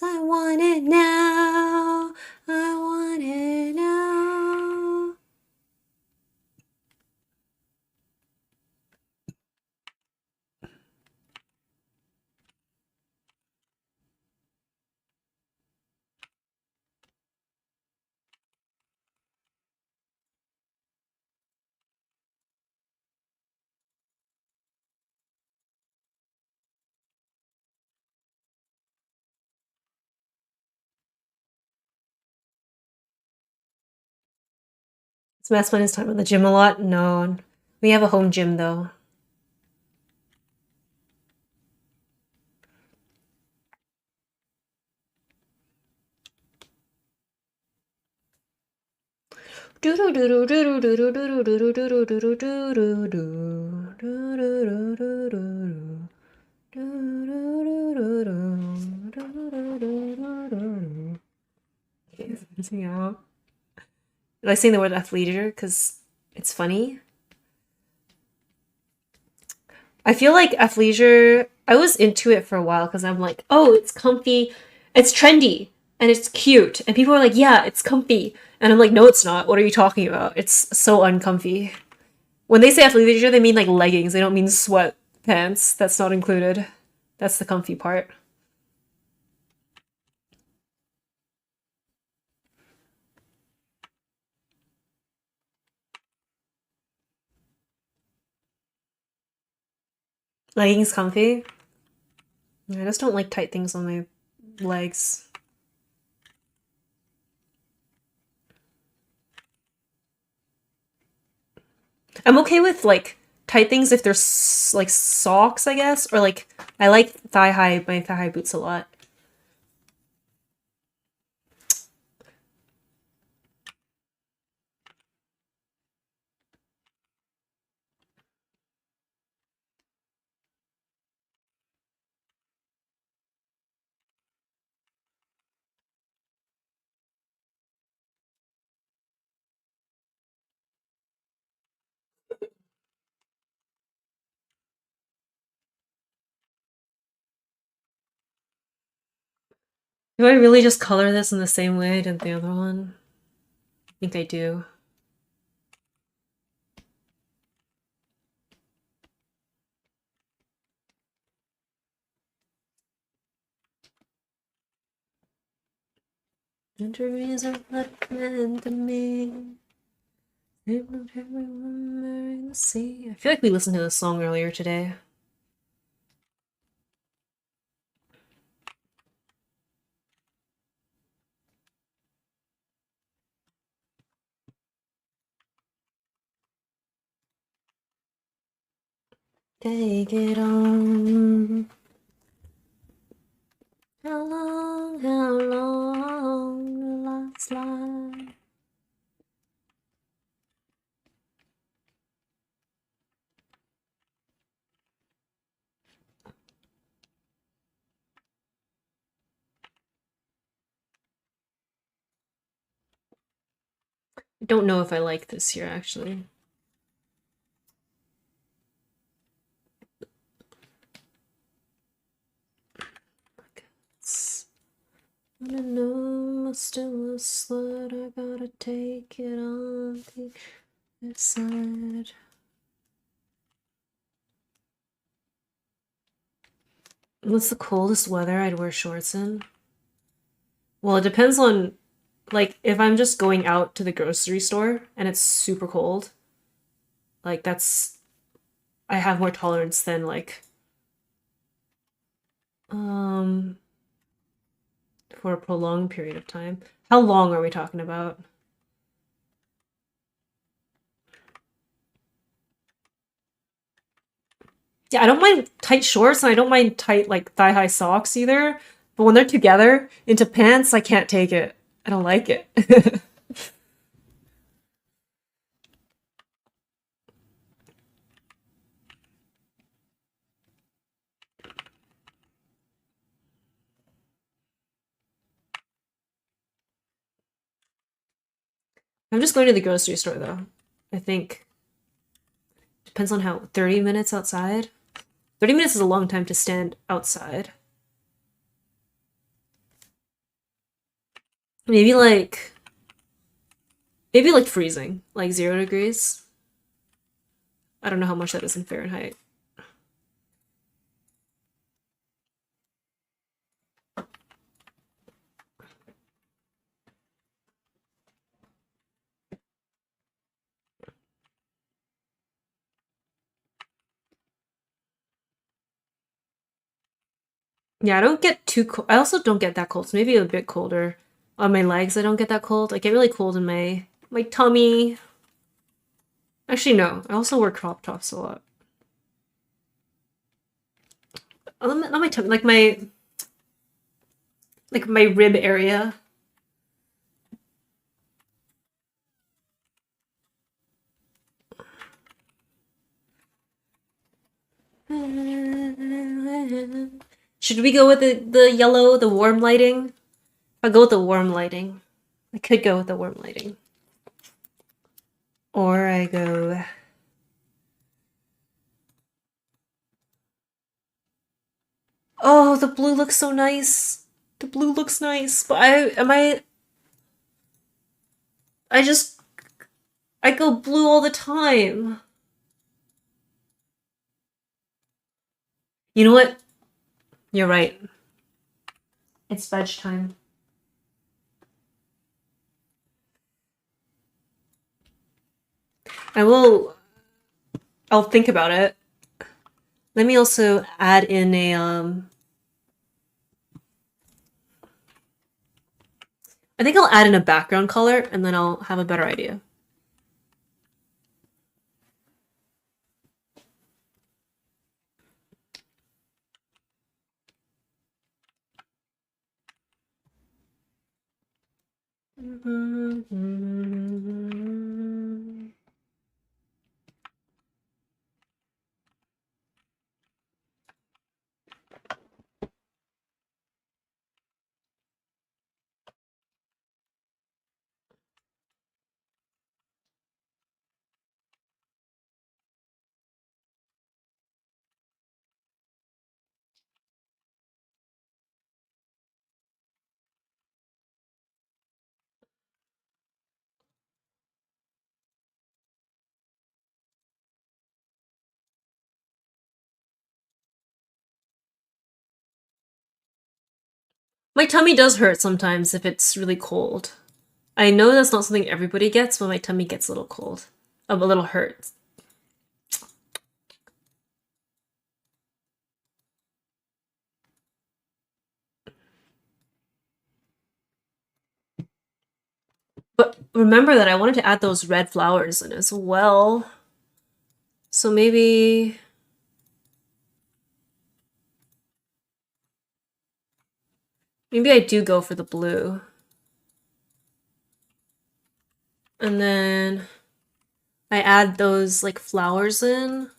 I want it now. I want it now. So Matt spent his time in the gym a lot? No. We have a home gym though. Missing out. Did I say the word athleisure because it's funny? I feel like athleisure, I was into it for a while because I'm like, oh, it's comfy, it's trendy, and it's cute. And people are like, yeah, it's comfy. And I'm like, no, it's not. What are you talking about? It's so uncomfy. When they say athleisure, they mean like leggings. They don't mean sweatpants. That's not included. That's the comfy part. Leggings comfy. I just don't like tight things on my legs. I'm okay with like tight things if they're like socks, I guess, or like I like my thigh high boots a lot. Do I really just color this in the same way I did the other one? I think I do. Injuries are not meant to me. Not everyone marrying the sea. I feel like we listened to this song earlier today. Take it on. How long the last line? I don't know if I like this here actually. I know I'm still a slut. I gotta take it on the other side. What's the coldest weather I'd wear shorts in? Well, it depends on, like, if I'm just going out to the grocery store and it's super cold, like, I have more tolerance than, like, um, for a prolonged period of time. How long are we talking about? Yeah, I don't mind tight shorts and I don't mind tight, like, thigh-high socks either. But when they're together into pants, I can't take it. I don't like it. I'm just going to the grocery store though. I think depends on how 30 minutes outside. 30 minutes is a long time to stand outside. Maybe like freezing, like 0 degrees. I don't know how much that is in Fahrenheit. Yeah, I don't get too cold. I also don't get that cold. So maybe a bit colder on my legs. I don't get that cold. I get really cold in my tummy. Actually, no. I also wear crop tops a lot. Not my tummy, like my rib area. Should we go with the yellow, the warm lighting? I'll go with the warm lighting. I could go with the warm lighting. Or I go... Oh, the blue looks so nice. The blue looks nice. But I just... I go blue all the time. You know what? You're right. It's veg time. I'll think about it. Let me also add in a, I think I'll add in a background color and then I'll have a better idea. My tummy does hurt sometimes if it's really cold. I know that's not something everybody gets, but my tummy gets a little cold. A little hurt. But remember that I wanted to add those red flowers in as well. So maybe... Maybe I do go for the blue. And then I add those like flowers in.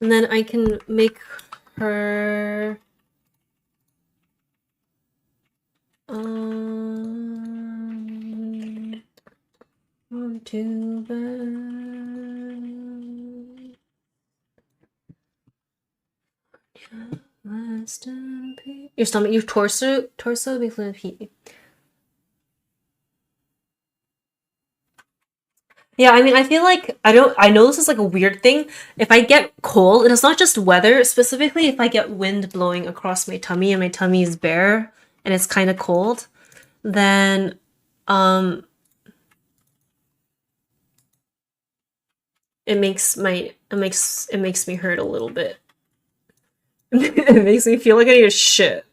And then I can make her... on to bed. Your stomach, your torso makes me heat. Yeah, I mean, I feel like I know this is like a weird thing. If I get cold, and it's not just weather specifically, if I get wind blowing across my tummy and my tummy is bare and it's kind of cold, then it makes me hurt a little bit. It makes me feel like I need to shit.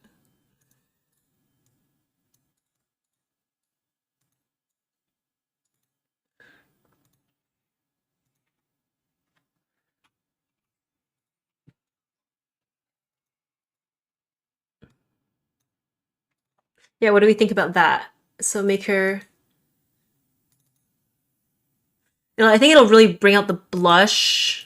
Yeah, what do we think about that? So make her... I think it'll really bring out the blush.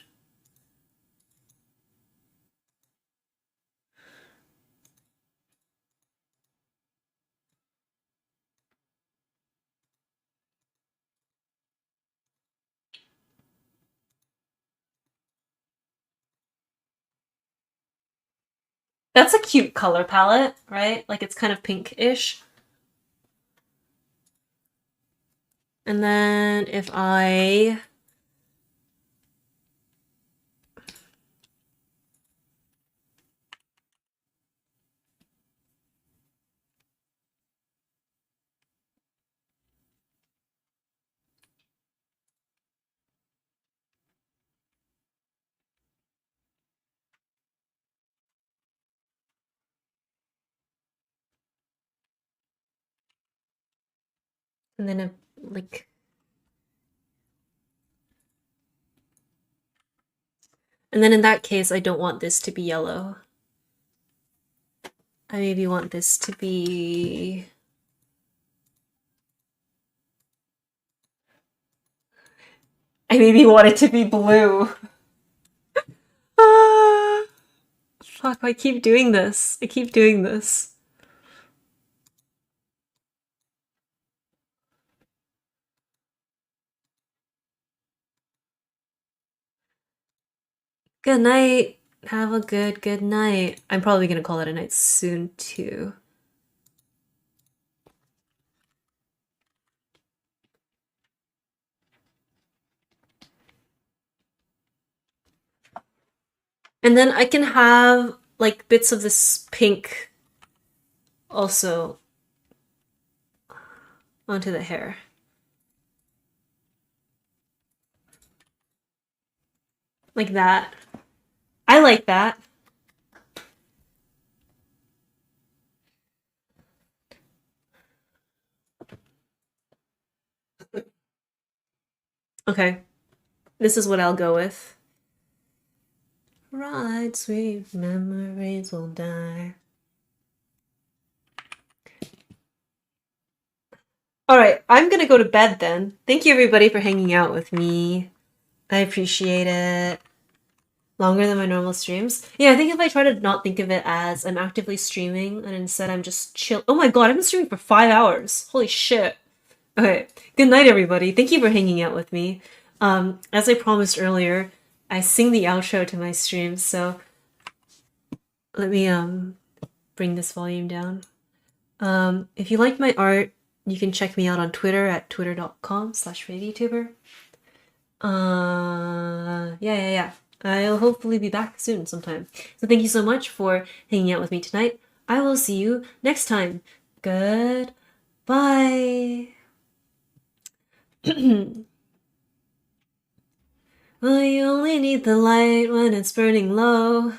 That's a cute color palette, right? Like it's kind of pink-ish. And then if I... And then like... And then in that case, I don't want this to be yellow. I maybe want this to be... I maybe want it to be blue. Ah, fuck, I keep doing this. I keep doing this. Good night. Have a good night. I'm probably gonna call it a night soon too. And then I can have like bits of this pink also onto the hair. Like that. I like that. Okay. This is what I'll go with. Right, sweet memories will die. Alright, I'm gonna go to bed then. Thank you everybody for hanging out with me. I appreciate it. Longer than my normal streams. Yeah, I think if I try to not think of it as I'm actively streaming and instead I'm just chill. Oh my god, I've been streaming for 5 hours. Holy shit. Okay, good night everybody. Thank you for hanging out with me. As I promised earlier, I sing the outro to my streams, so let me bring this volume down. If you like my art, you can check me out on Twitter at twitter.com/favtuber. Yeah. I'll hopefully be back soon sometime. So thank you so much for hanging out with me tonight. I will see you next time. Goodbye. Well, you only need the light when it's burning low.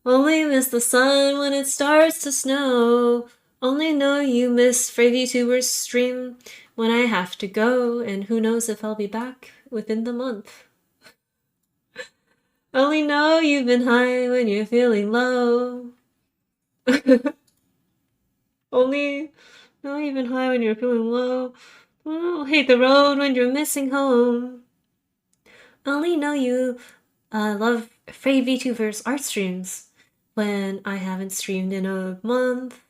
Only miss the sun when it starts to snow. Only know you miss FravyTuber's stream when I have to go, and who knows if I'll be back within the month. Only know you've been high when you're feeling low. Only know you've been high when you're feeling low. Oh, hate the road when you're missing home. Only know you love FravyTuber's art streams when I haven't streamed in a month.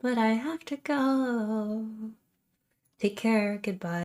But I have to go. Take care. Goodbye.